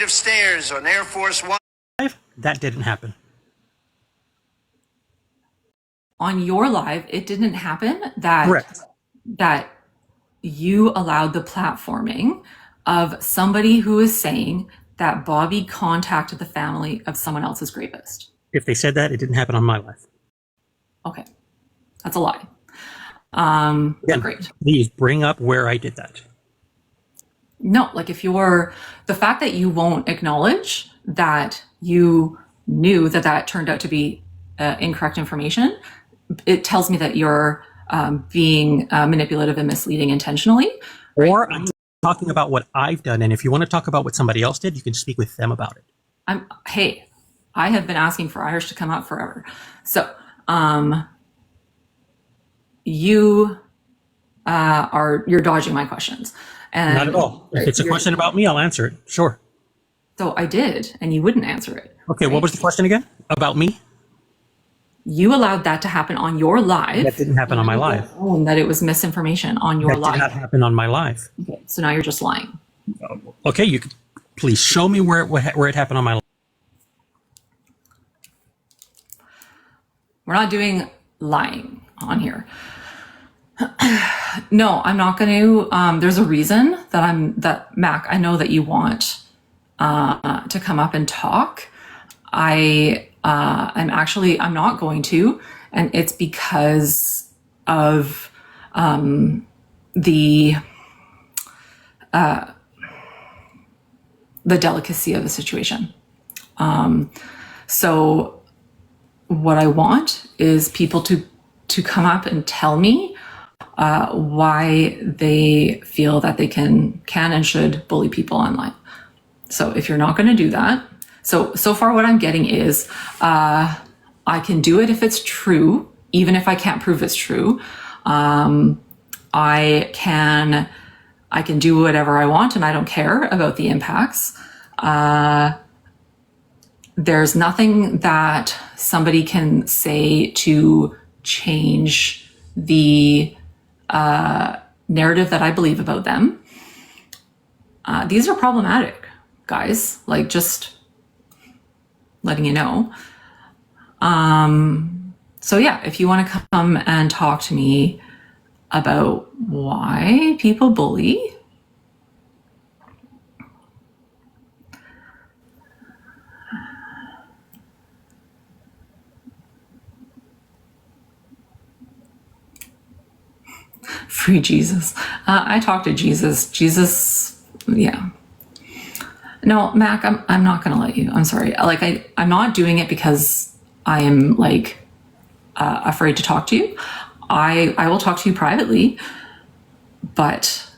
of stairs on Air Force One. That didn't happen. On your live, it didn't happen. Correct. That you allowed the platforming of somebody who is saying that Bobby contacted the family of someone else's rapist. If they said that, it didn't happen on my life. Okay, that's a lie. Again, Great. Please bring up where I did that. No, like if you're, the fact that you won't acknowledge that you knew that that turned out to be incorrect information, it tells me that you're being manipulative and misleading intentionally. Right? Or I'm talking about what I've done, and if you want to talk about what somebody else did, you can speak with them about it. Hey, I have been asking for Irish to come up forever. So you're dodging my questions. And not at all. If it's a question about me, I'll answer it. Sure. So I did, and you wouldn't answer it. Okay, right? What was the question again? About me? You allowed that to happen on your live. That didn't happen on my live. That it was misinformation on your live. That did not happen on my live. Okay, so now you're just lying. Okay, you could please show me where it happened on my live. We're not doing lying on here. No, I'm not going to. There's a reason that Mac, I know that you want to come up and talk. I'm not going to, and it's because of the delicacy of the situation. So what I want is people to come up and tell me why they feel that they can and should bully people online. So if you're not going to do that, so far what I'm getting is I can do it if it's true, even if I can't prove it's true. I can do whatever I want, and I don't care about the impacts. There's nothing that somebody can say to change the narrative that I believe about them. These are problematic, guys. Like, just letting you know. So yeah, if you want to come and talk to me about why people bully, free Jesus. I talk to Jesus. Jesus, yeah. No, Mac, I'm not going to let you. I'm sorry. Like, I'm not doing it because I am like afraid to talk to you. I will talk to you privately, but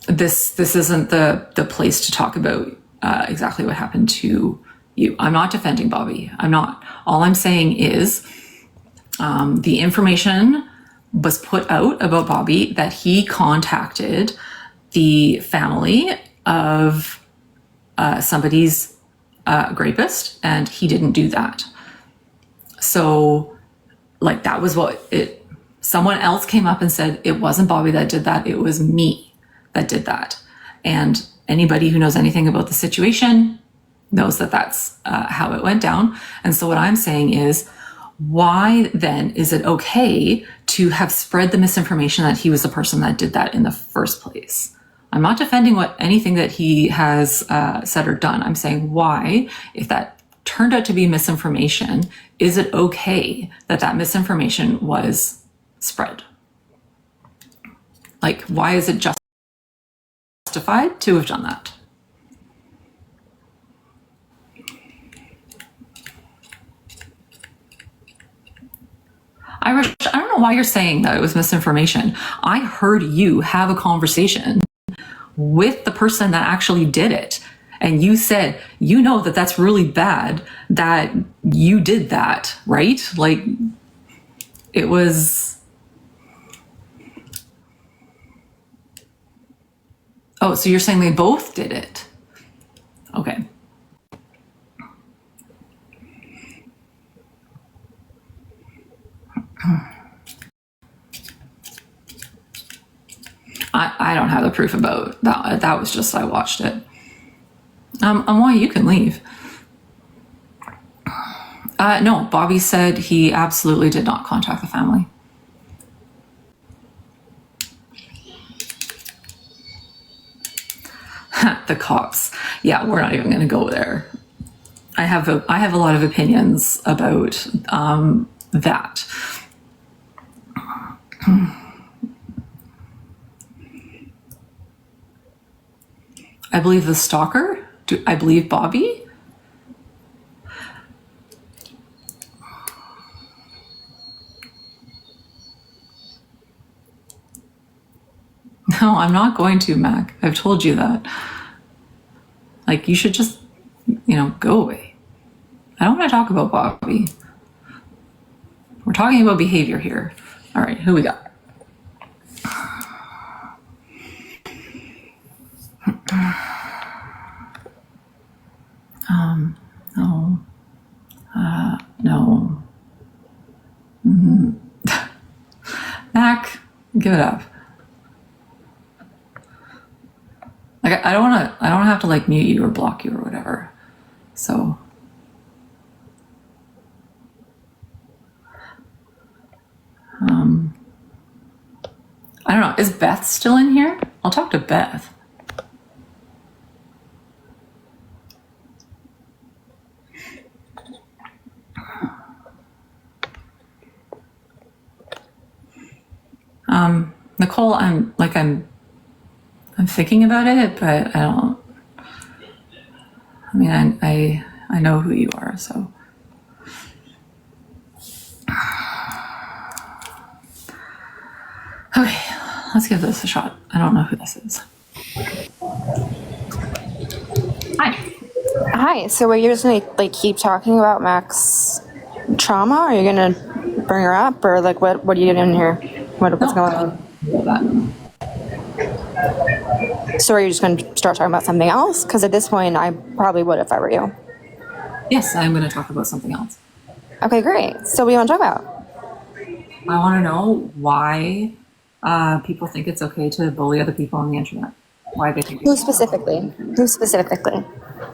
this isn't the place to talk about exactly what happened to you. I'm not defending Bobby. I'm not. All I'm saying is the information was put out about Bobby that he contacted the family of somebody's rapist, and he didn't do that. So, like, that was someone else came up and said it wasn't Bobby that did that, it was me that did that. And anybody who knows anything about the situation knows that that's how it went down. And so what I'm saying is, why then is it okay to have spread the misinformation that he was the person that did that in the first place? I'm not defending anything that he has said or done. I'm saying, why, if that turned out to be misinformation, is it okay that misinformation was spread? Like, why is it justified to have done that? Irish, I don't know why you're saying that it was misinformation. I heard you have a conversation with the person that actually did it. And you said, you know that that's really bad that you did that, right? Like, it was... Oh, so you're saying they both did it? Okay. I don't have the proof about that. That was just, I watched it. And why, you can leave. No, Bobby said he absolutely did not contact the family. The cops. Yeah, we're not even going to go there. I have a lot of opinions about that. I believe the stalker. I believe Bobby. No, I'm not going to, Mac. I've told you that. Like, you should just, go away. I don't want to talk about Bobby. We're talking about behavior here. All right, who we got? No. No. Mac, give it up. Like, I don't have to like mute you or block you or whatever. So. I don't know. Is Beth still in here? I'll talk to Beth. Nicole, I'm thinking about it, but I don't. I mean, I know who you are, so. Okay, let's give this a shot. I don't know who this is. Hi. Hi. So are you just gonna like keep talking about Mac's trauma? Or are you gonna bring her up, or like what are you doing here? What's going on? So are you just gonna start talking about something else? Because at this point, I probably would if I were you. Yes, I'm going to talk about something else. Okay, great. So what do you want to talk about? I want to know why people think it's okay to bully other people on the internet. Why they think Who specifically? Who specifically?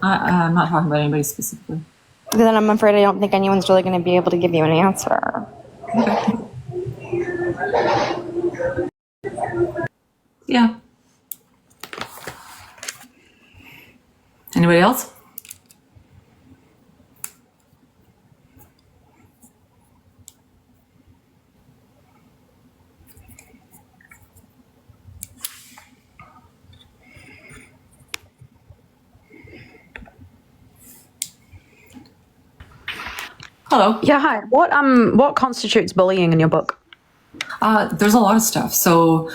I'm not talking about anybody specifically. Then I'm afraid I don't think anyone's really going to be able to give you an answer. Okay. Yeah. Anybody else? Hello. Yeah, hi. What constitutes bullying in your book? There's a lot of stuff. So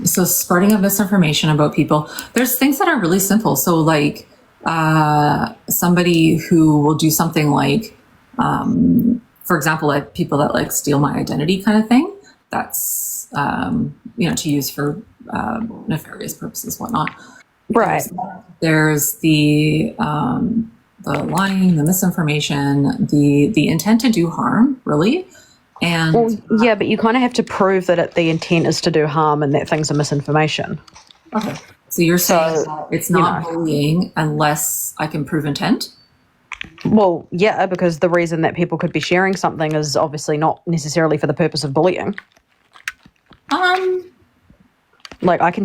so spreading of misinformation about people. There's things that are really simple. So like somebody who will do something like, for example, like people that like steal my identity kind of thing. That's to use for nefarious purposes, whatnot. Right. There's the lying, the misinformation, the intent to do harm, really. And Well, yeah, but you kind of have to prove that the intent is to do harm and that things are misinformation. okay, so you're saying that it's not bullying unless I can prove intent? Well, yeah, because the reason that people could be sharing something is obviously not necessarily for the purpose of bullying. Like I can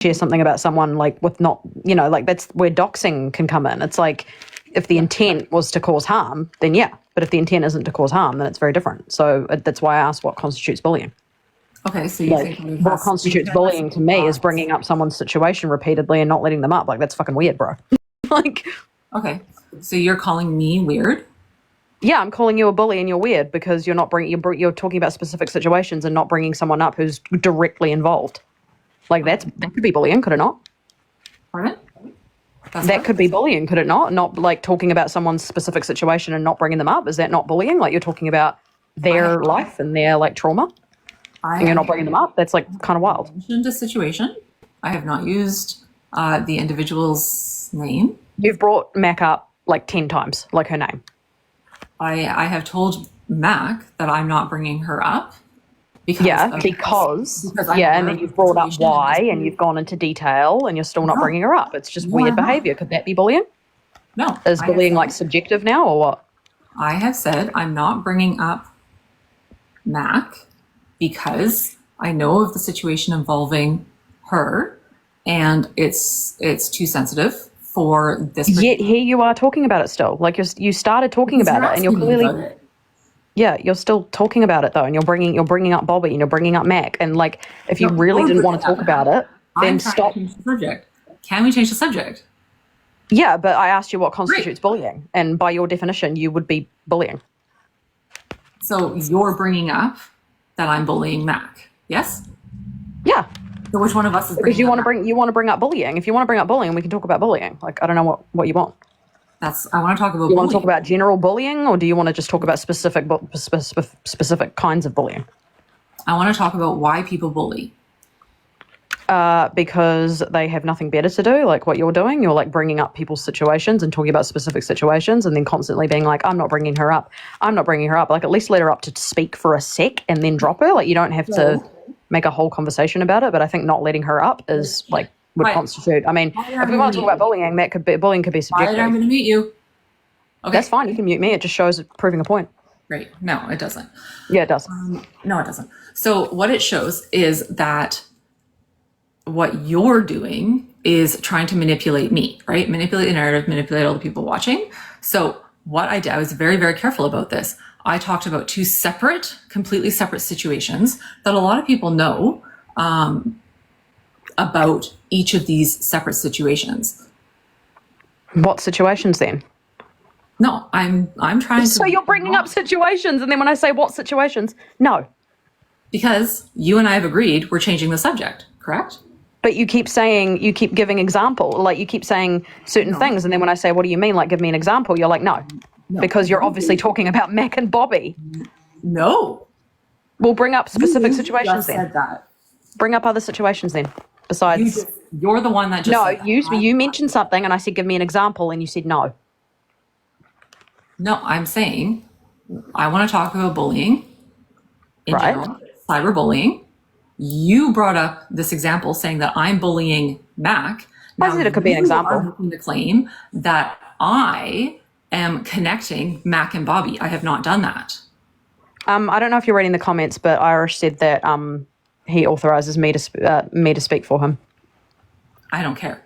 share something about someone like with not, like that's where doxing can come in. It's like if the intent was to cause harm, then yeah. But if the intent isn't to cause harm, then it's very different. So that's why I asked what constitutes bullying. Okay, so you Like, think what constitutes bullying to me is bringing up someone's situation repeatedly and not letting them up. Like that's fucking weird, bro. Like, okay, so you're calling me weird? yeah, I'm calling you a bully and you're weird because you're not you're talking about specific situations and not bringing someone up who's directly involved. Like that could be bullying, could it not? Pardon? That could be bullying, could it not? Not like talking about someone's specific situation and not bringing them up. Is that not bullying? Like you're talking about their life and their like trauma and you're not bringing them up? That's like kind of wild. Mentioned a situation. I have not used the individual's name. You've brought Mac up like 10 times, like her name. I have told Mac that I'm not bringing her up because Yeah, of- because because I yeah, and learned then you've brought up situation why, is- and you've gone into detail, and you're still not No. bringing her up. It's just No, weird I'm not. behavior. Could that be bullying? No, Is I have bullying said- like subjective now, or what? I have said I'm not bringing up Mac because I know of the situation involving her, and it's too sensitive for this. Yet here you are talking about it still. Like you started talking about it, and you're asking me clearly about it. yeah, you're still talking about it though, and you're bringing up Bobby, and you're bringing up Mac, and like if you No, really you're didn't want to bringing talk up about it, then I'm trying stop. to change the subject. Can we change the subject? Yeah, but I asked you what constitutes bullying, and by your definition, you would be bullying. So you're bringing up that I'm bullying Mac. Yes. Yeah, So which one of us is because you up want to Mac? bring up bullying. If you want to bring up bullying, we can talk about bullying. Like I don't know what you want. I want to talk about. You want to bullying. talk about general bullying, or do you want to just talk about specific kinds of bullying? I want to talk about why people bully. Because they have nothing better to do, like what you're doing. You're like bringing up people's situations and talking about specific situations, and then constantly being like, "I'm not bringing her up. I'm not bringing her up." Like at least let her up to speak for a sec, and then drop her. Like you don't have to make a whole conversation about it. But I think not letting her up is like would Right. constitute. I mean, Why are if we we want to talk about meeting? bullying, bullying could be Right, subjective. I'm going to meet you. Okay. That's fine. You can mute me. It just shows proving a point. Great. No, it doesn't. Yeah, it does. No, it doesn't. So what it shows is that what you're doing is trying to manipulate me, right? Manipulate the narrative, manipulate all the people watching. So what I did, I was very, very careful about this. I talked about two completely separate situations that a lot of people know about each of these separate situations. What situations then? No, I'm trying to. So you're bringing up situations, and then when I say what situations, no. Because you and I have agreed we're changing the subject, correct? But you keep giving example, like you keep saying certain things, and then when I say, what do you mean? Like, give me an example. You're like, no. Because you're obviously talking about Mac and Bobby. No. We'll bring up specific You situations just then. said that. Bring up other situations then. Besides, You're the one that just no, said that. you mentioned something, and I said, give me an example, and you said no. No, I'm saying I want to talk about bullying in Right. general, cyberbullying. You brought up this example saying that I'm bullying Mac. I said it could be an you example. are making the claim that I am connecting Mac and Bobby. I have not done that. I don't know if you're reading the comments, but Irish said that he authorizes me to speak for him. I don't care.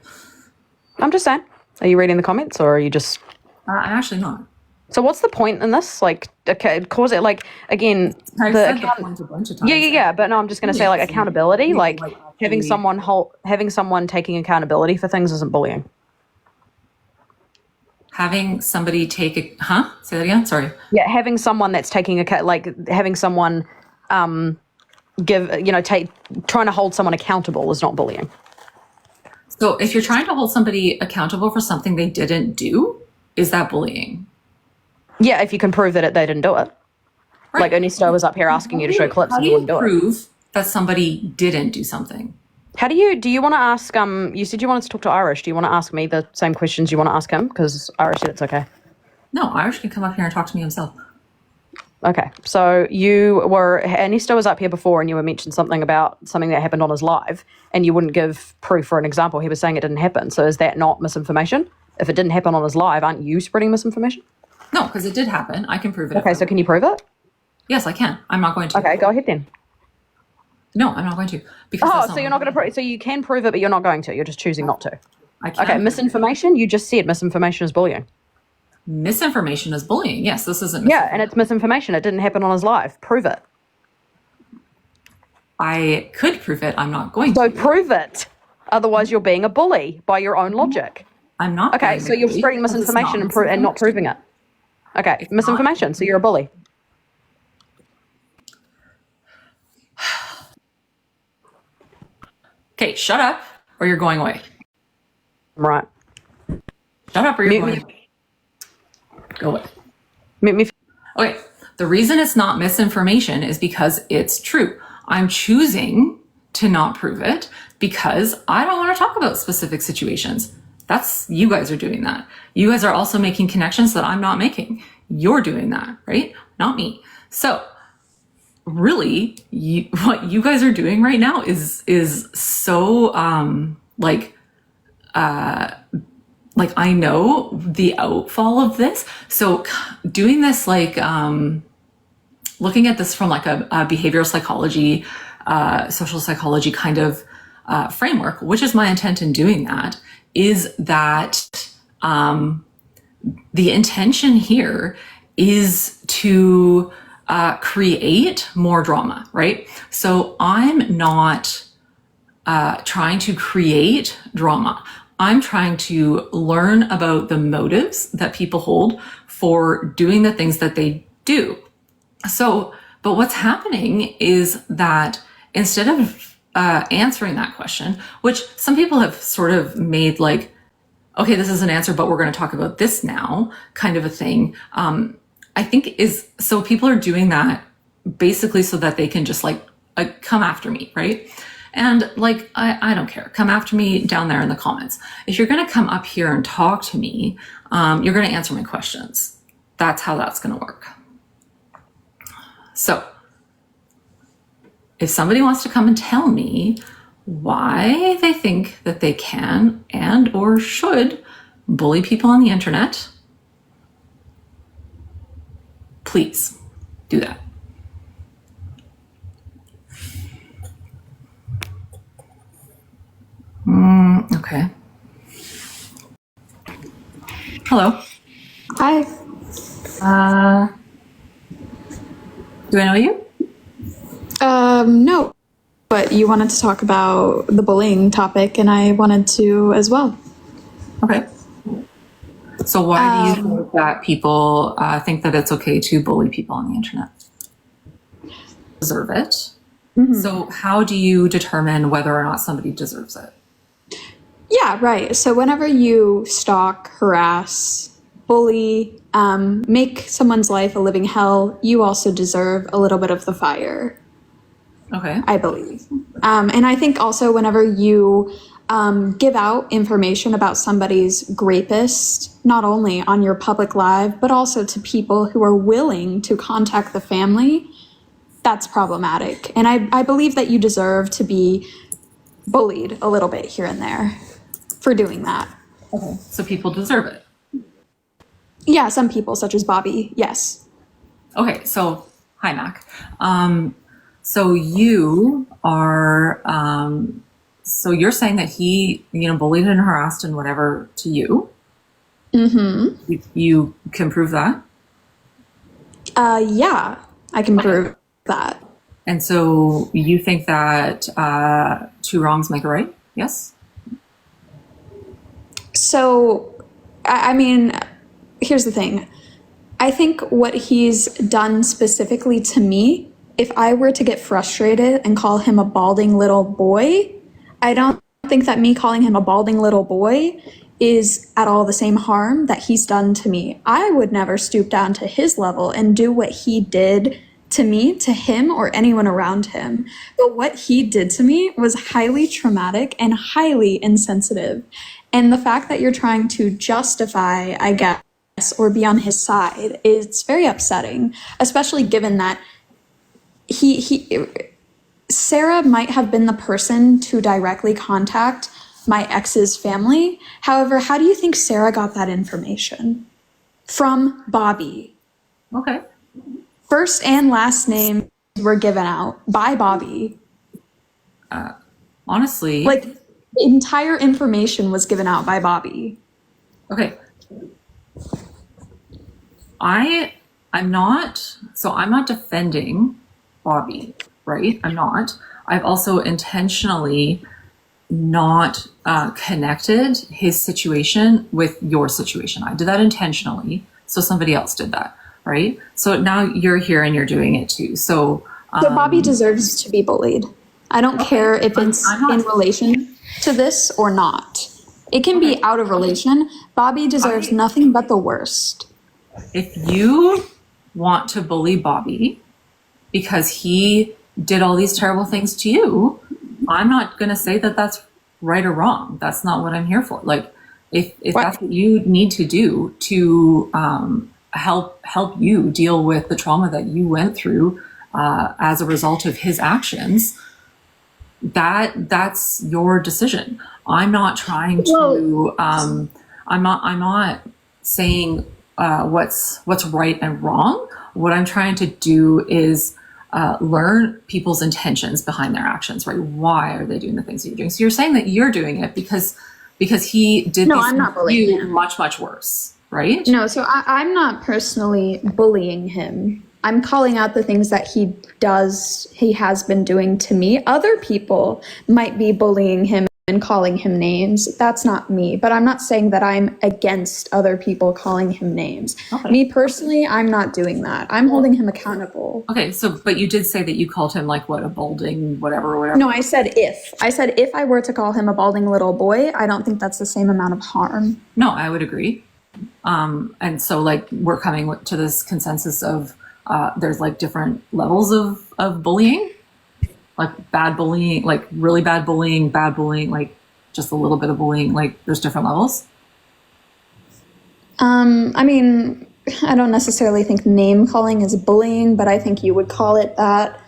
I'm just saying. Are you reading the comments, or are you just? I'm actually not. So what's the point in this? Like, okay, cause it like again I've the said account- the point a bunch of times. yeah. But no, I'm just going to say like accountability, Yeah, like like having actually- having someone taking accountability for things isn't bullying. Having somebody take a Say that again. Sorry. Yeah, having someone that's taking having someone trying to hold someone accountable is not bullying. So if you're trying to hold somebody accountable for something they didn't do, is that bullying? Yeah, if you can prove that they didn't do it. Right. Like Ernesto was up here asking you to show clips and you wouldn't do it. Prove that somebody didn't do something? How do you want to ask, you said you wanted to talk to Irish. Do you want to ask me the same questions you want to ask him? Because Irish said it's okay. No, Irish can come up here and talk to me himself. Okay, so Ernesto was up here before and you were mentioned something about something that happened on his live and you wouldn't give proof or an example. He was saying it didn't happen. So is that not misinformation? If it didn't happen on his live, aren't you spreading misinformation? No, because it did happen. I can prove it. Okay, so can you prove it? Yes, I can. I'm not going to. Okay, go ahead then. No, I'm not going to. Because Oh, that's so not you're not going to prove. So you can prove it, but you're not going to. You're just choosing not to. I can. Okay, misinformation. You just said misinformation is bullying. Misinformation is bullying. Yes, this isn't. Yeah, and it's misinformation. It didn't happen on his live. Prove it. I could prove it. I'm not going So to. prove it. Otherwise, you're being a bully by your own logic. I'm not. Okay, being so you're bullied spreading because it's misinformation and not proving it. Okay, misinformation. So you're a bully. Okay, shut up or you're going away. Right. Shut up or you're Mute going. Go away. Make me. Okay, the reason it's not misinformation is because it's true. I'm choosing to not prove it because I don't want to talk about specific situations. That's, you guys are doing that. You guys are also making connections that I'm not making. You're doing that, right? Not me. So really, what you guys are doing right now is so I know the outfall of this. So doing this looking at this from like a behavioral psychology, social psychology kind of framework, which is my intent in doing that, is that the intention here is to create more drama, right? So I'm not trying to create drama. I'm trying to learn about the motives that people hold for doing the things that they do. So, but what's happening is that instead of answering that question, which some people have sort of made like, okay, this is an answer, but we're going to talk about this now, kind of a thing. I think so people are doing that basically so that they can just come after me, right? And I don't care. Come after me down there in the comments. If you're going to come up here and talk to me, you're going to answer my questions. That's how that's going to work. So if somebody wants to come and tell me why they think that they can and or should bully people on the internet, please do that. Okay. Hello. Hi. Do I know you? No, but you wanted to talk about the bullying topic, and I wanted to as well. Okay. So why do you think that people think that it's okay to bully people on the internet? Deserve it. Mm-hmm. So how do you determine whether or not somebody deserves it? Yeah, right. So whenever you stalk, harass, bully, make someone's life a living hell, you also deserve a little bit of the fire. Okay. I believe. And I think also whenever you give out information about somebody's rapist, not only on your public live, but also to people who are willing to contact the family, that's problematic. And I believe that you deserve to be bullied a little bit here and there for doing that. Okay. So people deserve it. Yeah, some people, such as Bobby, yes. Okay, so hi, Mac. So you are, so you're saying that he, bullied and harassed and whatever to you. Mm-hmm. You can prove that? Yeah, I can prove that. And so you think that two wrongs make a right? Yes? So, I mean, here's the thing. I think what he's done specifically to me, if I were to get frustrated and call him a balding little boy, I don't think that me calling him a balding little boy is at all the same harm that he's done to me. I would never stoop down to his level and do what he did to me, to him, or anyone around him. But what he did to me was highly traumatic and highly insensitive. And the fact that you're trying to justify, I guess, or be on his side is very upsetting, especially given that Sarah might have been the person to directly contact my ex's family. However, how do you think Sarah got that information? From Bobby. Okay. First and last names were given out by Bobby. Honestly. Entire information was given out by Bobby. Okay. I'm not defending Bobby, right? I'm not. I've also intentionally not connected his situation with your situation. I did that intentionally, so somebody else did that, right? So now you're here and you're doing it too. So Bobby deserves to be bullied. I don't care if it's in relation to this or not. It can be out of relation. Bobby deserves nothing but the worst. If you want to bully Bobby because he did all these terrible things to you, I'm not going to say that that's right or wrong. That's not what I'm here for. If that's what you need to do to help you deal with the trauma that you went through as a result of his actions, that's your decision. I'm not trying to. I'm not saying what's right and wrong. What I'm trying to do is learn people's intentions behind their actions. Right? Why are they doing the things that you're doing? So you're saying that you're doing it because he did No, I'm not bullying you him. much worse, right? No, so I'm not personally bullying him. I'm calling out the things that he has been doing to me. Other people might be bullying him and calling him names. That's not me. But I'm not saying that I'm against other people calling him names. Okay. Me personally, I'm not doing that. I'm holding him accountable. Okay, so but you did say that you called him like what, a balding whatever. No, I said if. I said if I were to call him a balding little boy, I don't think that's the same amount of harm. No, I would agree. And so like we're coming to this consensus of there's like different levels of bullying, like bad bullying, like really bad bullying, like just a little bit of bullying, like there's different levels. I mean, I don't necessarily think name calling is bullying, but I think you would call it that.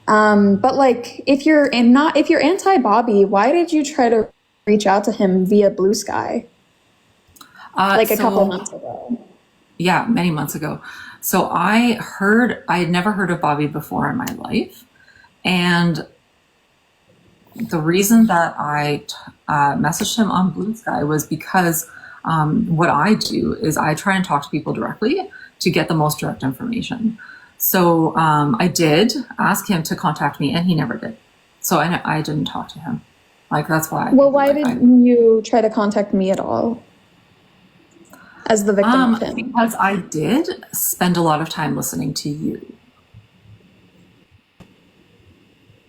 But like if you're anti-Bobby, why did you try to reach out to him via Blue Sky? Like a couple months ago. Yeah, many months ago. So I had never heard of Bobby before in my life. And the reason that I messaged him on Blue Sky was because what I do is I try and talk to people directly to get the most direct information. So I did ask him to contact me and he never did. So I didn't talk to him. Like, that's why. Well, why didn't you try to contact me at all? As the victim of him? Because I did spend a lot of time listening to you.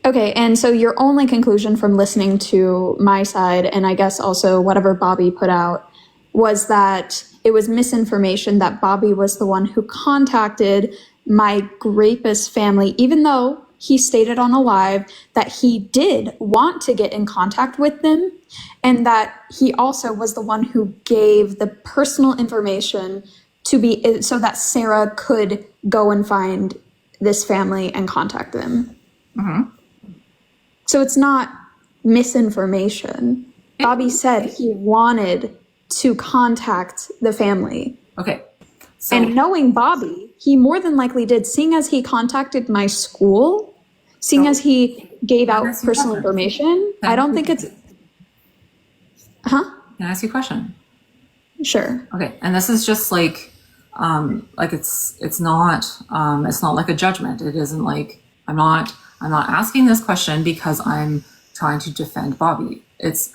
Okay, and so your only conclusion from listening to my side, and I guess also whatever Bobby put out, was that it was misinformation, that Bobby was the one who contacted my rapist family, even though he stated on a live that he did want to get in contact with them, and that he also was the one who gave the personal information so that Sarah could go and find this family and contact them. Mm-hmm. So it's not misinformation. Bobby said he wanted to contact the family. Okay. So, and knowing Bobby, he more than likely did, seeing as he contacted my school, seeing as he gave out personal information. I don't think it's... Huh? Can I ask you a question? Sure. Okay. And this is just like it's not like a judgment. It isn't like, I'm not asking this question because I'm trying to defend Bobby. It's,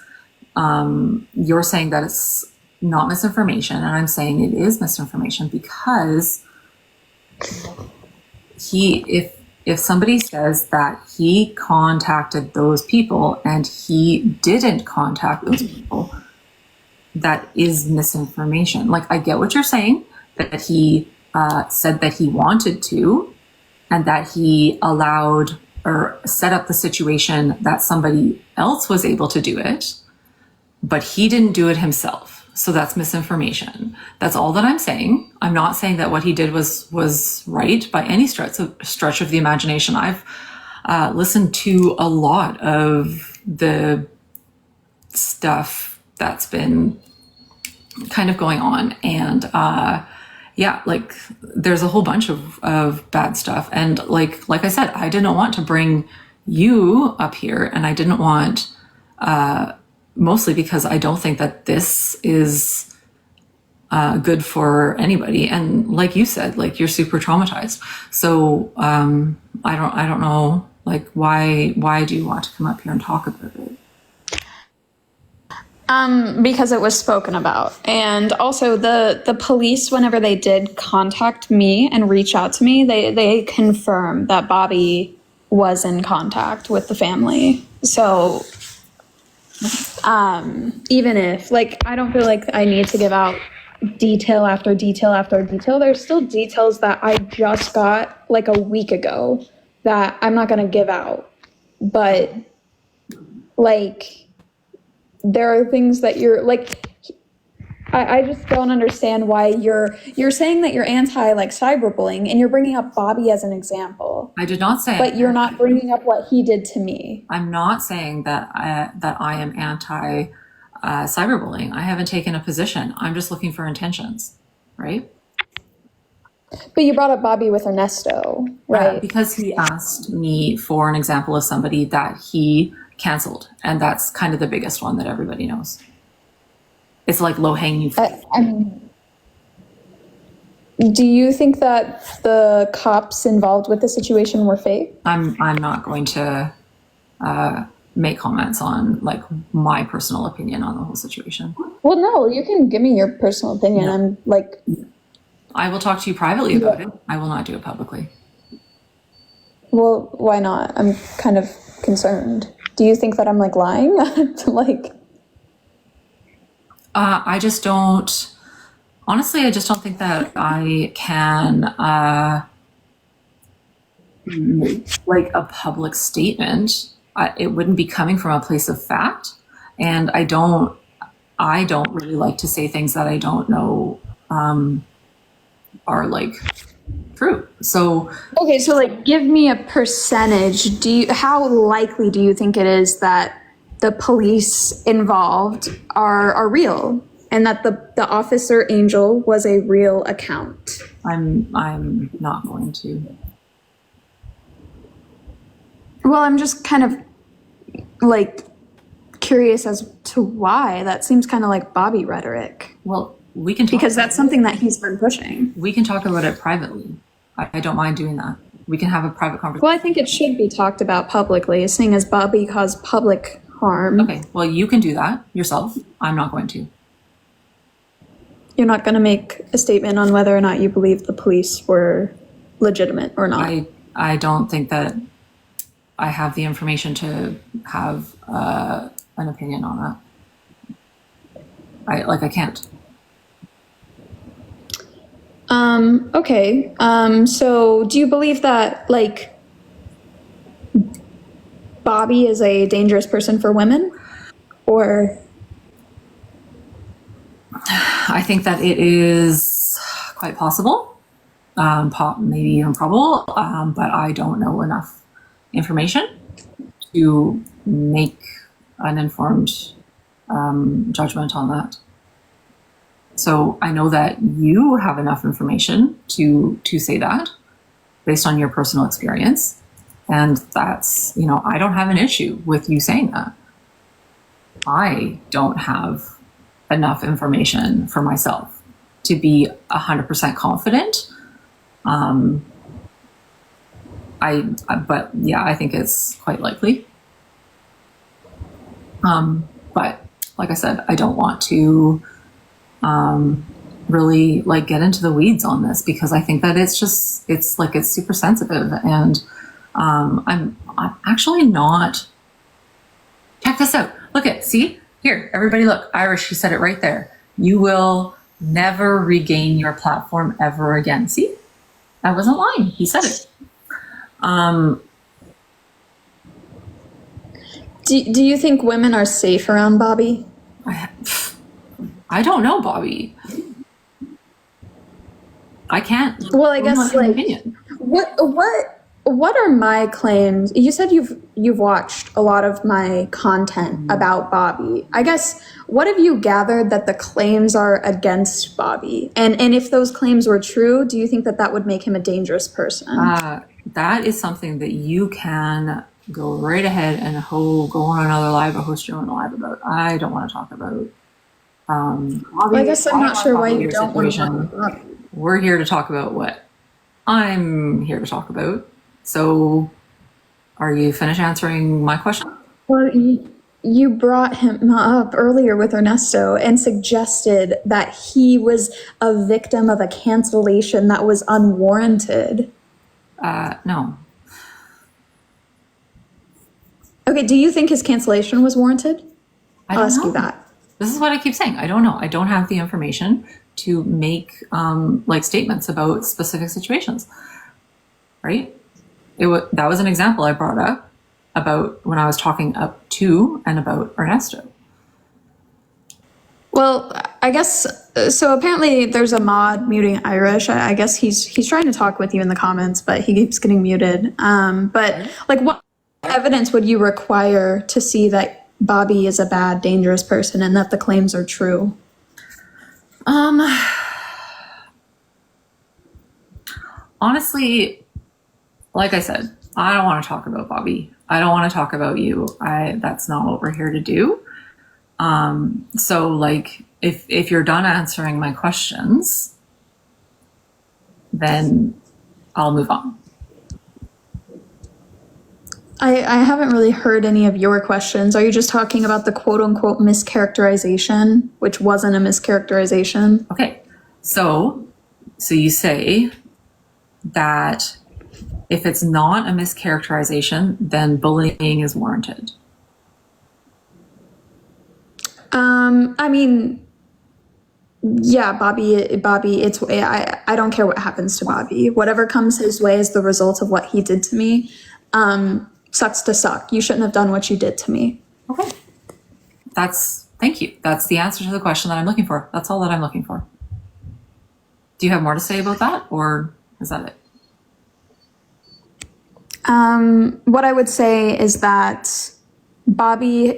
you're saying that it's not misinformation, and I'm saying it is misinformation because if somebody says that he contacted those people and he didn't contact those people, that is misinformation. Like, I get what you're saying, that he said that he wanted to, and that he allowed or set up the situation that somebody else was able to do it, but he didn't do it himself. So that's misinformation. That's all that I'm saying. I'm not saying that what he did was right by any stretch of the imagination. I've listened to a lot of the stuff that's been kind of going on, and yeah, like there's a whole bunch of bad stuff. And like I said, I didn't want to bring you up here, and I didn't want mostly because I don't think that this is good for anybody. And like you said, like you're super traumatized. So I don't know, like why do you want to come up here and talk about it? Because it was spoken about. And also the police, whenever they did contact me and reach out to me, they confirmed that Bobby was in contact with the family. So even if, like, I don't feel like I need to give out detail after detail after detail, there's still details that I just got like a week ago that I'm not going to give out. But like, there are things that you're like, I just don't understand why you're saying that you're anti like cyberbullying and you're bringing up Bobby as an example, I did not say. but you're not bringing up what he did to me. I'm not saying that I am anti cyberbullying. I haven't taken a position. I'm just looking for intentions, right? But you brought up Bobby with Ernesto, right? Because he asked me for an example of somebody that he canceled, and that's kind of the biggest one that everybody knows. It's like low hanging fruit. I mean, do you think that the cops involved with the situation were fake? I'm not going to make comments on like my personal opinion on the whole situation. Well, no, you can give me your personal opinion. No. I'm like, I will talk to you privately about it. I will not do it publicly. well, why not? I'm kind of concerned. Do you think that I'm like lying? Like, I just don't, honestly, I just don't think that I can make like a public statement. It wouldn't be coming from a place of fact. And I don't really like to say things that I don't know are like true. So, okay, so like give me a percentage. How likely do you think it is that the police involved are real and that the officer Angel was a real account? I'm not going to. Well, I'm just kind of like curious as to why. That seems kind of like Bobby rhetoric. Well, we can talk because that's something that he's been pushing. We can talk about it privately. I don't mind doing that. We can have a private conversation. Well, I think it should be talked about publicly, seeing as Bobby caused public harm. Okay, well, you can do that yourself. I'm not going to. You're not going to make a statement on whether or not you believe the police were legitimate or not. I don't think that I have the information to have an opinion on that. I can't. Okay. So do you believe that, like, Bobby is a dangerous person for women? Or? I think that it is quite possible, maybe even probable, but I don't know enough information to make an informed judgment on that. So I know that you have enough information to say that based on your personal experience. And that's, I don't have an issue with you saying that. I don't have enough information for myself to be 100% confident. But yeah, I think it's quite likely. But like I said, I don't want to really like get into the weeds on this because I think that it's super sensitive, and I'm actually not. Check this out. See here, everybody look, Irish, he said it right there. You will never regain your platform ever again. See, I wasn't lying. He said it. Do you think women are safe around Bobby? I don't know, Bobby. I can't. Well, I guess like opinion. What are my claims? You said you've watched a lot of my content about Bobby. I guess what have you gathered that the claims are against Bobby? And if those claims were true, do you think that would make him a dangerous person? That is something that you can go right ahead and go on another live or host your own live about. I don't want to talk about. Well, I guess I'm not sure why you don't want to talk about it. We're here to talk about what I'm here to talk about. So, are you finished answering my question? Well, you brought him up earlier with Ernesto and suggested that he was a victim of a cancellation that was unwarranted. No. Okay, do you think his cancellation was warranted? I'll ask you that. This is what I keep saying. I don't know. I don't have the information to make statements about specific situations. Right? That was an example I brought up about when I was talking up to and about Ernesto. Well, I guess so. Apparently, there's a mod muting Irish. I guess he's trying to talk with you in the comments, but he keeps getting muted. But like, what evidence would you require to see that Bobby is a bad, dangerous person and that the claims are true? Honestly, like I said, I don't want to talk about Bobby. I don't want to talk about you. That's not what we're here to do. So like, if you're done answering my questions, then I'll move on. I haven't really heard any of your questions. Are you just talking about the quote unquote mischaracterization, which wasn't a mischaracterization? Okay. So you say that if it's not a mischaracterization, then bullying is warranted. I mean, yeah, Bobby, I don't care what happens to Bobby. Whatever comes his way is the result of what he did to me. Sucks to suck. You shouldn't have done what you did to me. Okay. Thank you. That's the answer to the question that I'm looking for. That's all that I'm looking for. Do you have more to say about that, or is that it? What I would say is that Bobby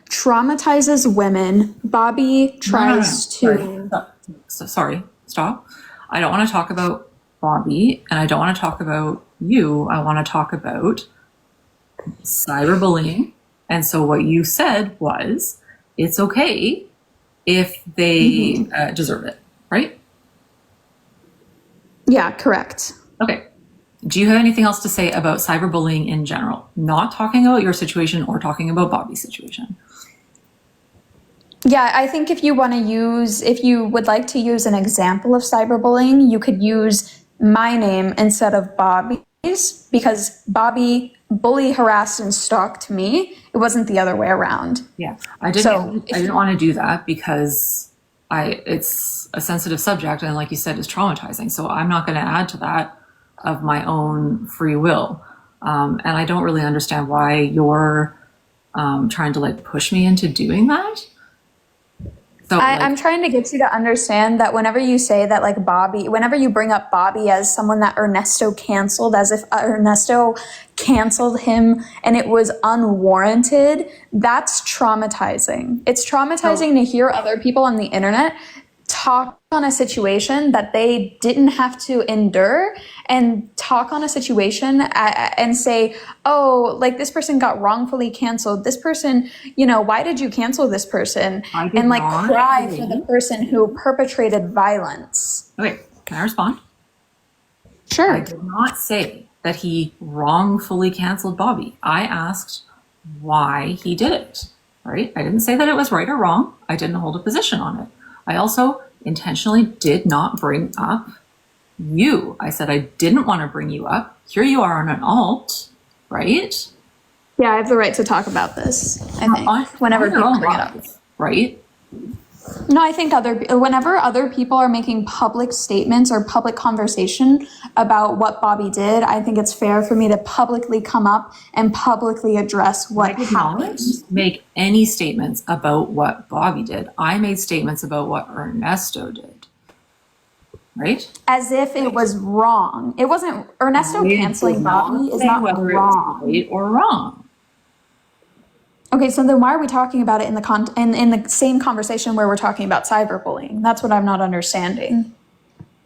traumatizes women. Bobby tries to. Sorry, stop. I don't want to talk about Bobby, and I don't want to talk about you. I want to talk about cyberbullying. And so what you said was, it's okay if they deserve it, right? Yeah, correct. Okay. Do you have anything else to say about cyberbullying in general? Not talking about your situation or talking about Bobby's situation. Yeah, I think if you would like to use an example of cyberbullying, you could use my name instead of Bobby's, because Bobby harassed and stalked me. It wasn't the other way around. Yeah, I didn't want to do that because it's a sensitive subject, and like you said, is traumatizing. So I'm not going to add to that of my own free will. And I don't really understand why you're trying to like push me into doing that. So I'm trying to get you to understand that whenever you say that, like Bobby, whenever you bring up Bobby as someone that Ernesto canceled, as if Ernesto canceled him and it was unwarranted, that's traumatizing. It's traumatizing to hear other people on the internet talk on a situation that they didn't have to endure, and talk on a situation and say, oh, like this person got wrongfully canceled. This person, why did you cancel this person? And like cry for the person who perpetrated violence. Okay, can I respond? Sure. I did not say that he wrongfully canceled Bobby. I asked why he did it, right? I didn't say that it was right or wrong. I didn't hold a position on it. I also intentionally did not bring up you. I said I didn't want to bring you up. Here you are on an alt, right? Yeah, I have the right to talk about this, I think, whenever people bring it up. Right? No, I think whenever other people are making public statements or public conversation about what Bobby did, I think it's fair for me to publicly come up and publicly address what happened. I did not make any statements about what Bobby did. I made statements about what Ernesto did. Right? As if it was wrong. It wasn't. Ernesto canceling Bobby is not wrong. Right or wrong. Okay, so then why are we talking about it in the same conversation where we're talking about cyberbullying? That's what I'm not understanding.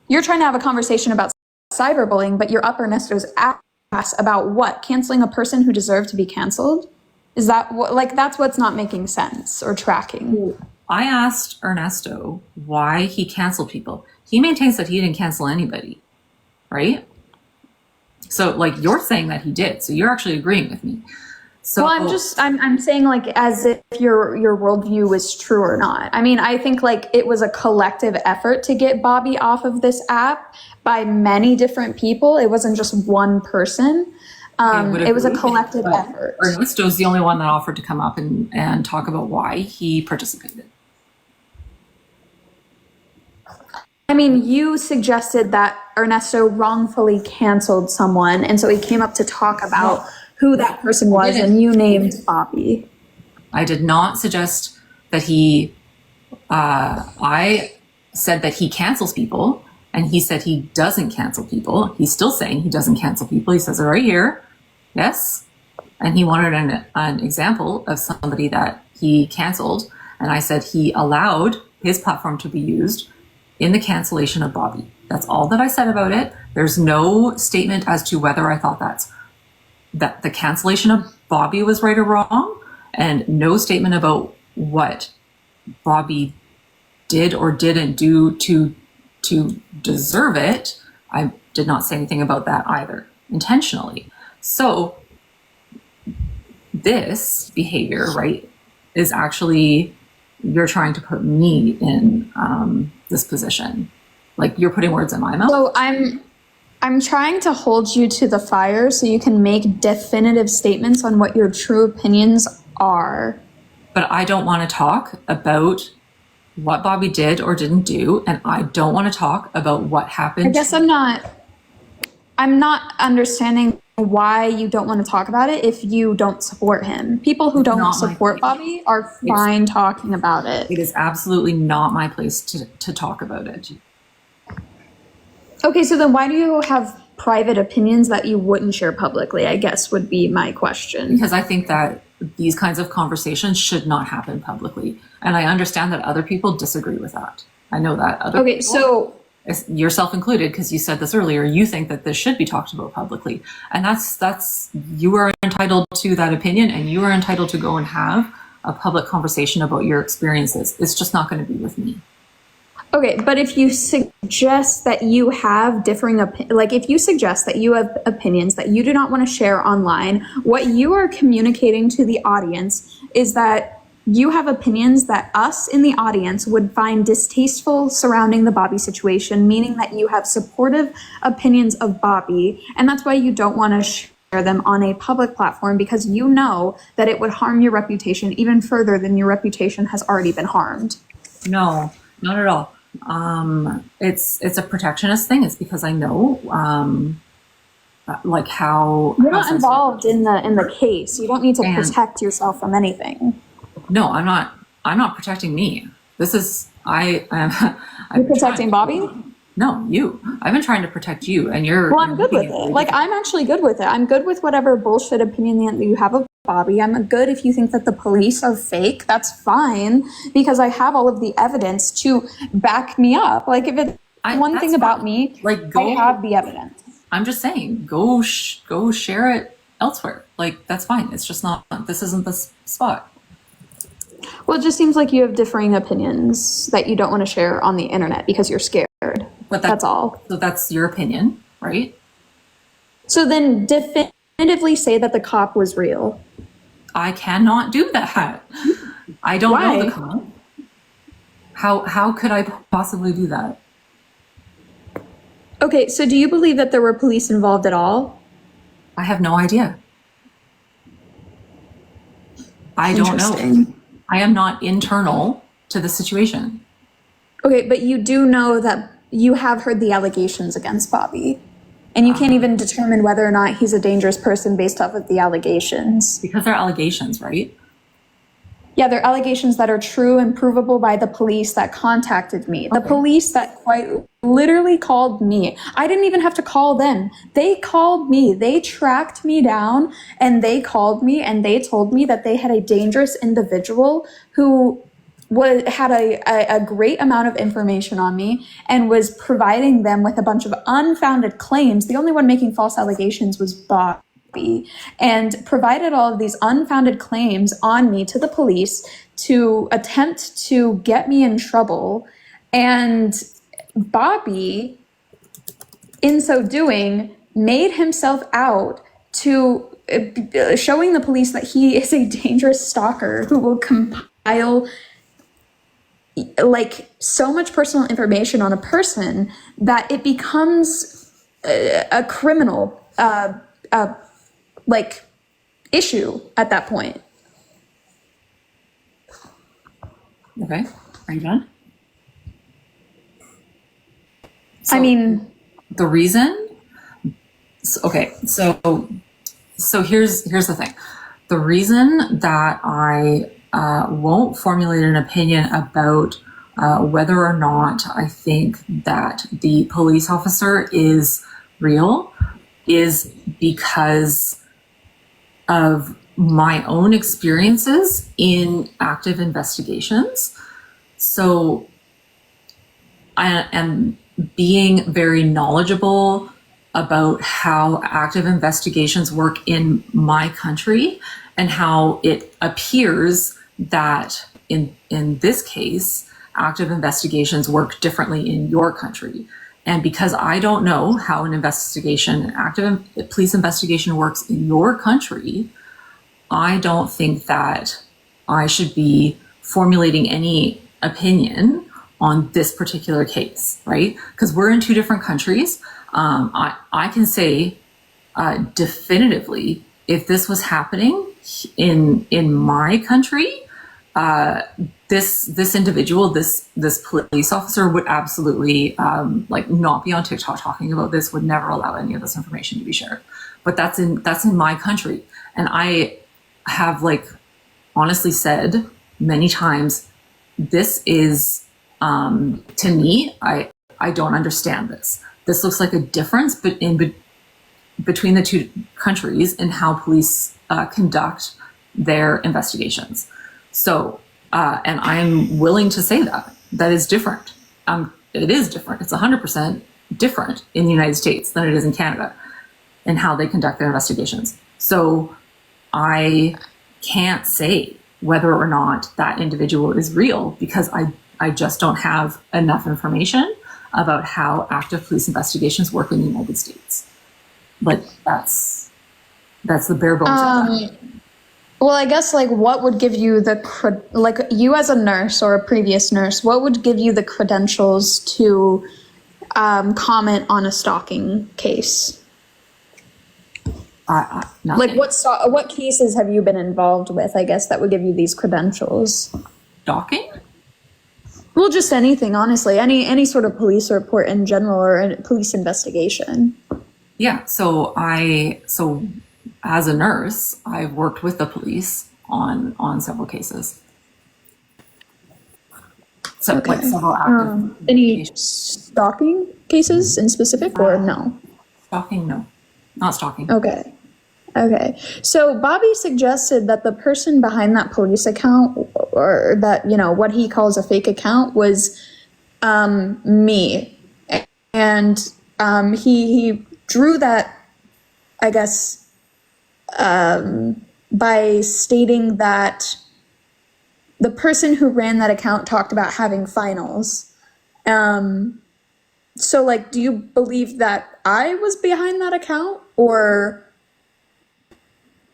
You're trying to have a conversation about cyberbullying, but you're up Ernesto's ass about what? Canceling a person who deserved to be canceled? Is that that's what's not making sense or tracking? I asked Ernesto why he canceled people. He maintains that he didn't cancel anybody, right? So like you're saying that he did, so you're actually agreeing with me. So, well, I'm saying like as if your worldview was true or not. I mean, I think like it was a collective effort to get Bobby off of this app by many different people. It wasn't just one person. It was a collective effort. Ernesto's the only one that offered to come up and talk about why he participated. I mean, you suggested that Ernesto wrongfully canceled someone, and so he came up to talk about who that person was, and you named Bobby. I did not suggest that he, I said that he cancels people, and he said he doesn't cancel people. He's still saying he doesn't cancel people. He says it right here. Yes. And he wanted an example of somebody that he canceled. And I said he allowed his platform to be used in the cancellation of Bobby. That's all that I said about it. There's no statement as to whether I thought that the cancellation of Bobby was right or wrong, and no statement about what Bobby did or didn't do to deserve it. I did not say anything about that either, intentionally. So this behavior, right, is actually, you're trying to put me in this position. Like, you're putting words in my mouth. So I'm trying to hold you to the fire so you can make definitive statements on what your true opinions are. But I don't want to talk about what Bobby did or didn't do, and I don't want to talk about what happened. I guess I'm not understanding why you don't want to talk about it if you don't support him. People who don't support Bobby are fine talking about it. It is absolutely not my place to talk about it. Okay, so then why do you have private opinions that you wouldn't share publicly, I guess would be my question. Because I think that these kinds of conversations should not happen publicly. And I understand that other people disagree with that. I know that other Okay, people, so yourself included, because you said this earlier, you think that this should be talked about publicly. And that's you are entitled to that opinion, and you are entitled to go and have a public conversation about your experiences. It's just not going to be with me. okay, but if you suggest that you have differing like if you suggest that you have opinions that you do not want to share online, what you are communicating to the audience is that you have opinions that us in the audience would find distasteful surrounding the Bobby situation, meaning that you have supportive opinions of Bobby, and that's why you don't want to share them on a public platform, because you know that it would harm your reputation even further than your reputation has already been harmed. No, not at all. It's a protectionist thing. It's because I know, like how You're not involved in the case. You don't need to protect yourself from anything. No, I'm not protecting me. This is I'm You're protecting Bobby? No, you. I've been trying to protect you, and you're. Well, I'm good with it. Like, I'm actually good with it. I'm good with whatever bullshit opinion that you have of Bobby. I'm good if you think that the police are fake. That's fine, because I have all of the evidence to back me up. Like, if it's one thing about me, like, I have the evidence. I'm just saying, go share it elsewhere. Like, that's fine. It's just not. This isn't the spot. Well, it just seems like you have differing opinions that you don't want to share on the internet because you're scared. But that's all. So that's your opinion, right? So then definitively say that the cop was real. I cannot do that. I don't know the cop. How could I possibly do that? Okay, so do you believe that there were police involved at all? I have no idea. I don't know. I am not internal to the situation. Okay, but you do know that you have heard the allegations against Bobby, and you can't even determine whether or not he's a dangerous person based off of the allegations. Because they're allegations, right? Yeah, they're allegations that are true and provable by the police that contacted me. The police that quite literally called me. I didn't even have to call them. They called me. They tracked me down, and they called me, and they told me that they had a dangerous individual who had a great amount of information on me and was providing them with a bunch of unfounded claims. The only one making false allegations was Bobby, and provided all of these unfounded claims on me to the police to attempt to get me in trouble. And Bobby, in so doing, made himself out to showing the police that he is a dangerous stalker who will compile like so much personal information on a person that it becomes a criminal like issue at that point. Okay, are you done? I mean, the reason. Okay, so here's the thing. The reason that I won't formulate an opinion about whether or not I think that the police officer is real is because of my own experiences in active investigations. So I am being very knowledgeable about how active investigations work in my country and how it appears that in this case, active investigations work differently in your country. And because I don't know how an investigation, an active police investigation works in your country, I don't think that I should be formulating any opinion on this particular case, right? Because we're in two different countries. I can say definitively, if this was happening in my country, this individual, this police officer would absolutely like not be on TikTok talking about this, would never allow any of this information to be shared. But that's in my country. And I have like honestly said many times, this is to me, I don't understand this. This looks like a difference between the two countries in how police conduct their investigations. So, and I'm willing to say that is different. It is different. It's 100% different in the United States than it is in Canada in how they conduct their investigations. So I can't say whether or not that individual is real because I just don't have enough information about how active police investigations work in the United States. Like that's the bare bones of that. Well, I guess like what would give you like you as a nurse or a previous nurse, what would give you the credentials to comment on a stalking case? Like what cases have you been involved with? I guess that would give you these credentials. Stalking? Well, just anything, honestly, any sort of police report in general or a police investigation. Yeah. So as a nurse, I've worked with the police on several cases. So Okay. like several active Any stalking cases in specific or no? Stalking, no, not stalking. Okay. So Bobby suggested that the person behind that police account, or that, what he calls a fake account, was me. And he drew that, I guess, by stating that the person who ran that account talked about having finals. So, like, do you believe that I was behind that account, or...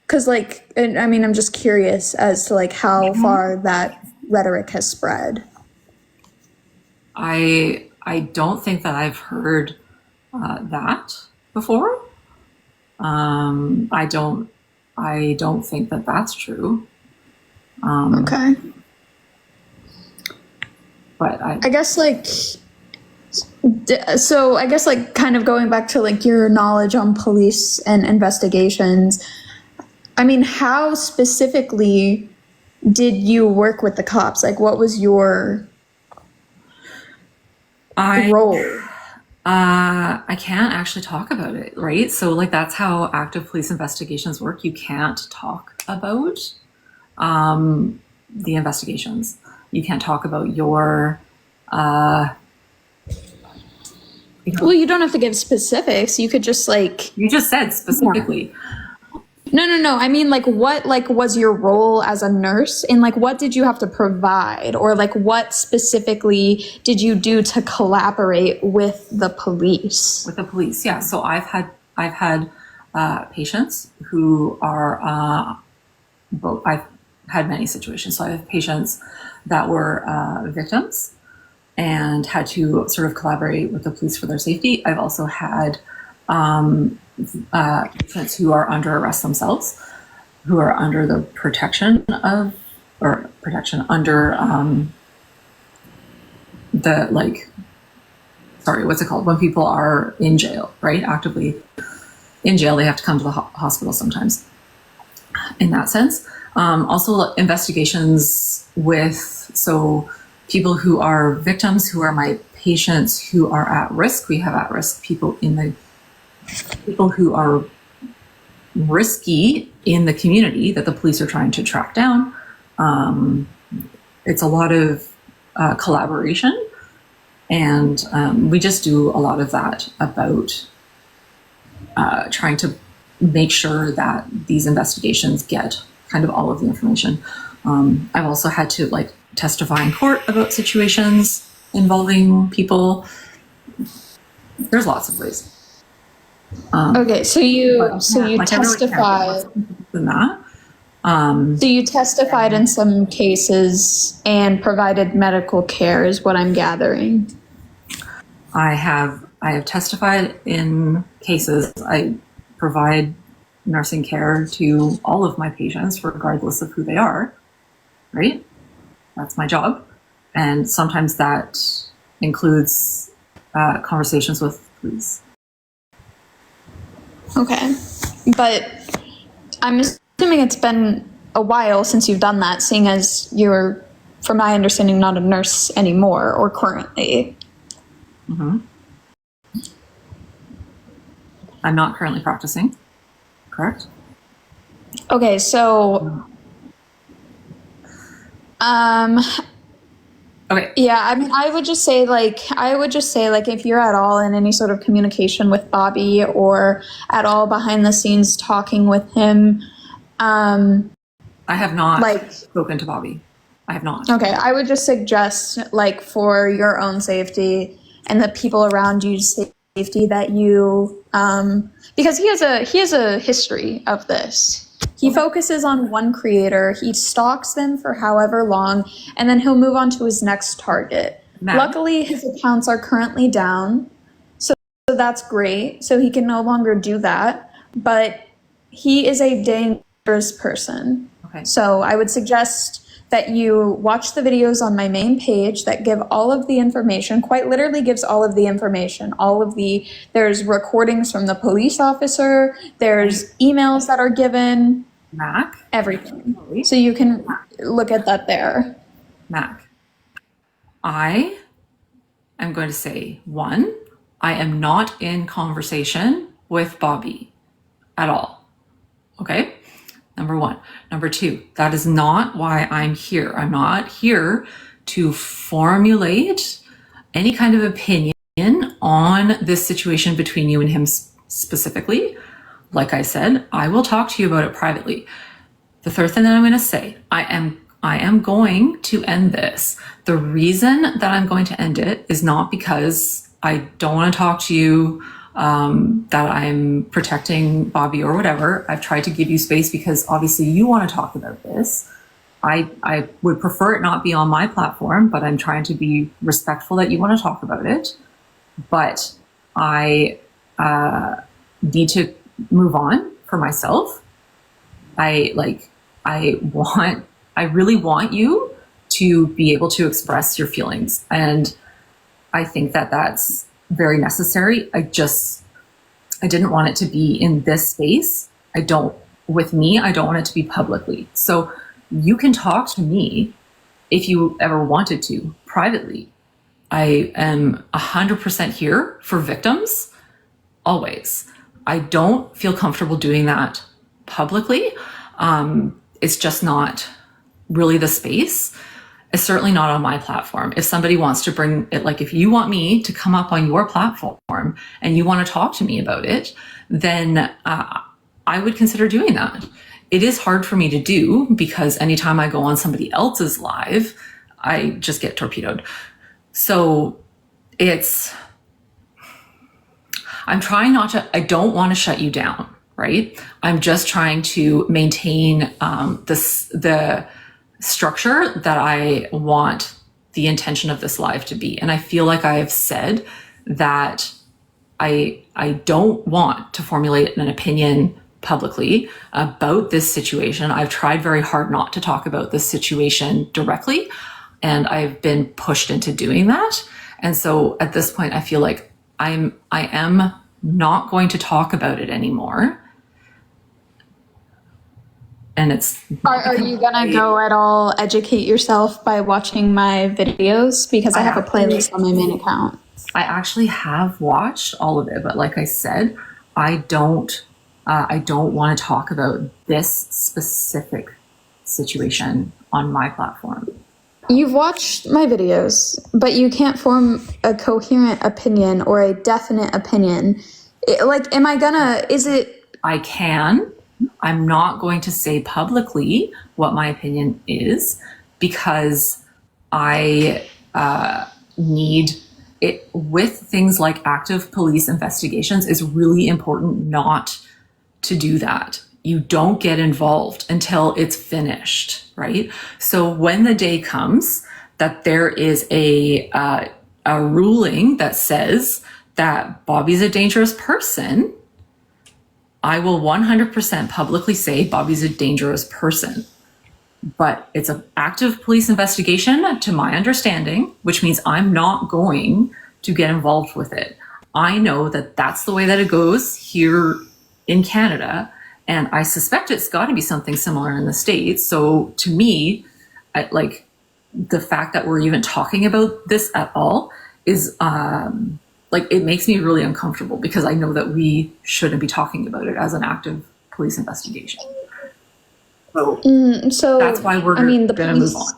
Because, like, I mean, I'm just curious as to, like, how far that rhetoric has spread. I don't think that I've heard that before. I don't think that that's true. Okay. But I guess, like, so I guess, like, kind of going back to, like, your knowledge on police and investigations, I mean, how specifically did you work with the cops? Like, what was your role? I can't actually talk about it, right? So, like, that's how active police investigations work. You can't talk about the investigations. You can't talk about your... Well, you don't have to give specifics. You could just, like... You just said specifically. No. I mean, like, what, like, was your role as a nurse? And, like, what did you have to provide? Or, like, what specifically did you do to collaborate with the police? With the police, yeah. So I've had patients who are both. I've had many situations. So I have patients that were victims and had to sort of collaborate with the police for their safety. I've also had patients who are under arrest themselves, who are under the protection of, or protection under the, like, sorry, what's it called? When people are in jail, right? Actively in jail, they have to come to the hospital sometimes. In that sense, Also investigations with, so people who are victims, who are my patients who are at risk. We have at-risk people people who are risky in the community that the police are trying to track down. It's a lot of collaboration, and we just do a lot of that about trying to make sure that these investigations get kind of all of the information. I've also had to testify in court about situations involving people. There's lots of ways. Okay, so you I really can't testified. get more than that. So you testified in some cases and provided medical care, is what I'm gathering. I have testified in cases. I provide nursing care to all of my patients, regardless of who they are. Right? That's my job, and sometimes that includes conversations with police. Okay, but I'm assuming it's been a while since you've done that, seeing as you're, from my understanding, not a nurse anymore or currently. Mm-hmm. I'm not currently practicing, correct? Okay, so Okay. yeah, I mean, I would just say if you're at all in any sort of communication with Bobby or at all behind the scenes talking with him, I have not spoken to Bobby. I have not. Okay, I would just suggest, for your own safety and the people around you's safety, that you, because he has a history of this. He focuses on one creator, he stalks them for however long, and then he'll move on to his next target. Luckily, his accounts are currently down, so that's great. So he can no longer do that, but he is a dangerous person. Okay. So I would suggest that you watch the videos on my main page that give all of the information, quite literally gives all of the information, there's recordings from the police officer, there's emails that are given, Mac, everything. So you can look at that there. Mac, I am going to say, one, I am not in conversation with Bobby at all. Okay? Number one. Number two, that is not why I'm here. I'm not here to formulate any kind of opinion on this situation between you and him specifically. Like I said, I will talk to you about it privately. The third thing that I'm going to say, I am going to end this. The reason that I'm going to end it is not because I don't want to talk to you, that I'm protecting Bobby or whatever. I've tried to give you space because obviously you want to talk about this. I would prefer it not be on my platform, but I'm trying to be respectful that you want to talk about it. But I need to move on for myself. I really want you to be able to express your feelings. And I think that that's very necessary. I didn't want it to be in this space. I don't want it to be publicly. So you can talk to me if you ever wanted to privately. I am 100% here for victims, always. I don't feel comfortable doing that publicly. It's just not really the space. It's certainly not on my platform. If somebody wants to bring it, if you want me to come up on your platform and you want to talk to me about it, then I would consider doing that. It is hard for me to do because anytime I go on somebody else's live, I just get torpedoed. So I'm trying not to, I don't want to shut you down, right? I'm just trying to maintain the structure that I want the intention of this live to be. And I feel like I have said that I don't want to formulate an opinion publicly about this situation. I've tried very hard not to talk about this situation directly, and I've been pushed into doing that. And so at this point, I feel like I am not going to talk about it anymore. and it's Are you gonna go at all educate yourself by watching my videos? Because I have a playlist on my main account. I actually have watched all of it, but like I said, I don't want to talk about this specific situation on my platform. You've watched my videos, but you can't form a coherent opinion or a definite opinion. I can. I'm not going to say publicly what my opinion is because I need it with things like active police investigations. It's really important not to do that. You don't get involved until it's finished, right? So when the day comes that there is a ruling that says that Bobby's a dangerous person, I will 100% publicly say Bobby's a dangerous person. But it's an active police investigation, to my understanding, which means I'm not going to get involved with it. I know that that's the way that it goes here in Canada, and I suspect it's got to be something similar in the States. So to me, like the fact that we're even talking about this at all is like it makes me really uncomfortable because I know that we shouldn't be talking about it as an active police investigation. So that's why we're going to move on.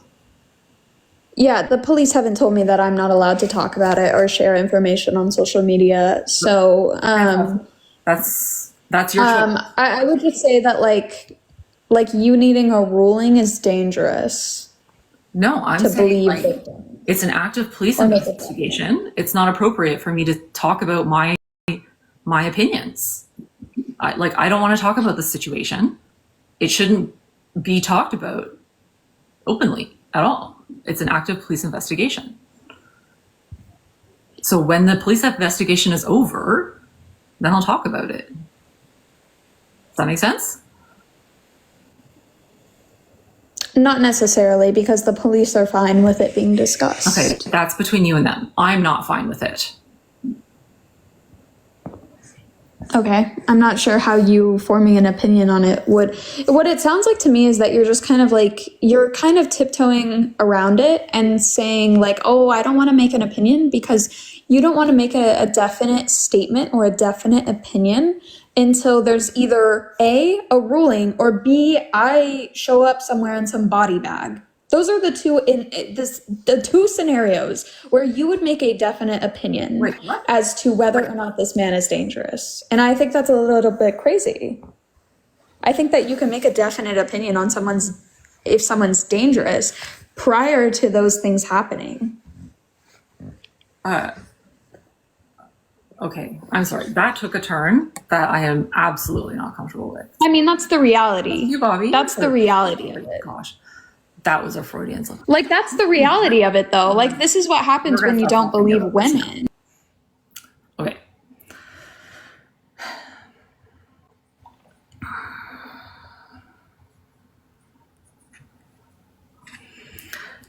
Yeah, the police haven't told me that I'm not allowed to talk about it or share information on social media. So that's your choice. I would just say that like you needing a ruling is dangerous. No, I'm to saying believe it's an active police investigation. It's not appropriate for me to talk about my opinions. I don't want to talk about the situation. It shouldn't be talked about openly at all. It's an active police investigation. So when the police investigation is over, then I'll talk about it. Does that make sense? Not necessarily, because the police are fine with it being discussed. Okay, that's between you and them. I'm not fine with it. Okay, I'm not sure how you forming an opinion on it would. What it sounds like to me is that you're just kind of tiptoeing around it and saying like, oh, I don't want to make an opinion because you don't want to make a definite statement or a definite opinion until there's either A, a ruling, or B, I show up somewhere in some body bag. Those are the two scenarios where you would make a definite opinion as to whether or not this man is dangerous. And I think that's a little bit crazy. I think that you can make a definite opinion on if someone's dangerous prior to those things happening. Okay, I'm sorry. That took a turn that I am absolutely not comfortable with. I mean, that's the reality. You, Bobby. That's the reality of it. Gosh, that was a Freudian slip. Like, that's the reality of it, though. Like, this is what happens when you don't believe women. Okay.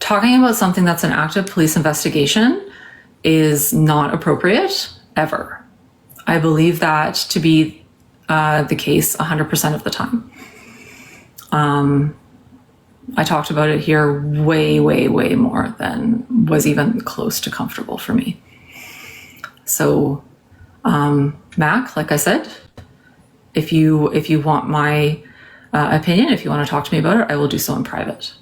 Talking about something that's an active police investigation is not appropriate ever. I believe that to be the case 100% of the time. I talked about it here way, way, way more than was even close to comfortable for me. So, Mac, like I said, if you want my opinion, if you want to talk to me about it, I will do so in private.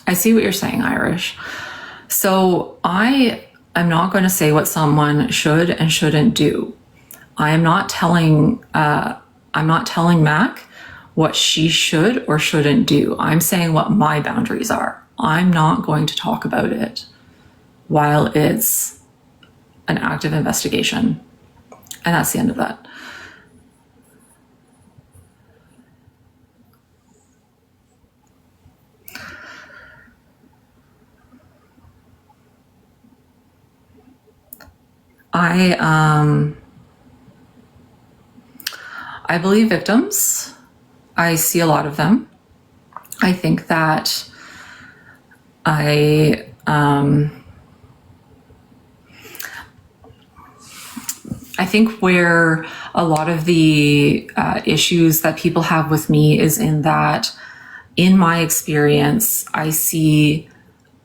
I see what you're saying, Irish. So I am not going to say what someone should and shouldn't do. I'm not telling Mac what she should or shouldn't do. I'm saying what my boundaries are. I'm not going to talk about it while it's an active investigation. And that's the end of that. I believe victims. I see a lot of them. I think that I think where a lot of the issues that people have with me is in that, in my experience, I see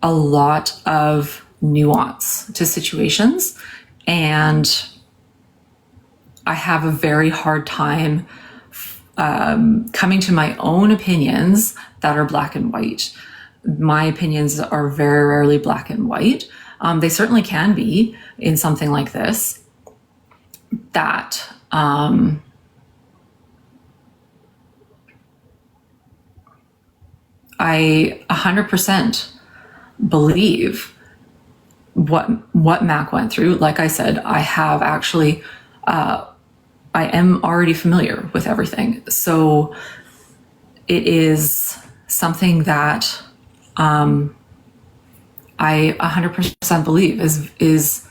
a lot of nuance to situations, and I have a very hard time coming to my own opinions that are black and white. My opinions are very rarely black and white. They certainly can be in something like this. That I 100% believe what Mac went through. Like I said, I have actually, I am already familiar with everything. So it is something that I 100% believe is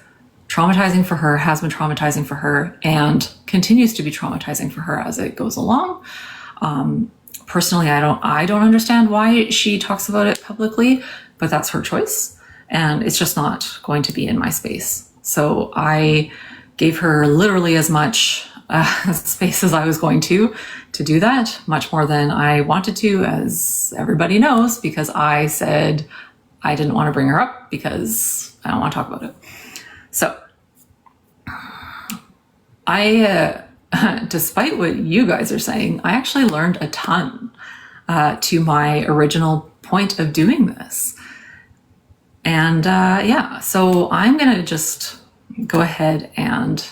traumatizing for her, has been traumatizing for her, and continues to be traumatizing for her as it goes along. Personally, I don't understand why she talks about it publicly, but that's her choice, and it's just not going to be in my space. So I gave her literally as much space as I was going to do that, much more than I wanted to, as everybody knows, because I said I didn't want to bring her up because I don't want to talk about it. So despite what you guys are saying, I actually learned a ton to my original point of doing this. And so I'm going to just go ahead and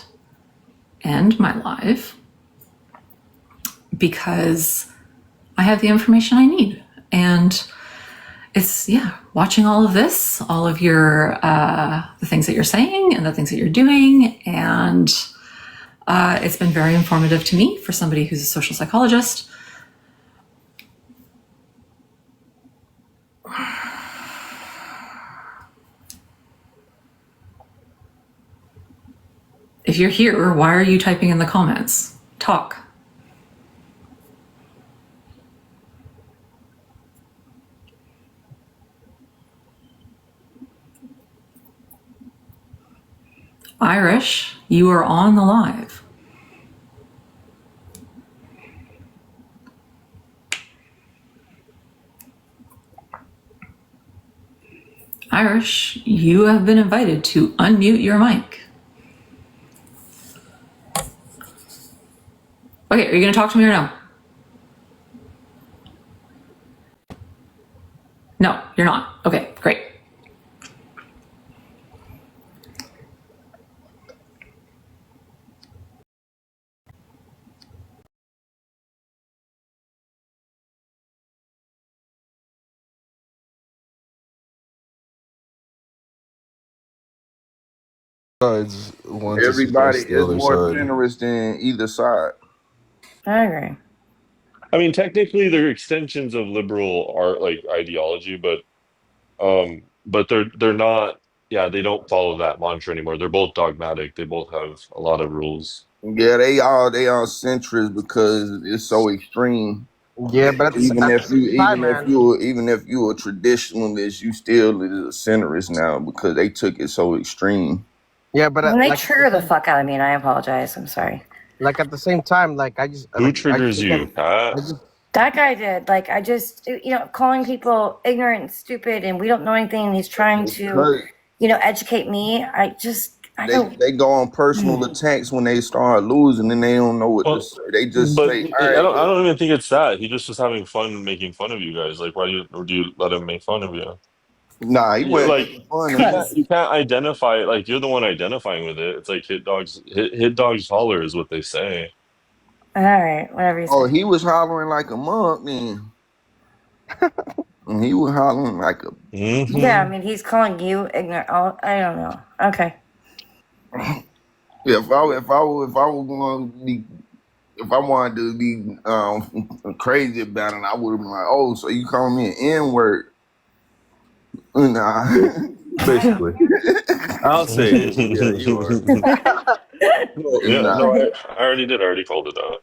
end my live because I have the information I need. And it's, watching all of this, all of your, the things that you're saying and the things that you're doing. And it's been very informative to me for somebody who's a social psychologist. If you're here, why are you typing in the comments? Talk. Irish, you are on the live. Irish, you have been invited to unmute your mic. Okay, are you going to talk to me or no? No, you're not. Okay, great. Sides want to Everybody suppress the is other more side. generous than either side. I agree. I mean, technically, they're extensions of liberal art, like ideology, but they're not. Yeah, they don't follow that mantra anymore. They're both dogmatic. They both have a lot of rules. Yeah, they all centrist because it's so extreme. Yeah, but at Even the if you same time, man. even if you a traditionalist, you still is a centrist now because they took it so extreme. Yeah, but When they trigger the fuck out of me, and I apologize. I'm sorry. like at the same time, like I just Who like I triggers just you, can't. Pat? I just That guy did. Like, I just, calling people ignorant and stupid and we don't know anything. And he's trying to, Because educate me. I don't. they go on personal attacks when they start losing and they don't know what to Well, say. They just but say, "All I right, don't even think it's that. He just was having fun making fun of you guys. Like, why do you let him make fun of you? nah, he wasn't Like, making fun of you me." can't identify. Like, you're the one identifying with it. It's like hit dogs holler is what they say. All right, whatever you Oh, say. he was hollering like a monk then. And he was hollering like a Yeah, I Hmm mean, he's calling you ignorant. I don't know. Okay. yeah, if I was going to be if I wanted to be crazy about it, I would have been like, "Oh, so you calling me an N word?" Nah. Basically. I'll say it. Yeah, you are. No, yeah, Nah. no, I already did. I already called it out.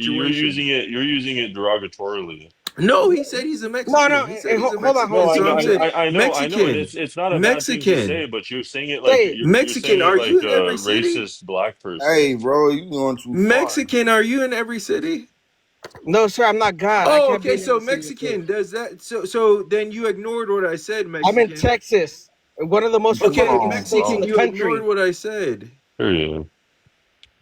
situation. You're using it derogatorily. No, he said he's a Mexican. He said he's a Hold on, hold Mexican. on. No, So I'm saying I know, and Mexican, it's not a bad thing to say, Mexican, but you're saying it like Say it. you're saying Mexican. it Are like you in a every city? racist black Hey, person. bro, you going too far. Mexican. Are you in every city? No, sir, I'm not God. I Oh, can't be okay. in So every single Mexican city. does that. So then you ignored what I said, I'm in Mexican. Texas, one of the most Come Okay, Republican on, states in Mexican. bro. the You ignored country. what I said. Period.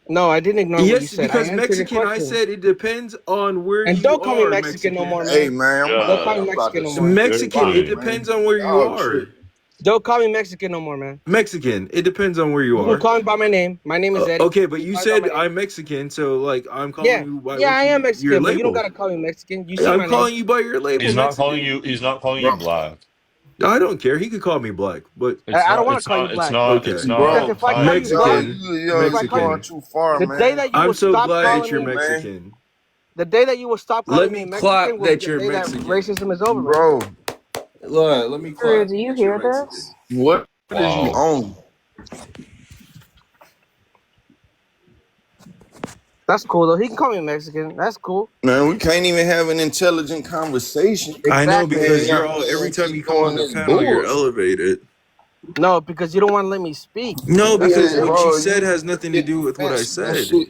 No, I didn't ignore what you Yes, said. I because answered your Mexican, I question. said it depends on where And you don't call me are, Mexican no more, Mexican. Hey man. man, Don't call me I'm about Mexican to no say more. Mexican, it fine, depends man. on where you Y'all are. tripping. Don't call me Mexican no more, man. Mexican, it depends on where you You can are. call me by my name. My name is Eddie. Okay, but you Call me by my said name. I'm Mexican, so like I'm calling Yeah, you by yeah, what I am your Mexican, but you don't label. gotta call me Mexican. You see I'm my name. calling you by your label, He's not calling Mexican. you. He's not calling you Bro, black. I don't care. He could call me black, but It's I don't not. want to It's call you not. It's black not. okay. It's because not bro, if I call tied you black, yo, Mexican, you if I you call going Mexican. too far, the day man. that you I'm will so stop glad that calling you're me, Man. Mexican. the day that you will stop Let calling me me Mexican clap will be that the you're day that Mexican. racism is over, man. Bro, Look, let me Drew, clap do you that you're hear Mexican. this? what is you wow. on? That's cool though. He can call me Mexican. That's cool. Man, we can't even have an intelligent conversation. I know Exactly. Man, because you're y'all all every and time you keep come on doing the this panel, you're bullshit. elevated. No, because you don't want to let me speak. No, That's the because Yeah, thing. what you bro, said you has nothing to get do with what I defensive and said. shit.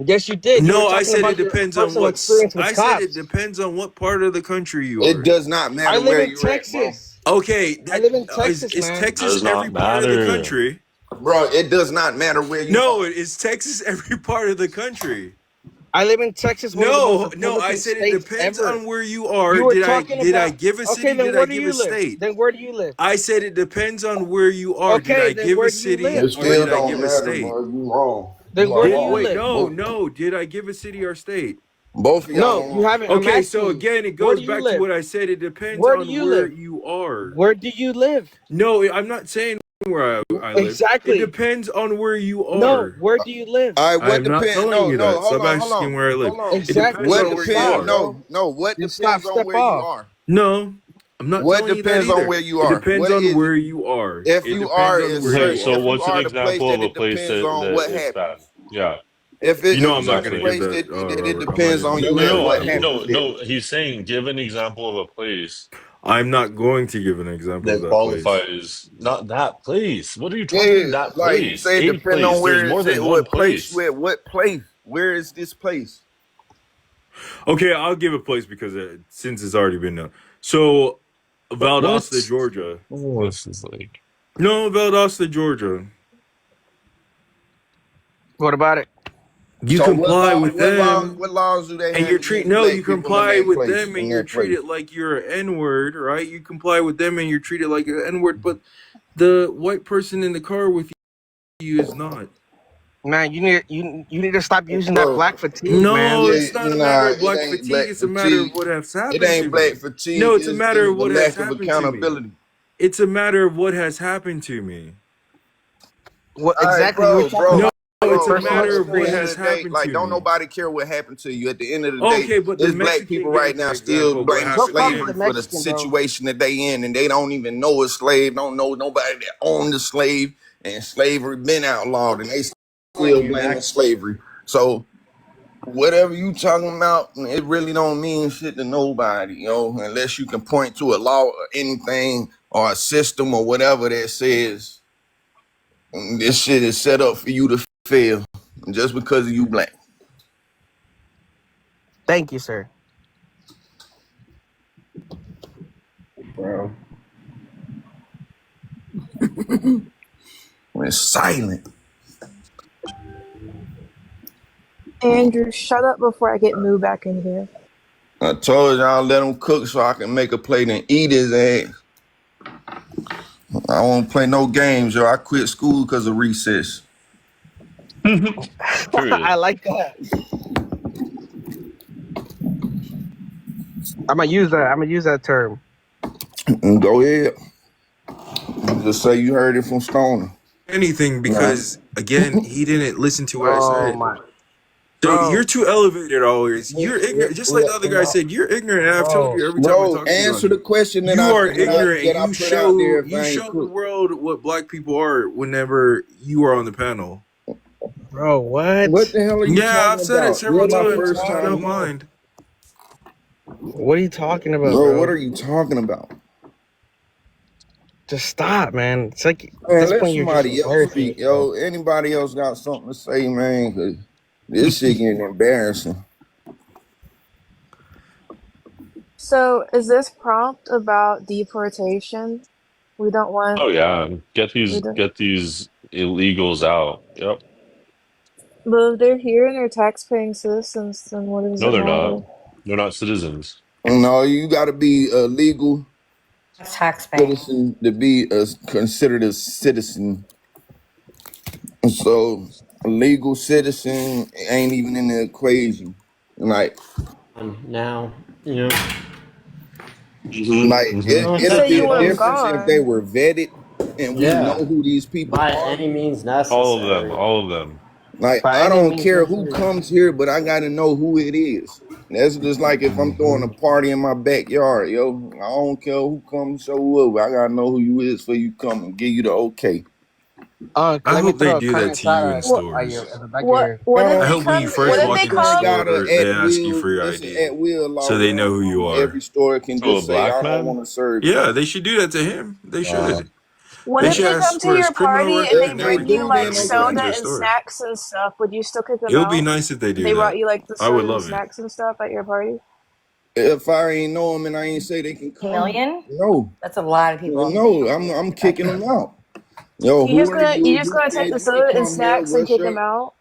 Yes, you did. You were No, I talking said about it your depends on personal what's. experience with I said it cops. depends on what part of the country you It are. does not I matter live where in you're at, bro. Texas. Okay, I that live in Texas, is man. Texas Does every not part of the matter. country. Bro, it does not matter where you No, are. is Texas every part of the country. I live in Texas, one of the most No, no, I Republican said it states depends ever. on where you are. You were Did I talking did I about. give a Okay, city? then Did I where do give a you live? state? Then where do you live? I said it depends on where you are. Did Okay, I then give a where do you city It live? or still did I don't give a matter, state? bro. You wrong. Then You are where do Did you wrong. wait, live? no, no. Did I give a city or state? Both of No, y'all you wrong. haven't. I'm Okay, asking so you. again, it Where goes do you back to live? what I said. It depends Where do on you where live? you are. Where do you live? No, I'm not saying where I live. It Exactly. depends on where you No, are. where do you live? All right, I what am not depend? telling No, you no, that. hold Stop on, hold asking on, where I live. hold on. It Exactly. depends What on Just where you stop, depend? are. bro. No, no. What Just stop. depends on Step where you off. are? No, I'm not What telling you that depends on either. where you It are? depends What on is where it? you are. If It you depends are on is where Okay, you certain. so If are. you what's an are the place example that of a it place depends that on that what is bad? happens. Yeah, You know, If I'm it's not a going to exactly. give place that, that it Robert. I'm not depends even on going to No, you give no, that at, no, what example. no, happens there? no. He's saying give an example of a place I'm not going to give an example of that that place. qualifies. Not that place. What are you talking? Yeah, That like you place, say, it a depend on place. There's where more it's than at, one what place you place. at, what place. Where is this place? Okay, I'll give a place because since it's already been done. So, Valdosta, What? Georgia. Oh, this is like. No, Valdosta, Georgia. What about it? You So what comply law? with them. What laws do they And have you're treat against no, black you people in comply that with place? them and In you're that place? treated like you're an N-word, right? You comply with them and you're treated like an N-word, but the white person in the car with you is not. Man, you need to stop using that Bro, black fatigue, man. No, yeah, it's not a matter nah, of it black ain't fatigue. black It's a matter of fatigue. what has It happened to ain't black me. fatigue. No, it's a matter It's of the what has lack of happened to me. accountability. It's a matter of what has happened to me. What All right, exactly? You were talking No, about your it's a personal matter Bro. of At the what end has of the day, happened like, to don't me. nobody care what happened to you. At the end of the day, Okay, but the there's black Mexican people gave right me an now still example of what blaming Don't happened to call me the slavery him. for the Mexican, bro. situation that they in, and they don't even know a slave, don't know nobody that owned the slave, and slavery been outlawed, and they still blaming slavery. So whatever you talking about, it really don't mean shit to nobody, unless you can point to a law or anything or a system or whatever that says this shit is set up for you to fail just because of you black. Thank you, sir. Bro. When it's silent. Andrew, shut up before I get moved back in here. I told y'all let him cook so I can make a plate and eat his ass. I won't play no games, yo. I quit school because of recess. I Period. like that. I'm gonna use that. I'm gonna use that term. Go ahead. Just say you heard it from Stoner. Anything Nah. because again, he didn't listen to what I Oh said. my, So you're bro, too elevated always. You're ignorant, just like the other guy said. You're ignorant, and I've told bro. you every time I Bro, talk to you on answer the here. question that You I are that I ignorant, and that I put out there if you I ain't show the cooked. world what black people are whenever you are on the panel. Bro, What what? the hell are you Yeah, talking I've said it about? This several is What are my you times. first I talking don't time. about? mind. What are you talking about, Bro, what bro? are you talking about? Just stop, man. It's like at Man, this let point you're just somebody else embarrassing speak, yourself. yo. Anybody else got something to say, man? Cause this shit getting embarrassing. So, is this prompt about deportation? We don't want. Oh yeah, We don't. get these illegals out. Yep. But if they're here and they're tax-paying citizens, then what does No, it they're matter? not. They're not citizens. No, you got to be a legal That's taxpaying. citizen to be considered a citizen. So a legal citizen ain't even in the equation. Like, Now, you know, like Mm-hmm. You it'll said be you a want close. difference if they God. were vetted and we know Yeah, who these people by are. any means All of them. necessary. All of them. Like, By I any don't means care who necessary. comes here, but I got to know who it is. That's just like if I'm throwing a Mm-hmm. party in my backyard, yo. I don't care who comes, show up. I gotta know who you is for you come and give you the okay. I Let me hope they throw a do carne that to you in asada What? stores. at the back of What? your. What if I they hope when you come? What first if Man, they walk you in the ain't come? got store, a they at ask you will. for your It's an ID at will law so they where know who you every are. store can Oh, a just say, I black don't man? want to serve you. Yeah, they should do that to him. They Wow. should. What They if should they come ask to for his your criminal party and record they If and they bring you do, everything like then before you go soda into okay. a and store. snacks and stuff? Would you still kick them It would be out? nice if they They do brought that. you like the I would soda and love it. snacks and stuff at your party. If I ain't know them and I ain't say they can come, Million? no, That's a lot of people. no, I'm kicking them out. Yo, You who just are gonna you? you just Who gonna take said the you could soda and come here? snacks and What's kick your them out?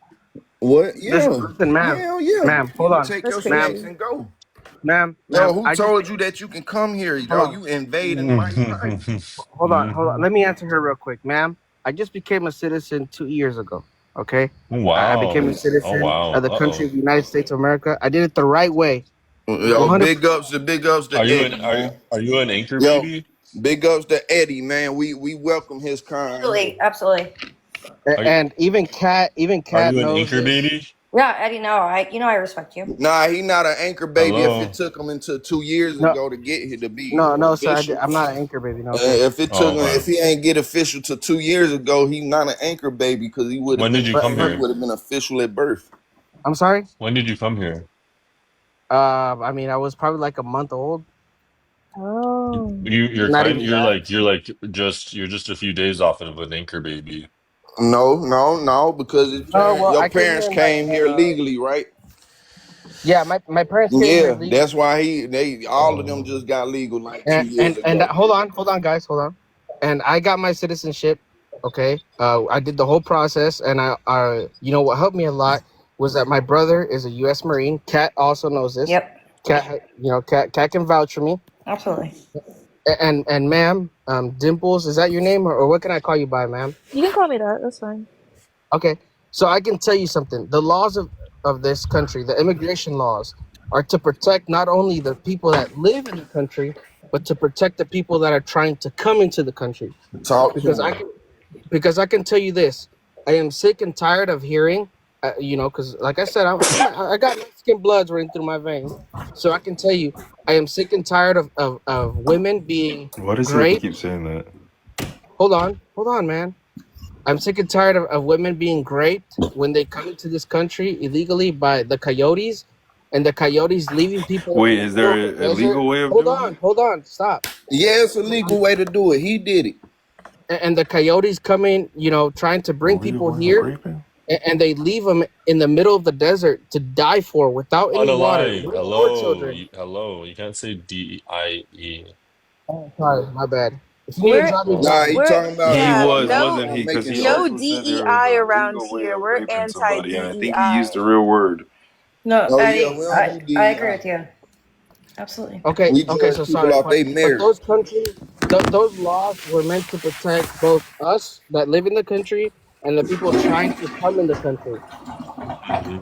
what? Listen, Yeah, listen, ma'am, hell yeah. ma'am, hold You on, take That's your ma'am, snacks crazy. and go. Yo, ma'am. who I just told you that you can come here? hold Yo, on, you invading my right. hold on. Let me answer her real quick, ma'am. I just became a citizen 2 years ago. Okay, I became a Wow. Oh, citizen wow. of the country Uh-oh. of the United States of America. I did it the right way, Yo, 100. big ups to Eddie, man. Are you an anchor Yo, baby? big ups to Eddie, man. We welcome his kind here. Absolutely, absolutely. Are And even are Cat you an knows anchor this. baby? Yeah, Eddie, no, I respect you. Nah, he not an anchor baby. If it Hello. took him until 2 years No, ago to get here to be no, sir. official, I'm not an anchor baby. No, sir. if it Oh, took him, okay. if he ain't get official till 2 years ago, he not an anchor baby because he would have When did been you come But he here? would have been official at birth. I'm sorry. When did you come here? I mean, I was probably like a month old. Oh. You're Not kind. even that. You're just a few days off of an anchor baby. No, because Oh well, your I came here parents in like came here legally, right? yeah, my parents came here Yeah, legally. that's why they all of them Oh. just got legal like 2 years And ago. hold on, guys, hold on. And I got my citizenship. Okay, I did the whole process, and you know what helped me a lot was that my brother is a U.S. Marine. Kat also knows this. Yep, Kat can vouch for me. absolutely. And ma'am, Dimples, is that your name, or what can I call you by, ma'am? You can call me that. That's fine. Okay, so I can tell you something. The laws of this country, the immigration laws, are to protect not only the people that live in the country, but to protect the people that are trying to come into the country. Talk to Because him. I can tell you this, I am sick and tired of hearing, because like I said, I got Mexican bloods running through my veins, so I can tell you, I am sick and tired of women being What is it? He raped. keeps saying that. Hold on, man. I'm sick and tired of women being raped when they come into this country illegally by the coyotes, and the coyotes leaving people in Wait, the is middle there of the a desert. legal way of doing it? Hold on, stop. Yeah, it's a legal way to do it. He did it. And the coyotes coming, trying to A bring legal people way of here, raping? and they leave them in the middle of the desert to die for without any water, Unalive. women or children. Hello. You can't say DIE. Oh, sorry, my bad. If you need to We're drop me Oh. Nah, down, he we're talking about He he yeah, talking was, about no wasn't he? Because making he no sure. also said there was DEI a around legal way here. of We're raping anti somebody, and I think he used the DEI. real word. No, Oh yeah, Eddie, we don't do I agree DEI. with you. Absolutely. okay, We okay, judge so people sorry, off but they merit. those countries, those laws were meant to protect both us that live in the country and the people trying to come in the country. Hmm.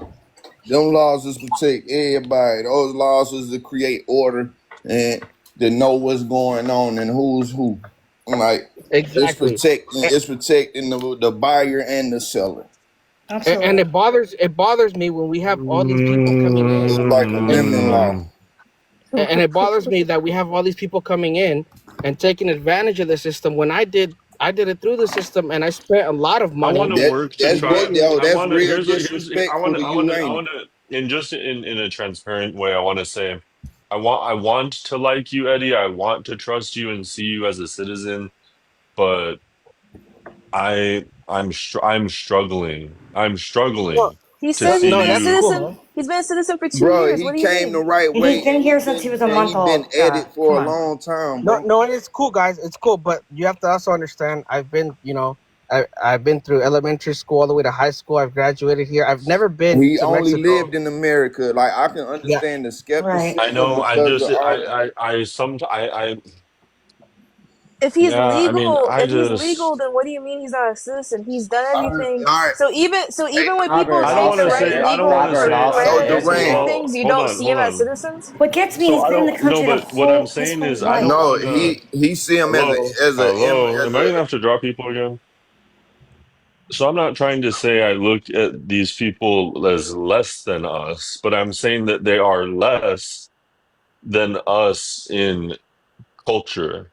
Them laws is to protect everybody. Those laws is to create order and to know what's going on and who's who. Like Exactly. it's protecting the buyer and the seller. And Absolutely. it bothers me when we have all these people coming in, It's like a and lemon law. it bothers me that we have all these people coming in and taking advantage of the system when I did it through the system, and I spent a lot of I want money to work to to That's get try. here. that's I real want disrespectful to, to you, I ain't it? want to, and just in a transparent way, I want to say, I want to like you, Eddie. I want to trust you and see you as a citizen, but I'm struggling. I'm No, struggling He to said see he's no, been a that's you. cool, citizen. man. He's been a citizen for two Bro, years. he What do you came the mean? right He's way been and here since he was a month he been old. at it for Come a on. long time, No, bro. no, it's cool, guys. It's cool, but you have to also understand. I've been, I've been through elementary school all the way to high school. I've graduated here. I've never been He to only Mexico. lived in America. Like I can Yeah. understand the Right. I skepticism know. I because just of our. If he's yeah. I mean, legal, I if he's just legal, then what do you mean he's not a citizen? He's done All everything. right. Hey, So even when people Robert I don't take want the to right say. I don't legal want to Robert say. I so don't. way to Durant. do Well, things, you hold don't on. see Hold him as on. citizens. What gets me, So he's I been in the don't. No, country but what I'm his saying whole is, I don't life. No, want to. he see him Hello, as hello. Am I a gonna have to draw people again? So I'm not trying to say I look at these people as less than us, but I'm saying that they are less than us in culture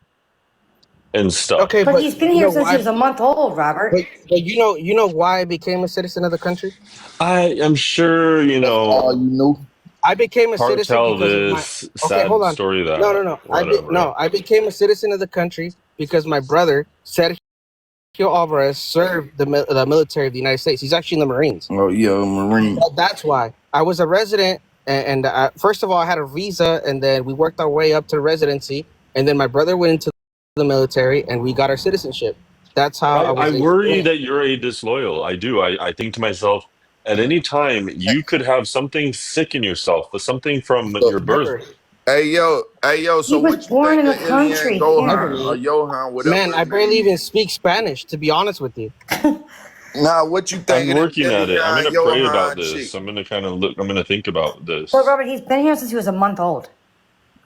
and stuff. Okay, But but he's been you here know since he why? was a month old, Robert. But you know why I became a citizen of the country? I am sure, that's all you knew. I became a citizen cartel because of my. this, Okay, hold sad on. story No, no, that, no. whatever. No. I became a citizen of the country because my brother Sergio Alvarez served the military of the United States. He's actually in the Marines. Oh yeah, Marine. That's why I was a resident. And first of all, I had a visa, and then we worked our way up to residency, and then my brother went into the military, and we got our citizenship. That's how I I was able to do worry it. that you're a disloyal. I do. I think to myself, at any time, you could have something sick in yourself, something from So, your birth. Never, hey yo. He So was what you born think in of the Elian country here. never, Gohan or man. Johan, whatever Man, his I barely name even is? speak Spanish, to be honest with you. Nah, what you I'm think of this working at it. I'm Elian gonna pray about Johan this. chick? I'm gonna kind of look. I'm gonna think about But this. Robert, he's been here since he was a month old.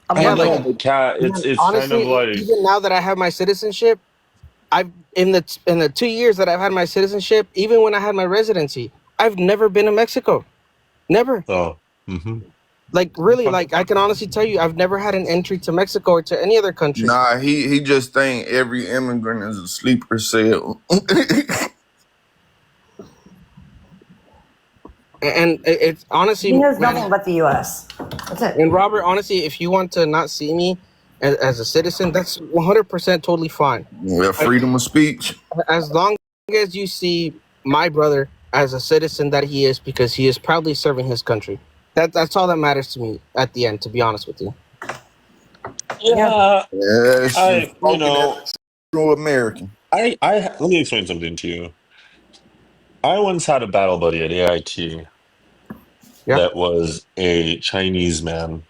A I Yeah, month but know, old. but Kat, man, it's kind of honestly, like even now that I have my citizenship, I've in the 2 years that I've had my citizenship, even when I had my residency, I've never been to Mexico. Never. oh, hmm Like really, like I can honestly tell you, I've never had an entry to Mexico or to any other country. Nah, he just think every immigrant is a sleeper cell. And it's honestly, He knows man, nothing but the U.S. That's it. and Robert, honestly, if you want to not see me as a citizen, that's 100% totally fine. Yeah, freedom of speech. As long as you see my brother as a citizen that he is, because he is proudly serving his country. That's all that matters to me at the end, to be honest with you. yeah. Yeah, she's I, you spoken as know, a true American. I let me explain something to you. I once had a battle buddy at AIT Yeah. that was a Chinese man,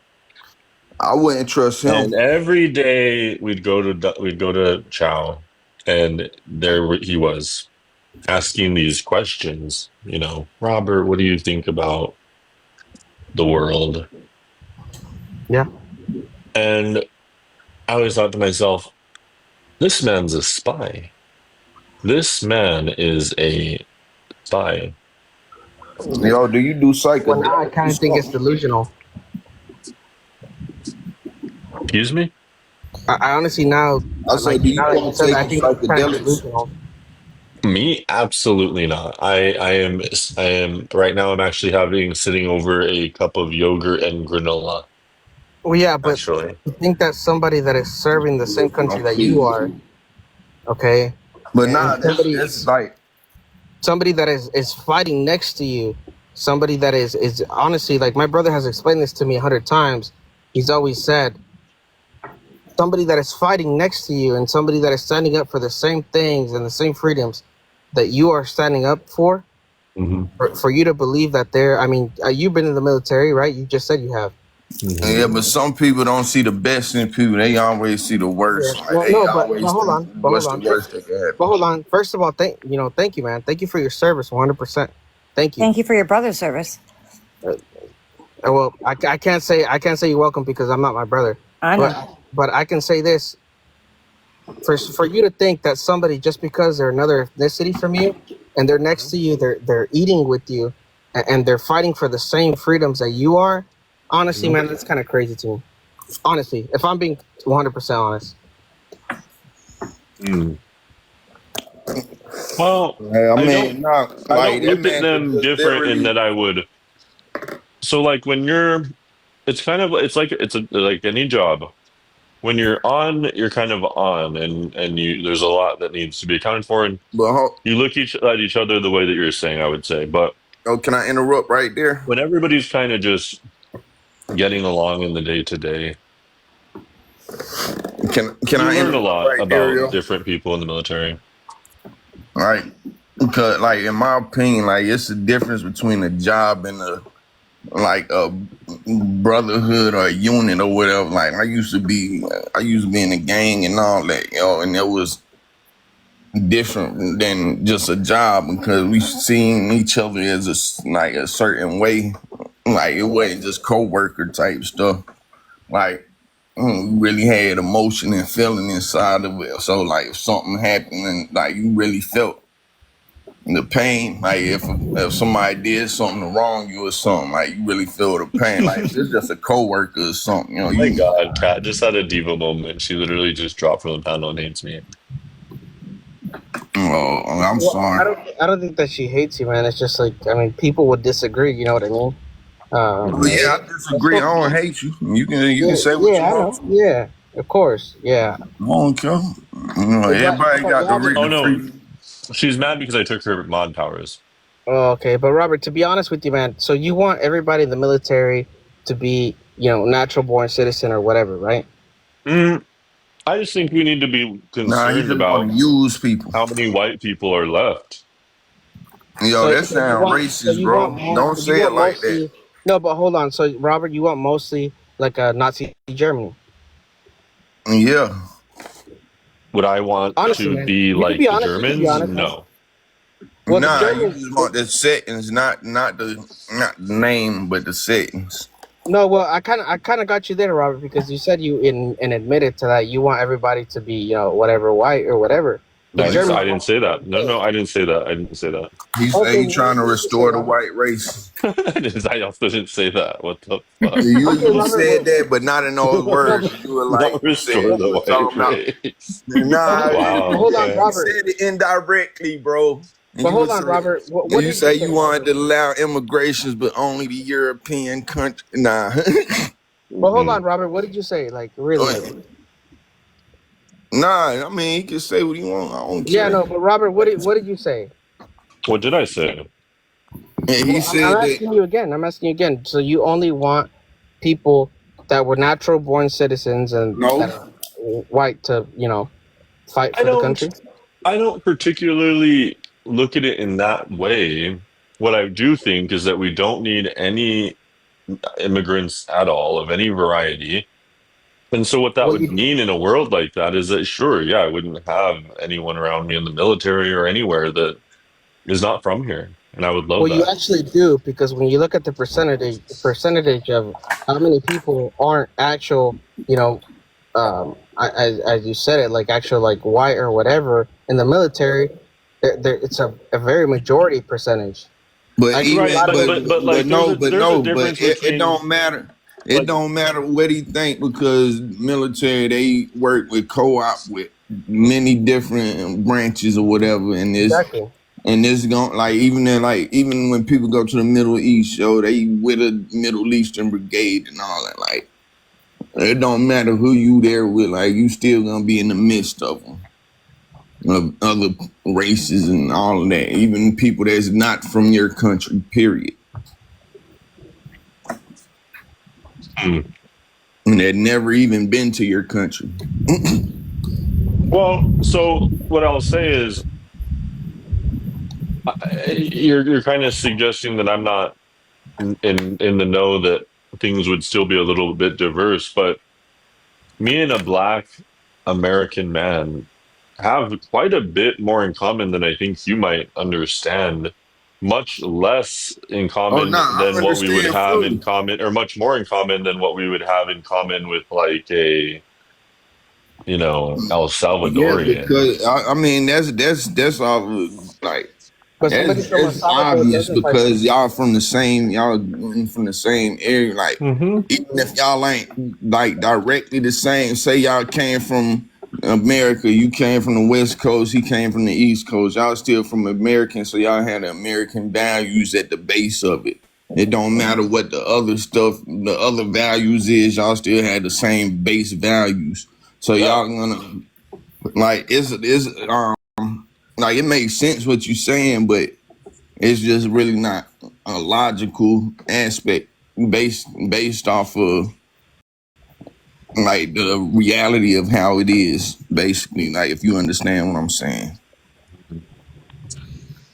I wouldn't trust and him. every day we'd go to Chow, and he was asking these questions. You know, Robert, what do you think about the world? Yeah. And I always thought to myself, this man's a spy. This man is a spy. Yo, do you do Well, now I psychedelics or kind of think it's something? delusional. Excuse me? I honestly now, I say, like do you now that you said that, partake I in think it's kind of psychedelics? delusional. Me? Absolutely not. I am right now I'm actually having sitting over a cup of yogurt and granola, Well, yeah, but actually. you think that somebody that is serving the same country that you are, okay, But and nah, that's like somebody that is fighting next to you, somebody that is honestly, like my brother has explained this to me 100 times. He's always said somebody that is fighting next to you and somebody that is standing up for the same things and the same freedoms that you are standing up for. Hmm For you to believe that they're, I mean, you've been in the military, right? You just said you have. hmm yeah, but some people don't see the best in people. They always see the Yeah. worst. Like Well, they no, but always hold think on, what's the worst that can happen. but hold on. First of all, thank you, man. Thank you for your service, 100%. Thank you. Thank you for your brother's service. Well, I can't say you're welcome because I'm not my brother, I know. but I can say this for you to think that somebody just because they're another ethnicity from you and they're next to you, they're eating with you, and they're fighting for the same freedoms that you are. Honestly, man, that's kind of crazy to me. Honestly, if I'm being 100% honest. Mm. Well, Yeah, I I mean, don't not I like don't that look at man them could different in literally. that I would. So like when you're, it's kind of it's like like any job. When you're on, you're kind of on, and you there's a lot that needs to be accounted for, and But you look at each other the way that you're saying, I would say. But oh, can I interrupt right there? when everybody's kind of just getting along in the day to day, Can you I learn a interrupt lot right there, about yo? different people in the military. Right? Because, like, in my opinion, like, it's the difference between a job and a brotherhood or a unit or whatever. Like, I used to be in a gang and all that, and it was different than just a job because we seen each other as a certain way. Like, it wasn't just co-worker type stuff. Like, we really had emotion and feeling inside of it. So, like, if something happened and, like, you really felt the pain, like, if somebody did something to wrong you or something, like, you really feel the pain. Like, if it's just a coworker or something, My God, Kat just had a diva moment. She literally just dropped from the panel and hates me. Oh, I'm Well, sorry. I don't think that she hates you, man. It's just like, I mean, people would disagree. You know what I mean? Well, yeah, I disagree. I don't hate you. You can say what Yeah, you I want know. to. Yeah, of course. Yeah. I don't care. Everybody got the Robert, Oh the no, free. she's mad because I took her mod powers. okay, but Robert, to be honest with you, man, so you want everybody in the military to be, natural born citizen or whatever, right? I just think we need to be Nah, he concerned just want about to use people. how many white people are left. Yo, that sound racist, bro. Don't you say it want like that. mostly no, but hold on. So Robert, you want mostly like a Nazi Germany? Yeah. Would I want Honestly, to man, be you can like be the honest. You can be Germans? honest, man. No. Well, the Nah, you Germans. just want the settings, not the name, but the settings. No, well, I kind of got you there, Robert, because you said you and admitted to that you want everybody to be, whatever, white or whatever. The I Germans. didn't say that. No, I didn't say that. I didn't say that. He Okay, say he what trying to did you say, restore the Robert? white race. I also didn't say that. What the fuck? Okay, You Robert. said that, but not in those No, words. but, You were Don't like, you said restore you the were white talking about. race. Nah, Wow. hold on, Okay. you Robert. said it indirectly, bro. And But you were hold on, saying, Robert. What you did you say say, you wanted Robert? to allow immigrations, but only the European country. Nah. But hold on, Robert. What did you say? Like, really? Like, Nah, I mean, he can say what he want. I don't yeah, care. no. But Robert, what did you say? What did I say? And he Well, I'm said that, asking you again. I'm asking you again. So you only want people that were natural born citizens and no. that are white to, fight I for the don't country? I don't particularly look at it in that way. What I do think is that we don't need any immigrants at all of any variety. And so what that Well, would mean in a world like that is that sure, yeah, I wouldn't have anyone around me in the military or anywhere that is not from here. And I would love well, you that. actually do, because when you look at the percentage of how many people aren't actual, as you said it, like actual like white or whatever in the military, it's a very majority percentage. But Actually, a Right, lot of even, it. but but like no, there's a difference it between don't matter. It like don't matter what he think because military they work with co-op with many different branches or whatever, Exactly. and this going like even when people go to the Middle East, yo, they with a Middle Eastern brigade and all that. Like it don't matter who you there with, like you still gonna be in the midst of them, of other races and all of that, even people that's not from your country. Period. hmm. And that never even been to your country. Well, so what I'll say is you're kind of suggesting that I'm not in the know that things would still be a little bit diverse, but me and a black American man have quite a bit more in common than I think you might understand. Much less in Oh common nah, I than what we would understand have in fully. common, or much more in common than what we would have in common with like a, El Yeah, Salvadorian. because I mean that's all like But somebody from El that's Salvador obvious doesn't fight for the because country. y'all from the same area. Like Hmm. even if y'all ain't like directly the same, say y'all came from America, you came from the West Coast, he came from the East Coast, y'all still from American, so y'all had the American values at the base of it. It don't matter what the other values is, y'all still had the same base values. So Yeah. y'all gonna like like it makes sense what you're saying, but it's just really not a logical aspect based off of like the reality of how it is, basically. Like if you understand what I'm saying.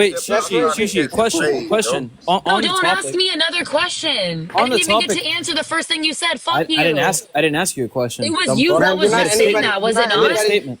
Wait, step Shishi, outside the Shishi, question, escapade, question. yo. On, No, on the don't ask topic, me another question. I on didn't the even get topic, to answer the first thing you said. Fuck I you. didn't ask you a It question. was I'm you brought that up, Man, you was you're made not a saying anybody. statement. that, You're was it not You made a not? anybody. statement.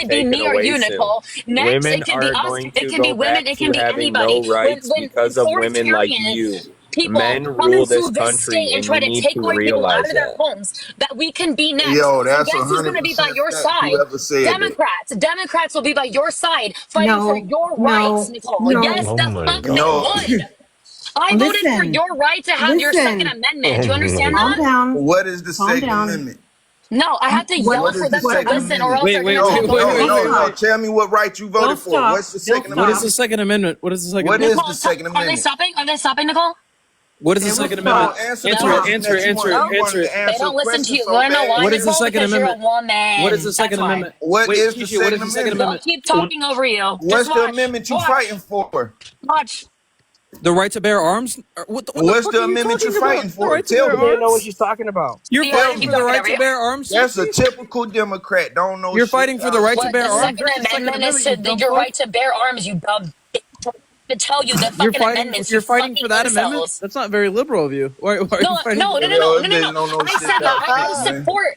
necessarily be taken me or away you, soon. Nicole. Next, Women it can be are us. going It to can be go women. back It can to be having no anybody. rights When because of women like authoritarian you. people Men come rule this into this country, state and and try you to need take to away people out realize of their that. homes, that we can be next. Yo, And that's guess who's going to be by 100% your fact. side? Whoever said that. Democrats. Democrats will be by your side, fighting for No, your rights, no, Nicole. Yes, no. Oh the my fuck they No. god. would. I voted for Listen, your right to have your Second listen. Amendment. Oh Do you my understand Calm that? god. down. What is the Calm Second down. Amendment? No, I have to What yell What is for the them what to Second I'm listen, or Amendment? else Wait, they're going wait, to No, talk wait, wait, over no, wait, He'll no, you. wait, no. stop. wait. Tell me what right you He'll voted for. stop. What's the He'll Second What is stop. the Amendment? Second Amendment? What is the Second What Amendment? is the Nicole, Second are they Amendment? stopping? Are they stopping, Nicole? What is the They will Second No, Amendment? stop. answer the Answer it, No. question answer that it, you answer want. it, No. You answer wanted it. to They answer a don't listen to question you. You so want to know bad. why, What is the Nicole? Second Because you're a Amendment? What is woman. the That's Second why. Amendment? What Wait, is the Keisha, what is Second the Second Amendment? They'll Amendment? keep talking over you. Just What's the watch. amendment you Watch. fighting for? Watch. The right to bear arms? What the What's fuck are the you amendment you talking fighting about? The for? right to Tell bear She me. didn't know what arms? she's talking about. You're See, I Tell fighting keep for me. the talking right over to you. bear arms, That's a Sushi? typical Democrat. Don't know You're shit fighting for the about right to What bear the shit. arms? Second What's the Second Amendment is Amendment, you to dumb your fuck? right to bear arms, you dumb bitch. To tell you the You're fucking fighting. amendments, you You're fighting fucking for that amendment. incels. That's not very liberal of you. Why are No, you fighting no, for no, that? no, no, Yo, no, this no, no. bitch don't know I shit said that about I shit, will man. support.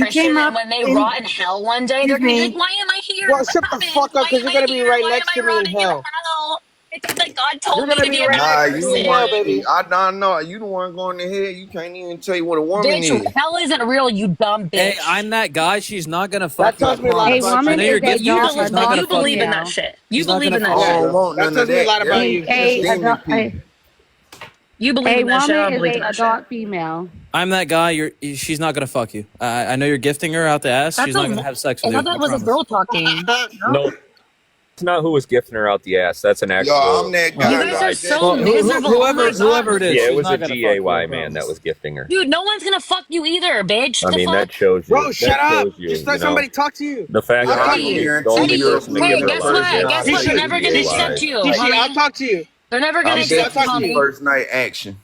Christian, came and up when they in, rot in hell one day, they're excuse gonna be like, me. "Why am I here? Well, What shut the happened? fuck up, Why because am you're I gonna be here? right Why am next I to me in rotting in hell. hell? I think that God You're told me gonna to be be a right bad Nah, next to you me the in hell, one. person." baby. I don't know. You the one going to hell. You can't even tell you what a woman Bitch, is. hell isn't real, you dumb Hey, bitch. I'm that guy. She's not gonna That fuck you. I tells me a lot A promise. about I you. woman know is you're a gifted. dog, She's a not gonna You fuck believe you. in that female. shit. You She's not believe gonna in that fuck I Yeah, shit. don't you. want that none of tells me a that. lot about That's you. that's A demon dog. people. You believe A in that shit. I woman don't is believe in a that shit. adult female. I'm that guy. She's not gonna fuck you. I know you're gifting her out the ass. That's She's a. not gonna have sex I with thought you. that I was a promise. girl talking. No? No, it's not who was gifting her out the ass. That's an Yo, I'm actual that You guy guys are right there. so Well, miserable. Oh my whoever it god. is, yeah, it she's was a not gonna fuck you. I GAY man that promise. was gifting her. Dude, no one's gonna fuck you either, bitch. I The mean, fuck? that shows you. Bro, That shut up. shows you. Just You let know, somebody talk to you. the fact Yo, I'll that I talk she to can was you. the only guarantee you, person to me give and Hey, her the guess first what? license Guess night what? was They're a action. never gonna GAY. accept you, GC, I'll homie. talk to you. They're never I gonna can GC, I'll accept you, talk to guarantee you. homie. first night action.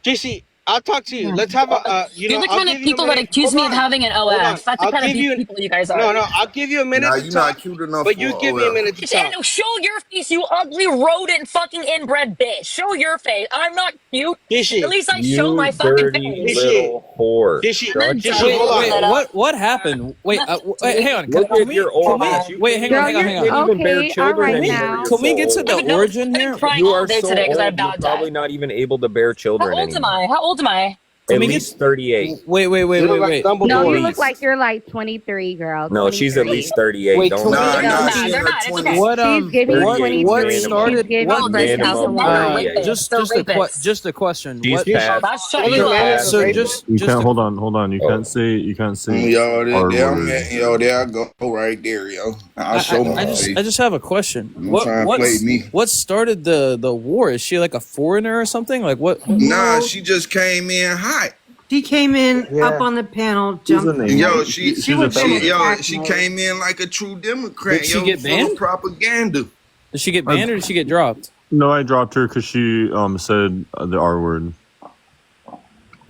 GC, I'll talk to you. Let's have a. You're the I'll kind of give you a people that minute. accuse Hold me of on. having an Hold on. OF. That's the I'll kind of give you. people you guys are. No. I'll give you a minute Nah, to you're talk. not cute enough But for you an give me a OF. minute to talk. And show your face, you ugly rodent fucking inbred bitch. Show your face. I'm not cute. At Dishi. least I show You my fucking dirty face. Dishi. little whore. Dishi. I'm not Shut done your Dishi. Hold holding on. it up. What happened? Wait, hang on. Look Can at we? your Can old we? ass. You Wait, can't hang on, even, hang on, you hang can't on. even bear Okay, all children right anymore. now. You're Can we so get to old. the No, origin I've been here? crying You all are day so today because I had old. You're a bad day. probably not even able to bear How children old am anymore. I? How old am I? Can At we least get? 38. Wait, You look like wait. No, Dumbledore. you Please. look like you're like 23, girl. No, she's at 23. least 38. Wait, Don't can we? lie. Nah, It doesn't nah, matter. she in They're her not. It's 20s. okay. What She's giving 38 what 23. minimum. She's started giving Bro, these fresh out the Minimum men are water. 38. rapists. They're rapists. just a question. She's What? Dishi. past. That's shut Only you She's man up. is a past. So rapist. You just can't a hold on. Oh. You can't say Yo, R there, word. there I go right there, yo. I'll show my I face. just have a question. Don't try and play me. What started the war? Is she like a foreigner or something? Like what? Nah, No, she just came in hot. she came in Yeah. up on the panel, She's a jumped. name. Yo, She was in attack she mode. came in like a true Democrat, Did she yo, get full of banned? propaganda. Did she get banned or did she get dropped? No, I dropped her because she said the R word.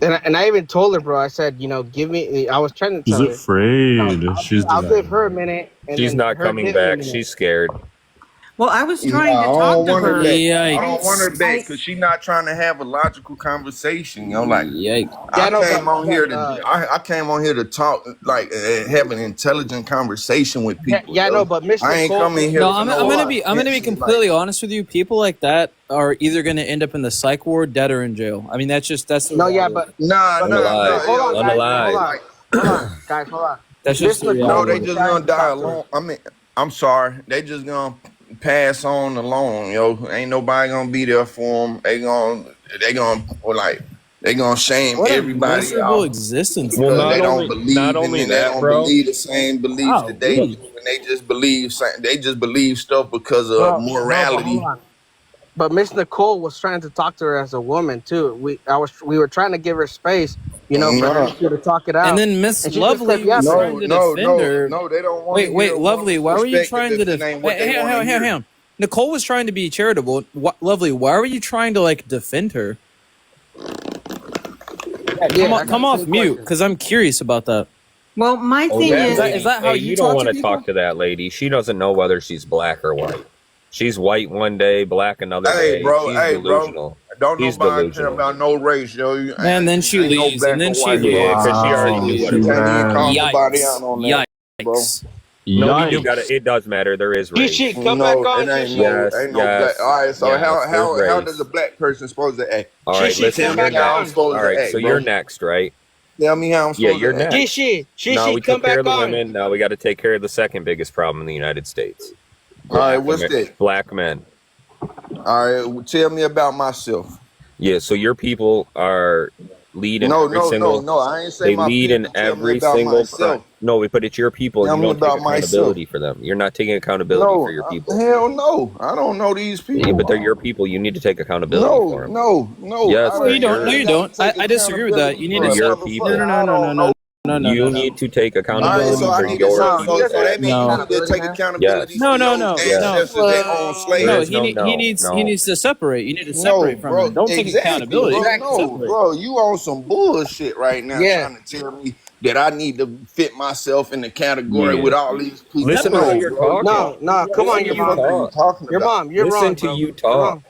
And I even told her, bro. I said, give me. I was trying to She's tell her. afraid. I'll give her a minute, and She's then not her coming give me a back. minute. She's scared. Well, I was Nah, trying I to talk don't to want her her. back. I don't want her Yikes! back because she's not trying to have a logical conversation, yo. Like Yikes! Yeah, I no, came on here but, to I came on here to talk, like have an intelligent conversation with people, yeah, no, yo. but Miss I ain't Nicole. coming here No, for I'm no gonna be offense, completely honest with you. People like that are either gonna end up in the psych ward, dead, or in jail. I mean, that's the No, yeah, reality. nah, but I'm alive. hold on, yo, I'm guys, alive. hold on, guys, hold on. That's Miss just the Nicole no, they was reality. just trying gonna to die talk to her. alone. I mean, I'm sorry, they just gonna pass on alone, yo. Ain't nobody gonna be there for them. They gonna shame What a everybody miserable out existence. Well, because Though. they don't not believe in only it. They that, don't bro. believe the same beliefs that they do, Golly. and they just believe stuff because of No, but hold morality. on. But Miss Nicole was trying to talk to her as a woman too. We were trying to give her space, for her No, to talk it And out, then Miss and she just kept Lovely was yapping. trying to defend her. no. They don't want to hear Wait, a Lovely, woman's why were you perspective trying to if it ain't what they want to hang hear. on. Nicole was trying to be charitable. Lovely, why were you trying to like defend her? Yeah, Come off mute, because I'm curious about that. Well, my Oh, thing that is, lady. Is that how Hey, you you don't talk want to to people? talk to that lady. She doesn't know whether she's black or white. She's white one day, black another day. She's delusional. Don't He's nobody care delusional. about no race, yo. And then she Ain't no leaves, black and then or she white, leaves. bro. Yeah, because she already knew what She it You was. can't even call ran. nobody out on that, bro. Yikes! No, you do Yikes. got to. It does matter. There is race. Shishi, come back No, on, it ain't Shishi. no, Yes, ain't no black. yes, All right, so yes. There's how does a race. black person supposed to act? All right, Shishi, listen. Tell come me You're back how I'm on. next. supposed All to right, act, so bro. you're next, right? Tell me how I'm Yeah, supposed you're to act. next. Shishi, No, we come took care back of the on. women. Now we got to take care of the second biggest problem in the United States. All right, what's that? Black men. All right, well, tell me about myself. Yeah, so your people are lead in every single. No. I ain't say They my lead in people. Tell me every about single crime. myself. No, but it's your people. Tell You me don't take about myself. accountability for them. You're not taking accountability for your people. Hell no. I don't know these Yeah, people. but they're your people. You need to take accountability for them. No. Yes, I No, you they're don't. No, yours. you don't. I disagree with that. You need They're to. your motherfucker. people. No. You need to take All right, accountability so I for need to your so people. that means you No. need to take accountability Yes. for No. your Yes. ancestors that own There slaves. No, is no no. he No. needs to separate. You need to No, separate from bro. him. Don't take Exactly, accountability. bro. No, Separate. bro. You on some bullshit right now, Yeah. trying to tell me that I need to fit myself in the category with Yeah. all these people. Listen to how No, you're bro. talking. No, come Listen on, to your you What the fuck mom. are you talk. talking Your about? mom, you're Listen wrong, to bro. you You're talk. wrong.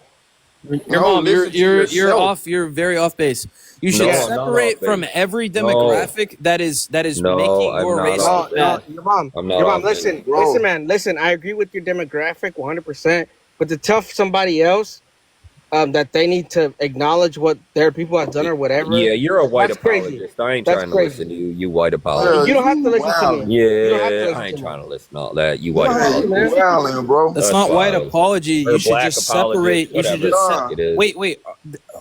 Your No, mom, listen to you're yourself. off. You're very off base. You should No, Yeah. I'm not separate off from base. every No. demographic that is No, making I'm your not race off look base. bad. Your mom. I'm not Your mom. off base. Listen, Bro. man. Listen, I agree with your demographic 100%. But to tell somebody else that they need to acknowledge what their people have done or whatever, Yeah, you're a white that's crazy. apologist. I ain't That's trying to crazy. listen to you, you white Yeah, apologist. You don't have to you listen to me. wildin'. You don't have to Yeah, listen I ain't to trying me. to listen to all that, you You white don't have to, You apologist. man. wildin', bro. That's That's not white wild. apology. Or You should black just apologist, separate. You should whatever the just fuck it is. wait.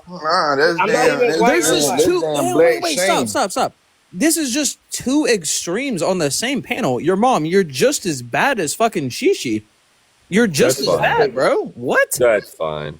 Nah, that's I'm not damn. even white There's just anyway. two. Damn black Wait. shame. Stop. This is just two extremes on the same panel. Your mom, you're just as bad as fucking Shishi. You're just That's as fine. bad, bro. What? That's fine.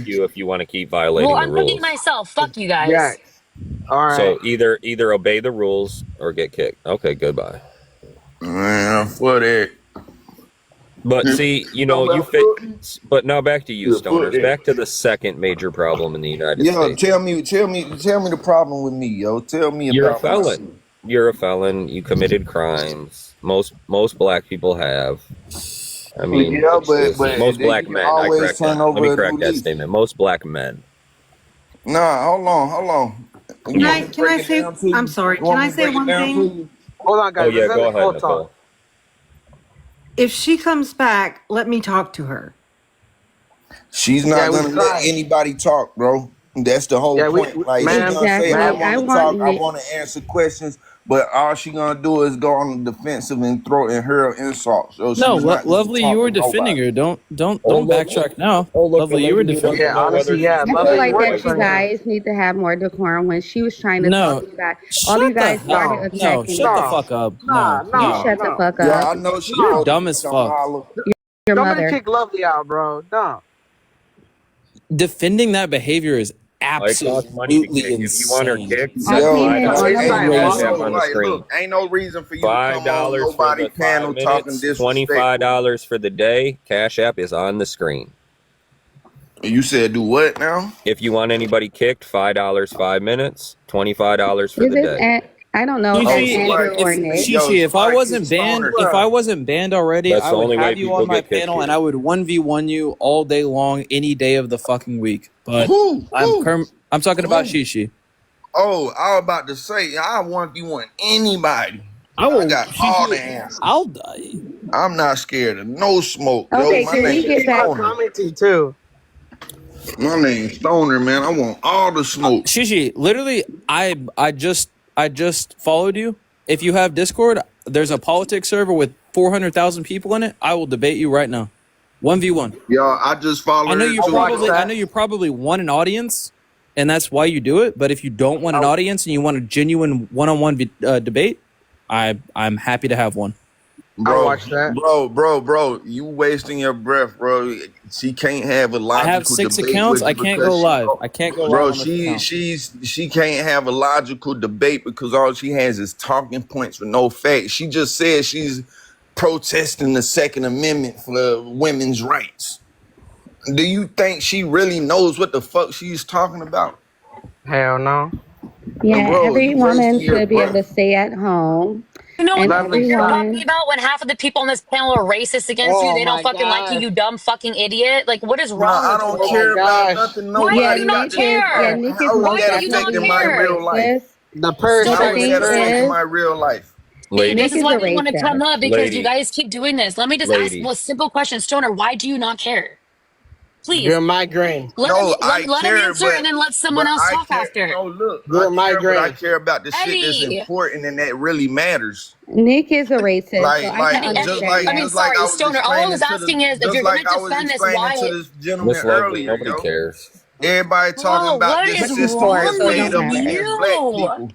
kick you if you want to keep violating Well, the I'm rules. cooking myself. Fuck you Yeah. guys. All right. So either obey the rules or get kicked. Okay, goodbye. For that. But see, you fit. But now back to you, stoners. Back to the second major problem in the United States. Tell me the problem with me, yo. Tell me You're about a felon. You're a felon. You committed crimes. Most black people have. I mean, yeah, but most black you men. always turn over Let me a correct new that leaf. statement. Most black men. Nah, hold on. Can I say? I'm sorry. Can I say one thing? Hold on, guys. Oh yeah, Let's let go ahead, Nicole Nicole. talk. If she comes back, let me talk to her. She's not gonna let anybody talk, bro. That's the whole point. Like she's gonna say, I want to talk, I want to answer questions, but all she gonna do is go on the defensive and throw and hurl insults. So she's No, not gonna Lovely, talk you were to defending nobody. her. Don't Oh, backtrack now. Oh, look, Lovely, you were the lady who defending doesn't her. Yeah, know whether honestly, she's yeah. I feel Lovely like works that you for him. guys need to have more decorum when she was trying to No, talk to you guys. All you shut the guys started hell. No, attacking shut the her. fuck up. Nah, No, You no, no. shut the no, fuck Yeah, up. I know she You're no. supposed to dumb be as some fuck. holler. Your Somebody mother. kick Lovely out, bro. No. Defending that behavior is it costs money to absolutely kick. If you want her insane. kicked, I send came in $5 on Hey, a to the hey, Cash Monday. App look, on the like, screen. look, ain't no reason for you to come on $5 for nobody the panel 5 talking minutes, disrespectful. $25 for the day. Cash App is on the screen. You said do what now? If you want anybody kicked, $5 5 minutes, $25 for Is the this day. I don't know if Oh, that's Shishi, Andrew somebody or kick, Nick. yo, Shishi, if I somebody kick wasn't banned, Stoner. if I wasn't banned already, That's I the would only way have you people on my get kicked panel, and here. I would 1v1 you all day long, any day of the fucking week. But Who? I'm talking about Who? Shishi. Oh, I was about to say, I want you on anybody. I I will, got all the Shishi. answers. I'll die. I'm not scared of no smoke, yo. Okay, My can we name is get back? Stoner. Commenting too. My name's Stoner, man. I want all the smoke. Shishi, literally, I just followed you. If you have Discord, there's a politics server with 400,000 people in it. I will debate you right now, 1v1. Yo, I just followed I know her you too. probably, I know you probably want an audience, and that's why you do it. But if you don't want an audience and you want a genuine one-on-one debate, I'm happy to have one. I'll watch that. Bro, you wasting your breath, bro. She can't have a I logical have 6 debate accounts. with I you can't because go live. I can't go live bro, on this account. she can't have a logical debate because all she has is talking points with no facts. She just said she's protesting the Second Amendment for women's rights. Do you think she really knows what the fuck she's talking about? Hell no. Yeah, Bro, every you woman wasting your should be able to breath. stay at home, You know and what Lovely, every you're stop. talking woman. about when half of the people on this panel are racist against you. Oh They don't my fucking like you, gosh. you dumb fucking idiot. Like, what is Bro, wrong I with don't Oh my care you? about gosh. nothing Why do Yeah, nobody you not got to say. care? Nick is How is most Why that do you not affecting definitely my a care? real life? racist. The See, But the How parasite is thing that returns. affecting is, my real life? See, this Nick is is why a we want to come racist. up because you guys keep doing this. Let me just ask Lady. a simple question. Stoner, why do you not care? Your Please, migraine. No, I let him care, answer and then let someone but else I talk care. after. No, look, I Your care, but I migraine. care about the shit that's Eddie. important and that really matters. Nick is a racist, so Like, I can like Eddie, just understand like I mean, that. just like sorry, I was Stoner. All I was explaining to the asking is if just you're going like to I was defend this, explaining to why? this gentleman Miss Lovely, earlier, nobody yo. cares. Everybody talking Bro, about what the is Nick is poor, wrong so it system with don't failed matter. as black you? people.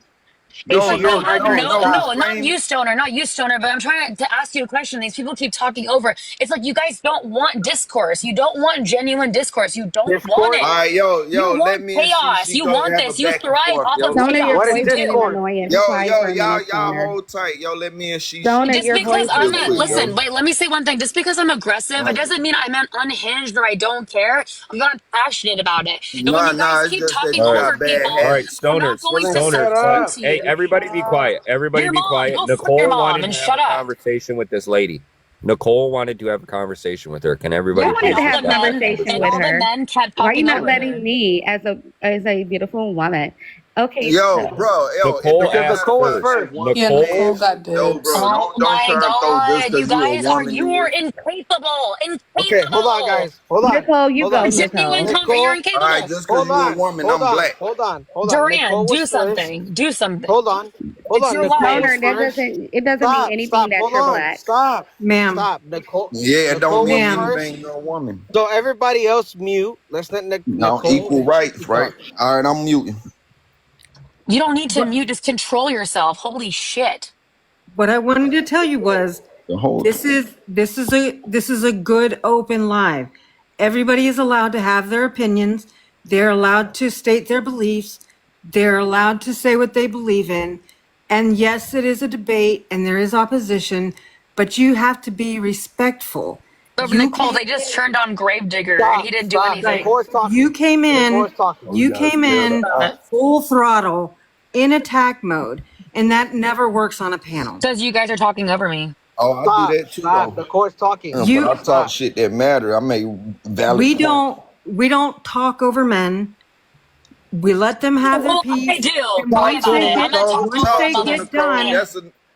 It's No, Like, I your no, have no, migraine. no, no. Stop. no, not Explain. you, Stoner, not you, Stoner, but I'm trying to ask you a question. These people keep talking over. It's like you guys don't want discourse. You don't want genuine discourse. You don't want Discord. All it. right, You let want me and chaos. she You go want have a this. You back and thrive forth, off of yo. Stoner, your What chaos. is You voice is getting do. Discord? annoying. Be Yo, quiet for a minute, y'all Stoner. hold tight. Yo, let me and she Stoner, Just your because voice talk is I'm real not, quick, annoying. listen, yo. wait, let me say one thing. Just because I'm aggressive, it doesn't mean I'm unhinged or I don't care. I'm not passionate about it. And when you guys It's keep just that talking you All right. over got bad people, All right, habits. I'm not stoners, going Well, to then start shut stoners. talking up. to Hey, you. everybody be quiet. Everybody Your be mom, quiet. go fuck your Nicole mom wanted and to have shut a up. conversation with this lady. Nicole wanted to have a conversation with her. Can I everybody And wanted please to all just the have have that men, conversation and with all conversation? the her. men kept Why are you talking not over letting her. me, as a beautiful woman? Okay, Yo, so bro, it Nicole don't Because asked matter Nicole is what first. a first. woman Yeah, Nicole, Nicole is. got Yo, bro, dibs. Oh don't my try to throw just God, you because you a guys are, woman you in are this. incapable, Okay, hold on, incapable. guys. Hold on. Nicole, you Hold go, on. Genuine, Nicole. you're Nicole, All right, incapable. just because hold you a on. woman, Hold I'm on. black. Hold on. Hold on. Duran, Nicole was do first. something, do something. Hold on. Hold It's on. your Nicole life. was Stoner, first. it doesn't mean Stop. anything Stop. that Hold you're on. black. Stop. Ma'am, Stop. Nicole. Yeah, it don't Nicole was mean ma'am. first. anything. You're a woman. So everybody else mute. Let's let No, Nicole equal rights, right? talk. All right, I'm muting. You don't need to What mute, just control yourself. Holy shit. what I wanted to tell you was The whole time. this is a good open live. Everybody is allowed to have their opinions. They're allowed to state their beliefs. They're allowed to say what they believe in. And yes, it is a debate and there is opposition, but you have to be respectful. But You Nicole, came they just turned on Gravedigger and he Stop. didn't do Stop. right. anything. Nicole's You talking. came in, Nicole's talking. Oh, you guys scared of ops. full throttle in attack mode, and that never works on a panel. Because you guys are talking over me. Oh, I do Stop. that too, Stop. though. Nicole's talking. But I You talk Stop. shit that matter. I make valid we points. don't talk over men. We let them have their Well, I piece. do. And Cry once about they it. I'm get gonna So talk to who all once my they talking, get motherfucking Nicole? done, men. That's a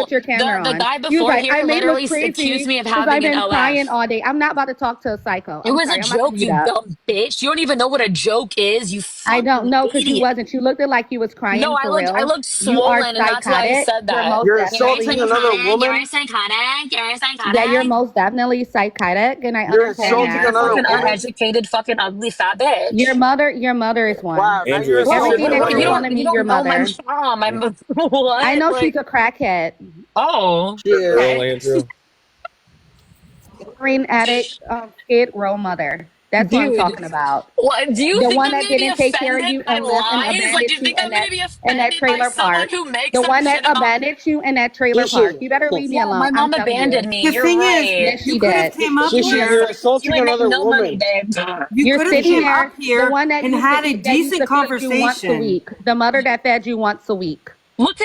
put your camera the on. guy He was before like, here I may look literally accused crazy me of because I've having an been crying LF. all day. I'm not about to talk to a psycho. It I'm was a sorry, I'm not gonna joke, do you that. dumb bitch. You don't even know what a joke is, you I don't fucking know because you idiot. wasn't. You looked like you was No, crying for I real. looked You are swollen, and that's why I psychotic. said You're that. most You're You're insulting definitely. another psychotic. You're woman. psychotic. You're Yeah, you're psychotic. most definitely psychotic, and I You're understand And insulting you're a that. another fucking woman. uneducated, fucking ugly fat bitch. Your mother is one. Wow, now you're Andrea, What? insulting Everything that another you're woman. telling You me, your don't know my mother. mom. I'm I what? know she's Like, a crackhead, oh, She is. girl, okay. Andrew. heroin addict, skid row mother. That's what I'm Dude, talking about. what? Do you The think one I'm that gonna be didn't take care of offended you by and left and lies? Like, do abandoned you you think I'm gonna be in that offended by trailer someone park. who makes The up one that shit about? abandoned you in that trailer park. Shishi. You better leave me Yeah, my alone. I'm mom telling you. abandoned me. The You're thing is, right. Yes, you she could have did. came up Shishi, here. you're You insulting ain't make another no money, woman. babe. You You're could have sitting came up there. The here one that and used had a that used decent to feed you once a conversation. week. The mother that fed you once a week.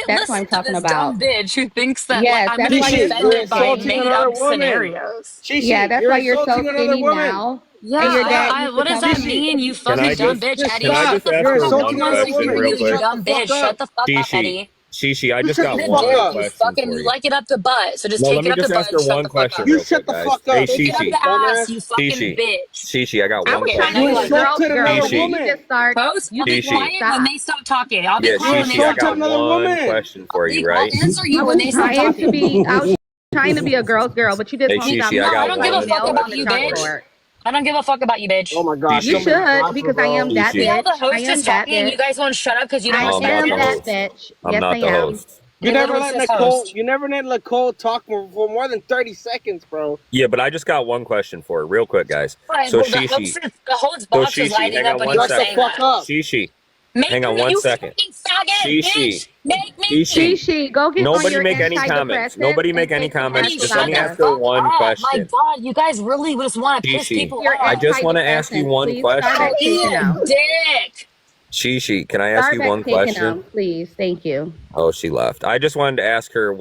That's what Listen I'm to talking this about. dumb bitch who thinks that like Yes, I'm that's gonna why be you're Shishi, you're so offended by insulting skinny. another made up woman. scenarios. Yeah, Shishi, that's you're why you're so insulting another skinny woman. now. Yeah, And your dad used to what does tell that me. mean, you Can fucking I dumb just bitch, Eddie? can I Shut just the ask fuck You're her up. one insulting Everyone wants to another hear question from woman. real you, You you quick? shut the dumb fuck bitch. Shut up. the fuck up, Eddie. Shishi, I You just shut got the You're a fuck one up. dick. You question fucking for you you. like it up the butt. So just No, let take it me up the just butt ask and her shut one the fuck question up. You real quick, shut the guys. fuck Hey, up. Take it up Shishi, the ass, Dumbass. you fucking Shishi, bitch. Shishi, I got I one was Okay, trying now to You question you be for a like you. it. girl's insulted girl, another and then Shishi, you woman. just start. Post, You I'll be just won't Shishi, quiet when stop. they stop talking. I'll be yeah, quiet You when they Shishi, I stop insulted got talking. another one woman. question for you, I'll right? answer I you when was they stop trying to talking. be. I was trying to be a girl's girl, but you just Hey, won't stop Shishi, I No, I got don't give a putting one fuck nails about on the you, question for bitch. you. chalkboard. I don't give a fuck about you, Oh bitch. my gosh, You Shishi, somebody should, blocked her, because I am bro. that See Shishi. how the bitch. I host is am that talking and you bitch. guys won't shut up because you don't I No, I'm respect not am the him? that host. bitch. I'm Yes, I not the am. host. You It never literally let says Nicole. host. You never let Nicole talk for more than 30 seconds, bro. Yeah, but I just got one question for her, real quick, guys. Right, So well, Shishi, the host so box is Shishi, lighting hang up on when one you were Shut the saying second. fuck that. up. Shishi, Make hang on me, one you second. fucking faggot, Shishi, bitch! Make me! Shishi. Shishi, go get on Nobody your make any comments. Nobody antidepressants and make any take some comments. Eddie, Just let shut me the ask ashwagandha. her fuck one up! My question. God, you guys really just want to piss Shishi, people Your I off. just want to ask you antidepressants, one please start question. back Don't taking eat a them. dick! Shishi, can I ask Start you back one taking question? them, please. Thank you. Oh, she left. I just wanted to ask her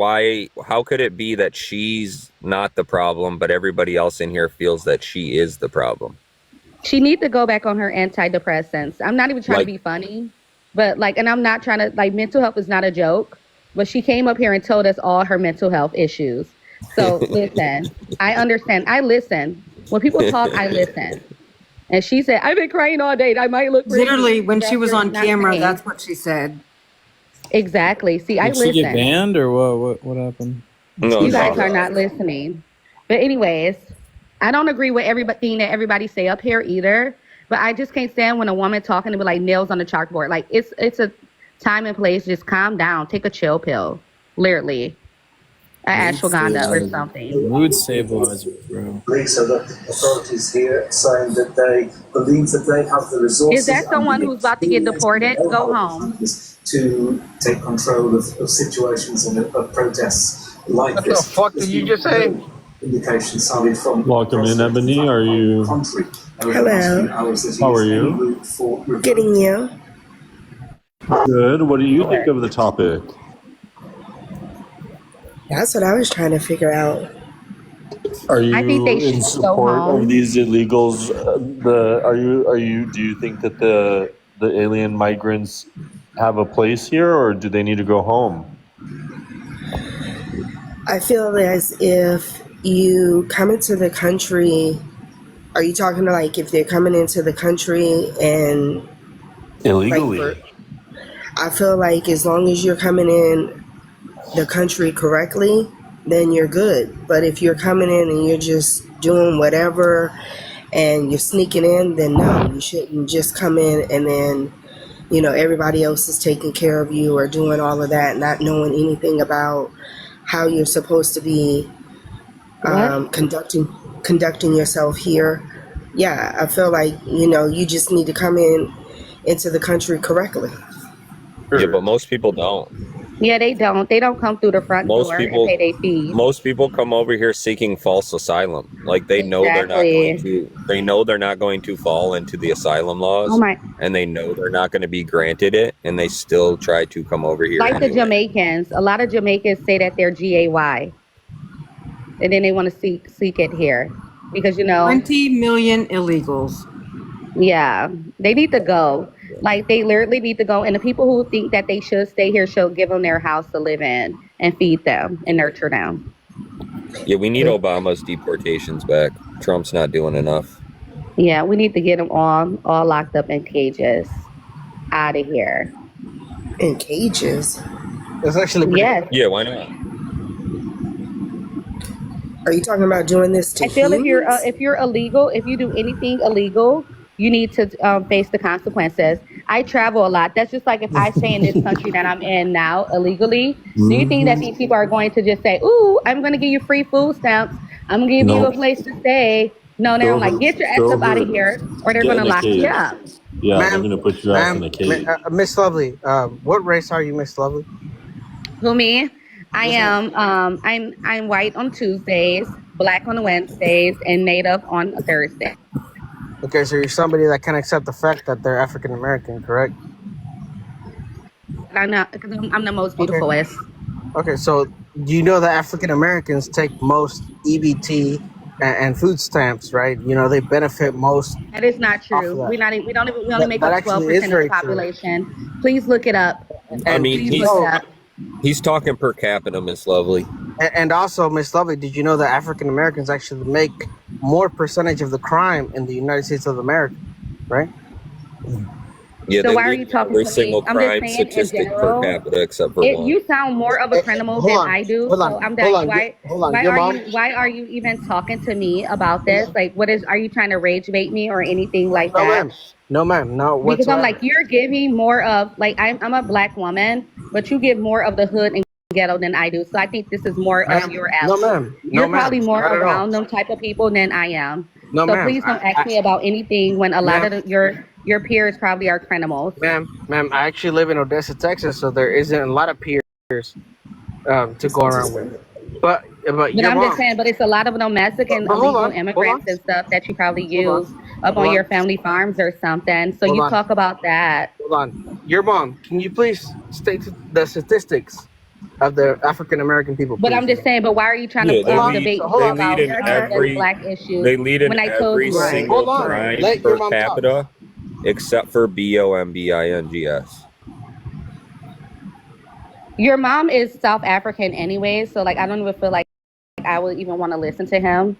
how could it be that she's not the problem, but everybody else in here feels that she is the problem? She needs to go back on her antidepressants. I'm not even trying to Like, be funny, but like, and I'm not trying to, like, mental health is not a joke, but she came up here and told us all her mental health issues. So listen, I understand. I listen. When people talk, I listen. And she said, I've been crying all day. I might look crazy. Literally, when she Girl, was you're on not camera, saying. that's what she said. Exactly. See, I Did she get listen. banned or what happened? no, You she guys are left. not listening. But anyways, I don't agree with everything that everybody say up here either. But I just can't stand when a woman talking to be like nails on the chalkboard. Like it's a time and place. Just calm down. Take a chill pill. Literally, a Mood ashwagandha or stabilizer. something. Mood stabilizer, bro. So that the authorities here saying that they believe that they have the Is resources that and someone the who's about to get experience and the deported? Go know-how home. behind this to take control of situations and of protests like What the this. fuck There's did you been just say? no indication solid from Welcome in, President. In Ebony. fact, Are on the you? contrary, over the last few hours, that he How are is en you? route for getting you. Good. What do you think of the topic? That's what I was trying to figure out. Are I think you they in should go support of home. these illegals? Do you think that the alien migrants have a place here, or do they need to go home? I feel as if you come into the country, are you talking to like if they're coming into the country and like for, Illegally. I feel like as long as you're coming in the country correctly, then you're good. But if you're coming in and you're just doing whatever and you're sneaking in, then no, you shouldn't just come in and then, you know, everybody else is taking care of you or doing all of that, not knowing anything about how you're supposed to be conducting yourself here. Yeah, I feel like, you know, you just need to come into the country correctly. Yeah, but most people don't. Yeah, they don't. They don't come through the front Most door and people pay their fees. most people come over here seeking false asylum. Like they know they're not going Exactly. to fall into the asylum Oh laws, my. and they know they're not going to be granted it, and they still try to come over here Like the anyway. Jamaicans. A lot of Jamaicans say that they're GAY. And then they want to seek it here. Because 20 million illegals. yeah, they need to go. Like they literally need to go. And the people who think that they should stay here should give them their house to live in and feed them and nurture them. Yeah, we need Obama's deportations back. Trump's not doing enough. Yeah, we need to get them all locked up in cages. Out of here. In cages? That's actually pretty. Yes. Yeah, why not? Are you talking about doing this to I feel humans? if you're illegal, if you do anything illegal, you need to face the consequences. I travel a lot. That's just like if I stay in this country that I'm in now illegally. Do you think that these people are going to just say, "Ooh, I'm going to give you free food stamps. I'm going to give you a No. place to stay"? No, they're like, "Get your ass up out of here," or they're Get going in to a lock you cage. up. Yeah, they're Ma'am, gonna put your ass in a cage. Miss Lovely, what race are you, Miss Lovely? Who me? I Yes, ma'am. am. I'm white on Tuesdays, black on Wednesdays, and native on Thursday. Okay, so you're somebody that can accept the fact that they're African American, correct? I'm not because I'm the most Okay. beautifulest. Okay, so do you know that African Americans take most EBT and food stamps, right? You know, they benefit most That is not off true. of that. We only make That up actually is 12% of the very true. population. Please look it up. I And mean, did Please you look it know? up. he's talking per capita, Miss Lovely. And also, Miss Lovely, did you know that African Americans actually make more percentage of the crime in the United States of America, right? Yeah, So they why are lead you in talking every to me? single I'm just crime saying in statistic per general. capita except for one. You sound more of a criminal Hold than on, I do. hold So on, I'm hold like, on, hold on. why Your are mom? you even talking to me about this? Like, are you trying to rage bait me or anything like No, that? ma'am. No, ma'am. No Because I'm like, whatsoever. you're giving more of like I'm a black woman, but you give more of the hood and ghetto than I do. So I think this is more of Ma'am. your No, alley. ma'am. No, You're probably ma'am. more Not at all. around them type of people than I am. No, So ma'am. please don't ask me about anything when a lot Ma'am, of your peers probably are criminals. ma'am. I actually live in Odessa, Texas, so there isn't a lot of peers to go around with. But But your I'm just mom. saying, but it's a lot of them Mexican But illegal hold immigrants on, and stuff that you probably hold on, use up hold on on, your family farms or something. So hold you on, talk about that. hold on. Your mom. Can you please state the statistics of the African American people, But please? I'm just saying, but why are you trying Yeah, to Hold on. debate So me hold they on. lead about in America's every black issues they lead in when I told every you Right. single Hold right? on. crime Let your per mom talk. capita except for BOMBINGS. Your mom is South African anyway, so like I don't even feel like I would even want to listen to him.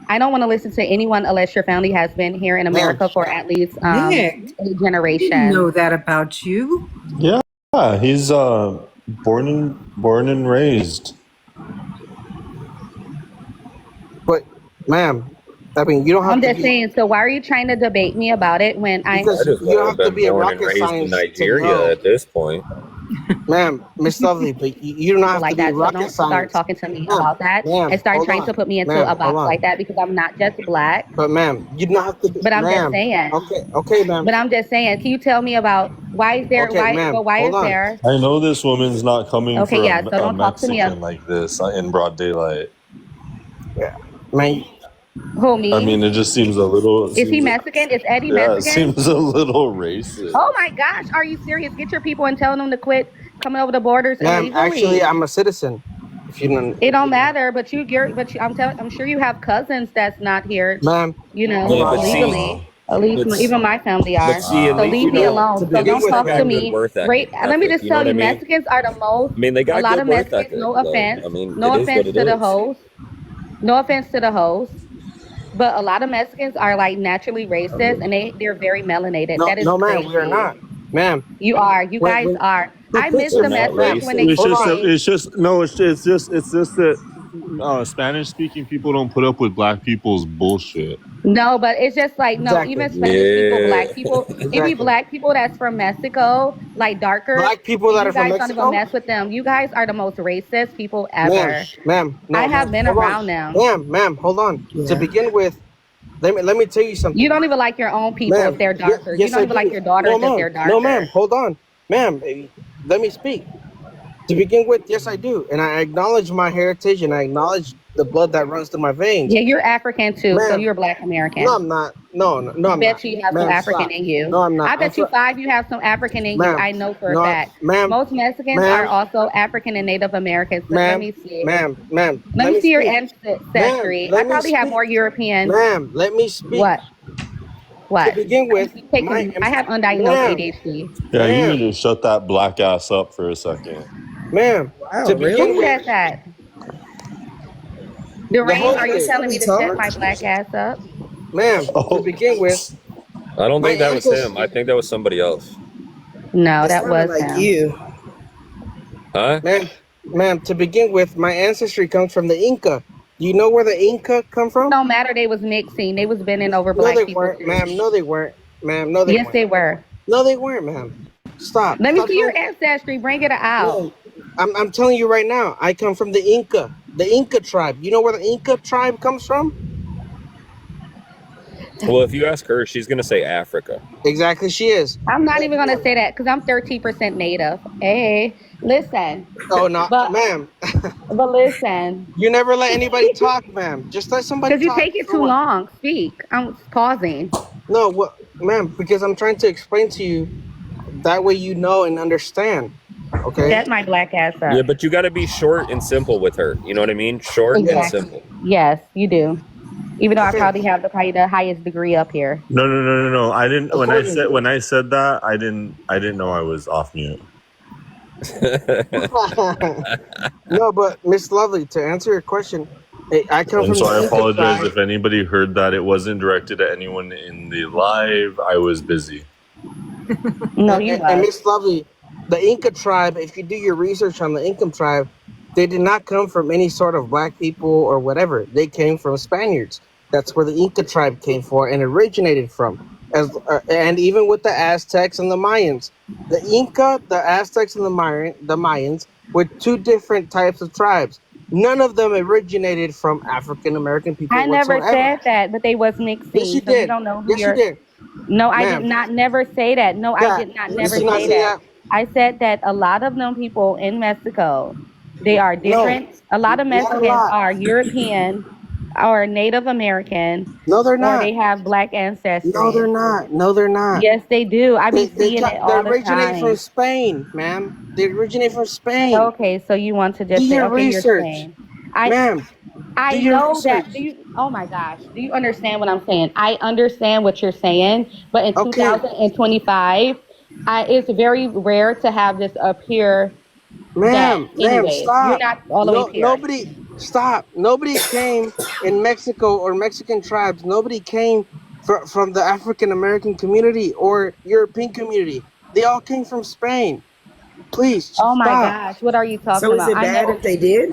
I don't want to listen to anyone unless your family has been here in Ma'am. America for at least Nick, a I didn't generation. know that about you. Yeah, he's born and raised. But ma'am, I mean you don't have I'm to just be saying, so why are you trying to debate me about it when I because just you don't want to have to have been be a born and rocket raised in science to Nigeria know. at this point. Ma'am, Miss Lovely, but you don't have to like be that? So rocket don't start science. talking to me Ma'am, about that and ma'am, start hold trying to on. put me into a Ma'am, hold box on. like that because I'm not just black. But ma'am, you don't have to be But I'm just ma'am. saying. Okay, ma'am. But I'm just saying. Can you tell me about why is there Okay, why? ma'am, But why hold is on. there? I know this woman's not coming Okay, for yeah. So a don't talk to me. Mexican like this in broad daylight. Yeah. Man, Who I me? mean, it just seems a little. Is he Mexican? Is Eddie Yeah, it Mexican? seems a little racist. Oh my gosh, are you serious? Get your people and tell them to quit coming over the borders ma'am, actually illegally. I'm a citizen. If you don't It don't matter, but I'm sure you have cousins that's not here, ma'am, hold Yeah, on. but see, illegally. At least but even my family but are. see, at So least leave you me know alone. To So begin don't with, Mexicans talk to have ma'am. good me. worth Right? Let me ethic. just You know tell what I you, mean? Mexicans are the most. I mean, they A got lot good of worth Mexicans. ethic, No though. offense. I mean, No it is what offense it to the is. host. No offense to the host. But a lot of Mexicans are like naturally racist, and they're very melanated. No, That is no, ma'am, we are crazy. not. Ma'am, You are. You guys when are. who I miss puts They're the your not ma'am? Mexicans when they It's racist. Hold just, on. came. it's just that Spanish speaking people don't put up with black people's bullshit. No, but it's just like no, Exactly. even Spanish people, Yeah. black people, it be Exactly. black people that's from Mexico, like darker, Black people and that you are from guys don't even Mexico? mess with them. You guys are the most racist people Ma'am, ever. ma'am, I no, have ma'am, been hold on. around them. Ma'am, hold on. To Yeah. begin with, let me tell you You something. don't even like your own people if Ma'am, they're darker. You yes don't I even like do. your No daughters if ma'am. they're No ma'am, darker. hold on. Ma'am, let me speak. To begin with, yes I do. And I acknowledge my heritage and I acknowledge the blood that runs through my veins. Yeah, you're African too, so Ma'am, you're Black no American. I'm not. No, I I'm not. bet you have some Ma'am, African stop. in you. No I'm not. I bet you five you have some African in you. Ma'am, I know for a no, fact. ma'am, Most Mexicans are ma'am, also African and Native Americans. Let ma'am, me see. ma'am, Let let me me see your speak. Ma'am, ancestry. I let me probably have speak. more European. Ma'am, let me speak. What? To What? begin with, You my taking? I have undiagnosed ma'am, ADHD. Yeah, you need ma'am, to shut that black ass up for a second. ma'am. Wow, To Who begin really? with, said that? the Durain, host are you did. telling me to shut my Talk. black ass up? Ma'am, to Oh, begin with, I don't my think that was him. I ancestry, think that was somebody else. No, It that sounded was like him. you. Huh? ma'am, to begin with, my ancestry comes from the Inca. Do you know where the Inca come from? No matter they was mixing. They was bending over No, they black people weren't, too. ma'am. No, they weren't, ma'am. No, they Yes, weren't. they were. No, they weren't, ma'am. Stop. Let me Stop see trying. your ancestry. Bring it out. Ma'am, I'm telling you right now. I come from the Inca tribe. You know where the Inca tribe comes from? Well, if you ask her, she's gonna say Africa. Exactly, she is. I'm not even gonna say that because I'm 13% native. Hey, listen, Oh no, but ma'am. listen, You never let anybody talk, ma'am. Just let somebody because you talk take it for too once. long. Speak. I'm pausing. No, what, ma'am? Because I'm trying to explain to you. That way, you know and understand. Okay. Shut my black ass Yeah, up. but you got to be short and simple with her. You know what I mean? Short and Yes. Exactly. simple. Yes, you do. Even though I Okay. probably have probably the highest degree up here. No. I didn't. According to When I said that, I didn't know I was off mute. no, but Miss Lovely, to answer your question, I come And from so the I Inca apologize tribe. if anybody heard that. It wasn't directed at anyone in the live. I was busy. No, you And was. Miss Lovely, the Inca tribe, if you do your research on the Inca tribe, they did not come from any sort of black people or whatever. They came from Spaniards. That's where the Inca tribe came from and originated from. And even with the Aztecs and the Mayans, the Inca, the Aztecs, and the Mayans were two different types of tribes. None of them originated from African American people I never whatsoever. said that, but they was Yes, mixing. you So you did. don't know who Yes, you you're. did, No, I did ma'am. not never say that. No, I Dad, did not did never you not say say that. that? I said that a lot of them people in Mexico, they are No, different. A lot of not a Mexicans lot. are European or Native American No, they're or not. they have black No, they're ancestry. not. No, they're not. Yes, they do. I be seeing it They all the originate from time. Spain, ma'am. They originate from Spain. Okay, so you want to Do just say, your okay, you're research, Spain. I ma'am. Do I your know research. that. Do you? Oh my gosh. Do you understand what I'm saying? I understand what you're saying, but in Okay, 2025, it's very rare to have this up here. That, ma'am, anyways, you're stop. not all the way No, up here. nobody, stop. Nobody came in Mexico or Mexican tribes. Nobody came from the African American community or European community. They all came from Spain. Please Oh my stop. gosh, what are you talking So is about? it I bad never. if they did?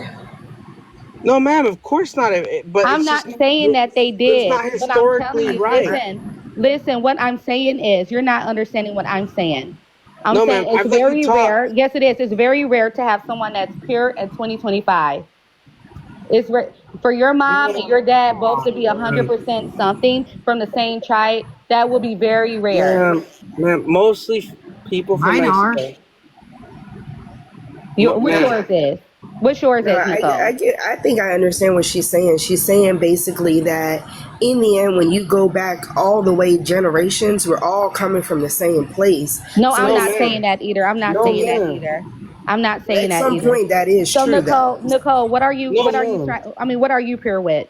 No, ma'am. Of course not. But I'm it's not just saying that they it's did, not but I'm telling historically you. right. Listen. What I'm saying is, you're not understanding what I'm saying. I'm No, saying ma'am. it's I've let you very talk. rare. Yes, it is. It's very rare to have someone that's pure in 2025. For your mom and your dad both to be 100% something from the same tribe. That will be very rare. Ma'am, mostly people from Mine are. Mexico. What's Ma'am, yours is? What's yours No, is, Nicole? I think I understand what she's saying. She's saying basically that in the end, when you go back all the way generations, we're all coming from the same place. No, So I'm no, not ma'am. saying that either. I'm not no, saying that ma'am. either. I'm not saying At that some either. point, that is So true, though. Nicole, what are you? No, What are you ma'am. trying? I mean, what are you pure with?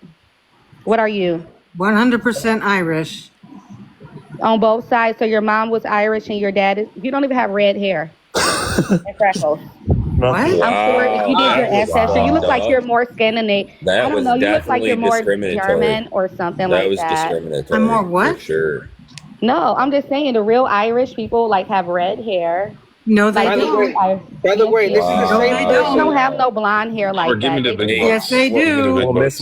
What are you 100% Irish. on both sides? So your mom was Irish and your dad is. You don't even have red hair and freckles. What? I'm sure if you Wow, did your that was ancestry, you fucked look like up. you're more Scandinavian. I That don't was know. You look like you're definitely more discriminatory. German or something That like was that. I'm more discriminatory for what? sure. No, I'm just saying the real Irish people like have red hair. No, they Like By the the true way, don't. Irish. by the Yes, way, yes, this is the No, same they they don't. don't person. have no blonde hair Or like give me that. the They big just Hey, Yes, have. bucks. they Give me the do. big well, bucks.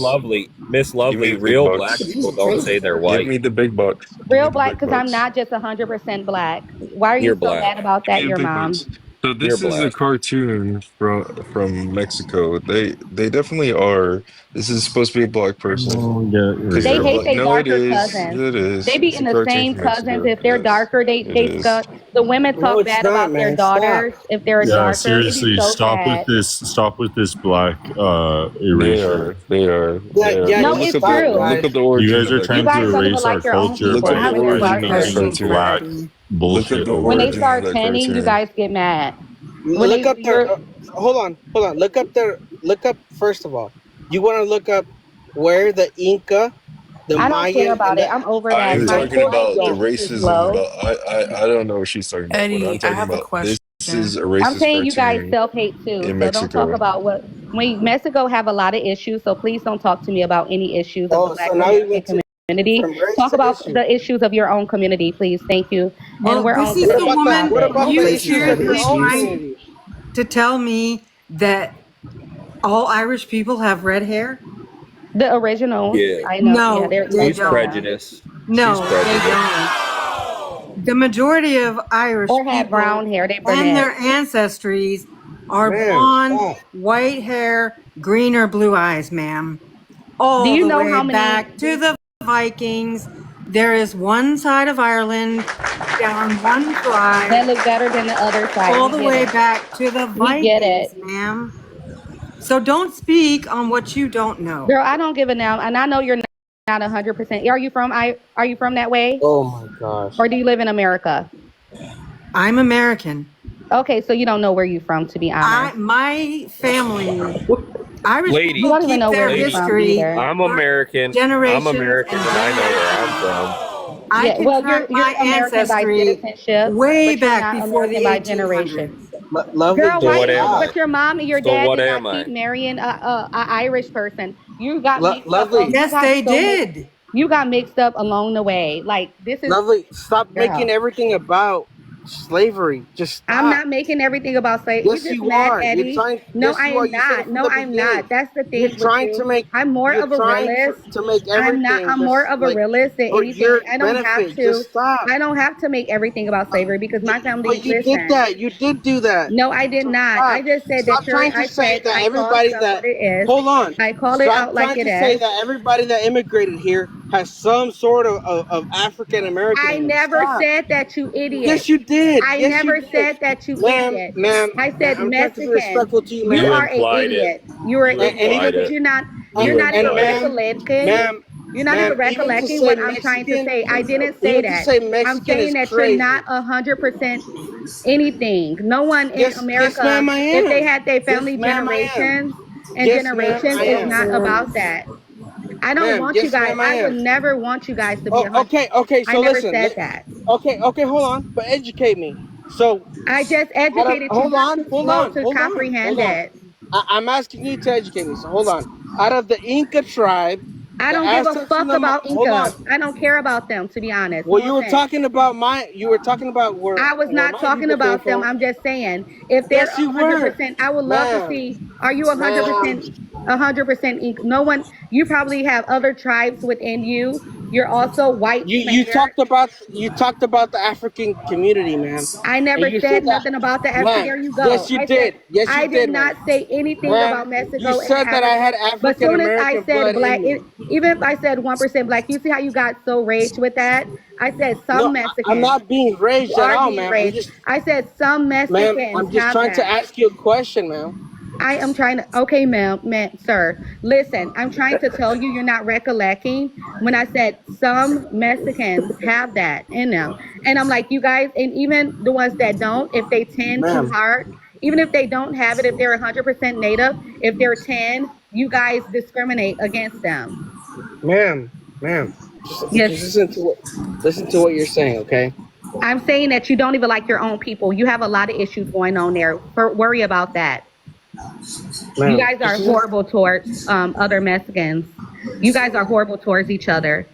Miss Give me Lovely, the big real black bucks. people don't say they're Give white. me the big bucks. Give me Real the black, big because I'm bucks. not just 100% black. Why are you You're so black. mad about Give that, me the your big mom? bucks. So You're this is a black. cartoon from Mexico. They definitely are. This is supposed to be a black person Oh, get because They they're hate black. real. their No, it darker is. cousins. It They is. be It's a in the cartoon same from cousins. Mexico. If they're Yes, darker, it they is. scut. The women No, talk it's bad not, about their man. Stop. daughters if they're Yeah, darker. It'd be seriously, so sad. stop with this black They erasure. are. They are. Yeah, They are. yeah, Go No, just look it's up the stop, true. look guys. up the You origin guys of are that You trying to guys don't cartoon. even erase our like your own culture Look people up by the having their origin dark of that hair. introducing cartoon. black Society. Look up bullshit the over When they origin of start that tanning, you cartoon. guys get mad. When Look they up their. you're Hold on. Look up first of all. You want to look up where the Inca, the I don't care Mayan, about and the it. I'm over I that. am listen. talking My about the Don't. age is racism. low. But I don't know what she's talking about. But I'm Eddie, I talking have a about this question. is a I'm racist saying you guys cartoon self-hate too. in So don't talk Mexico. about what when Mexico have a lot of issues. So please don't talk to me about any issues of the Oh, Black so now we American went to community. from race Talk to about issue. the issues of your own community, please. Thank you. And Well, we're this on to is the What the about next the woman. what topic. about All the You places issues of have your seriously own issues. trying community? to tell me that all Irish people have red hair? The originals, Yeah, I know. Yeah, No, they're they most she's of don't. them. prejudiced. She's No, they prejudiced. don't. The majority of Irish Or have people brown hair. They and their brunette. ancestries are Ma'am, blonde, stop. white hair, green or blue eyes, ma'am. Do All you the know way how many? back to the Vikings. There is one side of Ireland down one That tribe, look better than the other side? all We the get way it. back to the We get Vikings, it. ma'am. So don't speak on what you don't know. Girl, I don't give a damn. And I know you're not 100%. Are you from that way? Oh my gosh. Or do you live in America? I'm American. Okay, so you don't know where you're from, to be honest. My family Irish Lady, people You don't even keep know where their you're lady, from history either. I'm for American. generations I'm American, and and I know where generations. I'm from. I Yeah, can well, track you're my American by ancestry citizenship, way but you're back not before the American by generation. 1800s. Lovely, Girl, So just why? what am I? But your mom and your So dad what did am not keep I? marrying a Irish person. You got mixed up. lovely, You Yes, got they so mixed. did. You got mixed up along the way. Like this is, lovely. Stop making girl. everything about slavery. Just I'm stop. not making everything about slavery. You're Yes, just you mad, are. You're Eddie. trying. No, Yes, I you are. am You said not. it from No, the I'm beginning. not. That's the You're thing with trying to you. make. I'm more You're of a trying realist. to make I'm not. everything I'm more just of a like realist than for anything. your I don't have benefit. to. Just stop. I don't have to make everything about slavery because my family. But you did Listen. that. You did do that. No, I did So not. I stop. just said that Stop you're. trying to I say said that I call everybody stuff what that. it is. Hold on. I call it Stop out like trying it to say is. that everybody that immigrated here has some sort of African American I in them. never Stop. said that, you idiot. Yes, you did. I Yes, you never did. said that, you Ma'am, idiot. ma'am, I ma'am, said I'm trying to be Mexicans. respectful to you, You ma'am. are a implied it. idiot. You're an You And idiot implied because it. you're You not even implied it. recollecting. ma'am, You're not even ma'am, recollecting what I'm trying to say. I didn't say even to that. say I'm Mexican saying is that you're not crazy. 100% anything. No one in Yes, America, ma'am, I if they am. had their Yes, family ma'am, I am. generations and Yes, ma'am, generations, I is am. not about that. I don't Ma'am, want you yes, guys. ma'am, I I would am. never want you guys to be Oh, 100. okay. I So never listen. said that. Okay, hold on. But educate me. So, I just educated you. hold You're on, too slow to hold comprehend on. it. I'm asking you to educate me. So hold on. Out of the Inca tribe, I the don't give a Aztecs and fuck the about hold on. Incas. I don't care about them, to be honest. Well, No you were offense. talking about where I was not my talking people came about them. from. I'm just saying, if they're Yes, you were, 100%, I would love to ma'am, see. Are you 100%? ma'am. 100% No one. You probably have other tribes within you. You're also white You mayor. talked about the African community, ma'am, I and never you said said that, nothing about the African. ma'am. There you go. Yes, you I said did. Yes, you I did did, ma'am. not say anything Ma'am, about you Mexico and said that I Africa. had But African soon as I American said blood black, in me. even if I said 1% black, you see how you got so raged with that? I said No, some I'm Mexicans. not being You raised at are all, being ma'am. racist. I said some Ma'am, Mexicans I'm just have trying to that. ask you a question, ma'am. I am trying to, okay, ma'am, sir. Listen, I'm trying to tell you, you're not recollecting when I said some Mexicans have that in them. And I'm like, you guys, and even the ones that don't, if they tend too Ma'am, hard, even if they don't have it, if they're 100% native, if they're 10, you guys discriminate against them. ma'am, just Yes. listen to what you're saying, okay? I'm saying that you don't even like your own people. You have a lot of issues going on there. Worry about that. You Ma'am, guys are horrible towards other Mexicans. You guys are horrible towards each other.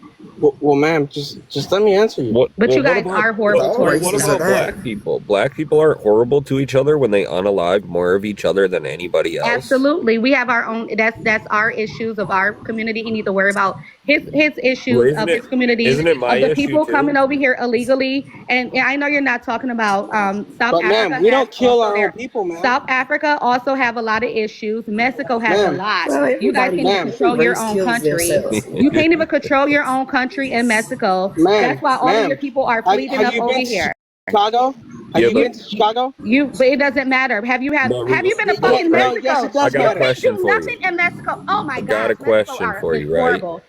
well, ma'am, just let me answer you. What? But Well, you guys are horrible towards what each about other. black people? Black people aren't horrible to each other when they unalive more of each other than anybody else. Absolutely. We have our own, that's our issues of our community. He needs to worry about his Well, issues of his community, isn't it my of the issue people too? coming over here illegally. And I know you're not talking about South But ma'am, Africa we has don't kill also our own their people, ma'am. South Africa also have a lot of issues. Mexico has a Ma'am, lot. Well, You guys everybody can't even control your race own kills country. themselves. You can't even control your own country in Mexico. That's why all of your people are fleeing have up you over been to here. Chicago? Have Yeah, you been to Chicago? But it doesn't matter. Have you been to fucking No, yes, Mexico? it does You got a matter. can't question do for you. nothing in Mexico. Oh my I got gosh, a question for is you, right? horrible.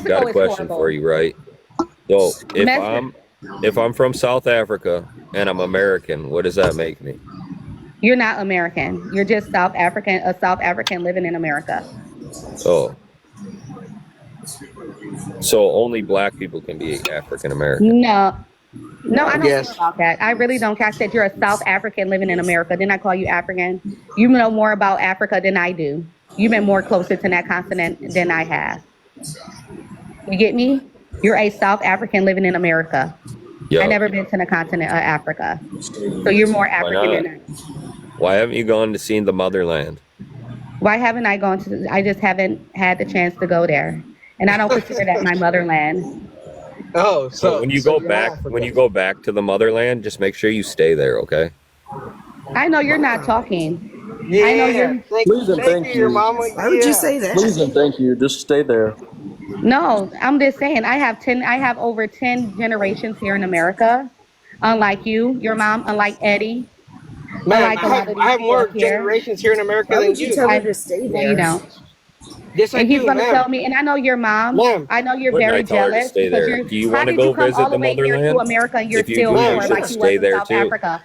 Got Mexico a is question for horrible. you, right? So Mexico, if I'm from South Africa and I'm American, what does that make me? you're not American. You're just South African, a South African living in America. Oh, so only black people can be African American. No, I don't care Yes. about that. I really don't care. I said you're a South African living in America. Didn't I call you African? You know more about Africa than I do. You've been more closer to that continent than I have. You get me? You're a South African living in America. Yo, I never been to the continent of Africa. So you're more why African not? than I. Why haven't you gone to see the motherland? Why haven't I gone to, I just haven't had the chance to go there. And I don't consider that my motherland. Oh, So when you go back, to the motherland, just make sure you stay there, okay? I know you're not talking. Yeah. I know you're, Please and thank your you. mama. Why would you say that? Please and thank you. Just stay there. no, I'm just saying I have over 10 generations here in America. Unlike you, your mom, unlike Eddie, Ma'am, unlike a lot of I these have people more up here. generations here in America Why than would you you. tell her to stay No, you there? don't. Yes, I And he's do, gonna ma'am. tell me, and I know your mom. Ma'am. I know you're Wouldn't I very tell her to jealous stay because there? you're. Do you How want to did go you come visit all the the way here to motherland? America and you're If you still do, poor you should like you was stay in there South too. Africa?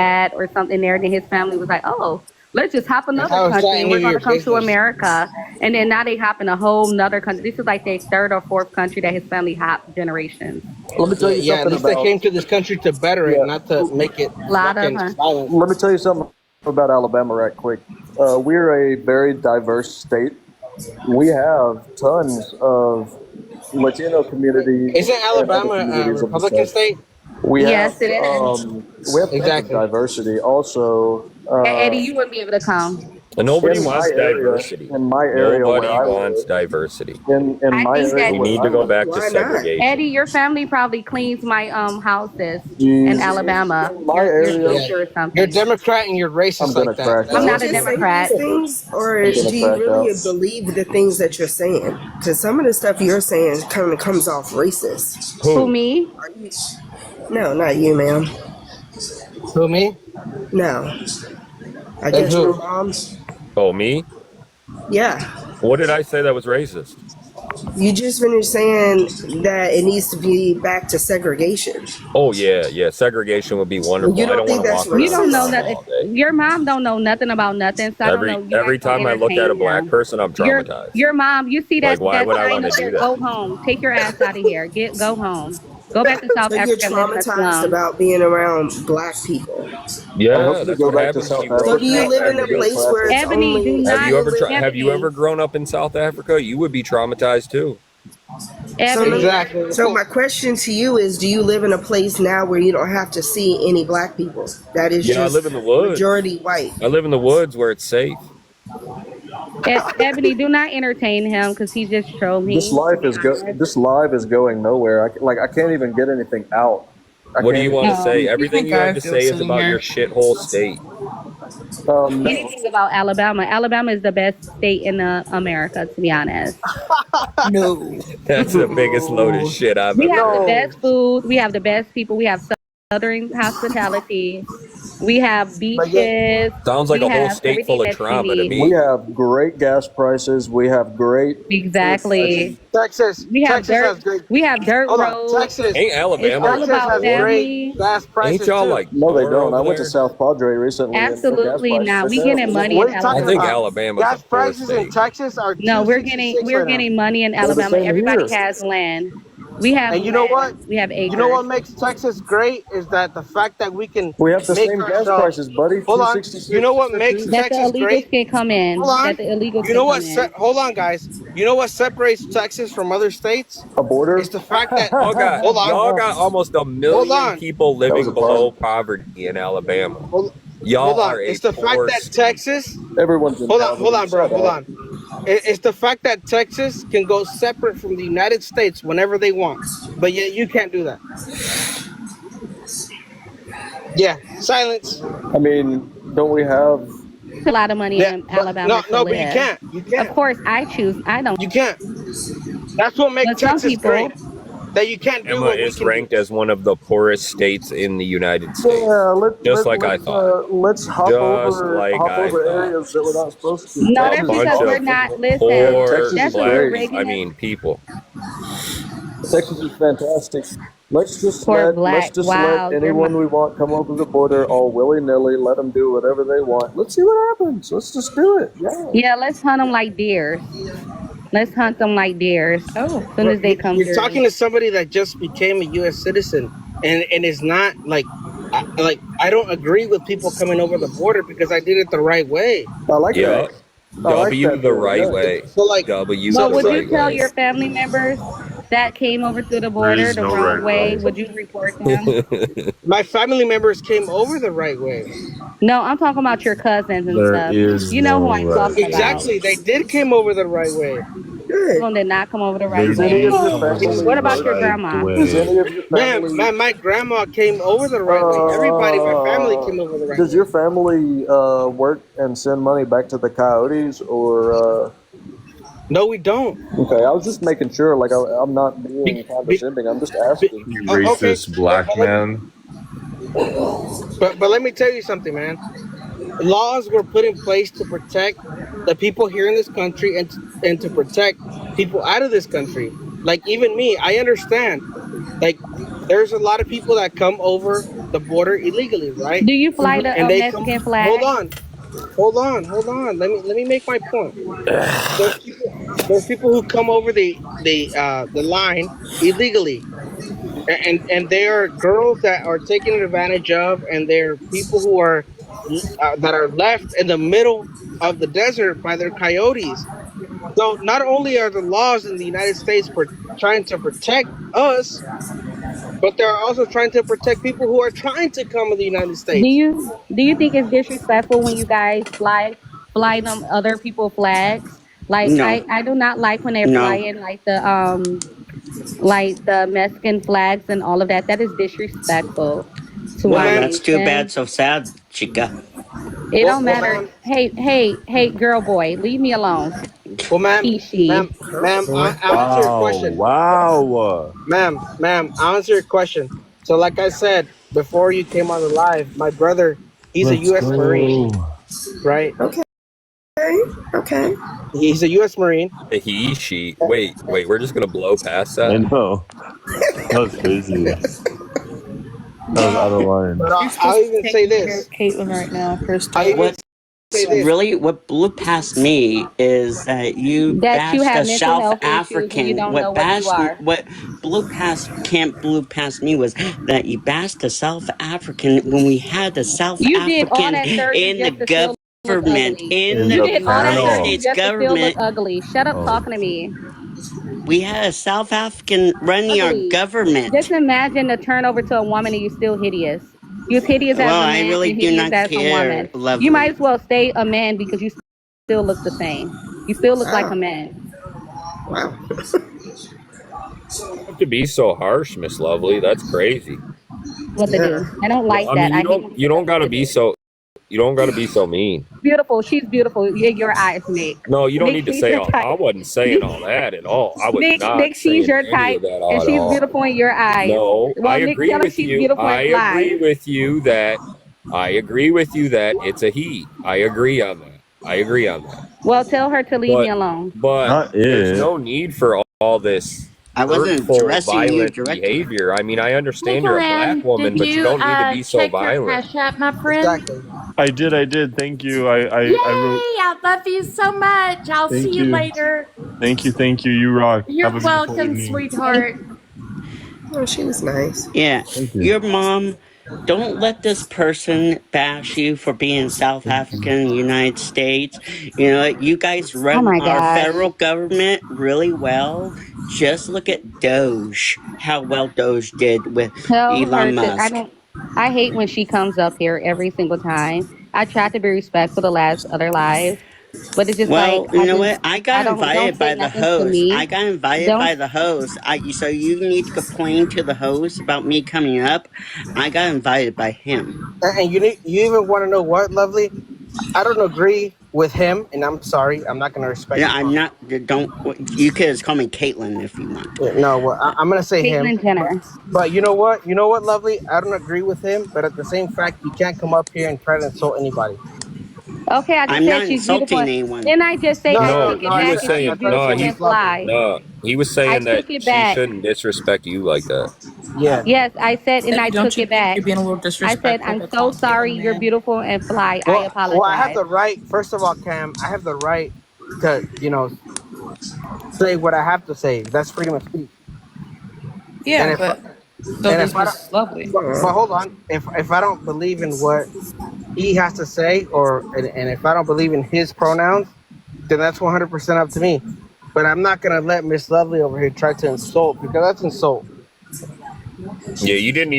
dad or something there, then his family was like, oh, Let's just hop another How is that country and any we're of going your to come to business? America. And then now they hop in a whole nother country. This is like their third or fourth country that his family hopped generations. Let me tell Yeah, you yeah. At something least they about came to this country to better it, yeah. not to make it A lot of fucking them. silent. Let me tell you something about Alabama right quick. We're a very diverse state. We have tons of Latino community Isn't and other Alabama a communities of the Republican state. state? Yes, it is. We have tons of Exactly. diversity. Also, Eddie, you wouldn't be able to come. And nobody in my wants area, diversity. in my area where Nobody I wants live, diversity. in I my think area that We where need I to go live, back to Why not? segregation. Eddie, your family probably cleans my houses in geez, Alabama. in my You're area, Yeah. Joker or You're a something. Democrat and you're I'm racist gonna like that. crash Do I'm That's you not what a you just are. say these Democrat. things, or I'm gonna do you crash really out. believe the things that you're saying? Because some of the stuff you're saying kind of comes off racist. Who, Who? me? Are you? No, not you, ma'am. Who, me? No, I Then guess your who? mom. Oh, me? Yeah, What did I say that was racist? you just finished saying that it needs to be back to segregation. Oh, yeah, yeah. Segregation would be You wonderful. I don't don't want think to that's walk You around don't in know racist? trauma that. all day. Your mom don't know nothing about nothing, so I don't know. You guys Every don't time I look at a entertain black him. person, I'm traumatized. Your mom, you see Like, that why that would I sign want to up do there? that? Go home. Take your ass out of here. Go home. Go back to South So you're Africa and live in a traumatized slum. about being around black people. I hope Yeah, you that's go what back to happens when South you grow So up do in you Hey, South live in a Africa and Africa. get place where it's practice. Ebony, do only? Have Do not. you you ever live? have you Ebony, ever grown up in South Africa? You would be traumatized too. So no. Ebony. Exactly. So my question to you is: do you live in a place now where you don't have to see any black people? That is Yeah, I just live in the woods. majority white. I live in the woods where it's safe. Ebony, do not entertain him because he's just trolling. To be honest. This live is going nowhere. I can't even get anything out. I What do can't you even want to get say? No. You Everything think you have I to feel say is sitting about your here? shithole state. no. Anything about Alabama. Alabama is the best state in America, to be honest. No. That's the biggest load of shit I've We ever have the heard. best food. We have the best people. We have Southern hospitality. We have But yet beaches. Sounds like We a whole have state everything full of that you trauma to need. we me. have great gas prices. We have great food Exactly. prices. Texas. We have Texas dirt. has great. We have dirt Hold on. roads. Texas. Ain't It's Alabama all like Texas about has poor? great family. gas Ain't prices y'all too. like No, they poor don't. I over went to there? South Padre recently, and their gas Absolutely prices not. are We getting terrible. money What in are you I talking think Alabama. about? Alabama's a Gas poor prices in state. Texas are No, $2.66 we're right now. getting money in They're the Alabama. same Everybody here. has land. We have And you know what? land. We have You know acres. what makes Texas great is that the fact that we can We have the make same gas ourselves. prices, buddy. Hold on. You 266 know for what makes 50. That the Texas illegals great? can come in. Hold That on. the illegals You can know come what? in. Hold on, guys. You know what separates Texas from other states? A border? It's the fact that. Hold on. Y'all got almost a Hold million on. people That was living a pun. below poverty in Alabama. Hold, hold Y'all on. are a It's the fact poor that state. Texas. Everyone's in Hold poverty. on, bro. Shut Hold up. on. It's the fact that Texas can go separate from the United States whenever they want, but yet you can't do that. Yeah, silence. I mean, don't we have? A lot of money Yeah, in but Alabama to but you live. can't. You Of can't. course, I don't. You can't. That's what makes But some Texas great. people, That you can't do Emma what we is can do. ranked as one of the poorest states in the United States. Yeah, Just like I thought. let's Just like hop I over thought. areas that we're not supposed to. no, A that's Texas is bunch because we're of awesome. not. Listen, poor Texas that's is a great. blacks. I regular mean, people. Texas is fantastic. poor Let's black. just let Wow, anyone we want come over the border all willy nilly. Let them do whatever they want. Let's see what happens. Let's just do it. Yeah. yeah. Let's hunt them like deers. Let's hunt them like deers. Oh, Soon Bro, as they come you're through. talking to somebody that just became a U.S. citizen, and is not like I don't agree with people coming over the border because I did it the right way. I like that. Yup. I like W that the theory. right Yeah. way. So like, W so But the would so you right tell way. your family members that came over to the There border is the no wrong right way? way. Would you report them? my family members came over the right way. No, I'm talking about your cousins and There stuff. is You know no who I'm right talking way. about. Exactly, they did came over the right way. Some Good. of them did not come over the They right Does any of did way. your come over family What the about your work? right grandma? Does any way. of your Man, family? my grandma came over the right way. Everybody in my family came over the right Does your way. family work and send money back to the coyotes or? No, we don't. Okay, I was just making sure. Like I'm not Be, being be, condescending. I'm just be, asking. You okay, racist black man. but let me tell you something, man. Laws were put in place to protect the people here in this country and to protect people out of this country. Like even me, I understand. Like there's a lot of people that come over the border illegally, right? Do you fly And the they come. Mexican Hold flag? on. hold on. Let me make my point. There's people who come over the line illegally, and there are girls that are taken advantage of, and there are people who are that are left in the middle of the desert by their coyotes. So not only are the laws in the United States trying to protect us, but they're also trying to protect people who are trying to come to the United States. Do you think it's disrespectful when you guys fly them other people flags? Like No, I do not like when they're no. flying like the Mexican flags and all of that. That is disrespectful to Well, our Well, ma'am, that's too bad. nation. So sad, chica. It don't well, matter. ma'am, Hey, girl, boy, leave me alone. well, ma'am, He, she. I'll answer your question. Wow. Ma'am, I'll answer your question. So, like I said before you came on the live, my brother, he's a Let's U.S. Marine, go. right? Okay. Okay. He's a U.S. Marine. He, she. Wait. We're just gonna blow past I that. know. That was crazy. That was out of line. But You're I'll supposed to be even say taking care this. of Caitlin right now, I Crystal. even What's say this. really what blew past me is that you That you bashed have a mental South health issues and you African. don't know what you are. What blew past me was that you bashed a South African when we had the South You did all African that surgery in the just to still look government ugly. in In You the the did all that United panel. surgery States just to still look government. ugly. Shut up Oh. talking to me. We had a South African running our Ugly. Just government. imagine the turnover to a woman and you're still hideous. You're hideous as Well, a I man really and do hideous not as a care, woman. You might lovely. as well stay a man because you still look the same. You still look like a Wow. man. Wow. You have to be so harsh, Miss Lovely. That's crazy. What to Yeah. do? I don't Well, like I that. mean, I hate when you people tell don't me what gotta to be do. so mean. Beautiful. She's beautiful. Your eyes, Nick. No, you don't Nick, need to she's say your all. I type. wasn't saying Nick, all that at all. I was Nick, not she's saying your any type, of that and at she's all. beautiful in your eyes. No, I Well, Nick, agree tell her with she's you. beautiful and fly. I agree with you that it's a he. I agree on that. I agree on that. Well, tell her to leave me But alone. Not there's it. no need for all this I wasn't hurtful, addressing you violent directly. behavior. I mean, I understand you're a black Nicolin, woman, did but you you don't need to be so check your violent. cash app, my friend? Exactly. I did. Thank you. Yay! I wrote I love you so much. I'll see thank you you. later. Thank you. You rock. Have You're a beautiful welcome, evening. sweetheart. Oh, she was nice. Yeah, Thank you. your mom. Don't let this person bash you for being South Thank you. African in the United States. You know, you guys Oh run my our gosh. federal government really well. Just look at Doge, how well Doge did with Tell her Elon to. Musk. I hate when she comes up here every single time. I tried to be respectful the last other live, but it's just like Well, you know what? I I got don't invited say by the nothing to host. me. Don't. So you need to complain to the host about me coming up. I got invited by him. And you even want to know what, Lovely? I don't agree with him, and I'm sorry. I'm not going to respect Yeah, you I'm for. not. Don't. You could just call me Caitlin if you want. No, well, I'm going to say him. Caitlyn Jenner. But you know what? You know what, Lovely? I don't agree with him, but at the same fact, you can't come up here and try to insult anybody. Okay, I just I'm said not she's beautiful. insulting anyone. Didn't I just say I No, took it I he back was said and I she's saying tried to say beautiful Miss and Lovely. fly? he was I saying that took it she back. shouldn't disrespect you like that. Yeah. Yes, I said, and I Don't took you it think back. you're being a little I said, disrespectful I'm by so calling sorry. Caitlin You're man? beautiful and fly. I Well, I have apologize. the right. First of all, Cam, I have the right to, say what I have to say. That's freedom of speech. And Yeah, if but so and does if I don't, Miss Lovely. but hold on. If I don't believe in what he has to say, and if I don't believe in his pronouns, then that's 100% up to me. But I'm not gonna let Miss Lovely over here try to insult, because that's insult. Yeah, you didn't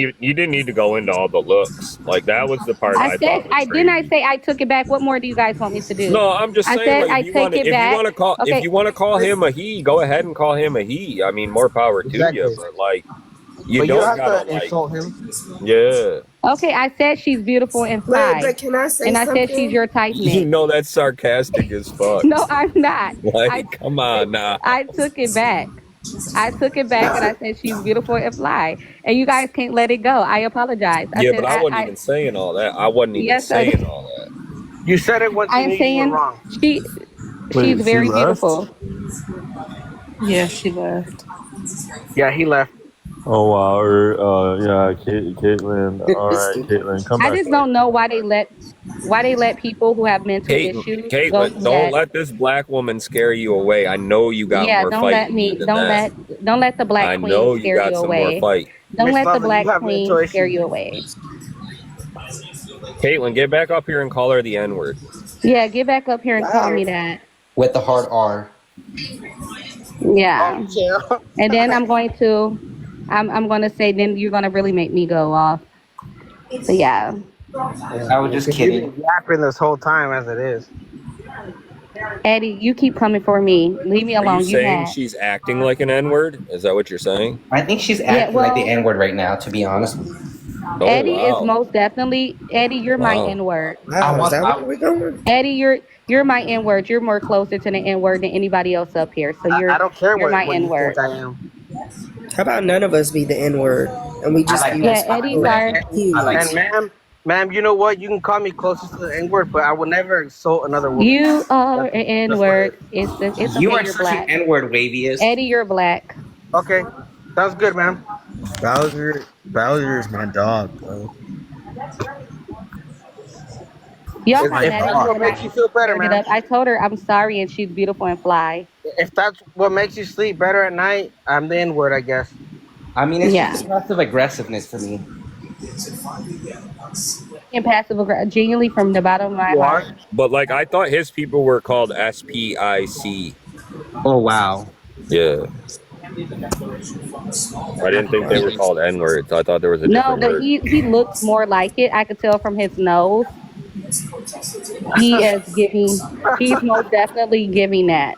need to go into all the looks. Like that was the part I I said, thought was I didn't. I crazy. say I took it back. What more do you guys want me to do? No, I'm just I saying, said like I take it back. if Okay. you want to call him a he, go ahead and call him a he. I mean, more power to you. Exactly. But like, you But you don't don't have gotta to like, insult him. yeah. Okay, I said she's beautiful and fly. But can I say And I said she's something? your type, You Nick. know that's sarcastic as fuck. No, I'm not. I Like, come on now. I took it back. I took it back and I said she's beautiful and fly. And you guys can't let it go. I apologize. I Yeah, said but I wasn't even saying all that. I wasn't even yes, I saying did. all that. You said it once you I'm knew you were saying wrong. she's Wait, she very left? beautiful. Yeah, she left. Yeah, he left. Oh wow. Yeah, Caitlin. All right, Caitlin, come I back just up. don't know why they let Why they let people who have mental issues go Caitlin, through don't that? let this black woman scare you away. I know you got Yeah, more fight in you than that. don't let the black I queen know you scare you got some more away. fight. Don't Miss let the Lovely, you black have mental queen scare issues. you away. Caitlin, get back up here and call her the N word. Yeah, get back up here and call Wow. me that. With the hard R. Yeah. Okay. And then I'm going to say, then you're going to really make me go off. So yeah. I was just Because you've kidding. been yapping this whole time as it is. Eddie, you keep coming for me. Leave me Are you alone. You saying had. she's acting like an N word? Is that what you're saying? I think she's Yeah, acting like the well, N-word right now, to be honest. Oh Eddie is wow. most definitely Eddie, you're my Wow. N-word. I Wow, is want that where we're going? Eddie, you're my N-word. You're more closer to the N-word than anybody else up here. So I don't care you're my what you think N-word. I am. How about none of us be the N word and we just be Yeah, Eddie's And, our humans? ma'am, you know what? You can call me closest to the N word, but I would never insult another woman. you are an That's what it N-word. is. It's You okay, are you're such an black. N-word, Waviest. Eddie, you're black. Okay, sounds good, ma'am. Bowser's my dog, bro. Y'all If, got if mad at that's me what when makes I you feel better, cleared it ma'am. up. I told her I'm sorry and she's beautiful and fly. If that's what makes you sleep better at night, I'm the N word, I guess. I mean, it's Yeah. just passive aggressiveness to me. And passive aggressive, genuinely from the bottom of my You are? heart. But like I thought his people were called SPIC. Oh, wow. Yeah. I didn't think they were called N words. I thought there was a No, different but word. he looks more like it. I could tell from his nose. He's most definitely giving that.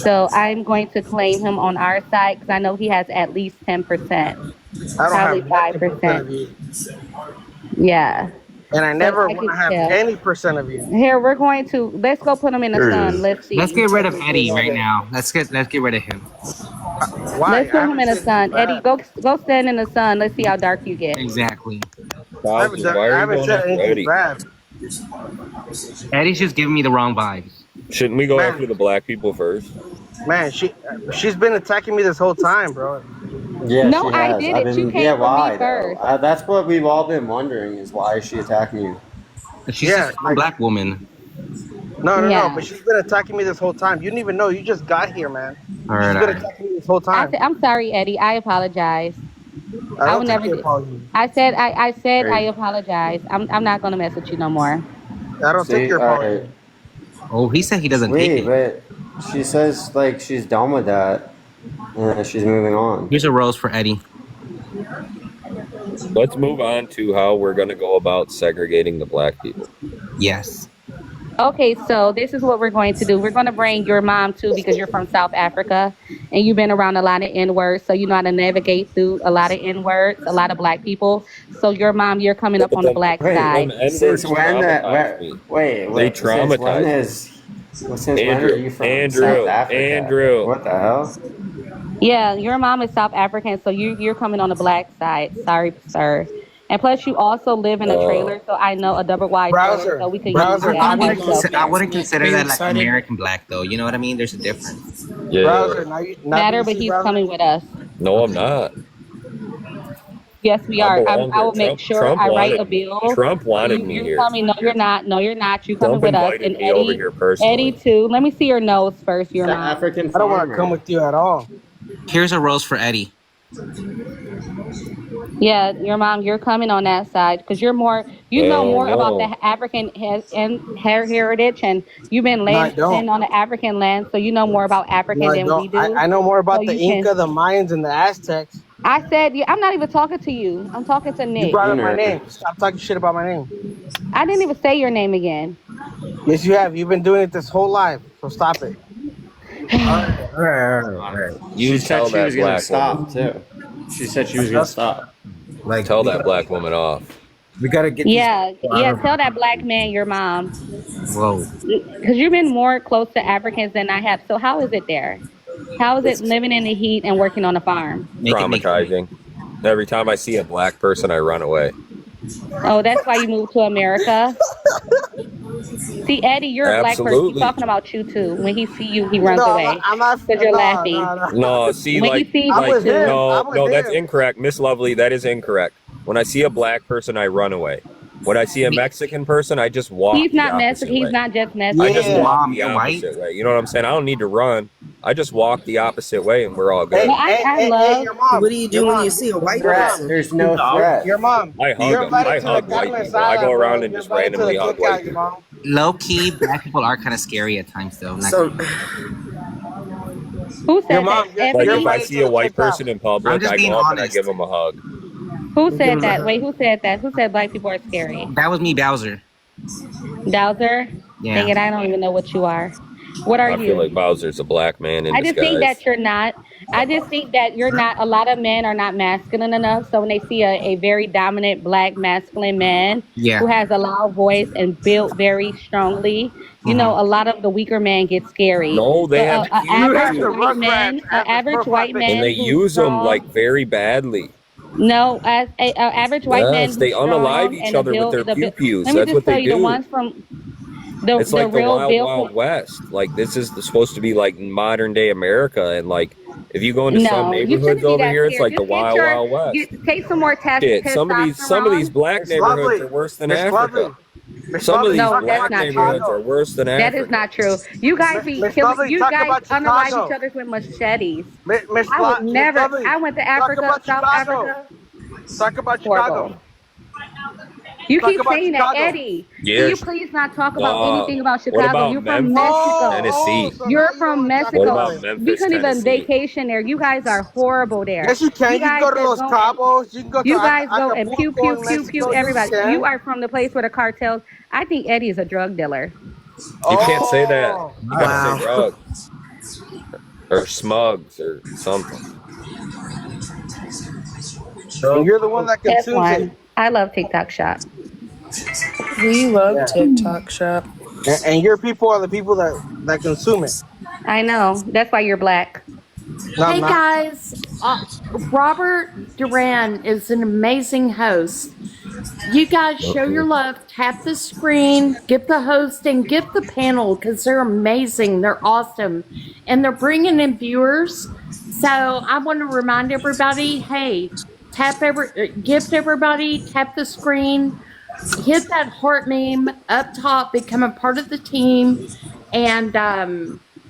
So I'm going to claim him on our side because I know he has at least 10%, I don't probably have nothing percent 5%. of you, Yeah. and I So never I want can to have tell. any percent of you. Here, let's go put him in the There he sun. is. Let's Let's see. get rid of Technically, Eddie not right it. now. Let's get rid of him. Why? Let's I put him haven't in the said anything sun. Eddie, bad. go stand in the sun. Let's see how dark you get. Exactly. Bowser, why I are you haven't going said after anything Eddie? bad, Eddie's just giving me the wrong vibes. Shouldn't we go after man. the black people first? Man, she's been attacking me this whole time, bro. Yeah, No, she I has. did I've it. You been. Yeah, came for me why though? first. That's what we've all been wondering is why is she attacking you? She's Yeah, just a like black woman. no. But Yeah. she's been attacking me this whole time. You didn't even know. You just got here, man. All right, She's all been right. attacking me this whole I time. said, I'm sorry, Eddie. I apologize. I I don't would take never your do. apology. I said I Right. apologize. I'm not gonna mess with you no more. I don't take See, your all apology. right. Oh, he said he doesn't take Wait, it. but she says like she's done with that. She's moving on. Here's a rose for Eddie. Let's move on to how we're going to go about segregating the black people. Yes. Okay, so this is what we're going to do. We're going to bring your mom too because you're from South Africa and you've been around a lot of N words, so you know how to navigate through a lot of N words, a lot of black people. So your mom, you're coming up But on the black Wait, side. them N since words when? traumatize me. They Since when traumatize me. is? Well, since when are you from South Africa? Andrew. What the hell? Yeah, your mom is South African, so you're coming on the black side. Sorry, sir. And plus, you also live in a trailer, so I know a double wide trailer, so we could use Browser, that now for you I shelter. wouldn't consider that like American black though. You know what I mean? There's a difference. Yeah. browser, now do Matter, you but see he's browser? coming with us. No, I'm not. Yes, we I are. belong I here. will make sure Trump I write a wanted me. bill. Trump wanted me You're here. coming. No, you're not. No, you're not. You coming Trump with us. invited And me over here Eddie personally. too. Let me see your nose first. Your The mom. African I don't want to come farmer. with you at all. Here's a rose for Eddie. Yeah, your mom. You're coming on that side because you're more. You know Oh more about no. the African and heritage, and you've been No, I landing don't. on the African land, so you know more about No, African I than don't. we do. I know more So about the you Inca, can. the Mayans, and the Aztecs. I said, yeah, I'm not even talking to you. I'm talking to You Nick. brought You up my nerd. name. Stop talking shit about my name. I didn't even say your name again. Yes, you have. You've been doing it this whole life. So stop it. All right. You She said tell she that was gonna black woman. stop too. She said she was gonna stop. Tell that black woman off. Yeah, yeah. Tell that black man your mom. Whoa. Because you've been more close to Africans than I have. So how is it there? How is it It's living in the heat and working on a farm? Make it make sense. traumatizing. Every time I see a black person, I run away. Oh, that's why you moved to America. See, Eddie, you're a black person. He's Absolutely. talking about you too. When he see you, he runs No, away I'm not. because you're No, laughing. no, no. No, see, When he like, sees I'm you with him. too, I'm with no, that's him. incorrect. Miss Lovely, that is incorrect. When I see a black person, I run away. When I see a Mexican person, I just walk He's the not opposite Mexican. He's way. not just Mexican. I just walk the You're white. opposite way. You know what I'm saying? I don't need to run. I just walk the opposite way, and we're all good. Hey, Well, hey, I hey, love. your mom. What do you do Your when mom. you see a white Your person? mom. There's no threat. Your mom. I hug You're them. invited I to hug the white Carlos people. I go Island, around bro. and You're just invited to randomly the hug cookout, white your people. mom. Low key, black people are kind of scary at times, though. Not So, Who said Your that? mom. Like You're if I invited see to a the white cookout. person in I'm public, just I being go up and I honest. give them a hug. Who give said him a that? hug. Wait, who said that? Who said black people are scary? That was me, Bowser. Dowser? Yeah. Dang it, I don't even know what you are. What are I feel you? like Bowser's a black man in I just think disguise. that you're not. I just think that you're not. A lot of men are not masculine enough. So when they see a very dominant black masculine man Yeah. who has a loud voice and built very strongly, you know, a lot of the weaker men get scary. No, they But have You have cute the an Rugrats as his average profile white picture. and they man who's use them like strong. very badly. No, as a average white man Yes, they who's unalive strong each and the other with build, their pew pews. let me That's just what tell they you, the do. ones from It's the like the real wild, build. wild west. Like this is supposed to be like modern day America, and like if you go into some No, you neighborhoods shouldn't be over that here, it's scared. like the Just get wild, your wild west. take some more Shit, some of these testosterone. black Miss neighborhoods Lovely. are worse than Miss Africa. Lovely. Miss Some of Lovely, these No, talk that's black about not neighborhoods true. are Chicago. worse than That is Africa. not true. You guys be Miss killing. Lovely, You talk guys about unalive each Chicago. other with machetes. Miss I would never. Lovely, I went to talk Africa, about South Chicago. Africa. Talk about Chicago. Horrible. You Talk keep about saying that, Chicago. Eddie. Can you Yes. please not talk about anything about What Chicago? about You're from Memphis, Mexico. Tennessee? So now You're you don't from want to talk What about Mexico. about it. We Memphis, couldn't even Tennessee? vacation there. You guys are horrible there. Yes, you can. You You can guys go to just Los go and Cabos. You can go to you guys go and pew Acapulco pew in pew pew Mexico. Yes, you everybody. You can. are from the place where the cartels. I think Eddie is a drug dealer. You can't say that. Oh, You gotta say wow. drugs or smugs or something. and you're the one that That's consumes it. one. I love TikTok Shop. We love Yeah. TikTok shop. And your people are the people that consume it. I know. That's why you're black. No, I'm Hey not. guys, Robert Duran is an amazing host. You guys show your love, tap the screen, get the host, and get the panel because they're amazing. They're awesome. And they're bringing in viewers. So I want to remind everybody, hey, gift everybody, tap the screen, hit that heart meme up top, become a part of the team. And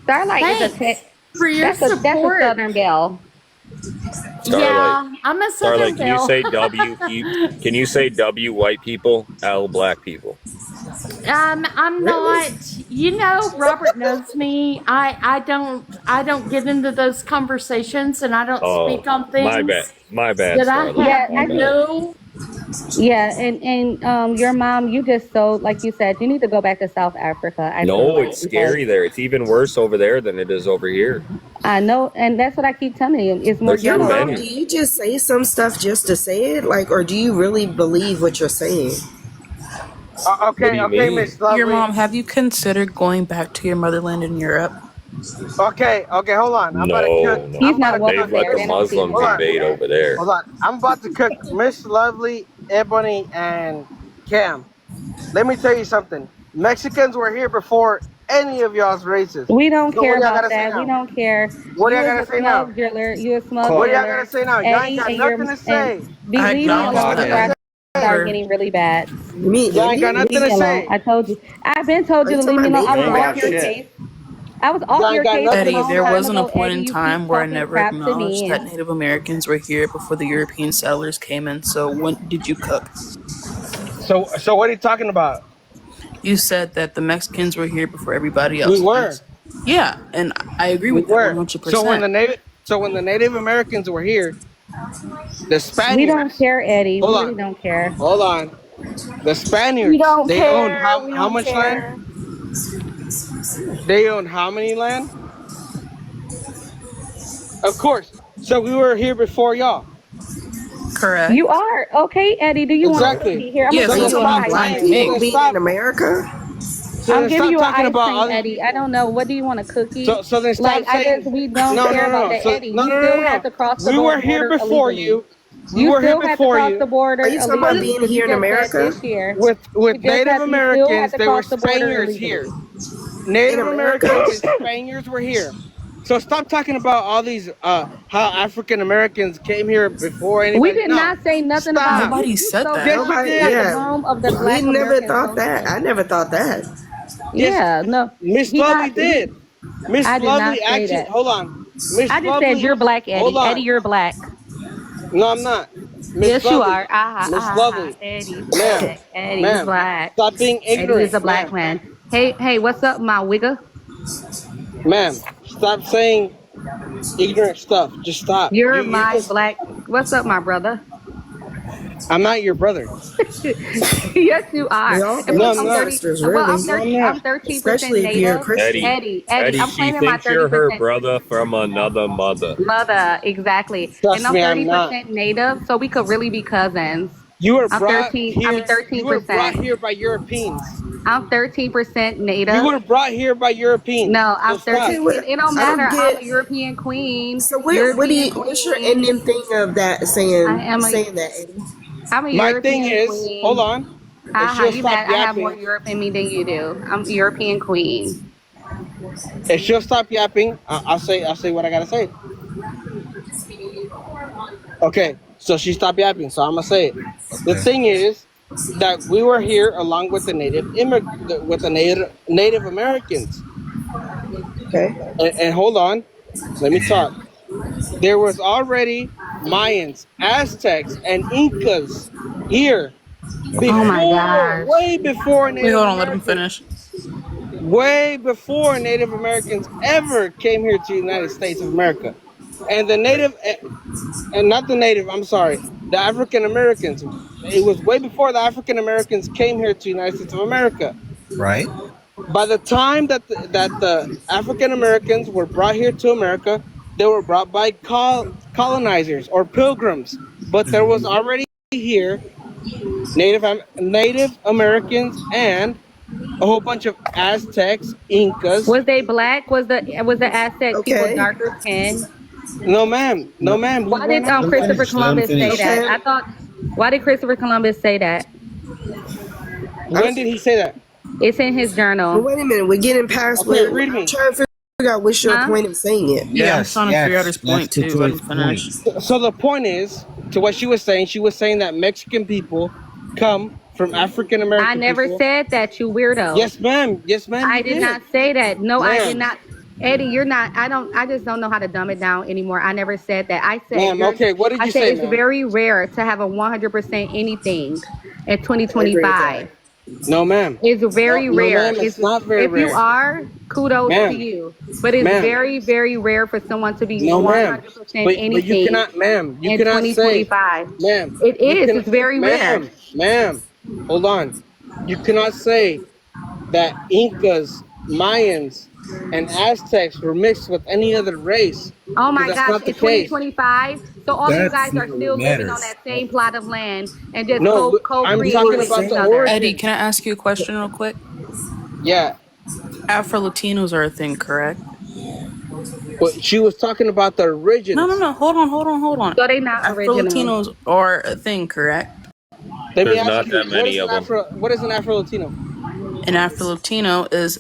Starlight is a thanks for your that's a support. Southern belle. Starlight. Yeah, I'm a Southern Starlight, can you belle. say W? Can you say W white people, L black people? I'm not. You know, Robert knows me. I don't get into those conversations, and I don't speak on Oh, things my bad, that I Starlight. have My bad. no. Yeah, and your mom, you just so like you said, you need to go back to South Africa. I feel No, like, it's scary there. It's even worse over there than it is over here. I know, and that's what I keep telling you. It's more There's too Your ghetto. mom, many. do you just say some stuff just to say it? Like, or do you really believe what you're saying? What do Okay, you okay, mean? Miss Lovely. Your mom, have you considered going back to your motherland in Europe? Okay, hold on. I'm about to cook. No, He's I'm not about to welcome they've let there. the They don't see Muslims Hold on. invade over there. Hold on. I'm about to cook Miss Lovely, Ebony, and Cam. Let me tell you something. Mexicans were here before any of y'all's races. We don't So care what y'all about gotta say that. We now? don't care. What do You y'all is gotta a say now? smug driller. You a smug What do y'all driller. gotta say now? Y'all ain't Eddie got and nothing your to say. and I leave me acknowledge alone before I that. start getting really bad. You mean Y'all ain't got Eddie? nothing Leave to me alone. say. I told you. I've been told Are you you to talking leave me about alone. I Native was They ain't off got your Americans? shit. case. I was off Y'all ain't your got case a nothing Eddie, to long there say. time wasn't a ago, point Eddie. in You keep time where I talking never crap to acknowledged me. that Native Americans were here before the European settlers came in. So when did you cook? So what are you talking about? You said that the Mexicans were here before everybody We else. were. Yeah, and I agree We with that were. 100%. So when the Native Americans were here, the We don't Spaniards. care, Eddie. We Hold really on. don't care. Hold on. The We Spaniards. don't They owned care. We how don't much land? care. They owned how many land? Of course. So we were here before y'all. You Correct. are okay, Eddie. Do you want a Exactly. cookie? Here, I'm Yeah, gonna so bring that's you So an what then I'm stop ice going Black to saying. people cream. make. being in America? So I'm then giving stop you an talking ice about cream, all. Eddie. I don't know. What do you want a cookie? So then stop Like saying. we don't No, care no, about no. that, So Eddie. no, You no, no, still no. have to cross the We were here border before illegally. you. We You were here still have to before cross you. the border Are you talking about illegally. being You here in just said America? this year. With Native You still have Americans, to they were cross the border Spaniards illegally. here. In Native America? Americans and Spaniards were here. So stop talking about all these how African Americans came here before We anybody. did No, not say nothing about stop. Nobody you said so that. Yes, you focused Nobody, at the did. yeah. home of the We Black never American thought that. social. I never thought that. Yes, Yeah, no, Miss he Lovely got. did. Miss I did Lovely not say actually. that. Hold on, Miss I just said Lovely. you're black, Hold Eddie. Eddie, on. you're black. No, I'm not. Miss Yes, you Lovely. are. Ah, Miss ah, ah. Lovely. Eddie's Ma'am. black. Eddie's Ma'am. black. Stop being Eddie is ignorant, a black ma'am. man. Hey, what's up, my wigger? Ma'am. Stop saying ignorant stuff. Just stop. You're You my just. black. What's up, my brother? I'm not your brother. Yes, you We are. all And No, plus, brothers I'm and I'm not. 30. sisters, Well, really. No, I'm I'm not. 13% Especially if you're a native. Christian. Eddie, Eddie, I'm she claiming my thinks you're her 30% brother from another mother. mother. Exactly. And Trust I'm me, I'm not. 30% native, so we could really be cousins. You were I'm brought 13. I mean here. You were brought 13%. here by Europeans. I'm 13% You native. were brought here by Europeans. No, So I'm stop. 13. Okay, what It don't I matter. don't I'm get. a European queen. So European what's your queen. ending thing of that I am a. saying that, Eddie? I'm a My thing European is, hold queen. on. If Haha, she'll you stop mad? I have more yapping, Europe in me than you do. I'm a European queen. if she'll stop yapping, I'll say what I gotta say. Okay, so she stopped yapping, so I'm gonna say it. The Okay. thing is that we were here along with the with the Native Americans. Okay. And hold on, let me talk. There was already Mayans, Aztecs, and Incas here Oh my before, gosh. way before Wait, Native hold on. Let him Americans, finish. way before Native Americans ever came here to the United States of America. And the Native, and not the Native, I'm sorry, the African Americans. It was way before the African Americans came here to the United States of America. Right. By the time that the African Americans were brought here to America, they were brought by colonizers or pilgrims. But there was already here Native Americans and a whole bunch of Aztecs, Incas. Was they black? Was the Aztec people Okay. darker skin? No, ma'am. No, ma'am. We Why were did not. Let him Christopher finish. Let him Columbus say finish. that? Okay. I thought. Why did Christopher Columbus say that? When did he say that? It's in his But journal. wait a minute, we're getting past Okay, what read I'm me. trying to figure out what's your Huh? point of saying it. Yeah, I'm Yes. trying to figure out his point Get too. to Let his him finish. point. So the point is, to what she was saying that Mexican people come from African I American never people. said that, you weirdo. Yes, ma'am. Yes, ma'am. I You did did, not say that. No, I did ma'am. not. Eddie, you're not. I just don't know how to dumb it down anymore. I never said that. I said Ma'am. Okay. What did I you said say, it's ma'am? very rare to have a 100% anything in I agree with that. 2025. No, ma'am. It's No, very no, rare. ma'am. It's It's not very if you rare, are, kudos to ma'am. you. But it's Ma'am. very, very rare for someone to be No, ma'am. 100% But you anything cannot, ma'am. You in cannot say, 2025. ma'am. It You is. can, It's very rare. ma'am. Hold on. You cannot say that Incas, Mayans, and Aztecs were mixed with any other race Oh because my that's gosh, not the in case. 2025, so all of you That's guys are not what still living on matters. that same plot of land and just No, I'm co-creating talking with about each the other. Eddie, can origins. I ask you a question real quick? Yeah. Afro Latinos are a thing, correct? But she was talking about the No, no, origins. no. Hold on. So they not Afro original. Latinos are a thing, correct? Let me There's ask not you, that many of them. what is an Afro Latino? An Afro Latino is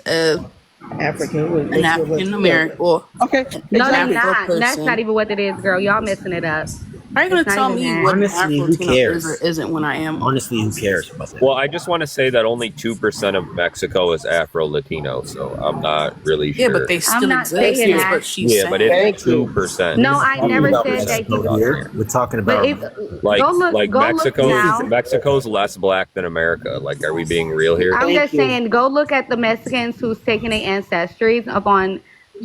African, what an makes you a African Latino? American, or Okay, No, they an exactly. Afro not. That's not person. even what it is, girl. Y'all messing it up. Are you It's gonna not tell even me that. what an Honestly, Afro who Latino is or cares? isn't when I am one? Honestly, who cares about that? Well, I just want to say that only 2% of Mexico is Afro Latino, so I'm not really Yeah, but sure. they I'm still not exist. saying Is that. what she's Yeah, but it's saying. Thank you. 2%. No, We're I talking never about said that he Mexico was. here. We're talking But about if Like go look Mexico's now. Mexico's less black than America. Like, are we being real here? I'm Thank just you. saying, go look at the Mexicans who's taking their ancestries up on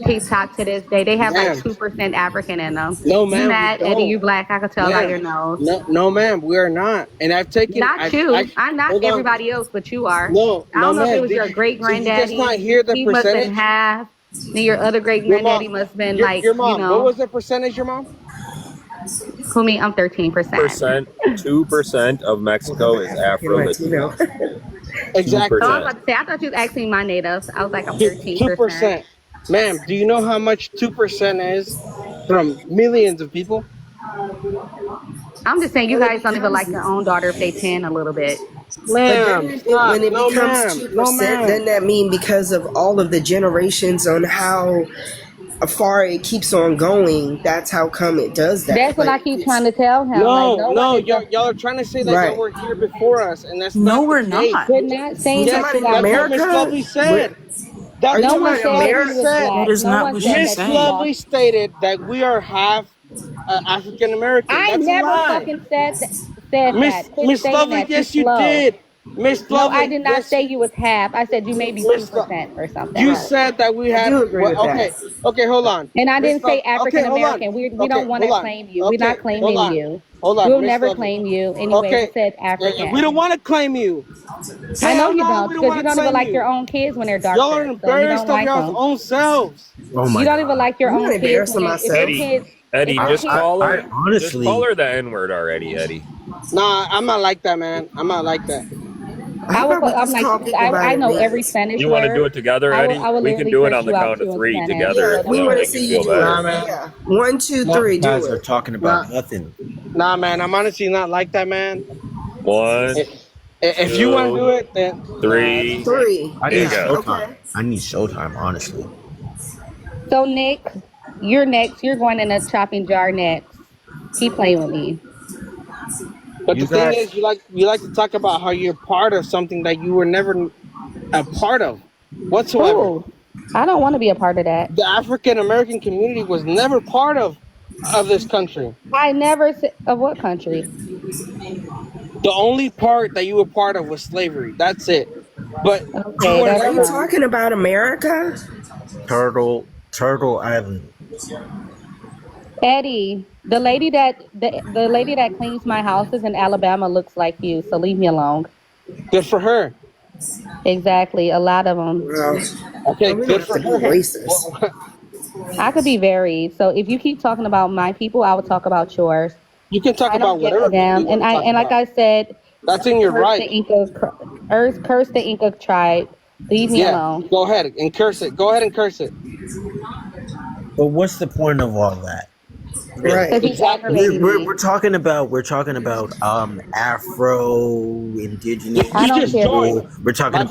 TikTok to this day. They have like Ma'am. 2% African in them. No, You ma'am, we mad, Eddie? don't. You black? I could tell by Ma'am. your nose. No, ma'am, we are not. And I've taken, Not you. I'm not hold on. everybody else, but you are. No, I no, don't know if it ma'am. was your great Did you just not granddaddy. hear the He must have been percentage? half. Then your other great Your mom, granddaddy must have been like, your mom, what was the percentage, your mom? who me? I'm 13%. 2% of Mexico is Afro Latino. Exactly. So I 2%. was about to say, I thought you was asking my natives. I was like, I'm 13%. 2%. Ma'am, do you know how much 2% is from millions of people? I'm just saying, you When it guys don't even like becomes, your own daughter if they 10 a little bit. but Ma'am, then stop. when it No, becomes ma'am. No, 2%, ma'am. doesn't that mean because of all of the generations on how far it keeps on going, that's how come it does that. That's what I keep trying to tell him. No, like, no, y'all are trying to say that y'all were here before us, and that's No, not we're the case. not. We're not saying Yes, that you that's guys. what Miss Lovely said. That's No what one Miss said Lovely he was said. black. That is No not one what said she's Miss that he saying. Lovely lost. stated that we are half African American. I That's a never lie. fucking said that. Quit Miss saying Lovely, that. You yes, you slow. did. Miss No, I Lovely, did not yes, say you was half. I said you may be Miss 2% or something. you said that we I had. do agree with Okay, that. okay, hold on. And I Miss didn't Love. say Okay, African hold on. American. We Okay, don't want hold to on. claim you. We're Okay, not claiming you. hold on, We'll Miss never Lovely. claim you. Anyways, Okay, it said we don't African. want to claim you. I know Hell you no, don't we don't because want you to don't even claim like you. your own kids when they're Y'all are darker. So you don't embarrassed of like y'all's them. own selves. Oh my You don't even god. like your I'm own not kids when embarrassing they're, if your myself. kids, Eddie, if your just kids, call I her. Just call honestly, her the N word already, Eddie. Nah, I'm not like that, man. I'm not like that. How about we I'm just like, call people by I their know every names? Spanish You want to do word. it together, Eddie? I will We can literally do it curse on the you out count of too in 3 Spanish. together, Yeah, So and we don't that'll want to worry. make you see you feel do Nah, it. better. man. Yeah. 1, 2, you 3, do guys are it. talking Nah, about nothing. nah, man. I'm honestly not like that, man. 1, If you want to 2, do it, then nah, it's 3. great. 3. I There you need Yeah. go. showtime. Okay. I need showtime, honestly. So Nick, you're next. You're going in a chopping jar next. Keep playing with me. But You the thing guys, is, you like to talk about how you're part of something that you were never a part of, whatsoever. Who? I don't want to be a part of that. The African American community was never part of this country. I never said of what country. The only part that you were part of was slavery. That's it. But you Okay, were that's Are you never. fine. talking about America? Turtle Island. Eddie, the lady that cleans my houses in Alabama looks like you. So leave me alone. Good for her. Exactly, a lot of them. Well, Okay, we don't good have for to be her. racist. I could be varied. So if you keep talking about my people, I will talk about yours. You can talk I don't about give a whatever people damn. you want to talk And like about. I said, That's in your curse the right. Inca, curse the Inca tribe. Leave me Yeah, alone. go ahead and curse it. Go ahead and curse it. But what's the point of all that? Really? Right. Because he's Exactly. aggravating me. We're talking about Afro indigenous I You don't just care. people. joined. We're My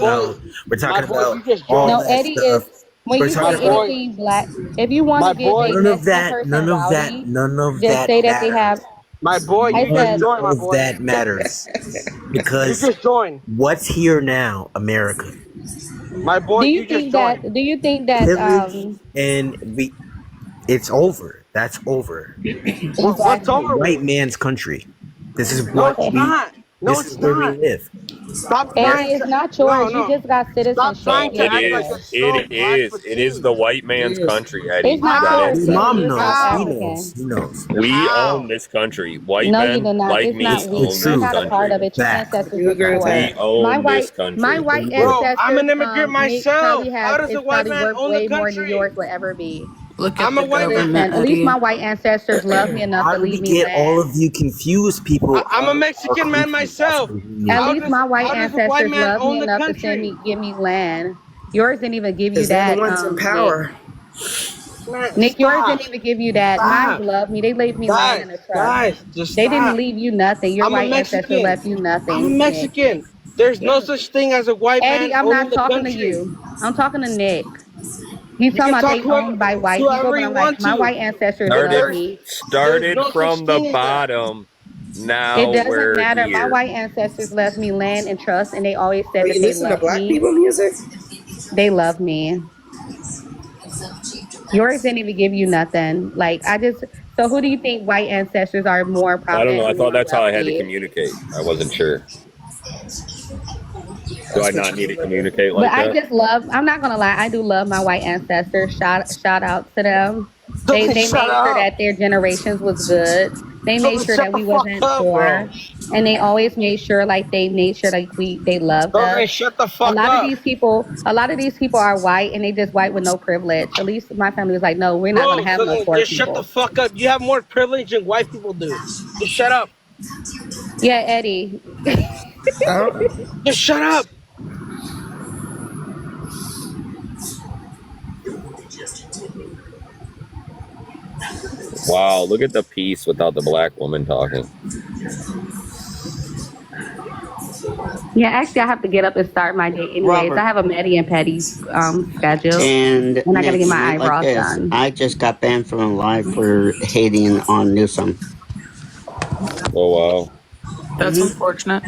talking boy, about you just all No, joined. that Eddie is stuff. when We're you My talking say about boy, anything black. If you want my to give boy, a Mexican person rowdy, none of just that say that they have. matters. my boy, I you just said, None joined, my of boy. that matters. You Because just joined. what's here now, America? My boy, you just joined. do you think that Pillage and it's over. That's over. What's This is exactly. a over white with? man's country. This is No, what it's not. No, this is it's where we not. live. Stop Eddie trying is to. not No, yours. You no. just got Stop citizenship. No, trying to You're it not act like is. yours. it's so It black is. with It is you. the white man's country, It's Eddie. not You gotta How? yours, His accept Eddie. mom it. You're South knows. He How? knows. African. He knows. We own How? this country. White No, you men do not. like It's not me It's the we. own You're this truth. not a part of country. it. Your Fact. ancestors You was agree with poor. We that? own this My country. white Bro, I'm ancestors, an immigrant Nick probably myself. How has does a is white probably man worth own the way more than country? yours will ever be. Look at I'm a the white man. government, Listen, at least my Eddie. white ancestors love me enough How to do we leave me get all land. of you confused? People I'm a our Mexican man country. That's myself. what we need. At least my white How does a white ancestors man love me own the enough to country? give me land. Yours didn't even give you Because they're the that, ones in Nick. power. Man, Nick, yours stop. didn't even give you that. Mine Stop. love me. They leave me land Guys, in a trust. guys, just They didn't stop. leave you nothing. Your I'm a white ancestors Mexican. left you I'm a nothing, Nick. Mexican. There's no such thing as a white man Eddie, I'm owning not the talking to country. you. I'm talking to Nick. He's You talking can about talk they owned by to white people, whoever but you I'm like, want my to. white ancestors But love Started me. there's started no such from the thing as that. bottom. It Now doesn't we're matter. My here. white ancestors left me land and trust, and they always Oh, said that you they listen to loved black me. people music? They love me. Yours didn't even give you nothing. So who do you think white ancestors are more I don't prominent know. I and thought more that's how I had to wealthy? communicate. I wasn't sure. Do I That's what not you need to do, brother. communicate But like I that? just love, I'm not gonna lie, I do love my white ancestors. Shout out to them. Don't They shut made sure up. that their generations was good. They made Don't sure shut that the we fuck wasn't up, bro. poor. And they always made sure they loved us. Don't shut the fuck up. A lot of these people are white and they just white with no privilege. At least my family was like, no, we're not gonna Bro, have so no then poor just shut the people. fuck up. You have more privilege than white people do. Just shut up. Yeah, Eddie. Just shut up. Wow, look at the piece without the black woman talking. Yeah, actually, I have to get up and start my day anyways. I Robert, have a Medi and Petty schedule, and and I got to get Nikki, my like eyebrows this. done. I just got banned from live for hating on Newsom. Oh wow. That's Hmm. unfortunate.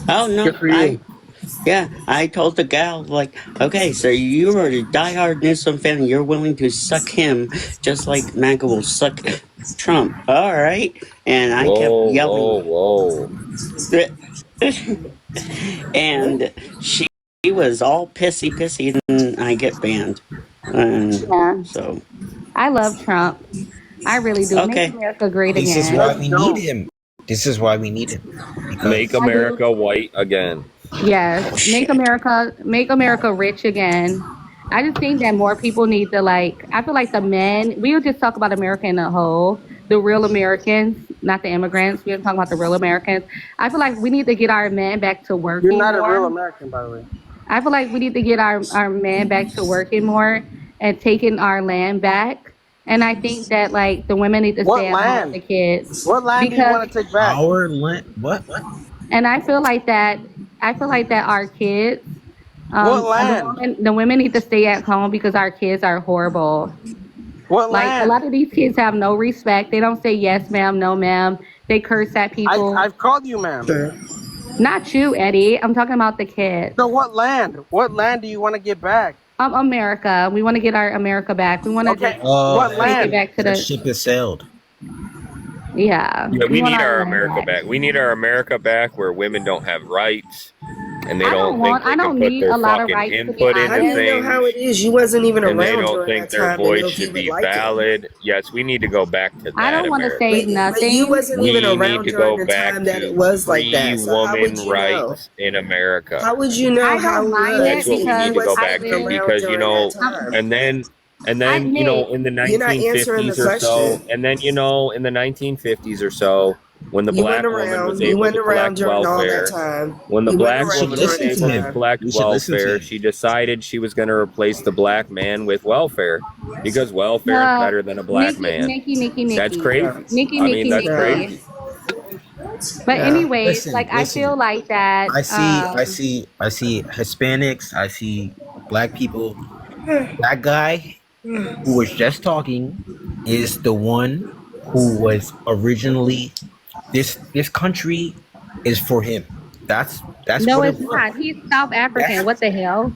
Oh Good no, for you. I told the gal, like, okay, so you are a diehard Newsom fan and you're willing to suck him just like MAGA will suck Trump. All right. And I kept Whoa, yelling. whoa, whoa. And she was all pissy, and I get banned. And Yeah, so, I love Trump. I really do. Make okay. America great This is again. why No, you we need don't. him. This is why we need him. Make Because I do. America white again. Yes, Oh, shit. Make America rich again. I just think that more people need to like. I feel like the men. We'll just talk about America in a whole. The real Americans, not the immigrants. We're talking about the real Americans. I feel like we need to get our men back to You're working not a real more. American, by the way. I feel like we need to get our men back to working more and taking our land back. And I think that like the women need to What stay at home with land? the kids What land do you because want to take back? our land, what? and I feel like that our kids What and land? the women need to stay at home because our kids are horrible. What Like a lot land? of these kids have no respect. They don't say yes ma'am, no ma'am. They curse at people. I've called you, ma'am. Sure. Not you, Eddie. I'm talking about the kids. So what land? What land do you want to get back? America. We want to get our America back. We want to Okay, just what take it land? back to That the ship has sailed. yeah. Yeah, We we want need our our land America back. back. We need our America back where women don't have rights and they I don't think I they can don't put need their a lot of fucking rights to be input How into do honest. you know how things it is? You wasn't even and they around don't during think that their time to know voice if you should would be like it. valid. Yes, we need to go back to I that don't want to America. say But you nothing. wasn't even We need around to during go the back time that to it was like free that. So how would woman you know? rights in America. How would you know I how don't it mind That's it was what if we you need because to go wasn't I've back even to been around because during that I'm, time? and I then Nick. in the You're not answering the 1950s or so, question. and then in the 1950s or so when the You went black woman was around. You able went to around collect during all that welfare, time. when the You went black We should around woman was during listen that to able to him. time. collect We should listen to welfare, him. she decided she was going to replace the black man with welfare because welfare is No, better than a black man. That's Yeah. crazy. I mean, that's Yeah. crazy. But Yeah. anyways, Listen, like I feel listen. like that. I see Hispanics. I see black people. That guy who was just talking is the one who was originally this country is for him. That's No, what it it's was. not. He's South African. That's What the hell?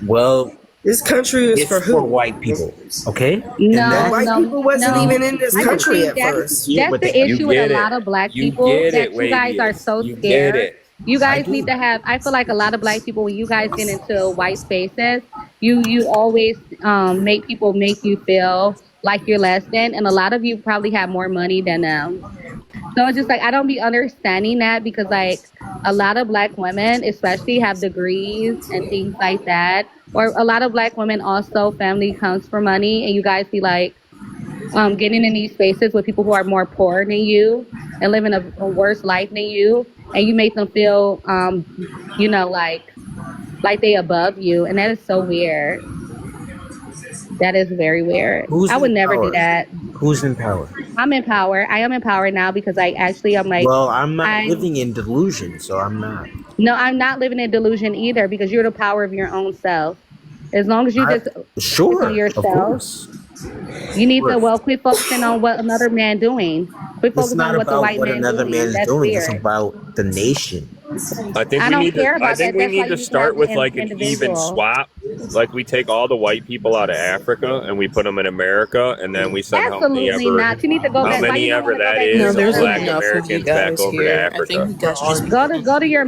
well, This country is it's for for who? white people, okay? And And No, that's white no, people wasn't no. even in this I just country think at first. yeah, that's but the they, You issue with a get it. lot of black You people get it, that you guys are Wavius. so You get scared. it. You I guys need do. to have. I feel like a lot of black people when you guys get into white spaces, you always make people make you feel like you're less than, and a lot of you probably have more money than them. So it's just like I don't be understanding that because like a lot of black women especially have degrees and things like that. Or a lot of black women also family comes from money and you guys be like getting in these spaces with people who are more poor than you and living a worse life than you and you make them feel you know like they above you and that is so weird. That is very weird. Who's I would in never do power? that. Who's in power? I'm in power. I am in power now because I actually I'm like Well, I'm not I'm living in delusion, so I'm not. no, I'm not living in delusion either because you're the power of your own self. As long as you I just focus on sure, of yourself, course. you need to Sure. well quit focusing on what another man doing. Quit It's focusing not on what the about white what man another man doing. is That's doing. It's weird. about the nation. I don't care I about think that. we That's why need to you need to have start the with like an even individual. swap. Like we take all the white people out of Africa and we put them in America, and then we send Absolutely not. You need to go how back. Why you many don't want ever to go that back to No, your is, of there's black motherland? enough of you Americans back guys over to here. I think Africa. you guys just Go to your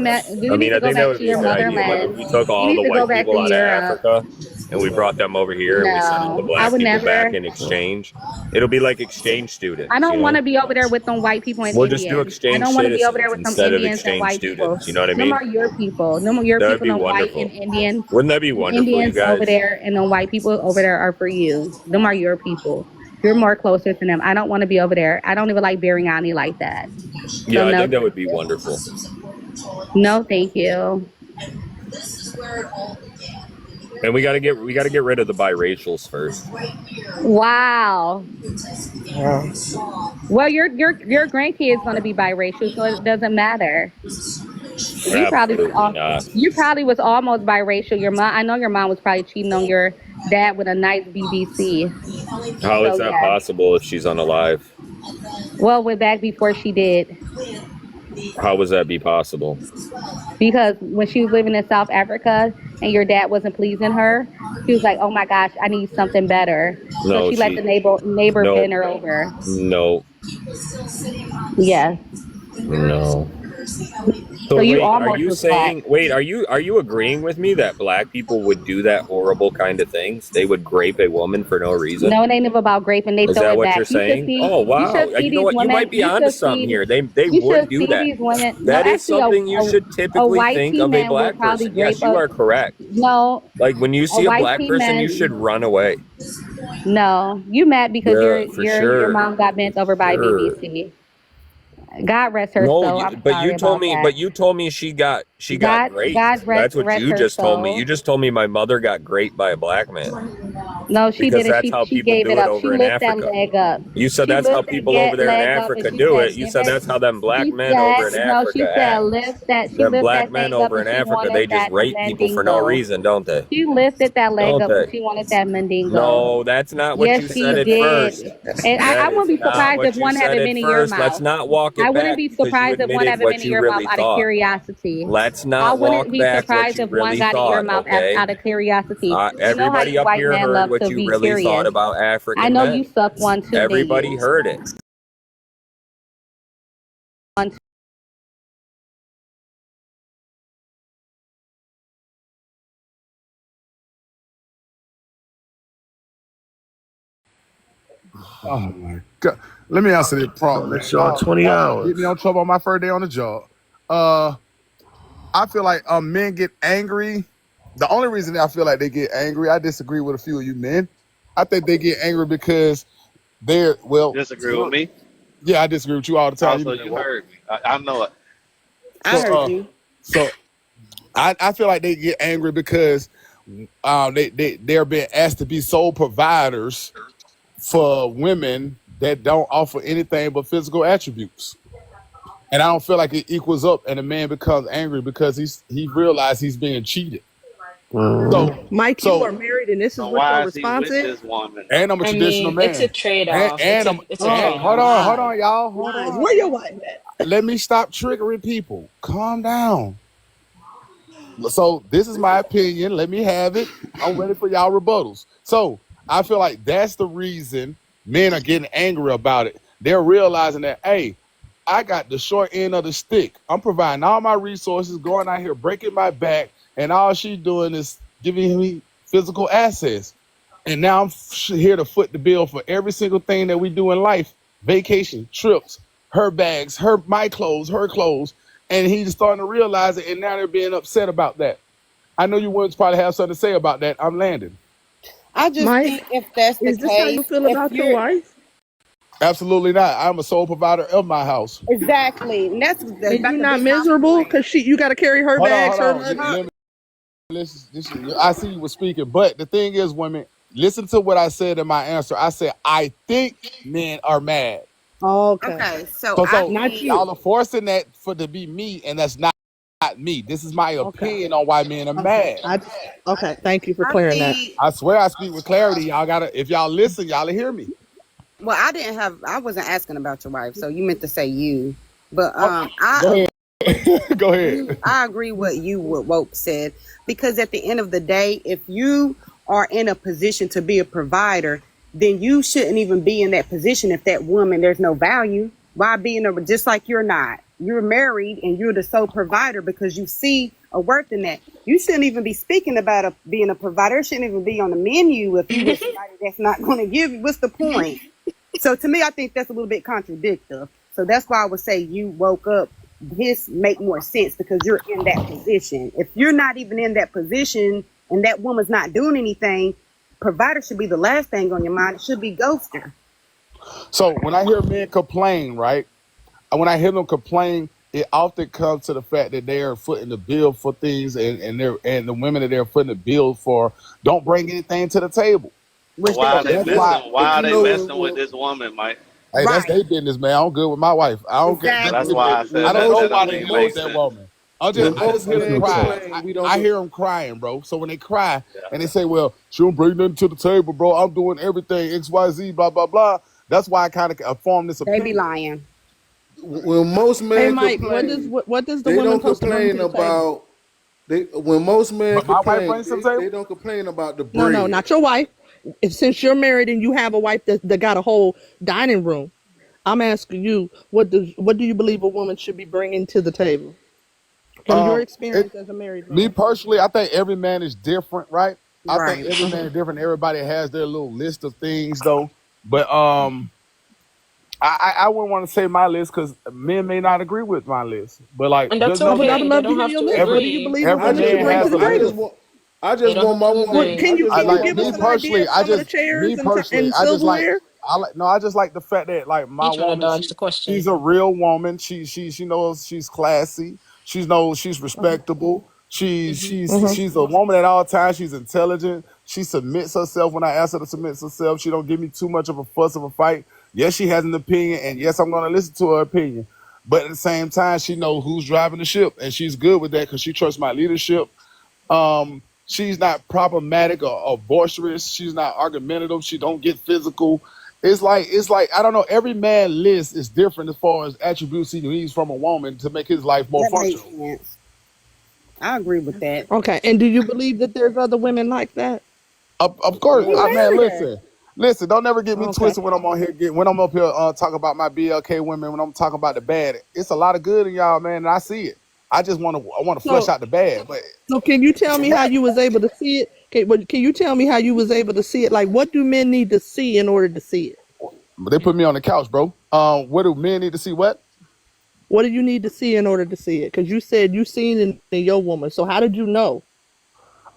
I you need mean, to I go think that back would to be a your good idea. Like if motherland. we took You all need the to go white back people to out of Europe. Africa and we brought them over here and we sent the No, I black would people back never. in exchange, it'll be like exchange I students, don't you want know? to be over there with them white people and We'll just do Indians. I exchange don't want to be over there citizens with them instead of Indians and exchange white people. students. You know what I Them mean? are your people. Them are your That would people. be Them white and wonderful. Indians. Wouldn't that be The wonderful, you Indians over guys? there and the white people over there are for you. Them are your people. You're more closer to them. I don't want to be over there. I don't even like Biryani like that. So Yeah, I think that would be wonderful. no, thank you. And we gotta get rid of the biracials first. Wow. Yeah. Well, your grandkid's gonna be biracial, so it doesn't matter. Absolutely not. You probably was almost biracial. Your mom, I know your mom was probably cheating on your dad with a nice BBC. How is So that yeah. possible if she's unalive? Well, went back before she did. How would that be possible? Because when she was living in South Africa and your dad wasn't pleasing her, she was like, "Oh my gosh, I need something better." So No, she let the neighbor no, bend her over. no, Yes. no. So So you wait, are almost you was black. saying? Wait, are you agreeing with me that black people would do that horrible kind of things? They would grape a woman for no reason. No, it ain't even about grape, and they Is throw that it what back. you're saying? Oh You wow! should see You know these what? You women. might be onto something here. They You would should do see that. these women. No, That is actually, something you should a typically white think tea of a man would black probably person. Yes, grape you a. are correct. No, Like when you a see a white black tea person, you man. should run away. No, you mad because Yeah, for your sure. mom got bent over by Sure. BBC. God rest her No, soul. I'm but sorry about that. you told me she got God raped. That's what rest you her just told me. You soul. just told me my mother got raped by a black man No, she because didn't. that's how She people gave it do it up. She over in lift that Africa. leg up. You said She that's how lift people that over there in leg up and Africa she do said, it. You "Give said her." that's how them black She men over in said, "No." She Africa said, act. "Lift that." She Them lifted black that men leg up over and in she Africa, wanted they just that rape people for no mandingo. reason, don't they? She lifted that leg Don't up they? because she wanted that mandingo. No, that's not what Yes, you she said at did. first. And I That wouldn't is be not surprised if what you one said haven't at been in your first. Let's mouth. not walk I it wouldn't back be because you surprised if one admitted haven't been what in you your mouth really out of thought. curiosity. Let's I not wouldn't walk be back what surprised you if one really got in your thought, mouth okay? out of curiosity. You know how Everybody you up white here men heard love what to you be really thought curious. about I African know you men. suck one too, didn't Everybody you? heard it. One Oh my god! Let me answer this promptly. It's on 20 Y'all get me hours. on trouble on my first day on the job. I feel like men get angry. The only reason I feel like they get angry, I disagree with a few of you men. I think they get angry because Disagree with me? yeah, I disagree with you all the time. You Also, know that, you Woke. heard me. I know it. I heard So, you. so I feel like they get angry because they're being asked to be sole providers for women that don't offer anything but physical attributes. And I don't feel like it equals up, and a man becomes angry because he realized he's being cheated. Mike, you are So married, and this is So what your why is he response with is? this woman and though? I'm a I traditional mean, it's a man. trade-off. It's a Hold trade-off. on, y'all. Hold Lies. on. Where your wife at? Let me stop triggering people. Calm down. So this is my opinion. Let me have it. I'm ready for y'all rebuttals. So I feel like that's the reason men are getting angry about it. They're realizing that, hey, I got the short end of the stick. I'm providing all my resources, going out here breaking my back, and all she's doing is giving me physical access. And now I'm here to foot the bill for every single thing that we do in life: vacation, trips, her bags, my clothes, her clothes. And he's starting to realize it, and now they're being upset about that. I know you would probably have something to say about that. I'm landing. I just think Mike, if that's the is this how case, you feel if about your you're wife? Absolutely not. I'm a sole provider of my house. exactly, and that's And about you the not big my miserable point. because you got to carry her Hold bags, on, her hold on. money? I see you were speaking, but the thing is, women, listen to what I said in my answer. I said I think men are mad. Okay. Okay, so I So Not think y'all you. are forcing that for to be me, and that's not me. This is my Okay. opinion on why men are mad. Okay. Thank you for I clearing that. think I swear I speak with clarity. Y'all gotta, if y'all listen, y'all will hear me. well, I wasn't asking about your wife, so you meant to say you. But Go ahead. Go ahead. I agree what what Woke said, because at the end of the day, if you are in a position to be a provider, then you shouldn't even be in that position. If that woman, there's no value, why be in a, just like you're not, you're married and you're the sole provider because you see a worth in that. You shouldn't even be speaking about being a provider. It shouldn't even be on the menu if you with somebody that's not going to give you. What's the point? So to me, I think that's a little bit contradictory. So that's why I would say you woke up. This make more sense because you're in that position. If you're not even in that position and that woman's not doing anything, provider should be the last thing on your mind. It should be ghoster. So when I hear men complain, right? When I hear them complain, it often comes to the fact that they are footing the bill for things, and the women that they're footing the bill for don't bring anything to the table. So why are they That's messing? why, Why if are you they know, messing with this woman, Mike? hey, that's their business, man. I'm good with my wife. I don't get. So that's why I I said don't that. know That why don't they even deal with make that sense. woman. I just hear them men cry. complain. We don't. I hear them crying, bro. So when they cry and they say, "Well, she don't bring nothing to the table, bro. I'm doing everything X, Y, Z, blah, blah, blah." That's why I kind of formed this They opinion. be lying. When most Hey, men Mike, complain, what does the they don't woman supposed to bring to complain the table? about. When most men But my wife complain, brings to the table. they don't complain about the No, bread. not your wife. Since you're married and you have a wife that got a whole dining room, I'm asking you, what do you believe a woman should be bringing to the table from your experience as a married Me man? personally, I think every man is different, right? I think Right. every man is different. Everybody has their little list of things, though. But I wouldn't want to say my list because men may not agree with my list. But like, And just that's know okay. that I'd love to hear your list. What do you believe a every woman should man bring to has the a table? list. I just want my woman. Can you Like give me us some personally, ideas? Some of the chairs and silverware. I just like the fact that like my woman, she's a real woman. She knows she's classy. She knows she's respectable. She's a woman at all times. She's intelligent. She submits herself when I ask her to submit herself. She don't give me too much of a fuss of a fight. Yes, she has an opinion, and yes, I'm gonna listen to her opinion. But at the same time, she knows who's driving the ship, and she's good with that because she trusts my leadership. She's not problematic or boisterous. She's not argumentative. She don't get physical. It's like I don't know. Every man list is different as far as attributes he needs from a woman to make his life more That makes functional. sense. I agree with that. Okay. And do you believe that there's other women like that? Of course, We man. married her. Listen. Don't never get me Okay. twisted when I'm on here. When I'm up here talking about my BLK women. When I'm talking about the bad, it's a lot of good in y'all, man, and I see it. I want to flush out the bad, but So can you tell me it how you was able to see it? Can you tell me how you was able to see it? Like, what do men need to see in order to see it? But they put me on the couch, bro. What do men need to see? What? What do you need to see in order to see it? Because you said you seen it in your woman. So how did you know?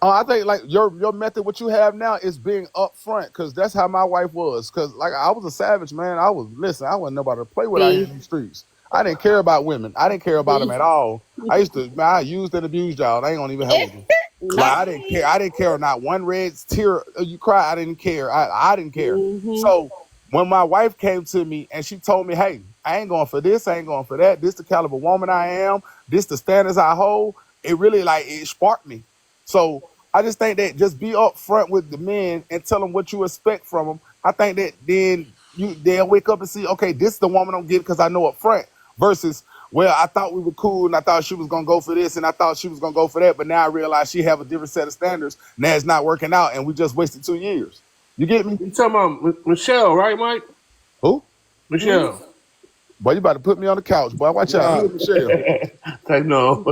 I think like your method, what you have now, is being upfront, because that's how my wife was. Because like I was a savage, man. I wasn't nobody to play with out here in the streets. I didn't care about women. I didn't care about them at all. I used and abused y'all. I ain't gonna even hold you. Like I didn't care. I didn't care. Not one red tear you cry. I didn't care. I didn't care. So when my wife came to me and she told me, "Hey, I ain't going for this. I ain't going for that. This the caliber woman I am. This the standards I hold." It really it sparked me. So I just think that just be upfront with the men and tell them what you expect from them. I think that then they'll wake up and see, okay, this is the woman I'm getting because I know up front. Versus, well, I thought we were cool and I thought she was gonna go for this and I thought she was gonna go for that, but now I realize she have a different set of standards. Now it's not working out, and we just wasted 2 years. You get me? You talking about Michelle, right, Mike? Who? Michelle. Boy, you about to put me on the couch, boy. Watch out. You and Michelle. I know.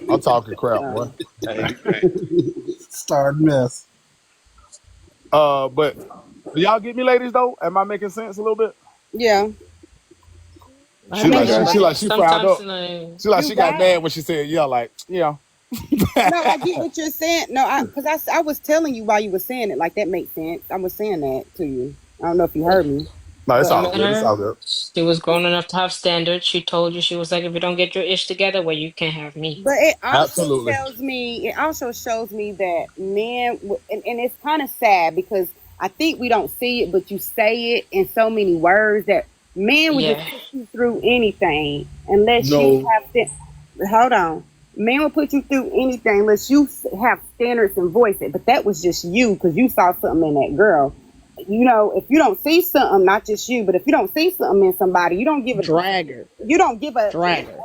I'm talking crap, boy. Start mess. But y'all get me, ladies, though? Am I making sense a little bit? Yeah. She frowned up. She got got mad when she said, yeah, like, yeah. No, I get what you're saying. No, because I was telling you while you were saying it, like that makes sense. I was saying that to you. I don't know if you heard me. No, it's But- all good. It's all good. She was grown enough to have standards. She told you, she was like, if you don't get your ish together, well, you can't have me. But it also Absolutely. shows me that men, and it's kind of sad because I think we don't see it, but you say it in so many words that men would just put you through anything unless you have to. Hold on. Men will put you through anything unless you have standards and voice it. But that was just you because you saw something in that girl. You know, if you don't see something, not just you, but if you don't see something in somebody, you don't give a dragger. You don't give a dragger.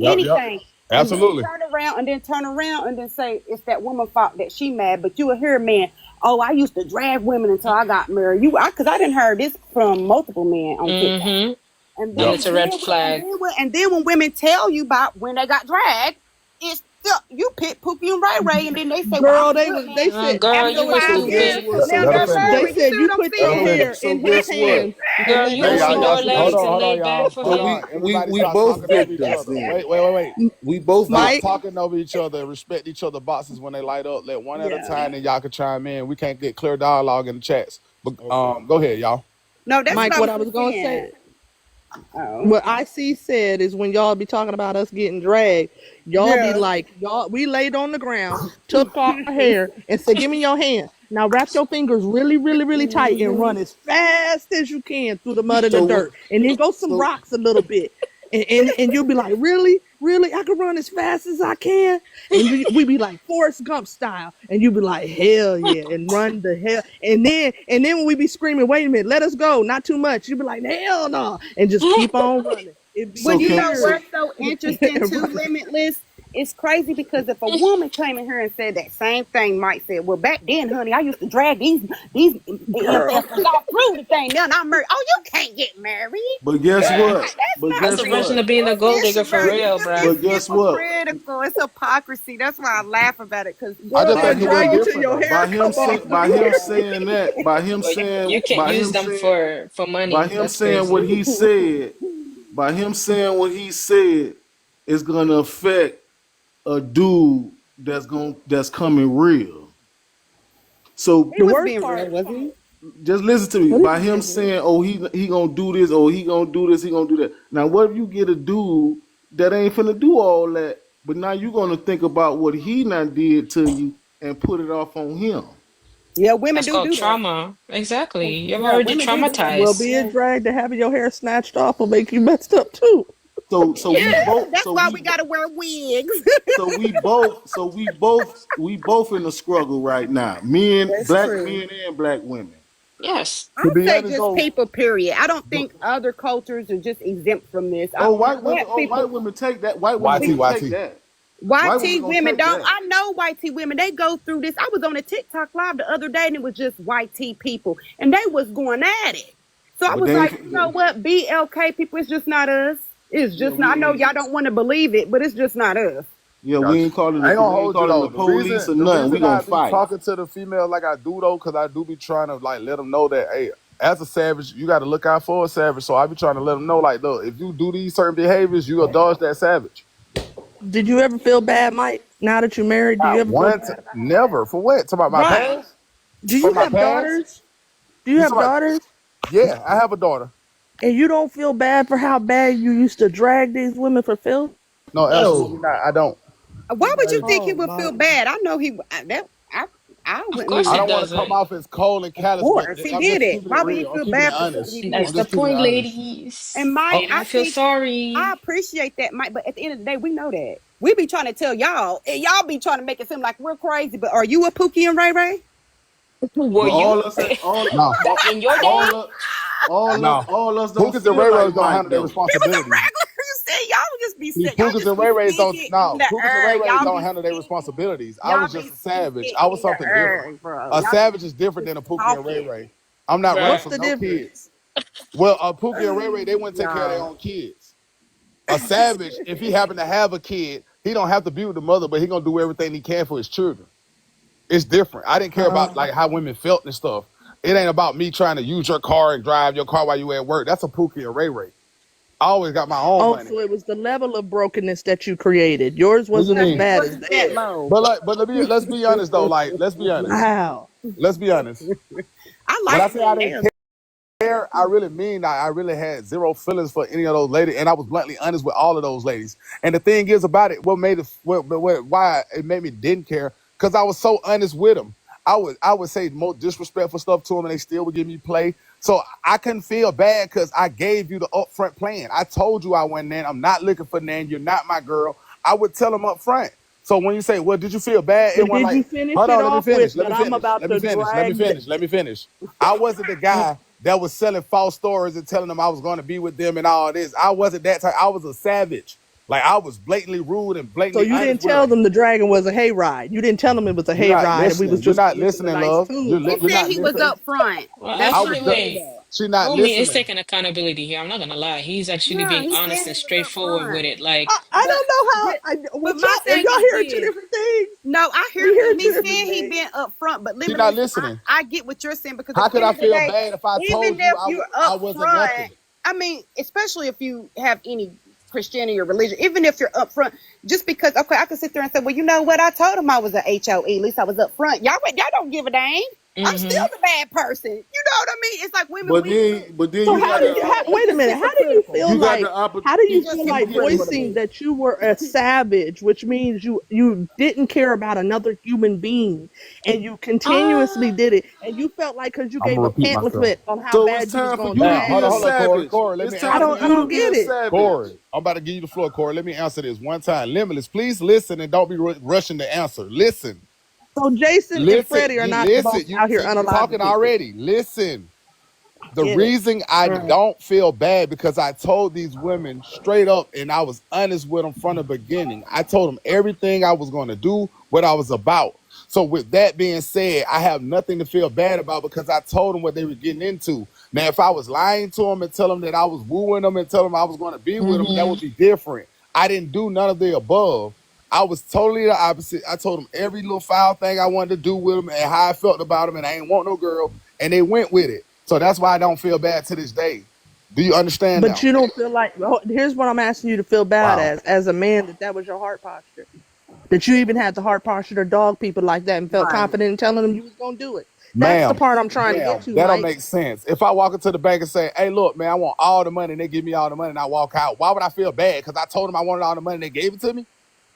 Anything. Absolutely. And then turn around and then say it's that woman's fault that she mad. But you will hear a man, oh, I used to drag women until I got married. Because I didn't heard this from multiple men on TikTok. And then it's a red flag. And then when women tell you about when they got dragged, it's still, you pick Pookie and Ray Ray, and then they say, girl, well, they said, girl, you was stupid. They said you put your hair in his hands. Girl, you opened your legs and laid back for him. We both victims. Wait. We both stop talking over each other, respect each other boxes when they light up. Let one at a time, and y'all can chime in. We can't get clear dialogue in the chats. But go ahead, y'all. No, that's Mike, what I was gonna say. What IC said is when y'all be talking about us getting dragged, y'all be like, we laid on the ground, took our hair, and said, give me your hand. Now wrap your fingers really, really, really tight and run as fast as you can through the mud and the dirt. And then go some rocks a little bit. And you'll be like, really? really? I can run as fast as I can? And we be like, Forrest Gump style. And you be like, hell yeah, and run the hell. And then when we be screaming, wait a minute, let us go, not too much. You be like, hell no. And just keep on running. But you know what's so interesting too, Limitless? It's crazy because if a woman came in here and said that same thing, Mike said, well, back then, honey, I used to drag these ancestors all through the thing. Now I'm married. Oh, you can't get married. But guess what? That's the version of being a gold digger for real, bro. But guess what? Critical. It's hypocrisy. That's why I laugh about it. Because I just think it was different. By him saying that, by him saying you can't use them for money. By him saying what he said, it's gonna affect a dude that's coming real. So he was being real, wasn't he? Just listen to me. By him saying, "Oh, he gonna do this, oh he gonna do this, he gonna do that." Now, what if you get a dude that ain't finna do all that, but now you gonna think about what he not did to you and put it off on him? Yeah, women do trauma. That. Exactly. You're already traumatized. Well, being dragged to having your hair snatched off will make you messed up too. So yeah, we both. That's why we gotta wear wigs. so we both in the struggle right now. Men, black men and black women. Yes. I say just people, period. I don't think other cultures are just exempt from this. White women take that. White women take that. YT women don't. I know YT women. They go through this. I was on a TikTok live the other day, and it was just YT people, and they was going at it. So I was like, you know what, BLK people, it's just not us. It's just not. I know y'all don't want to believe it, but it's just not us. Yeah, we ain't calling the police or nothing. We gonna fight. Talking to the female like I do though, because I do be trying to like let them know that hey, as a savage, you got to look out for a savage. So I be trying to let them know like, look, if you do these certain behaviors, you will dodge that savage. Did you ever feel bad, Mike? Now that you're married, do you ever feel bad? Never. For what? Talking about my past? Do you have daughters? Do you have daughters? Yeah, I have a daughter. And you don't feel bad for how bad you used to drag these women for filth? No, absolutely not. I don't. Why would you think he would feel bad? I know he. I wouldn't. I don't want to come off as cold and callous. Of course, he did it. Why would he feel bad? That's the point, ladies. And Mike, I feel sorry. I appreciate that, Mike. But at the end of the day, we know that. We be trying to tell y'all, and y'all be trying to make it seem like we're crazy. But are you a Pookie and Ray Ray? Were you? In your day? All us don't Pookies and Ray Rays don't handle their responsibilities. Y'all would just be sick. Pookies and Ray Rays don't. No, Pookies and Ray Rays don't handle their responsibilities. I was just a savage. I was something different. A savage is different than a Pookie and Ray Ray. I'm not running from no kids. Well, a Pookie and Ray Ray, they wouldn't take care of their own kids. A savage, if he happened to have a kid, he don't have to be with the mother, but he gonna do everything he can for his children. It's different. I didn't care about like how women felt and stuff. It ain't about me trying to use your car and drive your car while you at work. That's a Pookie or Ray Ray. I always got my own money. So it was the level of brokenness that you created. Yours wasn't as bad as theirs. But let's be honest though. Like, let's be honest. Wow. Let's be honest. I like. When I say I didn't care, I really mean I really had zero feelings for any of those ladies, and I was bluntly honest with all of those ladies. And the thing is about it, why it made me didn't care, because I was so honest with them. I would say more disrespectful stuff to them, and they still would give me play. So I couldn't feel bad because I gave you the upfront plan. I told you I wasn't there. I'm not looking for Nan. You're not my girl. I would tell them up front. So when you say, well, did you feel bad? Did you finish it off with, but I'm about to drag Let me finish. I wasn't the guy that was selling false stories and telling them I was going to be with them and all this. I wasn't that type. I was a savage. Like, I was blatantly rude and blatantly. So you didn't tell them the dragon was a hayride. You didn't tell them it was a hayride, and we was just not listening, love. He said he was up front. She not Homie listening. is taking accountability here. I'm not gonna lie. He's actually being honest and straightforward with it. Like, I don't know how. But my thing y'all hearing is two different things. No, I hear him. He's saying he been up front, but She's not listening. I get what you're saying, because how could I feel bad if I told you I wasn't nothing? I mean, especially if you have any Christianity or religion, even if you're up front, just because, okay, I could sit there and say, well, you know what? I told him I was a HOE. At least I was up front. Y'all don't give a dang. I'm still the bad person. You know what I mean? It's like women. But then So you how got did you wait a minute? How do you feel you got like? the opportunity. How do you feel like voicing that you were a savage, which means you didn't care about another human being, and you continuously did it, and you felt like because you I'm gave gonna a repeat myself. pamphlet on how So it's bad you was time for gonna you to drag be a me. savage. Corey, let me It's answer time for I you don't to be get a it. savage. Corey, I'm about to give you the floor, Corey. Let me answer this one time. Limitless, please listen and don't be rushing to answer. Listen. So Jason and Freddie are not the boss You out here see, you unaliving talking people. already. Listen. The Get it. reason I don't feel bad because I told these women straight up and I was honest with them from the beginning. I told them everything I was going to do, what I was about. So with that being said, I have nothing to feel bad about because I told them what they were getting into. Now, if I was lying to them and tell them that I was wooing them and tell them I was going to be with them, that would be different. I didn't do none of the above. I was totally the opposite. I told them every little foul thing I wanted to do with them and how I felt about them, and I ain't want no girl, and they went with it. So that's why I don't feel bad to this day. Do you understand But now? you don't feel like. Here's what I'm asking you to feel bad Wow. as a man, that was your heart posture. That you even had the heart posture to dog people like that and felt confident in telling them you was gonna do it. That's the Ma'am, part I'm trying to get to, that don't Mike. make sense. If I walk into the bank and say, hey, look, man, I want all the money, and they give me all the money, and I walk out, why would I feel bad? Because I told them I wanted all the money, and they gave it to me?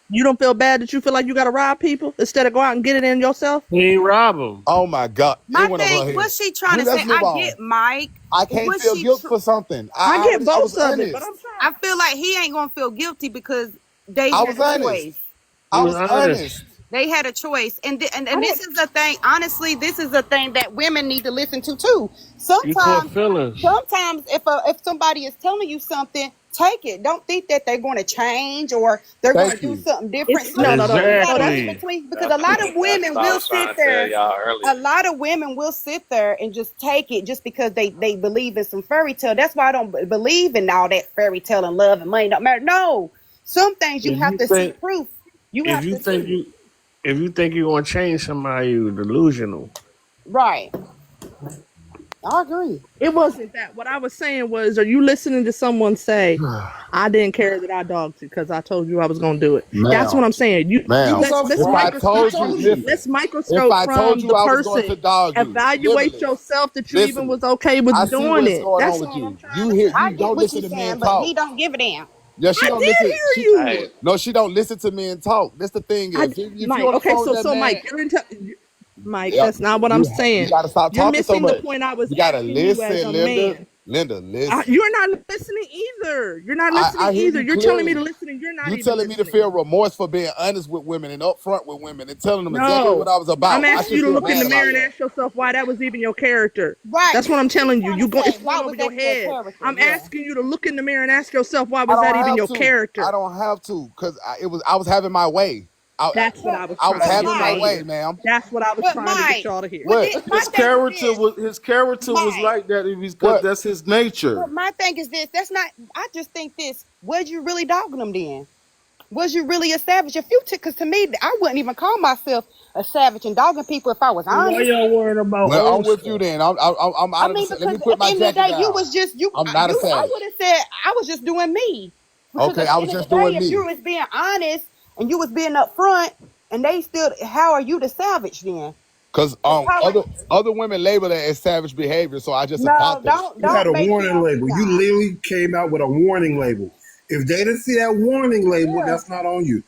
You don't feel bad that you feel like you gotta rob people instead of go out and get it in yourself? He ain't rob them. Oh, my God. My thing, what's she trying to say? Let's move I on. get Mike. I can't feel guilt for something. I get both was of honest. it, but I'm trying. I feel like he ain't gonna feel guilty because they I had was a honest. choice. I was honest. They had a choice, and this is the thing. Honestly, this is the thing that women need to listen to too. Sometimes if somebody is telling you something, take it. Don't think that they're going to change or they're going to do something different. No. Because a lot of women That's what I will was trying sit to tell there. y'all earlier. A lot of women will sit there and just take it just because they believe in some fairy tale. That's why I don't believe in all that fairy tale and love and money don't matter. No, some things you have to see proof. If you think you're gonna change somebody, you're delusional. Right. I agree. It wasn't that. What I was saying was, are you listening to someone say, I didn't care that I dogged you because I told you I was going to do it? That's what I'm saying. Let's microscope from the person. Evaluate yourself that you even was okay with doing it. That's all I'm trying to say. I get what you're saying, but he don't give a damn. Yeah, she I don't did listen. hear you. No, she don't listen to me and talk. That's the thing. Mike, okay, so Mike, you're Mike, that's not what I'm saying. You gotta stop You're talking so missing much. the point I was You gotta asking listen, you as a Linda. man. Linda, listen. You're not listening either. You're not listening I hear either. you You're telling me to clearly. listen and you're not You even telling me to listening. feel remorse for being honest with women and upfront with women and telling them No, exactly what I was about. I'm asking you to look in the mirror and that. ask yourself why that was even your character. Right. That's what I'm telling you. It's why going over was your that your head. character? I'm Yeah. asking you to look in the mirror and ask yourself why I was don't that even have your to. character? I don't have to because I was having my way. That's what I was I was trying to having get my y'all to way, hear. ma'am. That's what I was trying to get y'all to hear. What? His character was like that because that's his nature. But my thing is this. That's not. I just think this. Was you really dogging them then? Was you really a savage? If you took, because to me, I wouldn't even call myself a savage and dogging people if I was honest. Why y'all worried about? Well, I'm with you then. I'm out of the. Let me put my at the end of the jacket day, you down. was just you. I'm not a I savage. would have said I was just doing me. Because Okay, at I the was end of just the day, doing if me. you was being honest and you was being upfront, and they still, how are you the savage then? Because other women label that as savage behavior, so I just adopted it. don't You had a make warning label. You literally came out with a warning label. If they didn't see that warning label, that's not on you.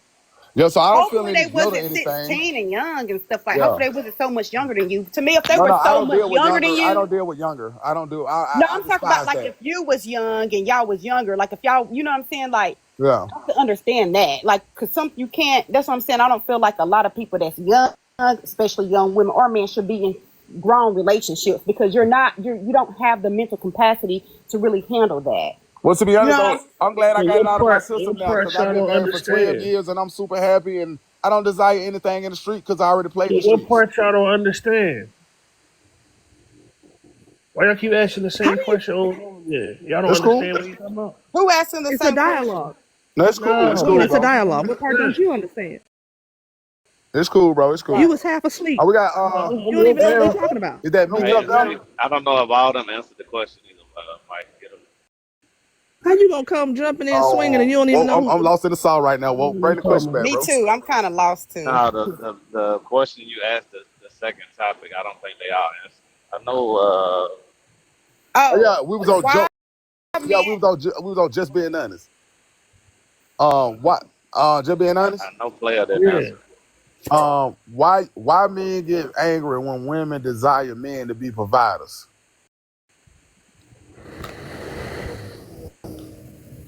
Yeah, so I don't feel Hopefully any they guilt or wasn't anything. 16 and young and stuff like. Yeah. Hopefully they wasn't so much younger than you. To me, if they No, were I so don't much deal with younger than you, I don't deal with younger. I don't do. no, I I'm talking about despise like that. if you was young and y'all was younger, like if y'all, you know what I'm saying, like. Yeah. I have to understand that, like, cause you can't. That's what I'm saying. I don't feel like a lot of people that's young, especially young women or men, should be in grown relationships because you don't have the mental capacity to handle that. Well, to be honest, You know? though, I'm glad I got it out of my system now part because I've been y'all don't married for 12 understand? years and I'm super happy and I don't desire anything in the street because I already played the What streets. part y'all don't understand? Why y'all keep asking the same question over and over again? Y'all don't understand what you talking about? Who asking the It's same a dialogue. No, it's cool. No. It's cool, It's a bro. dialogue. What part don't you understand? It's cool, bro. It's cool. You was half asleep. We got You don't even know what you're talking about. Is that me up there? I don't know if all of them answered the question either, Mike. Get them. How you gonna come jumping in swinging and you don't even know? I'm lost in the saw right now. Well, bring the question back, Me bro. too. I'm kind of lost too. No, the question you asked, the second topic, I don't think they all answered. I know. Yeah, we was on joke. Yeah, we was on just being honest. What? Just being honest. I know player didn't Yeah. answer. Why men get angry when women desire men to be providers?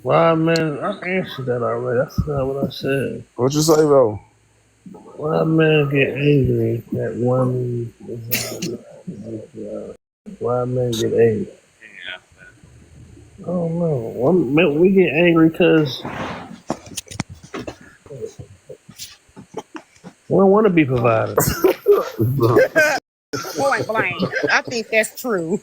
Why, man? I answered that already. That's not what I said. What you say, though? Why men get angry that women why men get angry? I don't know. We get angry because we don't want to be provided. Point blank. I think that's true.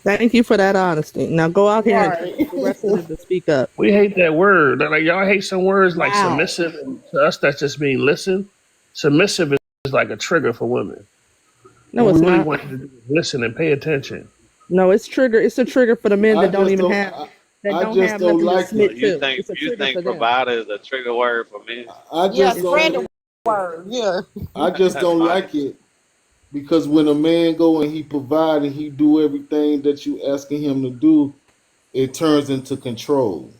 Thank you for that honesty. Now go out here and tell the rest of them to speak up. We hate that word. Like y'all hate some words like Wow. submissive, and to us that's just being listened. Submissive is like a trigger for women. No, what it's we really not. want you to do is listen and pay attention. No, it's trigger. It's a trigger for the men that don't even have nothing to submit You to. think It's a trigger for them. provider is a trigger word for men? I just spread don't. the word. Yeah. I just don't like it because when a man go and he provide and he do everything that you asking him to do, it turns into control.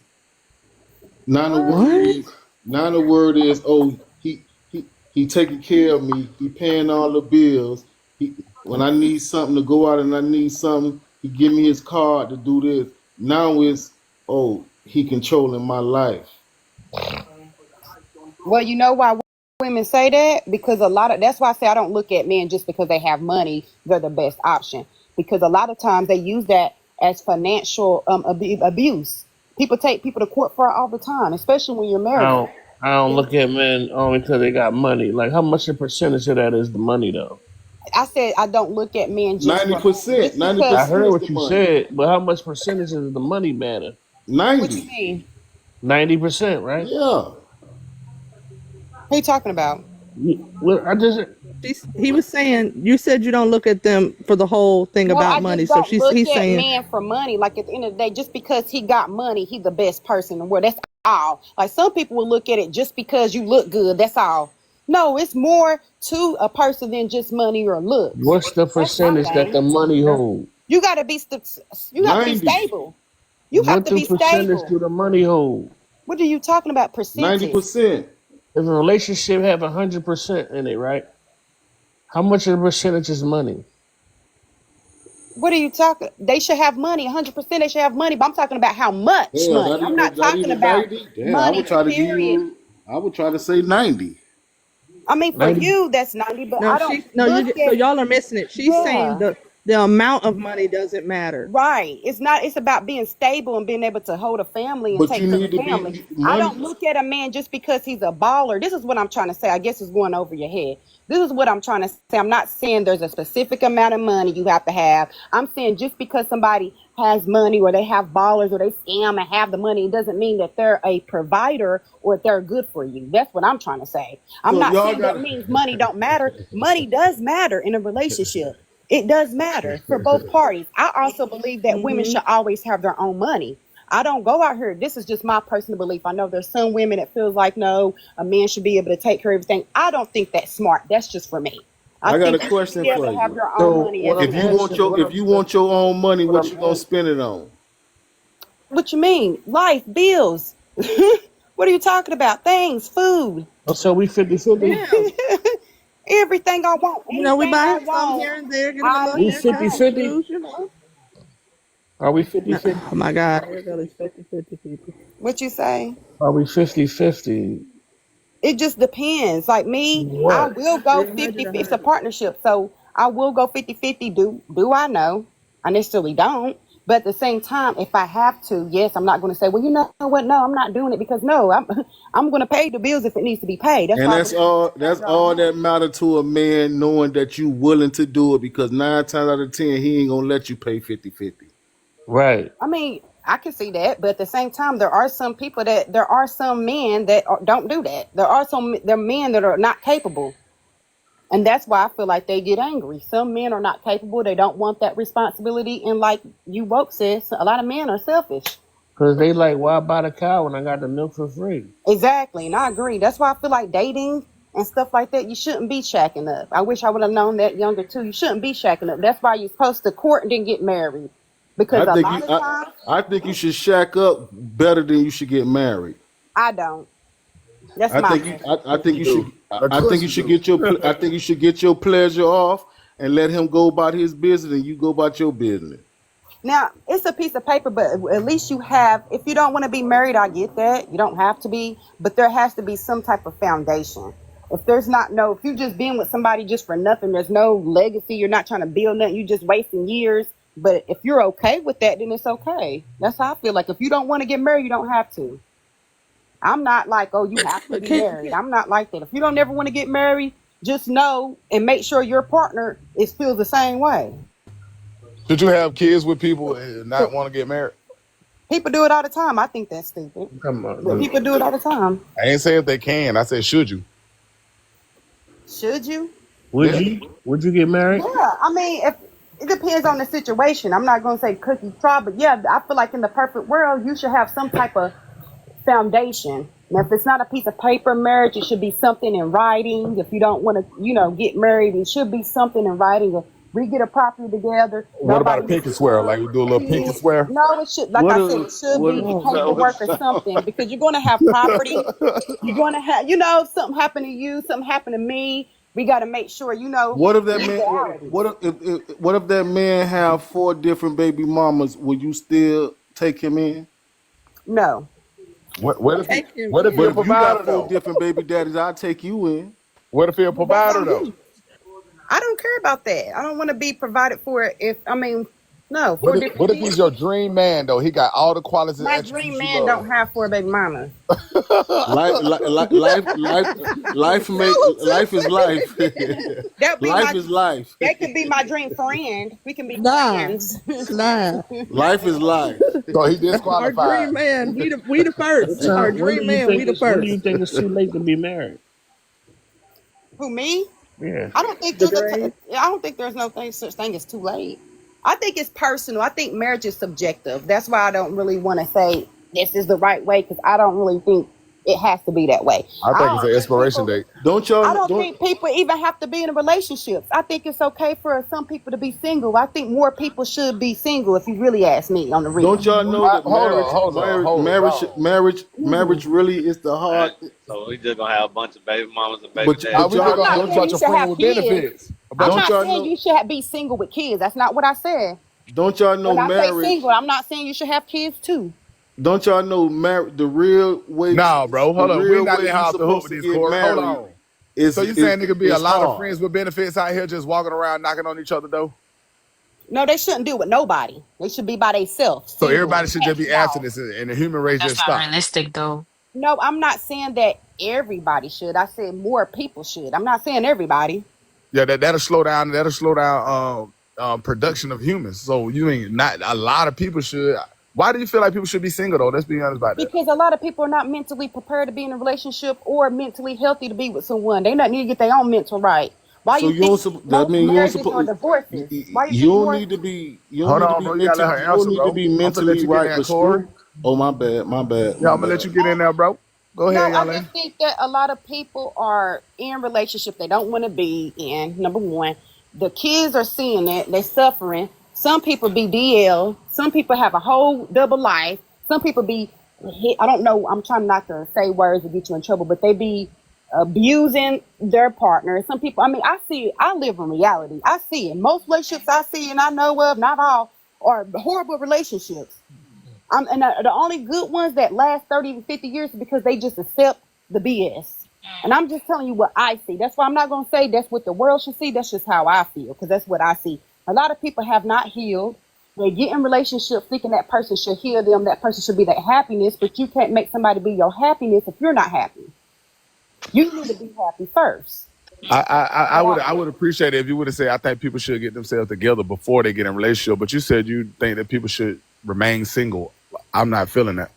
Now the word is, oh, he taking care of me. He paying all the bills. When I need something to go out and I need something, he give me his card to do this. Now it's, oh, he controlling my life. Well, you know why women say that? Because that's why I say I don't look at men just because they have money, they're the best option. Because a lot of times they use that as financial abuse. People take people to court for it all the time, especially when you're married. I don't look at men only because they got money. Like how much a percentage of that is the money though? I said I don't look at men just 90%. 90%. I heard what you said, but how much percentage of the money matter? 90. What you mean? 90%, right? Yeah. Who you talking about? Well, He was saying you said you don't look at them for the whole thing about I money. just So don't look he's at saying men for money. Like at the end of the day, just because he got money, he's the best person in the world. That's all. Like some people will look at it just because you look good. That's all. No, it's more to a person than just money or looks. What's the percentage that the money hold? You gotta be stable. You have to be What percentage stable. do the money hold? What are you talking about? Percentage? 90%. If a relationship have 100% in it, right? How much of the percentage is money? What are you talking? They should have money. 100%. They should have money. But I'm talking about how much money. I'm not talking about 90? Damn, money. I would try to give Period. you. I would try to say 90. I mean, for 90. you, that's 90, but I don't so y'all are missing it. She's saying the amount of money doesn't matter. Right. It's about being stable and being able to hold a family and But take you care need of the to be family. money. I don't look at a man just because he's a baller. This is what I'm trying to say. I guess it's going over your head. This is what I'm trying to say. I'm not saying there's a specific amount of money you have to have. I'm saying just because somebody has money or they have ballers or they scam and have the money, it doesn't mean that they're a provider or they're good for you. That's what I'm trying to say. I'm not saying that means money don't matter. Money does matter in a relationship. It does matter for both parties. I also believe that women should always have their own money. I don't go out here. This is just my personal belief. I know there's some women that feels like, no, a man should be able to take care of everything. I don't think that's smart. That's just for me. I got a think question you should be for able to have you. your own money. If you want your own money, what you gonna spend it on? What you mean? Life, bills. What are you talking about? Things, food. Oh, so we 50-50? Everything I want. You know, we Anything I buy some want, here and there, get I them a We little haircut, 50-50? shoes, you know. Are we 50-50? Oh my God, here go these 50-50 people. What you say? Are we 50-50? It just depends. Like me, I What? will go 50. It's a partnership, so I will go 50-50. Do I know? I necessarily don't. But at the same time, if I have to, yes, I'm not going to say, well, you know what? No, I'm not doing it because no, I'm going to pay the bills if it needs to be paid. And that's all. That's all that matter to a man, knowing that you willing to do it. Because 9 times out of 10, he ain't gonna let you pay 50-50. Right. I mean, I can see that, but at the same time, there are some men that don't do that. There are men that are not capable. And that's why I feel like they get angry. Some men are not capable. They don't want that responsibility. And like you woke says, a lot of men are selfish. Because why buy the cow when I got the milk for free? Exactly. And I agree. That's why I feel like dating and stuff like that, you shouldn't be shacking up. I wish I would have known that younger too. You shouldn't be shacking up. That's why you're supposed to court and then get married. Because a lot of times, I think you should shack up better than you should get married. I don't. That's I my think you should. I think you should get your. I think you should get your pleasure off and let him go about his business, and you go about your business. Now, it's a piece of paper, but at least you have, if you don't want to be married, I get that. You don't have to be, but there has to be some type of foundation. If there's not no, if you just been with somebody just for nothing, there's no legacy, you're not trying to build nothing, you just wasting years. But if you're okay with that, then it's okay. That's how I feel. Like, if you don't want to get married, you don't have to. I'm not like, oh, you have to be married. I'm not like that. If you don't ever want to get married, just know and make sure your partner feels the same way. Should you have kids with people and not want to get married? People do it all the time. I think that's stupid. Come on, but people do it all the time. I ain't saying if they can. I said, should you? Should you? Would you? Would you get married? Yeah. I mean, if it depends on the situation. I'm not going to say cookie try, but yeah, I feel like in the perfect world, you should have some type of foundation. Now, if it's not a piece of paper marriage, it should be something in writing. If you don't want to, get married, it should be something in writing. If we get a property together. What about a pinky swear? Like we do a little pinky swear? No, it should. Like I said, it should be paperwork or something because you're going to have property. You're going to have, something happen to you, something happen to me. We got to make sure, What if that man? What if that man have 4 different baby mamas? Would you still take him in? No. What if you got 4 different baby daddies? I'll take you in. What if you're a provider though? I don't care about that. I don't want to be provided for. No. What if he's your dream man though? He got all the qualities. My dream man don't have 4 baby mamas. Life is life. Life is life. That could be my dream friend. We can be friends. Life is life. So he disqualified. Our dream man, we the first. Our dream man, we the first. When do you think it's too late to be married? Who, me? Yeah. I don't think there's no such thing as too late. I think it's personal. I think marriage is subjective. That's why I don't really want to say this is the right way because I don't really think it has to be that way. I think it's an expiration date. I don't think people even have to be in relationships. I think it's okay for some people to be single. I think more people should be single if you really ask me on the real. Don't y'all know that marriage really is the hard. So we just gonna have a bunch of baby mamas and baby daddies. I'm not saying you should be single with kids. That's not what I said. Don't y'all know when marriage? I say single, I'm not saying you should have kids too. Don't y'all know the real way? No, bro. Hold on. We not in off the hook with these court. Hold on. So you saying there could be a lot of friends with benefits out here just walking around knocking on each other though? No, they shouldn't do it with nobody. They should be by themselves. So everybody should just be abstinent and the human race just stop. That's not realistic though. No, I'm not saying that everybody should. I said more people should. I'm not saying everybody. Yeah, that'll slow down. Production of humans. So you ain't not a lot of people should. Why do you feel like people should be single though? Let's be honest about that. Because a lot of people are not mentally prepared to be in a relationship or mentally healthy to be with someone. They not need to get their own mental right. Why you think marriages or divorces? Why you don't need to be. You don't need to be mentally right. Oh, my bad. Yeah, I'm gonna let you get in there, bro. Go ahead, I just think that a lot of people are in relationship they don't want to be in. Number one, the kids are seeing it. They're suffering. Some people be DL. Some people have a whole double life. Some people be, I don't know, I'm trying not to say words to get you in trouble, but they be abusing their partner. Some people, I live in reality. I see it. Most relationships I see and I know of, not all, are horrible relationships. And the only good ones that last 30 to 50 years is because they just accept the BS. And I'm just telling you what I see. That's why I'm not going to say that's what the world should see. That's just how I feel, because that's what I see. A lot of people have not healed. They get in relationships thinking that person should heal them. That person should be their happiness, but you can't make somebody be your happiness if you're not happy. You need to be happy first. I would appreciate it if you would have said, I think people should get themselves together before they get in a relationship. But you said you think that people should remain single. I'm not feeling that.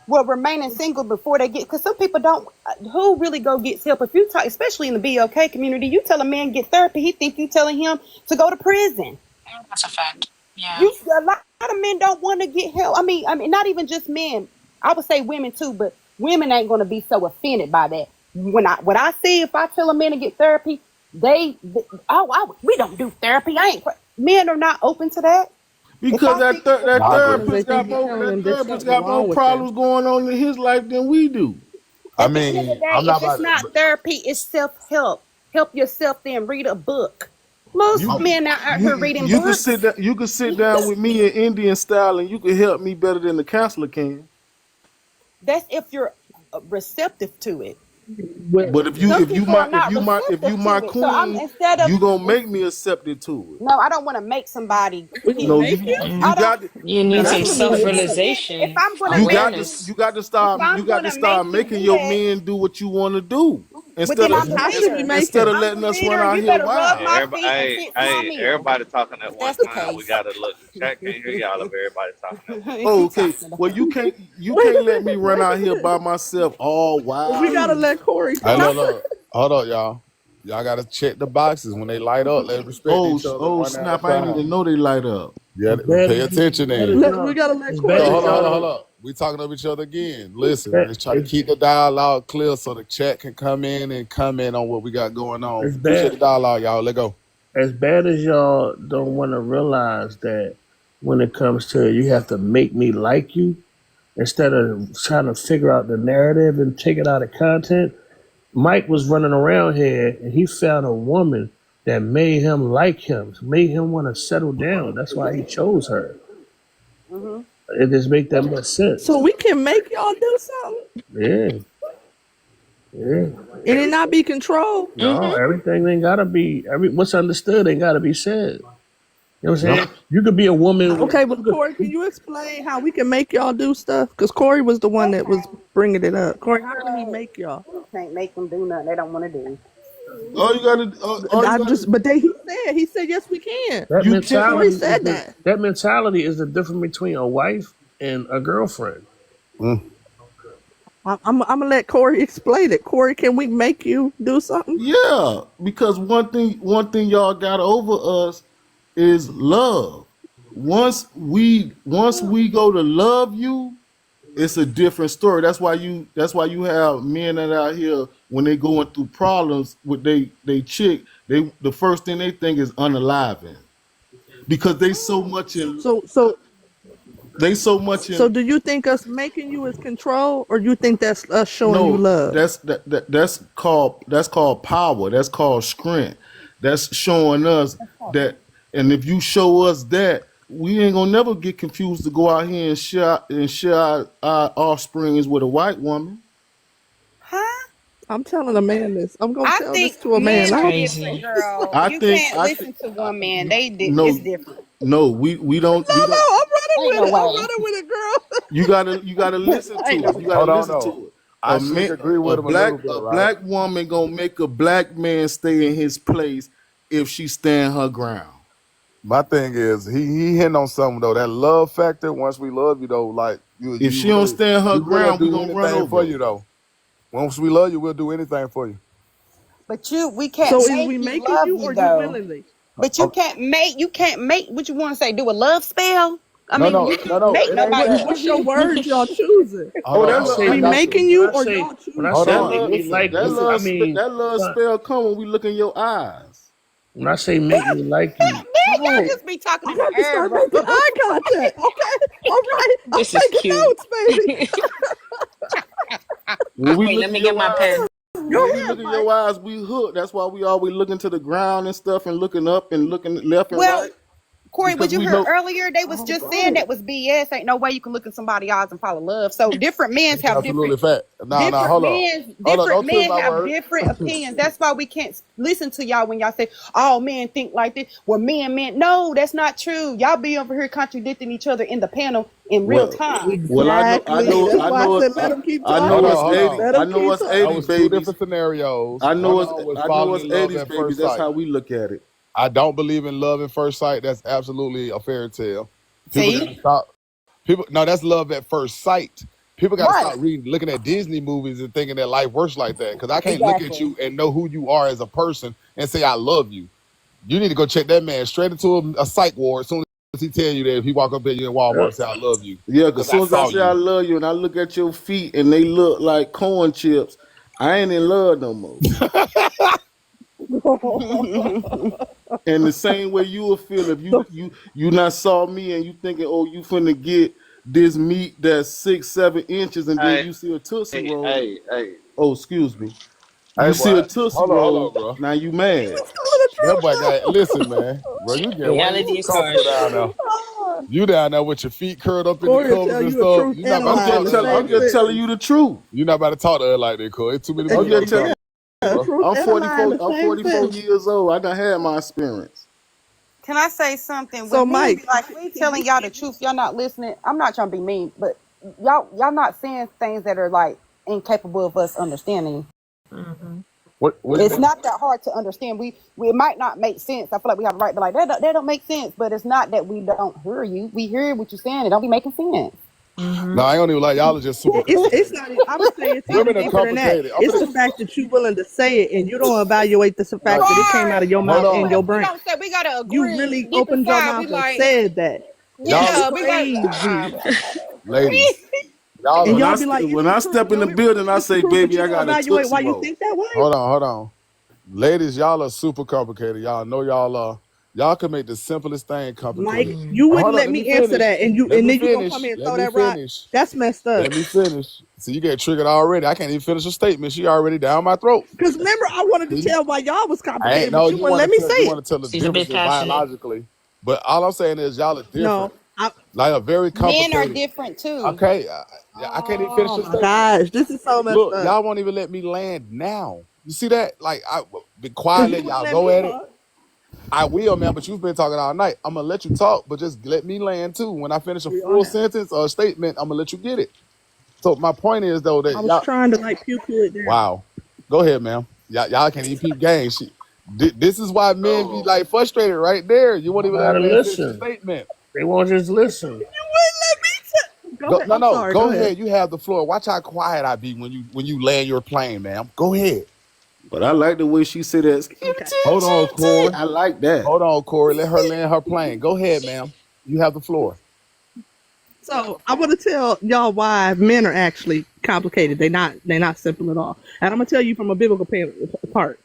Well, remaining single before they get, because some people don't, who really go get help? If you talk, especially in the BOK community, you tell a man get therapy, he think you telling him to go to prison. That's a fact. Yeah. A lot of men don't want to get help. I mean, not even just men. I would say women too, but women ain't going to be so offended by that. What I see, if I tell a man to get therapy, we don't do therapy. Men are not open to that. Because that I agree. Because they think you're telling them there's something got more wrong with them. problems going on in his life than we do. I At the end of the mean, day, I'm not if it's about to. not therapy, it's self-help. Help yourself, then read a book. Most men are out here reading You can books. you can sit down with me in Indian style, and you can help me better than the counselor can. That's if you're receptive to it. But if Some you people are not receptive my to it. So I'm queen, instead of you gonna make me accepted to it. no, I don't want to make somebody. We gonna No, make you? I don't. You Now need some that's a new idea. If self-realization, I'm gonna make awareness. if I'm you got to gonna make start you making do your that, men do what you want to do but then I'm the How should we leader. make instead of him? I'm the letting us run leader. out You here better rub wild. my feet and fix my meal. Everybody talking at If one that's the time. We case. gotta look. The chat can't hear y'all if everybody talking at one Oh, time. okay. Well, you can't let me run out here by myself all We gotta wild. let Corey Hey, talk. look. Hold up, y'all. Y'all gotta check the boxes when they light up. Let's respect each other one at a Snap! I ain't time. even know they light up. Yeah, As pay attention then. We gotta let So Corey hold talk. up. We talking over each other again. Listen, let's try to keep the dialogue clear so the chat can come in and comment on what we got going on. It's Appreciate bad. the dialogue, y'all. Let go. As bad as y'all don't want to realize that when it comes to you have to make me like you instead of trying to figure out the narrative and take it out of content. Mike was running around here and he found a woman that made him like him, made him want to settle down. That's why he chose her. It just make that much sense. So we can make y'all do something Yeah, yeah. and it not be controlled. No, everything ain't gotta be what's understood ain't gotta be said. You know what I'm saying? You could be a woman with Okay, but Corey, can you explain how we can make y'all do stuff? Because Corey was the one that was bringing it up. Corey, how can we make y'all? You can't make them do nothing they don't want to do. He said yes we can. that You can't. Corey mentality said that. that mentality is the difference between a wife and a girlfriend. I'm gonna let Corey explain it. Corey, can we make you do something? Yeah, because one thing y'all got over us is love. Once we go to love you, it's a different story. That's why you have men that out here when they going through problems with they chick, the first thing they think is unaliving. Because they so much in So they so much in. do you think us making you is control, or you think that's us showing you No, love? that's called power. That's called strength. That's showing us that. And if you show us that, we ain't gonna never get confused to go out here and share our offsprings with a white woman. I'm telling a man this. I'm gonna I tell this think to a man. men I are hope different, girl. I You think can't listen to one man. no, It's different. no, we don't. No, I'm running Ain't with no it. I'm way. running with it, girl. You gotta listen to Ain't it. no You way. gotta Hold on, listen though. to it. I should agree with him a little bit, A right? black woman gonna make a black man stay in his place if she stand her ground. My thing is he hitting on something though. That love factor. Once we love you though, like you If she don't stand her we'll ground, we do gonna run anything for over you her. though. Once we love you, we'll do anything for you. But we can't So is make we you making love you, you or you though. willingly? But you can't make what you want to say. Do a love spell. I No, mean, no, you no, can't no. make It ain't nobody. that. What's your words y'all choosing? Hold on, That hold on. love, I We got you. making when you, I or say y'all when I choosing? Hold say on. love, Something? that Listen, listen. love spell come when we look in your eyes. when I say make me like Man, you, y'all just be talking I in the have to air, start bro. making eye contact. Okay, all right. I'm This is taking cute. notes, baby. When we Wait, look let in me get your my eyes, pen. Go when we ahead, look in Mike. your eyes, we hook. That's why we always looking to the ground and stuff and looking up and looking left and Well, right Corey, what because you we heard know. earlier, they was just saying that was BS. Ain't no way you can look in somebody's eyes and follow love. So different men's That's have absolutely fact. Nah, different hold up. men Hold up. different Don't twist men my have word. different opinions. That's why we can't listen to y'all when y'all say, oh, men think like this. Well, men, no, that's not true. Y'all be over here contradicting each other in the panel in real Well, time. Exactly. That's why I said let them keep I know Hold talking. on, us hold 80. on. Let I them know keep us That talking. 80s was two babies. different scenarios. I One know of us. them was I know falling us in love 80s at babies. first That's sight. how we look at it. I don't believe in love at first sight. That's absolutely a fairy tale. People got to See? stop. People, no, that's love at first sight. People got to Right. stop looking at Disney movies and thinking that life works like that. Because I can't look at Exactly. you and know who you are as a person and say I love you. You need to go check that man straight into a psych ward as soon as he tell you that if he walk up at you in Walmart and say I love you Yeah, because because I soon as I saw say I you. love you and I look at your feet and they look like corn chips, I ain't in love no more. And the same way you will feel if you not saw me and you thinking, oh, you finna get this meat that's 6-7 inches, and then Hey, you see a tootsie hey, roll. hey, hey. Oh, excuse me. Hey, You see boy, a tootsie hold on, roll. bro. Now you mad. That boy got listen, man. Bro, you get way Reality too is comfortable harsh. down there. You down there with your feet curled up in the Corey will covers tell and you a stuff. truth You're not and a about to I'm lie in talk just the to her telling. like I'm same that. just telling you sentence. the truth. You're not about to talk to her like that, Corey. It's too many And people you, I'm on just the telling call, you. a bro. truth I'm and a lie in 44. the I'm same 44 sentence. years old. I done had my experience. Can I say something? So, When men be Mike, like, we telling y'all the truth, y'all not listening. I'm not trying to be mean, but y'all not saying things that are like incapable of us understanding. Mm-hmm. What you It's mean? not that hard to understand. We it might not make sense. I feel like we have a right to be like that don't make sense, but it's not that we don't hear you. We hear what you're saying. It don't be making sense. No, Mm-hmm. I don't even like y'all are just super it's complicated. not. I would say it's even Women are deeper than that. complicated. It's the fact that you're willing to say it and you don't evaluate the fact that it came out of your Hold mouth and on. your We brain. don't say we gotta You agree. really Deep opened your inside, we mouth and like, said that. Y'all That's yeah, we got crazy. ladies. Y'all And are When y'all be like, it's when the I truth. step in No, the building, I it's the say, truth, but baby, you I don't got a evaluate tootsie why you roll. think that way. hold on. Ladies, y'all are super complicated. Y'all know y'all are. Y'all can make the simplest thing Mike, complicated. you wouldn't Hold on, let let me me answer finish. that, and Let me then you gonna come finish. here and Let throw me that rock. finish. That's messed up. Let me finish. So you get triggered already. I can't even finish a statement. She already down my throat. Because remember, I wanted to See? tell why y'all was I ain't complicated, but know you you wouldn't want let to me tell say you it. want to tell the She's a bit differences passionate. biologically. But all I'm saying is y'all are No, different. Like a very men are complicated. different too. Okay, I can't even finish oh the my statement. gosh, this is so messed Look, up. y'all won't even let me land now. You see that? Like I be Because quiet, you let wouldn't y'all let go me at it. talk. I will, man, but you've been talking all night. I'm gonna let you talk, but just let me land too. When I finish a We all full have. sentence or a statement, I'm gonna let you get it. So my point is though I that was y'all trying to like pew it down. wow. Go ahead, ma'am. Y'all can't even peep game. This is why men be like frustrated right there. You won't even let a Gotta man finish a listen. statement. They won't just listen. You wouldn't let me go Go, ahead. no, I'm no, sorry. Go go ahead. ahead. You have the floor. Watch how quiet I be when you land your plane, ma'am. Go ahead. But I like the way she said that. Okay. Hold on, Corey. I like that. Hold on, Corey. Let her land her plane. Go ahead, ma'am. You have the floor. So I want to tell y'all why men are actually complicated. They're not simple at all. And I'm gonna tell you from a biblical part.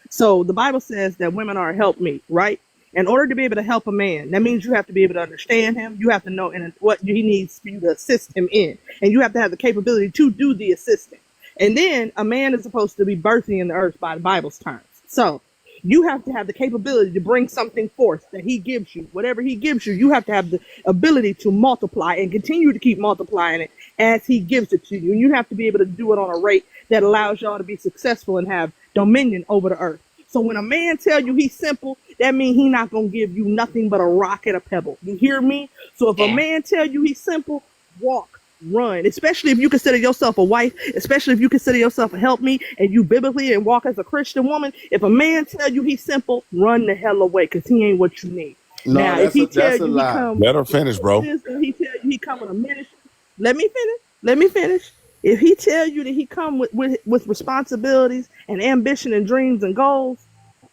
So the Bible says that women are a helpmeet, right? In order to be able to help a man, that means you have to be able to understand him. You have to know what he needs for you to assist him in, and you have to have the capability to do the assisting. And then a man is supposed to be birthing in the earth by the Bible's terms. So you have to have the capability to bring something forth that he gives you. Whatever he gives you, you have to have the ability to multiply and continue to keep multiplying it as he gives it to you. And you have to be able to do it on a rate that allows y'all to be successful and have dominion over the earth. So when a man tell you he's simple, that means he not gonna give you nothing but a rock and a pebble. You hear me? So if a Yeah. man tell you he's simple, walk, run. Especially if you consider yourself a wife, especially if you consider yourself a helpmeet and you biblically and walk as a Christian woman. If a man tell you he's simple, run the hell away because he ain't what you need. No, Now, if he tell that's a you he lie. come Let her with finish, bro. wisdom, he tell you he come with a ministry. Let me finish. Let me finish. If he tell you that he come with responsibilities and ambition and dreams and goals,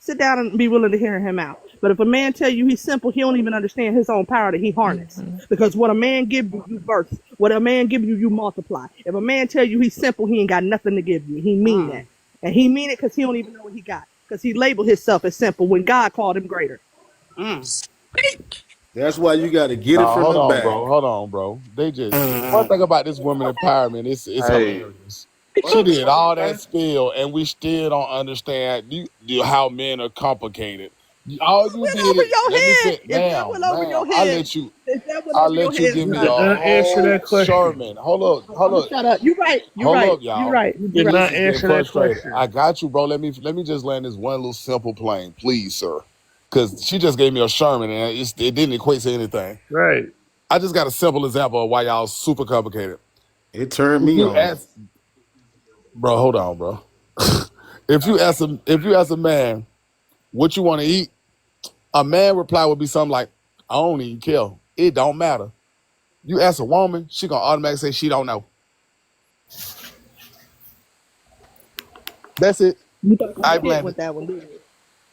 sit down and be willing to hear him out. But if a man tell you he's simple, he don't even understand his own power that he harness. Mm-hmm. Because what a man give you, you birth. What a man give you, you multiply. If a man tell you he's simple, he ain't got nothing to give you. He mean that. And he mean it because he don't even know what he got. Because he labeled himself as simple when God called him greater. That's why you got to get No, it from hold the on, back. bro. Hold on, bro. They just one thing about this women empowerment, it's Hey, hilarious. She did all that spill, and we still don't understand how men are complicated. All you Went did over it. your Let me head. say, If that ma'am, went over ma'am. your head, I'll let you give You me a did not answer whole that question. sermon. Hold up, I'm gonna shut up. You right. You hold right. up, You y'all. right. You You did right. This not is getting answer that frustrating. I question. got you, bro. Let me just land this one little simple plane, please, sir. Because she just gave me a sermon, and it didn't equate to anything. Right. I just got a simple example of why y'all super complicated. It turned If me you on. ask, bro, hold on, bro. if you ask a man what you want to eat, a man reply would be something like, "I don't even care. It don't matter." You ask a woman, she gonna automatically say she don't know. That's it. You thought you I've hit landed. with that one, didn't you?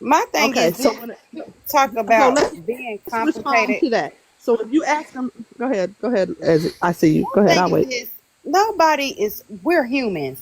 My thing Okay, is so this: talk so about let's being respond complicated. to that. So if you ask them, go ahead, as I see you. Go ahead, Thing I'll is wait. this: we're humans.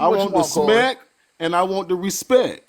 I want the Corey. smack and I want the respect.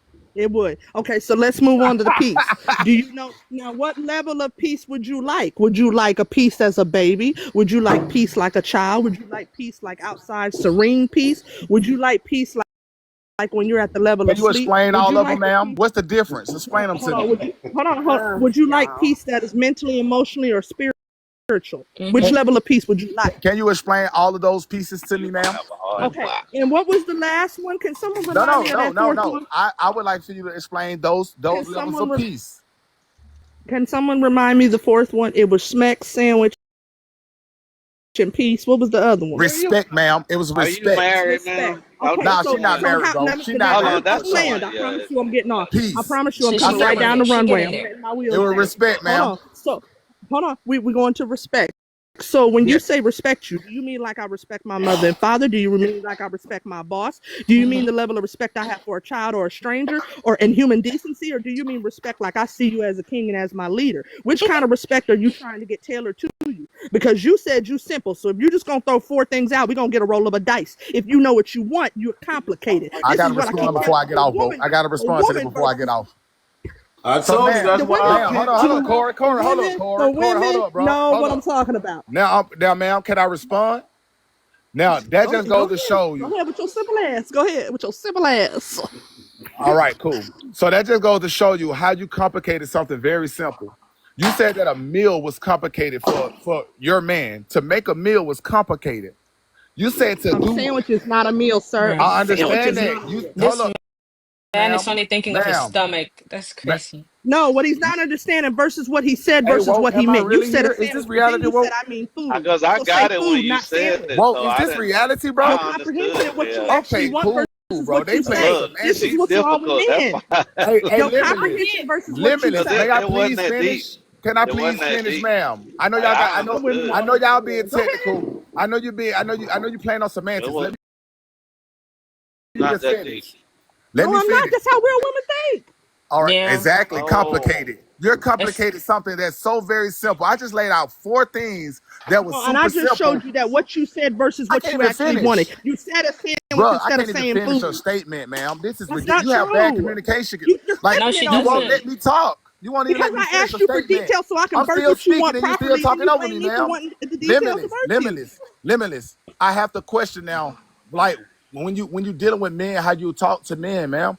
It would. Okay, so let's move on to the peace. Do you know now what level of peace would you like? Would you like a peace as a baby? Would you like peace like a child? Would you like peace like outside serene peace? Would you like peace like when you're at the level Can of you sleep? explain Would all you of them, like the ma'am? peace? What's the difference? Explain them Hold to on. me. Would you would you like peace that is mentally, emotionally, or spiritual? Which level of peace would you like? Can you explain all of those pieces to me, ma'am? Okay. And what was the last one? Can someone No, remind no, me of no, that no, fourth no. one? I would like for you to explain those Can levels someone of peace. can someone remind me the fourth one? It was smack, sandwich, and peace. What was the other one? Respect, ma'am. It was Are you respect. married, Respect. man? Okay, Nah, so she not married, how? bro. Let She me, not Hold let on, me married. that's just the land. one. I Yeah. promise you, I'm getting off. I Peace. promise you, I'm She's coming right getting down there. the She runway. getting I'm there. letting my It wheels was down. respect, Hold ma'am. on. So, hold on. We going to respect. So when Yeah. you say respect you, do you mean like I respect my mother and father? Do you mean like I respect my boss? Do you mean the level of respect I have for a child or a stranger or in human decency? Or do you mean respect like I see you as a king and as my leader? Which kind of respect are you trying to get tailored to you? Because you said you simple. So if you're just gonna throw four things out, we're gonna get a roll of a dice. If you know what you want, you're complicated. I This gotta is what I keep respond telling before I you. get off, bro. I gotta A respond to this woman before I get versus off. I So, told you ma'am, that's the why I women. ma'am, picked hold on, two. Corey, The hold up, women, the Corey, hold women up, bro, know hold what I'm up. talking about. Now, ma'am, can I respond? Now, that Go just ahead, go goes to ahead. show Go you. ahead with your simple ass. Go ahead with your simple ass. All right, cool. So that just goes to show you how you complicated something very simple. You said that a meal was complicated for your man. To make a meal was complicated. You said to A do. sandwich is not a meal, sir. A Right. I sandwich understand is that. not a You meal. hold This up, man is ma'am, only thinking of his ma'am. stomach. That's ma- crazy. No, what he's not understanding versus what he said Hey, versus woke, what he am I meant. You really said a here? Is this sandwich, but then reality, you said woke? I mean food. Because I So say got it when food, you not said sandwich. it, Woke, so is I this didn't. reality, Your bro? I comprehension understood. of what you Yeah. actually Okay, want cool, versus bro. what They you playing say. Look, This is she's semantics. what's wrong with difficult. That's men. why. Hey, Your limitless, comprehension versus what you limitless. Because say. May I it wasn't please that deep. finish? Can I It wasn't please that finish, deep. ma'am? I know Like y'all got. I I know. I'm with understood I it. know Mars. y'all being Go ahead. technical. I know you being. I know you playing on It semantics. Let was me not just that deep. finish. Let No, me I'm not. finish. That's how real women think. All right, Yeah. exactly. Oh, Complicated. You're It's complicated something that's so very simple. I just laid out four things that was No, and I super just simple. showed you that what you said versus I what can't you even actually wanted. finish. You said a sandwich Bro, I instead of can't even saying finish a food. statement, ma'am. This is That's ridiculous. not You have bad true. communication. You're Like, no, flipping she it you on won't me. let doesn't. me talk. You won't even Because let me I finish asked a you for statement. details so I can I'm birth still what you speaking want and you still properly, and talking you over blame me, me for ma'am. wanting the details to Limitless, birth you. limitless, limitless. I have to question now, like when you dealing with men, how you talk to men, ma'am.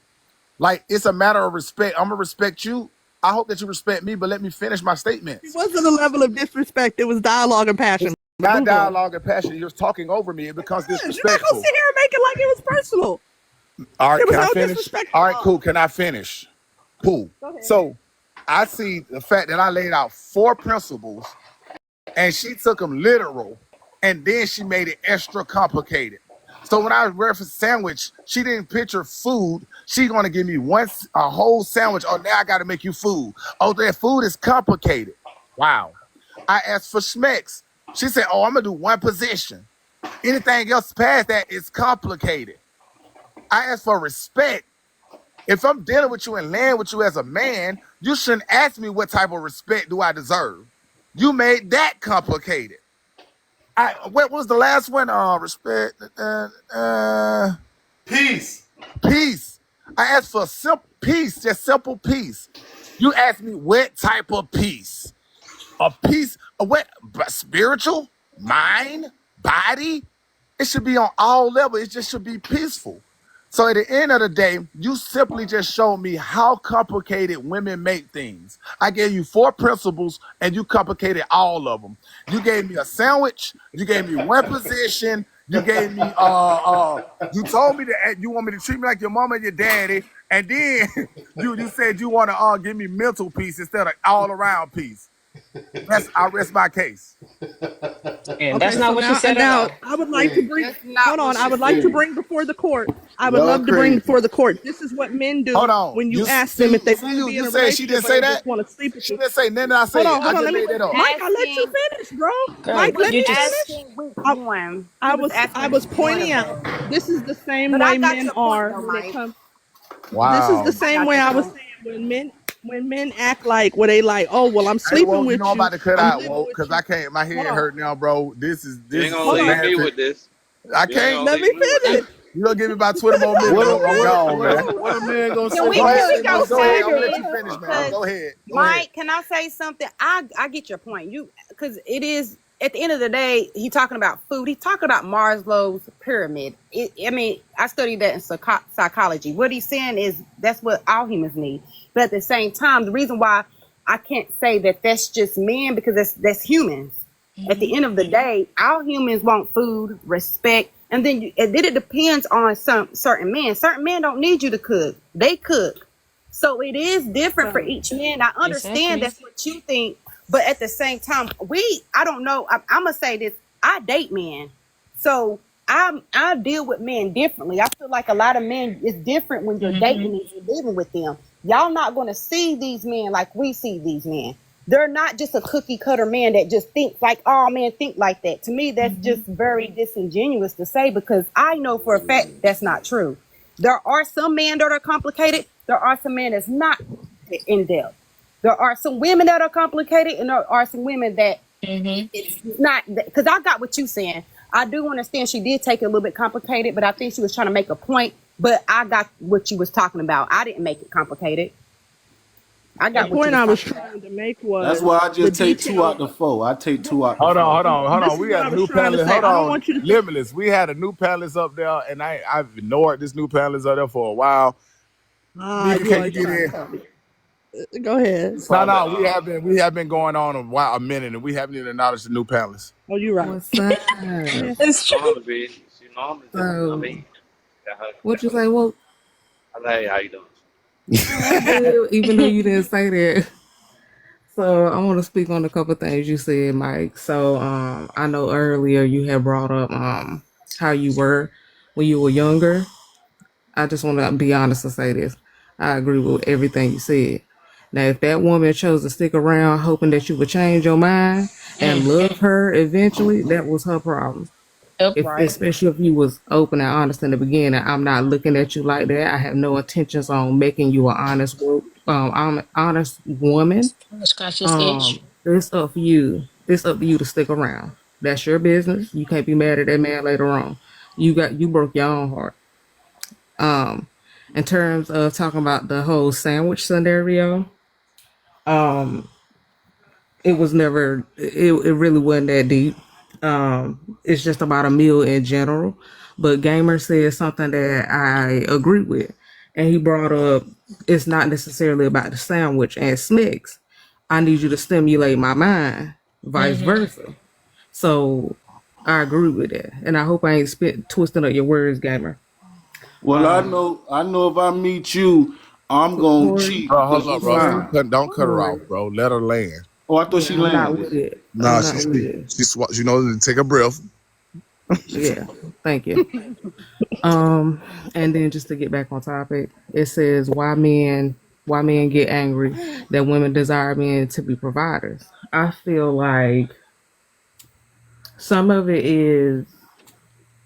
Like it's a matter of respect. I'm gonna respect you. I hope that you respect me, but let me finish my It statements. wasn't a level of disrespect. It was dialogue and passion. It's But not move on. dialogue and passion. You're talking over me. It becomes You're not gonna disrespectful. sit here and make it like it was personal. All right, There was can I no finish? disrespect at All right, all. cool. Can I finish? Cool. Go ahead. So I see the fact that I laid out four principles and she took them literal and then she made it extra complicated. So when I referenced sandwich, she didn't picture food. She's gonna give me a whole sandwich. Oh, now I gotta make you food. Oh, that food is complicated. Wow. I asked for schmecks. She said, oh, I'm gonna do one position. Anything else past that is complicated. I asked for respect. If I'm dealing with you and laying with you as a man, you shouldn't ask me what type of respect do I deserve. You made that complicated. What was the last one? Respect. Peace. Peace. I asked for simple peace, just simple peace. You asked me what type of peace? A peace, a what? Spiritual, mind, body. It should be on all levels. It just should be peaceful. So at the end of the day, you simply just showed me how complicated women make things. I gave you four principles and you complicated all of them. You gave me a sandwich, you gave me one position, you gave me you told me that you want me to treat me like your mama and your daddy, and then you said you want to give me mental peace instead of all around peace. I rest my case. And Okay, that's not so what she now said at all. I would like to bring. Hold on, I would like to Hey, bring before the court. I would y'all love to bring crazy. before the court. This is what men Hold do on. when You you ask them see, if they see want to you. be You in a said she didn't relationship or say they that. just want to sleep with She you. didn't say nothing. I Hold said. on, I hold on. just Let me, made that up. Mike. I let you finish, bro. Good. Mike, let You me just finish. I was pointing out. This is the same way men are when it comes. This is the Wow. same way I was saying when men act like where they like, oh well, I'm Hey, sleeping well, you know with I'm about you, to cut I'm out, living Whoa, with because I you. can't. My Hold head on, hurt now, bro. This is You ain't this gonna hold on. leave me with semantic. this. I You ain't can't. gonna Let leave me me with finish. this. You gonna give me about 20 more minutes, What a bro. I'm what gone, what a man. what a man gonna say Go when you ahead. say my Go ahead. I'm sandwich? gonna let you finish, man. Go ahead. Go ahead. Mike, can I say something? I get your point. Because it is at the end of the day, he talking about food. He's talking about Maslow's pyramid. I mean, I studied that in psychology. What he's saying is that's what all humans need. But at the same time, the reason why I can't say that that's just men because that's humans. At the end of the day, all humans want food, respect, and then it depends on some certain men. Certain men don't need you to cook; they cook. So it is different for Right. each man. I understand exactly. that's what you think, but at the same time, I don't know. I'm gonna say this. I date men. So I deal with men differently. I feel like a lot of men is different when you're dating and you're living with them. Y'all not gonna see these men like we see these men. They're not just a cookie cutter man that just thinks like, oh man, think like that. To me, that's just very disingenuous to say, because I know for a fact that's not true. There are some men that are complicated. There are some men that's not in depth. There are some women that are complicated, and there are some women that it's not. Because I got what you saying. I do understand she did take it a little bit complicated, but I think she was trying to make a point. But I got what you was talking about. I didn't make it complicated. I got the what you point was I was talking about. trying to make was That's why I the just take 2 out details. the 4. I take 2 out the Hold 4. on, hold on, hold This on. is We what got I a was new trying to panelist. say. Hold I don't on, want you to. Limitless. We had a new panelist up there, and I've ignored this new panelist up there for a while. Diva, You can you always get trying to in? tell me. Go ahead. No, we have been going on a minute, and we haven't even acknowledged the new panelist. Oh, you're right. What's up? Go ahead. It's She true. normally be. She normally just. I So, mean, what you say? Well, hey, how you doing? oh, I'm good, even though you didn't say that. So, I want to speak on a couple things you said, Mike. So, I know earlier you had brought up how you were when you were younger. I just want to be honest and say this. I agree with everything you said. Now, if that woman chose to stick around hoping that you would change your mind and love her eventually, that was her problem. Yep, If right. especially if you was open and honest in the beginning, I'm not looking at you like that. I have no intentions on making you an honest woman. Scratch this itch. It's up for you. It's up to you to stick around. That's your business. You can't be mad at that man later on. You broke your own heart. Um, in terms of talking about the whole sandwich scenario, um, it was never it really wasn't that deep. It's just about a meal in general. But Gamer said something that I agree with. And he brought up it's not necessarily about the sandwich and snacks. I need you to stimulate my mind, vice versa. So I agree with that. And I hope I ain't twisting up your words, Gamer. Well, I know if I meet you, I'm gonna Corey, cheat Bro, because hold you up, bro. Corey, fine. Don't cut her off, Corey. bro. Let her land. Oh, I thought she Yeah, I'm not landed. with it. Nah, I'm not with it. she knows to take a breath. Yeah, thank you. And then just to get back on topic, it says why men get angry that women desire men to be providers. I feel like some of it is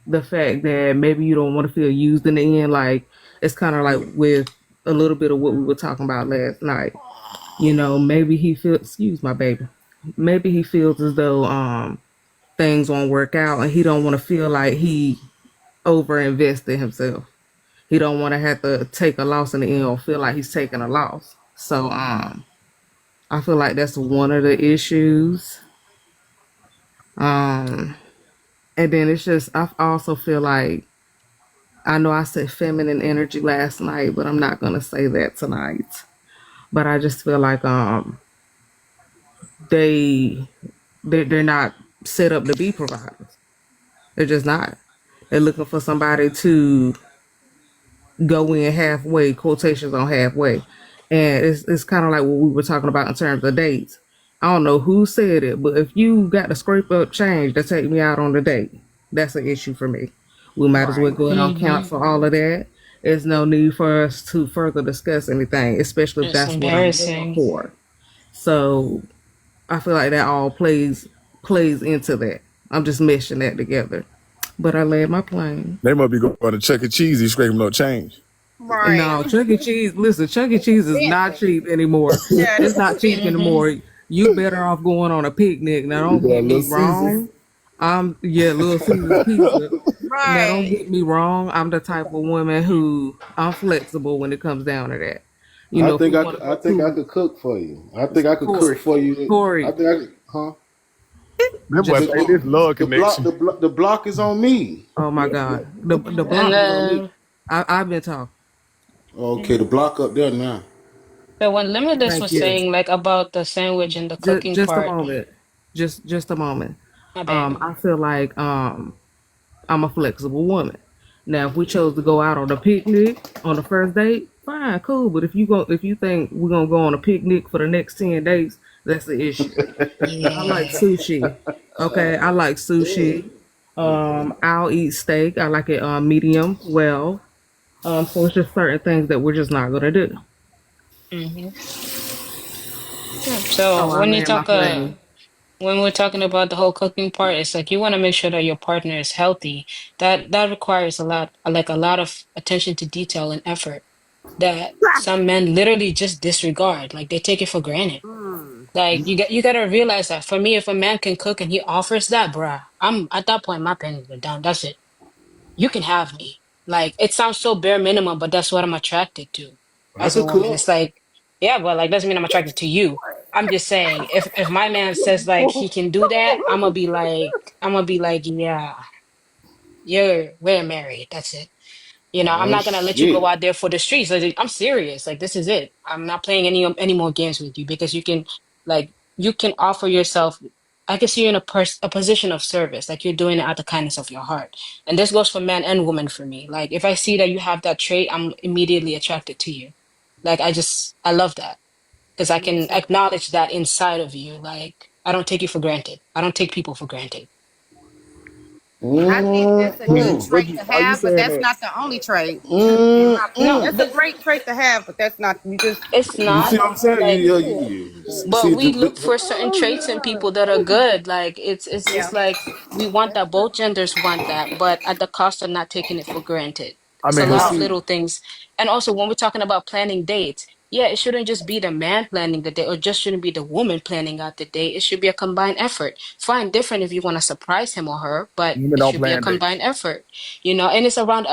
the fact that maybe you don't want to feel used in the end. Like it's kind of like with a little bit of what we were talking about last night. Maybe he feels excuse my baby. Maybe he feels as though things won't work out and he don't want to feel like he over invested himself. He don't want to have to take a loss in the end or feel like he's taking a loss. So I feel like that's one of the issues. Um and then it's just I also feel like I know I said feminine energy last night, but I'm not gonna say that tonight. But I just feel like they they're not set up to be providers. They're just not. They're looking for somebody to go in halfway, quotations on halfway. And it's kind of like what we were talking about in terms of dates. I don't know who said it, but if you got to scrape up change to take me out on the date, that's an issue for me. We might as well Right. go ahead and count for all of that. There's no need for us to further discuss anything, especially if It's that's what I'm going embarrassing. for. So I feel like that all plays into that. I'm just meshing that together. But I laid my plane. They must be going to Chuck E. Cheese. He's scraping no change. Right. No, Chuck E. Cheese. Listen, Chuck E. Cheese is not Expensive. cheap anymore. Yeah, It's this is not cheap expensive. anymore. You better off going on a picnic. Now, You don't got a get little me Caesars. wrong. Little Caesar's pizza. Now, don't Right. get me wrong. I'm the type of woman who I'm flexible when it comes down to that. I If we think want to I go think I to could cook for you. I think I could cook Corey, for you. I Corey, think I could, huh? That boy just say this love connection. The block is on me. oh my God, the And block is on me. I've been talking. Okay, the block up there now. but when Limitless Thank was you. saying like about the sandwich and the cooking Just a part, moment. Just a moment. my bad. I feel like I'm a flexible woman. Now, if we chose to go out on a picnic on the first date, fine, cool. But if you think we're gonna go on a picnic for the next 10 dates, That's the issue. I like Yeah. sushi. Okay, I like sushi. I'll eat steak. I like it medium well. So it's just certain things that we're just not gonna do. Hmm. Yeah. Oh, So I land my plane. when we're talking about the whole cooking part, it's like you want to make sure that your partner is healthy. That requires a lot, like a lot of attention to detail and effort that some men literally just disregard. Like they take it for granted. Mm. Like you got to realize that for me, if a man can cook and he offers that, bruh, I'm at that point, my pennies are down. That's it. You can have me. Like it sounds so bare minimum, but that's what I'm attracted to I as a could woman. cook. It's like, yeah, but like doesn't mean I'm attracted to you. I'm just saying, if my man says like he can do that, I'm gonna be like, yeah, we're married. That's it. You know, I'm Oh not gonna let you go shit. out there for the streets. Like, I'm serious. Like, this is it. I'm not playing any more games with you because you can offer yourself. I can see you in a position of service, like you're doing it out the kindness of your heart. And this goes for men and women for me. Like, if I see that you have that trait, I'm immediately attracted to you. Like, I love that because I Me can too. acknowledge that inside of you. Like, I don't take you for granted. I don't take people for granted. I think that's a good Mm-mm. trait to Are you have, but saying that's that? not the only trait. In my opinion, No, Mm-mm. that's a great trait to have, but that's not. You just it's You see not. what I'm saying? Like, but See, we look for certain traits in people that are good. Like yeah. it's like we want that. Both genders want that, but at the cost of not taking it for granted. I It's a mean, but lot of see, little things. And also when we're talking about planning dates, yeah, it shouldn't just be the man planning the date or just shouldn't be the woman planning out the date. It should be a combined effort. Fine, different if you want to surprise him or her, but women it don't should be a plan dates. combined effort. You know, and it's around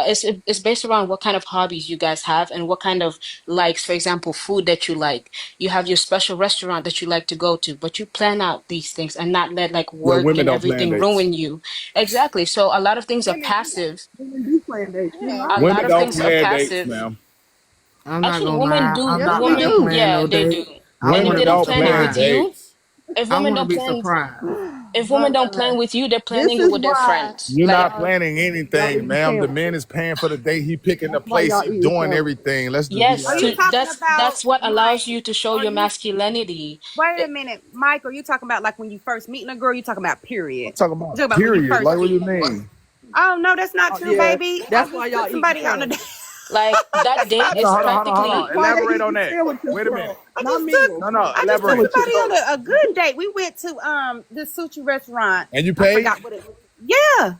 it's based around what kind of hobbies you guys have and what kind of likes, for example, food that you like. You have your special restaurant that you like to go to, but you plan out these things and not let like Well, work women and don't plan everything dates. ruin you. Exactly. So a lot of things are Women, passive. women do plan dates. You're Yeah. A right. lot Women of don't things are plan dates, passive. ma'am. I'm not Actually, gonna women lie. do. I'm Yes, not we about to Women, do. plan yeah, no they do. date. I And if want they to Women be don't don't plan it plan with surprised. you, dates. if I women want to don't be plan, surprised. if My women don't plan God. with you, they're This planning it is with their why friends. You're Like, not y'all planning y'all anything, eating ma'am. The man sandwiches. is paying for the date. He picking the That's why place. y'all He eating doing sandwiches. everything. Let's just be yes, Are you to honest. talking about that's what allows Mike? you to show Are your you? masculinity. Wait a minute, Mike. Are you talking about like when you first meeting a girl? You talking about I'm period? talking You about talking about when you period. first Like, what do you meeting a girl? mean? Oh no, that's not Oh, true, yeah, baby. I that's why just y'all took eating somebody out on a date. sandwiches. Like that That's date not Hold is on, hold on, true. hold on, hold That's on. practically why they Elaborate on eating that. sandwiches, Wait a minute. bro. I Not just took meals. No, I just took elaborate. somebody Sandwiches. So, on a good date. We went to this sushi restaurant. and you I paid? forgot what it was. Yeah.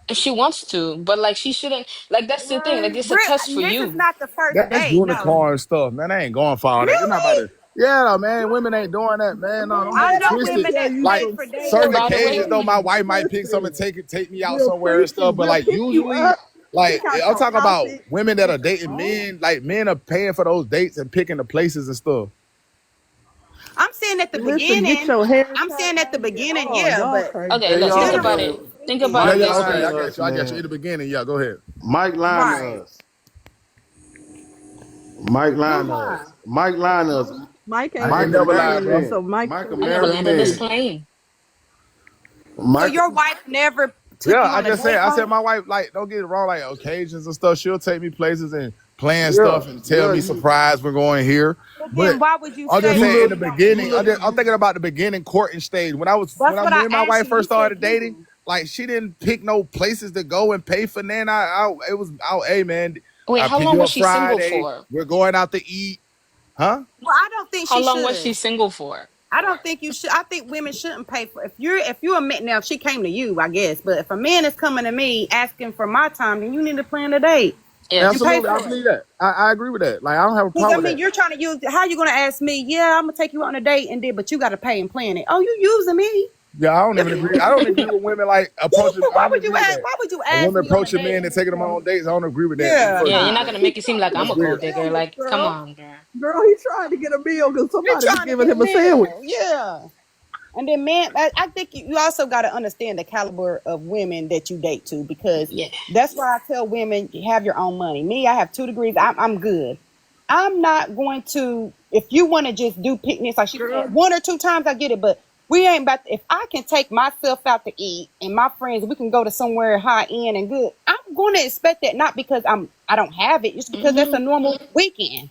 if she wants to, but like she shouldn't. Like that's the thing. Like it's a test for This is you. not the first That's date. No. unicorn stuff, man. I ain't going for all that. You're not about Really? to. Yeah, no, man. Women ain't doing that, man. No, don't get I it know Man, I can twisted. women tell that you Like pay some for dates. certain By the occasions, way, though, my serious. wife might pick something, Listen, take me out we'll somewhere and freak you. stuff. But We'll like pick you usually, up. like Pick out I'm your talking about outfit. women that are dating men. Like men are paying for those dates and picking the places and stuff. I'm saying at the Listen, get beginning. your hair I'm cut. saying at the beginning, Oh, yeah, y'all but crazy. okay, hey look, you think y'all, gotta about man, it. really Think see. about Yeah, it Mike yeah. this Okay, lying I way. got us, you. I got you. In man. the beginning, yeah. Go ahead. Mike lying to Right. us. Mike lying Who to lying? us. Mike lying to us. Mike I ain't ain't Mike a been never married lied, married, bro. so man. Mike Mike a can't I lie. never married landed this man. plane. So Mike. your wife never took Yeah, you I on a just said. date, I said Mike? my wife, like, don't get it wrong. Like occasions and stuff, she'll take me places and plan Yeah, stuff and tell yeah. me surprise we're going here. Well, But then why would you I'm just say You saying in that look. the you don't You beginning, do look. that? I'm thinking about the beginning courting stage. When That's I what me I and my asked wife you. You first said started dating, you. like she didn't pick no places to go and pay for. Then it was out. Hey man, Wait, I how pick long you was up she single Friday. for? We're going out to eat, huh? Well, I don't think How she long was should. she single for? I don't think you should. I think women shouldn't pay for if you're a man now. If she came to you, I guess. But if a man is coming to me asking for my time, then you need to plan a date and Yes. pay Absolutely, I for it. believe that. I agree with that. Like I don't have a Because I problem with mean, that. you're trying to use. How you gonna ask me? Yeah, I'm gonna take you on a date and then, but you got to pay and plan it. Oh, you using me? Yeah, I don't even agree. I don't agree with women like approaching. I Why don't would you agree with ask? that. Why would you A ask woman me on a approaching date? men and taking them on dates, I don't agree with that. Yeah, Yeah, you're nah. not gonna He make it seem like trying to I'm That's a get a gold weird. digger. sandwich, Like, come girl. on, girl. Girl, he trying to get a meal because You're somebody was trying to giving get a him a sandwich. meal. Yeah. And then, man, I think you also got to understand the caliber of women that you date to because Yeah. that's why I tell women you have your own money. Me, I have 2 degrees. I'm good. I'm not going to, if you want to just do picnics, like she said, Girl, 1 or 2 times, I get it. But we ain't about to, if I can take myself out to eat and my friends, we can go to somewhere high end and good. I'm going to expect that not because I don't have it, just because that's Hmm. a normal weekend.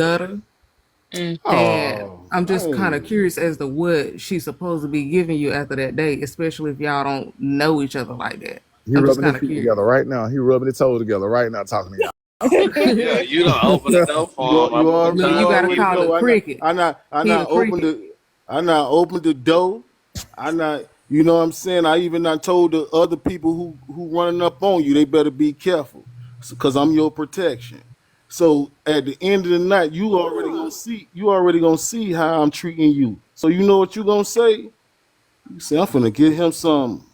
gutter. Mm. And I'm just kind of dang. curious as to what she's supposed to be giving you after that date, especially if y'all don't know each other like that. He I'm just rubbing his kind of feet curious. together right now. He rubbing his toes together right now, talking to y'all. Yeah, you don't open the door for him. I'm You trying You to gotta see already call know. it cricket. I He the not open cricket. the door. I not, you know what I'm saying? I even not told the other people who running up on you, they better be careful. Cause I'm your protection. So at the end of the night, you already gonna see how I'm treating you. So you know what you gonna say? You say, I'm finna get him some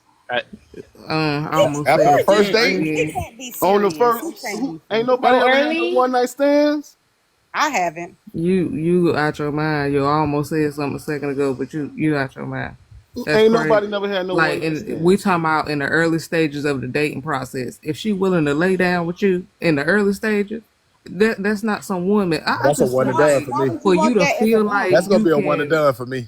I, I almost After the said first something. date, He Yeah. can't be on the serious. first. He can't be Ain't serious. nobody So ever had no early? one night stands. I haven't. You out your mind. You almost said something a second ago, but you out your mind. That's Ain't crazy. nobody never had no one Like, night and we stands. talking about in the early stages of the dating process. If she willing to lay down with you in the early stages, that's not some woman. I that's a just one feel and done As for like me. long as you for you want to that as a feel like That's woman. gonna you be a one and can. done for me.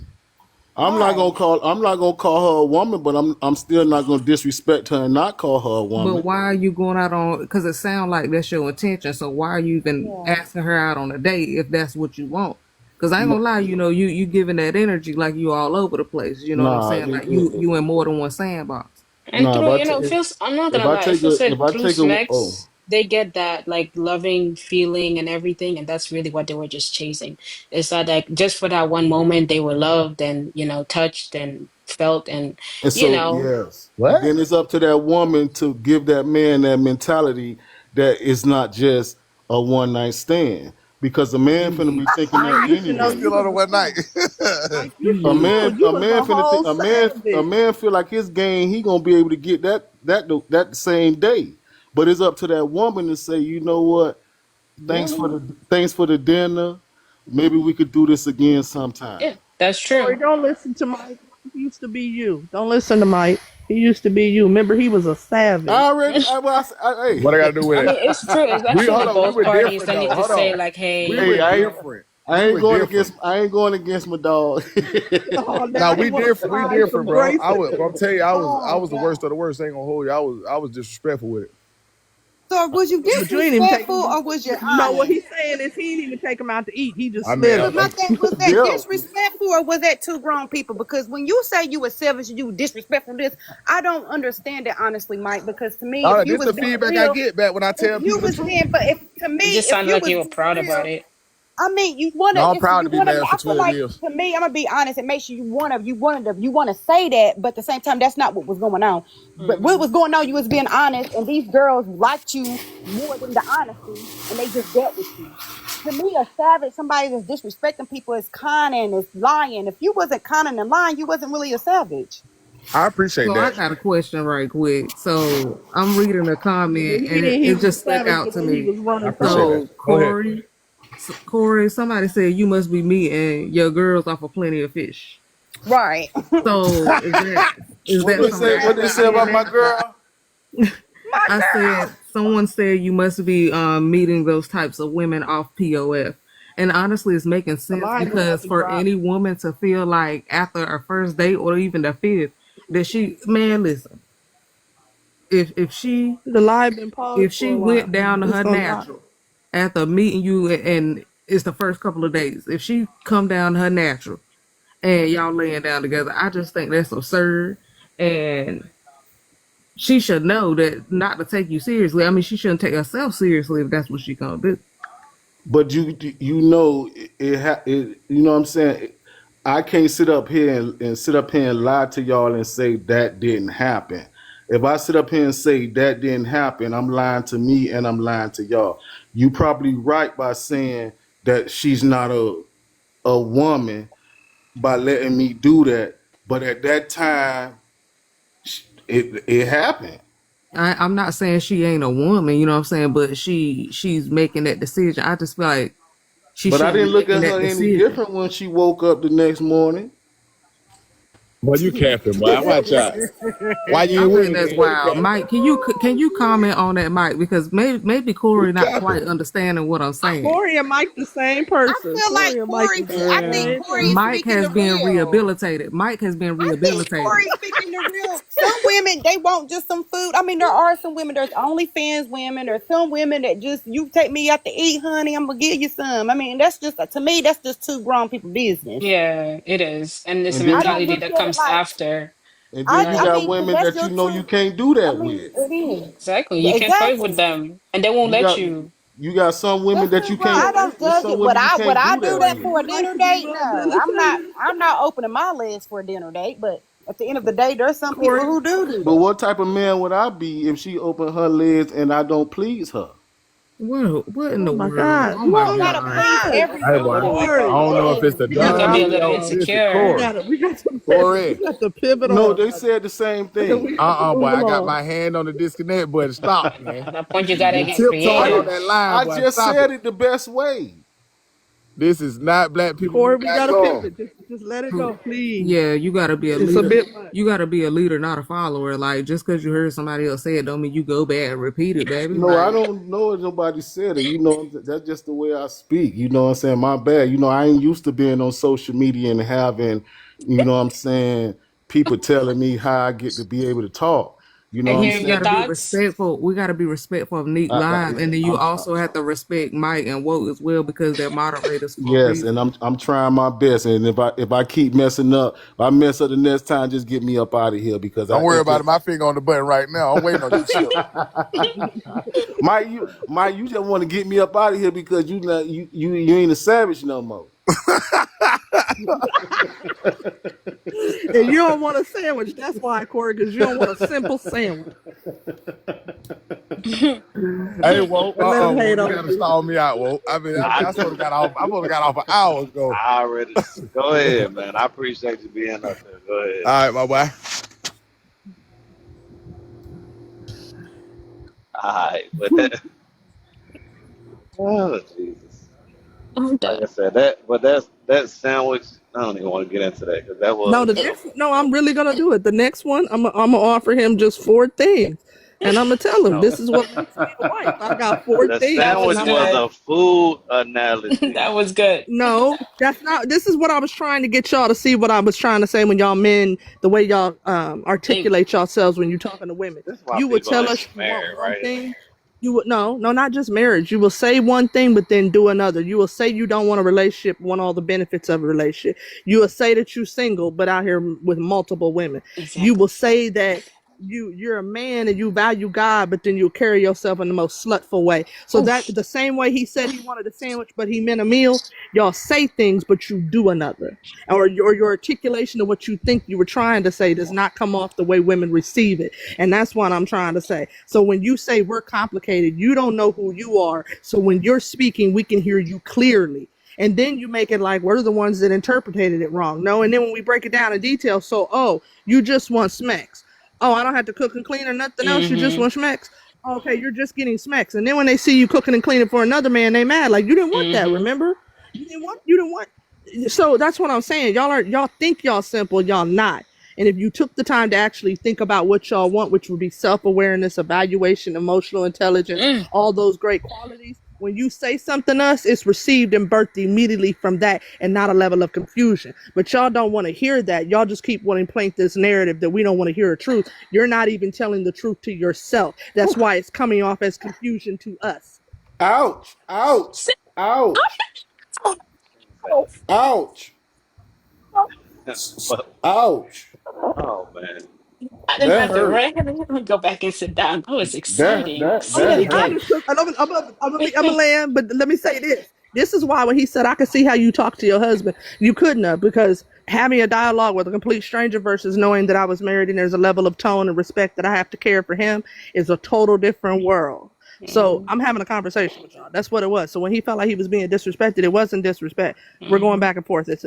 Right. I'm not gonna call her a woman, but I'm still not gonna disrespect her and not call her a But woman. why are you going out on? Because it sounds like that's your intention. So why are you even Yeah. asking her out on a date if that's what you want? Because I ain't No, gonna lie, you giving that energy like you all over the place. You know what I'm nah, saying? Like you in more than one sandbox. And nah. through, you know, feels, I'm not If gonna I lie, it take feels a like if I through take a oh, Smex, they get that like loving feeling and everything, and that's really what they were just chasing. It's that like just for that one moment they were loved and, you know, touched and felt and, and you so know, yes, What? then it's up to that woman to give that man that mentality that it's not just a one night stand because the man finna be thinking Mike, that you should know You anyway. you still on was the a one night? savage. Mike, you should know you A was man a finna think whole a savage. man feel like his game he gonna be able to get that same day, but it's up to that woman to say, you know what? Really? Thanks for the dinner. Maybe we could do this again sometime. yeah, that's Corey, true. don't listen to Mike. He used to be you. Don't listen to Mike. He used to be you. Remember, he was a savage. I already, I, well, What I gotta do with I it? mean, it's true. It's We hold actually on. We both were parties different that need though. to Hold say on. like, We hey, were hey, you know, different. We were different. I ain't going against my dog. Oh, Now now he we want to different. We slide some different, bro. grace in I'm there. tell you, I Oh was the worst God! of the worst. I ain't gonna hold you. I was disrespectful with it. So was you But you ain't even take disrespectful him. or was you No, what honest? he's saying is he didn't even take him out to eat. He just I mean, slid But him. my thing was that yeah, disrespectful or was that two grown people? Because when you say you were selfish and you were disrespectful, this I don't understand it honestly, Mike. Because to me, if all you this was the being feedback I real, get back when I if tell you people the was truth. being, but if to it me, just if sounded you like was you were being proud about real, it. I mean, you want to. No, I'm It's proud you to be want to. married for I feel 12 like years. to me, I'm gonna be honest. It makes you want to say that, but at the same time, that's not what was going on. But what Hmm. was going on? You was being honest, and these girls liked you more than the honesty, and they just dealt with you. To me, a savage, somebody that's disrespecting people, is conning, is lying. If you wasn't conning and lying, you wasn't really a savage. I appreciate So I that. got a question right quick. So I'm reading a To comment and me, he it was a just stuck savage out the to way he me. was I running appreciate stuff. that. So Go ahead. Corey, somebody said you must be meeting your girls off of Plenty of Fish. Right. So is what that they some say? What they accurate say about my DNA? girl? My I girl. said someone said you must be meeting those types of women off POF. And honestly, it's making The sense live is about because to for drop. any woman to feel like after a first date or even the fifth that man, listen, if she The live been paused if for she a while. went down to It's her gonna drop. natural after meeting you and it's the first couple of days, if she come down to her natural and y'all laying down together, I just think that's absurd. And she should know that not to take you seriously. I mean, she shouldn't take herself seriously if that's what she gonna do. But you know you know what I'm saying. I can't sit up here and sit up here and lie to y'all and say that didn't happen. If I sit up here and say that didn't happen, I'm lying to me and I'm lying to y'all. You probably right by saying that she's not a woman by letting me do that. But at that time, it happened. I'm not saying she ain't a woman, you know what I'm saying, but she's making that decision. I just feel like she But I shouldn't didn't be look making at that her any decision. different when she woke up the next morning. Boy, you capping, boy. Watch out. Why you I ain't with think me that's then? You wild, capping. Mike. Can you comment on that, Mike? Because maybe You Corey not capping. quite understanding what I'm saying. Corey and Mike the same I person. feel like Corey and Mike Corey. is the I think same Corey is person. Mike speaking has the been real. rehabilitated. Mike has been I think rehabilitated. Corey's speaking the real. Some women they want just some food. I mean, there are some women. There's OnlyFans women. There's some women that just you take me out to eat, honey. I'm gonna give you some. I mean, that's just to me. That's just two grown people business. Yeah, it is. And it's a And I then don't mentality look that at it comes like after, I you got right? mean, 'cause women that's that your you know you two. can't do I that mean, with. it is Exactly. You can't fight with exactly. them and they won't You let got you. You got some women that you can't. I don't There's judge some it. Would women you I would can't I do do that that with. for a dinner date? No, I'm not opening my legs for a dinner date. But at the end of the day, there's some people Corey. who do But that. what type of man would I be if she opened her legs and I don't please her? What in Oh the my world? God. Oh You my don't Oh gotta god. please my God. Hey, everybody. boy. What do we I Corey. don't know if it's Corey. the We You're got gonna to be a Durans little or if it's the insecure. Corey. we got to Corey. pivot No, on. they said the same thing. We got to Boy. move I got along. my hand on the disconnect button. Stop, man. At that point, you gotta You're get tiptoeing I on creative. that line, I boy. just Stop said it. it the best way. This is not black people Corey, we got to unite. pivot. Just let it go, please. Yeah, you gotta be a It's a leader. bit much. You gotta be a leader, not a follower. Like just because you heard somebody else say it, don't mean you go back and repeat it, baby. No, I Like don't know if nobody said it. You know, that's just the way I speak. You know what I'm saying? My bad. You know, I ain't used to being on social media and having, you know what I'm saying, people telling me how I get to be able to talk. You know And what I'm you hearing your gotta saying? be thoughts. respectful. We gotta be respectful of Neat Live, and then you also have to respect Mike and Woke as well because they're moderators for a Yes, reason. and I'm trying my best. And if I keep messing up, if I mess up the next time, just get me up out of here because Don't worry it about it. just My finger on the button right now. I'm waiting on this shit. Mike, you just want to get me up out of here because you ain't a savage no more. And you don't want a sandwich. That's why, Corey, because you don't want a simple sandwich. Hey, Whoa, But let him Whoa, hate you on gotta you. stall me out, Whoa. I, I sort of got off. I sort of got off an hour ago. I already go ahead, man. I appreciate you being up there. Go ahead. All right, my boy. All right, but that, oh Jesus, I'm like I done. said, that sandwich. I don't even want to get into that because that No, was the next no, I'm really gonna do it. The next one, I'm gonna offer him just 4 things, and I'm gonna tell him no. this is what makes me a wife. I got 4 The things, That and was sandwich I'm gonna. was good. a food analogy. That was good. No, that's not. This is what I was trying to get y'all to see. What I was trying to say when y'all men, the way y'all Think. articulate yourselves when you're talking to women. This is why You would people tell us ain't you want married, one right thing. You would no, not just marriage. You will say one thing, but then do another. You will say you don't want a relationship, want all the benefits of a relationship. You will say that you're single, but out here with multiple women. You will Exactly. say that you're a man and you value God, but then you'll carry yourself in the most slutful way. So that Oof. the same way he said he wanted a sandwich, but he meant a meal. Y'all say things, but you do another, or your articulation of what you think you were trying to say does not come off the way women receive it, and that's what I'm trying to say. So when you say we're complicated, you don't know who you are. So when you're speaking, we can hear you clearly. And then you make it like we're the ones that interpreted it wrong. No, and then when we break it down in detail, so you just want smacks. Oh, I don't have to cook and clean or nothing else. You just Mm-hmm. want smacks. Okay, you're just getting smacks. And then when they see you cooking and cleaning for another man, they mad. Like you didn't want that, Mm-hmm. remember? You didn't want. So that's what I'm saying. Y'all think y'all simple, y'all not. And if you took the time to actually think about what y'all want, which would be self-awareness, evaluation, emotional intelligence, Mm. all those great qualities, when you say something to us, it's received and birthed immediately from that and not a level of confusion. But y'all don't want to hear that. Y'all just keep wanting to paint this narrative that we don't want to hear the truth. You're not even telling the truth to yourself. That's why it's coming off as confusion to us. Ouch! Ouch! Ouch! Ouch! but Ouch! oh man, I didn't That have to hurt. write. Let me go back and sit down. That was That exciting. that Oh Say that yeah, that I again. hurt. understood. I'm gonna land, but let me say this. This is why when he said I could see how you talk to your husband, you couldn't have, because having a dialogue with a complete stranger versus knowing that I was married and there's a level of tone and respect that I have to care for him is a total different world. So I'm having a conversation with y'all. That's what it was. So when he felt like he was being disrespected, it wasn't disrespect. We're going Mm-hmm. back and forth. It's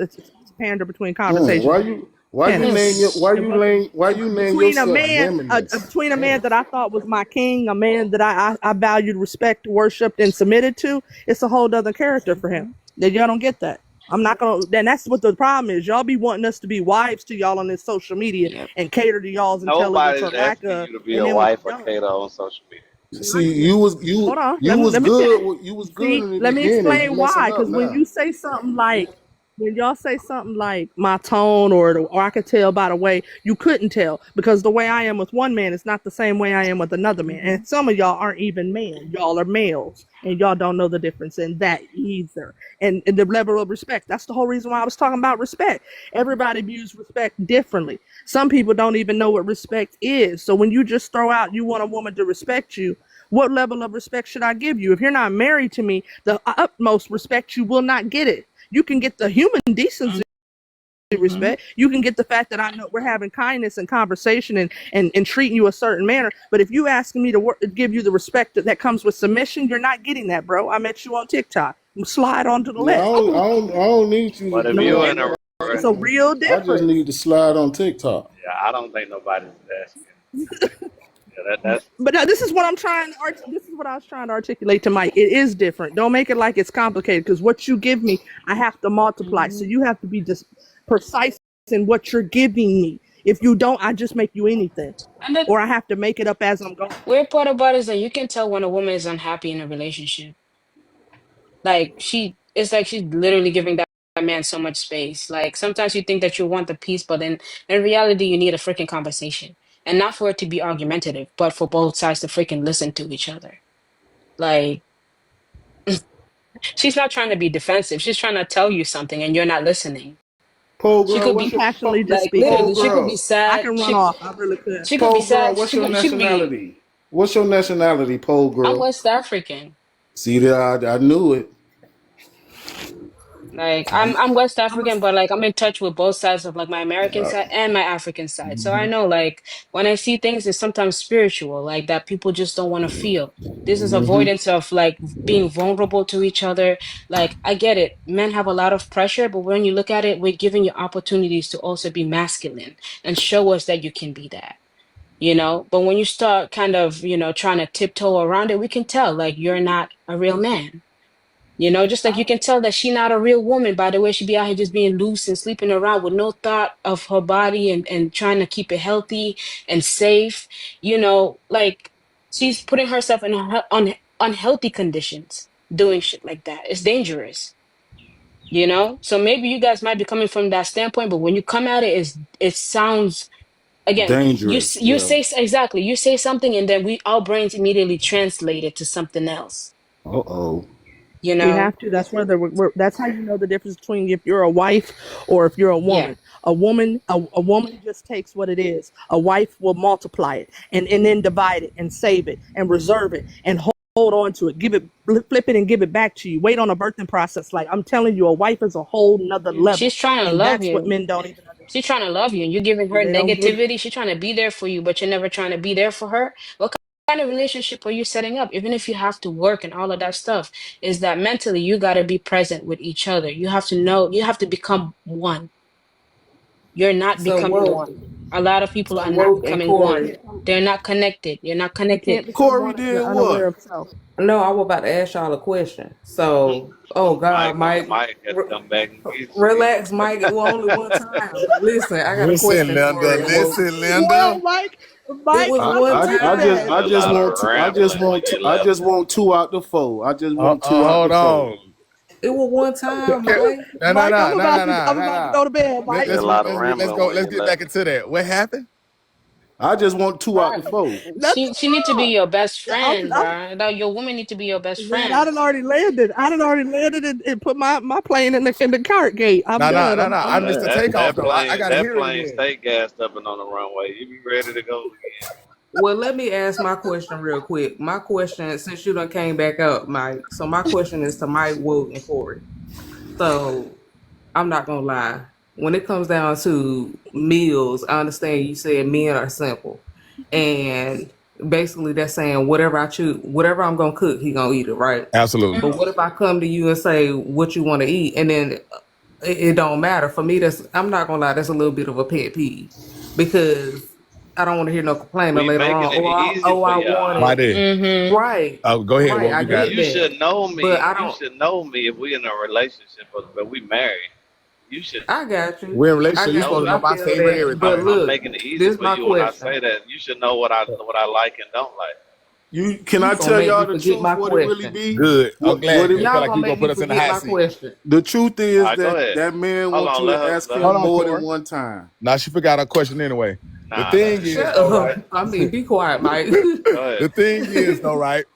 pander between conversations. Why It you why you wasn't. name your Yes. why It you wasn't name why you name between a yourself man nemesis? between a man Damn. that I thought was my king, a man that I valued, respect, worshipped, and submitted to. It's a whole other character for him. That y'all don't get that. I'm not gonna. Then that's what the problem is. Y'all be wanting us to be wives to y'all on this social media Yep. and cater to y'all's intelligence or nobody's lack asking of, you to be and a then when wife you or don't. cater on social media. Why? See, you was Hold on. you was Let me finish. good. You was good See, in the let me beginning. You explain messing why. up Because now. when y'all say something like my tone or I could tell by the way, you couldn't tell because the way I am with one man is not the same way I am with another man. And some of y'all aren't even men. Y'all are males and y'all don't know the difference in that either. And the level of respect. That's the whole reason why I was talking about respect. Everybody views respect differently. Some people don't even know what respect is. So when you just throw out you want a woman to respect you, What level of respect should I give you? If you're not married to me, the utmost respect you will not get it. You can get the human decency respect. You can get the fact that I know we're having kindness and conversation and treating you a certain manner. But if you asking me to give you the respect that comes with submission, you're not getting that, bro. I met you on TikTok. Slide onto the Yeah, left. I don't need you But to if do you all in a, It's a real I just difference. need to slide on TikTok. yeah, I don't think nobody's asking. Yeah, that's But this is what I'm trying. This is what I was trying to articulate to Mike. It is different. Don't make it like it's complicated because what you give me, I have to multiply. So you have to be just precise in what you're giving me. If you don't, I just make you anything, And the or I have to make it up as I'm going. weird part about it is that you can tell when a woman is unhappy in a relationship. Like it's like she's literally giving that man so much space. Like sometimes you think that you want the peace, but in reality, you need a freaking conversation, and not for it to be argumentative, but for both sides to freaking listen to each other. Like she's not trying to be defensive. She's trying to tell you something, and you're not listening. Pole She girl, could I'm be passionately just like speaking. Pole literally, she could be girl, I sad. can run off. I really could. She could be Pole girl. sad. What's your She could be. nationality? What's your nationality, pole I'm girl? West African. See that I knew it. Like I'm West African, but like I'm in touch with both sides of like my American side and my African side. So I know like when I see things, it's sometimes spiritual, like that people just don't want to feel. This is avoidance of like being vulnerable to each other. Like I get it. Men have a lot of pressure, but when you look at it, we're giving you opportunities to also be masculine and show us that you can be that. But when you start kind of, trying to tiptoe around it, we can tell like you're not a real man. Just like you can tell that she not a real woman by the way she be out here just being loose and sleeping around with no thought of her body and trying to keep it healthy and safe. Like she's putting herself in unhealthy conditions doing shit like that. It's dangerous. So maybe you guys might be coming from that standpoint, but when you come at it, it sounds again. Dangerous. You Yeah. say exactly. You say something, and then our brains immediately translate it to something else. Uh-oh. You We know? have to. That's where that's how you know the difference between if you're a wife or if you're a Yeah. woman. A woman just takes what it is. A wife will multiply it and then divide it and save it and reserve it and hold on to it. Give it, flip it and give it back to you. Wait on a birthing process. Like I'm telling you, a wife is a whole nother level, She's trying to and love that's what you. men don't even She's trying to love you, and you're giving her understand. They don't get it. negativity. She's trying to be there for you, but you're never trying to be there for her. What kind of relationship are you setting up? Even if you have to work and all of that stuff, is that mentally you got to be present with each other. You have to know, you have to become one. You're not So becoming woke, one. A lot of people so are not woke and becoming one. Corey. They're not connected. You're not You connected. can't become Corey one if you're did unaware what? of self. No, I was about to ask y'all a question. So, oh God, Mike, Mike got to come back and get you. relax, Mike. It was only one time. Listen, I got a Listen, question Linda. for you. Woke. Listen, Well, Linda. It Mike, was I'm one gonna I, be I, I just time. I There's a just lot of want rambling when you I left. just want two out the four. I just want two out the four. Hold on. It was one time, Mike. No, no, Mike, no, no, no, no, I'm no, about to no. go to bed, Let, Mike. There's a let's lot of let's rambling go. when Let's you get left. back into that. What happened? I just want two out the Right. four. That's She need to be your best friend, I'm bro. Your woman need to be your best man, I friend. done already landed. I done already landed and put my plane in the cart gate. I'm No, no, done. no, no. I'm I missed done. the takeoff though. I got to That hear it plane again. stay gassed up and on the runway. You be ready to go again. Well, let me ask my question real quick. My question, since you done came back up, Mike. So my question is to Mike, Woke, and Corey. So I'm not gonna lie. When it comes down to meals, I understand you said men are simple, and basically that's saying whatever I choose, whatever I'm gonna cook, he gonna eat it, right? Absolutely. But what if I come to you and say what you want to eat, and then it don't matter for me? That's I'm not gonna lie. That's a little bit of a pet peeve because I don't want to hear no complaining We later making on. it easy Oh, for I want y'all. Right it. there. Mm-hmm. Right, Oh, go ahead. right. Well, I you got get it. You that, should know but me. I You don't. should know me if we in a relationship, but we married. You should. I got you. We're in a You I relationship. should You're got know supposed you. to know I me. my feel favorite that. But everything. I'm look, making it easy this is for my you when I question. say that. You should know what I like and don't like. You can You I gonna tell make me y'all the forget truth? my What it really question. be? Good. I'm What glad it because I feel Y'all like gonna you're gonna make me put us in the forget hot my seat. question. the truth All is right, go that ahead. that man Hold wants on. you Let to her. ask Let him Hold her. on, more than Corey. one time. Now she forgot her question anyway. The Nah. thing is, Shut though, up. right? I mean, be quiet, Mike. Go ahead. The thing is, though, right?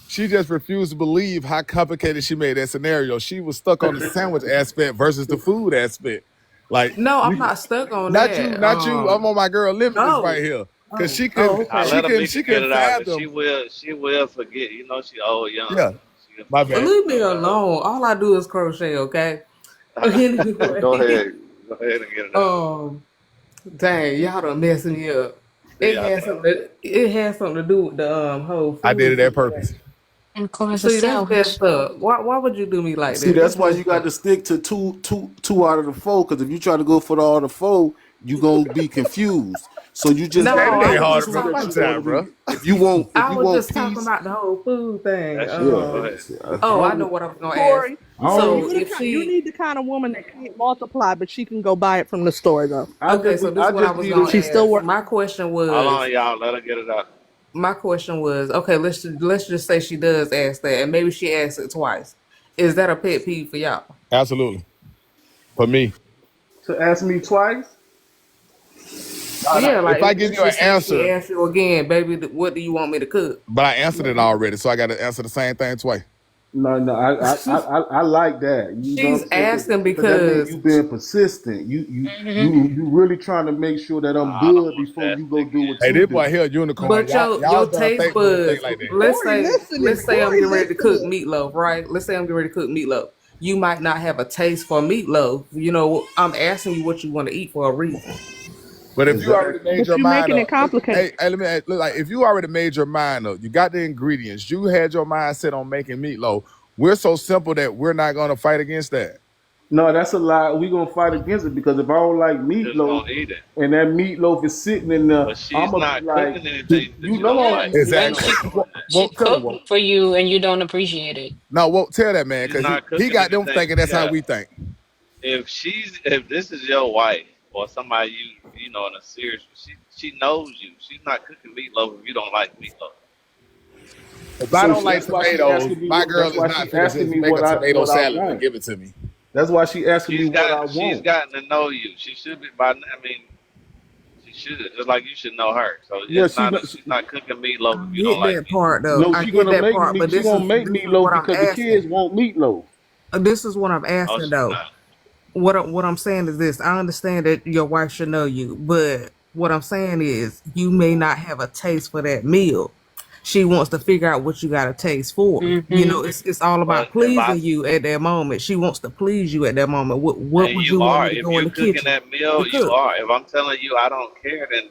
She just refused to believe how complicated she made that scenario. She was stuck on the sandwich aspect versus the food aspect. Like No, I'm you, not stuck on not you, that. not you. I'm on my girl limitless right No, here. because Oh, oh, I okay. let Amika she get couldn't it out, but fathom. she will forget. You know, she old young. Yeah, She'll my forget. bad. Leave me alone. All I do is crochet, okay? Go Anyway, ahead. Go ahead and get it out. um, dang, y'all done messing me up. See, I told It has something to do with the whole I did food it at situation. purpose. And cause a See, that's sandwich. messed up. Why would you do me like See, that? that's That's why you messed got up. to stick to two out of the four. Because if you try to go for all the four, you gonna be confused. So you just Man, No, it I ain't was hard to just remember what one talking. you're going time, to bro. be. If I you was want just talking peace, about the whole food thing. that's you. Go yeah. ahead. Oh, I I know don't, what I was gonna ask. Corey, I Corey, don't, So you if you she, need the kind of woman that can't multiply, but she can go buy it from the store though. okay, so this is I what I just was need gonna a. She's still ask. working. Hold on, y'all. Let her get it out. My question was, okay, let's just say she does ask that, and maybe she asks it twice. Is that a pet peeve for y'all? Absolutely, for me. To ask me twice. No, no. Yeah, If like I give let's you an just say she answer, asks you again, baby, what do you want me to cook? but I answered it already, so I got to answer the same thing twice. No, no, I like that. You know what She's I'm saying? asking Because that means because you being persistent. You really trying to make sure that I'm I don't good want before that you go stick do what Hey, you this do. boy here, a unicorn. but Y'all your done taste think women think buds, like that. Corey listening. let's say I'm Corey getting ready to cook listening. meatloaf, right? Let's say I'm getting ready to cook meatloaf. You might not have a taste for meatloaf. You know, I'm asking you what you want to eat for a reason. But if you already Exactly. made But your you mind making it up, look, complicated. let me look like if you already made your mind up, you got the ingredients, you had your mind set on making meatloaf. We're so simple that we're not gonna fight against that. No, that's a lie. We gonna fight against it because if I don't like You just meatloaf gonna eat it. and that meatloaf is sitting in there, But I'm she's gonna be not like, cooking anything that you you know don't I'm like. gonna eat That's And Exactly. the she point. she Tell her cooked what. for you and you don't appreciate it. No, won't tell that man She's because not he cooking got them anything. thinking that's how Yeah. we think. If this is your wife or somebody you know in a serious, she knows you. She's not cooking meatloaf if you don't like meatloaf. If I So don't like that's why she tomatoes, asking me. my girl That's is why not she finna asking just me make a tomato what I salad and want. give it to me. That's why she asking me what I She's want. gotten to know you. She should be by. I mean, she should just like you should know her. So Yeah, she's not cooking meatloaf I if you don't get like that meatloaf. part though. no, I she get gonna that make part, me. but She gonna make this is what meatloaf I'm because the asking. kids want meatloaf. This is what I'm Oh, asking she's though. not. What I'm saying is this. I understand that your wife should know you, but what I'm saying is you may not have a taste for that meal. She wants to figure out what you got a taste for. You Mm-hmm. know, it's all But about if I pleasing you at that moment. She wants to please you at that moment. What and would you you want are, me to if go in you're the cooking kitchen that to meal, you cook? are. If I'm telling you I don't care, then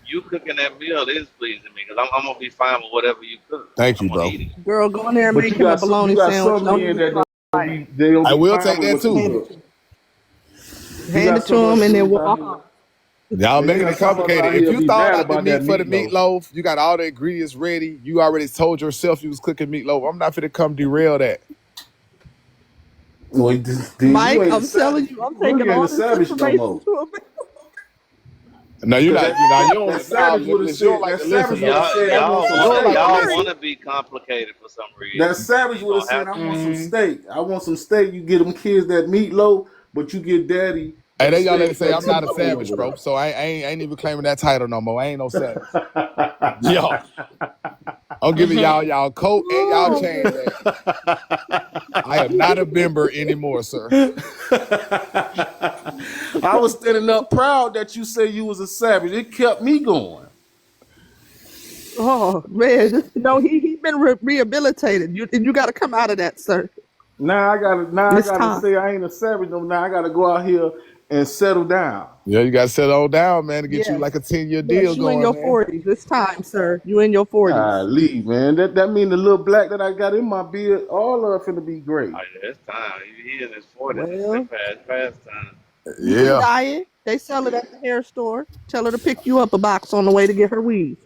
you cooking that meal is pleasing me because I'm gonna be fine with whatever you cook. Thank I'm you, gonna bro. eat it. Girl, go in there and But make him a you bologna got sandwich. some Don't men even that try it. they don't I be will fine take with that what you too. Hand it cook. to him. You Hand got it to some of him us and then dudes out walk here. off. Y'all Yeah, you making got it some of us complicated. out If here you be thawed mad out the about that meat for the meatloaf. meatloaf, you got all the ingredients ready. You already told yourself you was cooking meatloaf. I'm not finna come derail that. Well, then you Mike, ain't a I'm savage. telling you, I'm You taking really ain't a all this savage no information more. to him. No, you're Cause not. You know, you that don't. savage No, would have listen, you don't said like that to listen savage And would though. have said I want some You don't like steak. to y'all listen. want to be complicated for some That reason. savage You would have don't said have I to want be. some Mm. steak. I want some steak. You get them kids that meatloaf, but you get daddy Hey, that then y'all let steak, it say that I'm not a T-bone savage, over bro. So I ain't even claiming that title no more. I ain't no savage. Yo, I'm giving Mm-hmm. y'all coat and y'all chain back. I am not a member anymore, sir. there. I was standing up proud that you say you was a savage. It kept me going. Oh man, no, he been rehabilitated. You got to come out of that, sir. Now I It's gotta time. say I ain't a savage no. Now I gotta go out here and settle down. Yeah, you gotta settle on down, man, to get you Yes, like a 10-year deal yes, you in going, your man. 40s. It's time, sir. You in your 40s. Leave, man. That mean the little black that I got in my beard, all of it finna be great. Oh, yeah, it's time. He in his 40s. Well, It's past time. you can Yeah. dye it. They sell it at the hair store. Tell her to pick you up a box on the way to get her weave.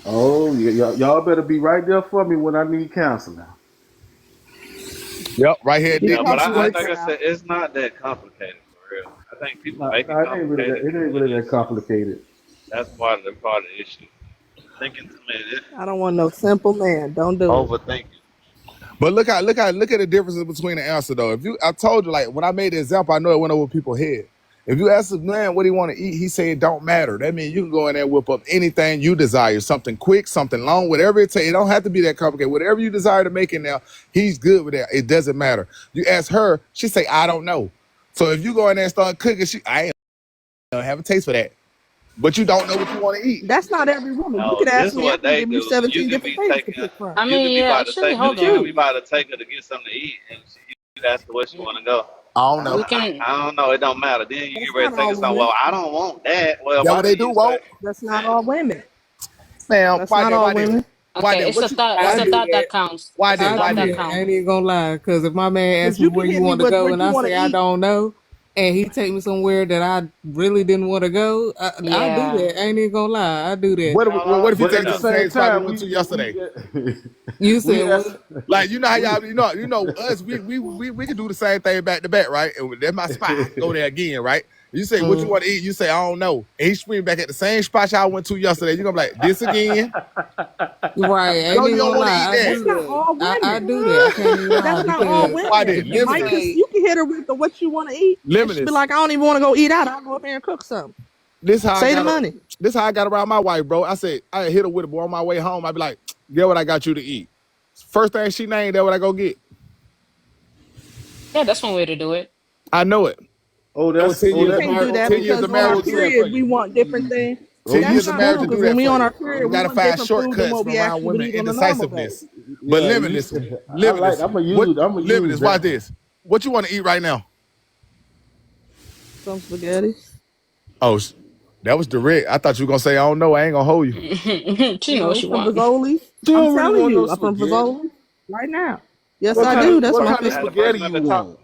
Oh, yeah, y'all better be right there for me when I need counseling. Yep. Right here at He Yeah, Dick but probably East like working I out. said, it's not that complicated for real. I think people Nah, make it it ain't really that. complicated, It ain't and really that it's complicated. that's part of the issue. Thinking too many, I don't want no simple man. Don't do it. overthinking. But look at the differences between the answer though. I told you, like when I made the example, I know it went over people's head. If you ask a man what he want to eat, he say it don't matter. That means you can go in there and whip up anything you desire, something quick, something long, whatever it takes. It don't have to be that complicated. Whatever you desire to make it now, he's good with that. It doesn't matter. You ask her, she say I don't know. So if you go in there and start cooking, I ain't don't have a taste for that. but you don't know what you want to eat. That's not every woman. You No, could this ask is me. I what can they give you do. You 17 can be different things to taking, pick from. I you can mean, be yeah, about to actually, take, hold you can on. be about to take her to get something to eat, and you ask her where she want to go. I don't know. We can. I don't know. It don't matter. Then you That's get ready not to take all her somewhere. women. Well, I don't want that. Well, That why what they didn't do, you say? won't? That's not all women. Man, That's why not then? all Why then? women. Why Okay, then? it's What the you? thought. I It's Why the do then? thought that. that counts. Why It's the then? I Why thought do that then? that. I ain't counts. even gonna lie. Because if my man Because asks me you where can you hit me want to with go, what and you I want say to I eat. don't know, and he take me somewhere that I really didn't want to go, I do Yeah. that. I ain't even gonna lie. I do that. What if he But take at you the to the same same spot we time, went to yesterday? You we said ask, what? Like you know how we y'all us we can do the same thing back to back, right? And that's my spot. I can go there again, right? You say what you want to eat. You say I don't know. And he swing back at the same spot y'all went to yesterday. You gonna be like this again? Right. I ain't No, you even don't gonna want to eat lie. I that. do That's not that. all I women. do that. I can't even lie That's not all because Why women. then? You might just Limitless, you can hit her with the what you want to eat, and she'll be limitless. like, I don't even want to go eat out. I'll go up there and cook something. This how I Say the got her. money. This how I got around my wife, bro. I said I hit her with it, boy. On my way home, I be like, get what I got you to eat. First thing she named, that what I go get. Yeah, that's one way to do it. I know it. That was 10 You years of can't do marriage. that 10 years because of on our marriage to do that for period we you. want different things. 10 That's years of not marriage cool to do because that when we for on our you. period You we gotta want find different food than shortcuts what from we around actually would women eat on a normal day. indecisiveness. But yeah, you limitless, said I like. limitless. I'm gonna What use. I'm gonna use limitless? Watch that. this. What you want to eat right now? Some spaghetti. Oh, that was direct. I thought you were gonna say I don't know. I ain't gonna hold you. She knows what she Some want. Fazoli's. She I'm don't really telling want no you, I'm from spaghetti. Fazoli's right now. Yes, What I kind of do. That's what my kind of favorite. That the person spaghetti at you the top. want?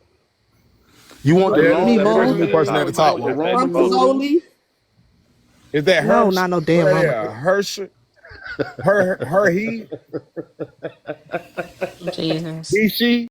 You want What the the That hell is long, that the Meatballs person? New regular, person at top. the top. the What? That's that Roman from spoke. noodles? Fazoli's. Is that No, Hersh? not no What damn that mama. is? He? Jesus. He? She?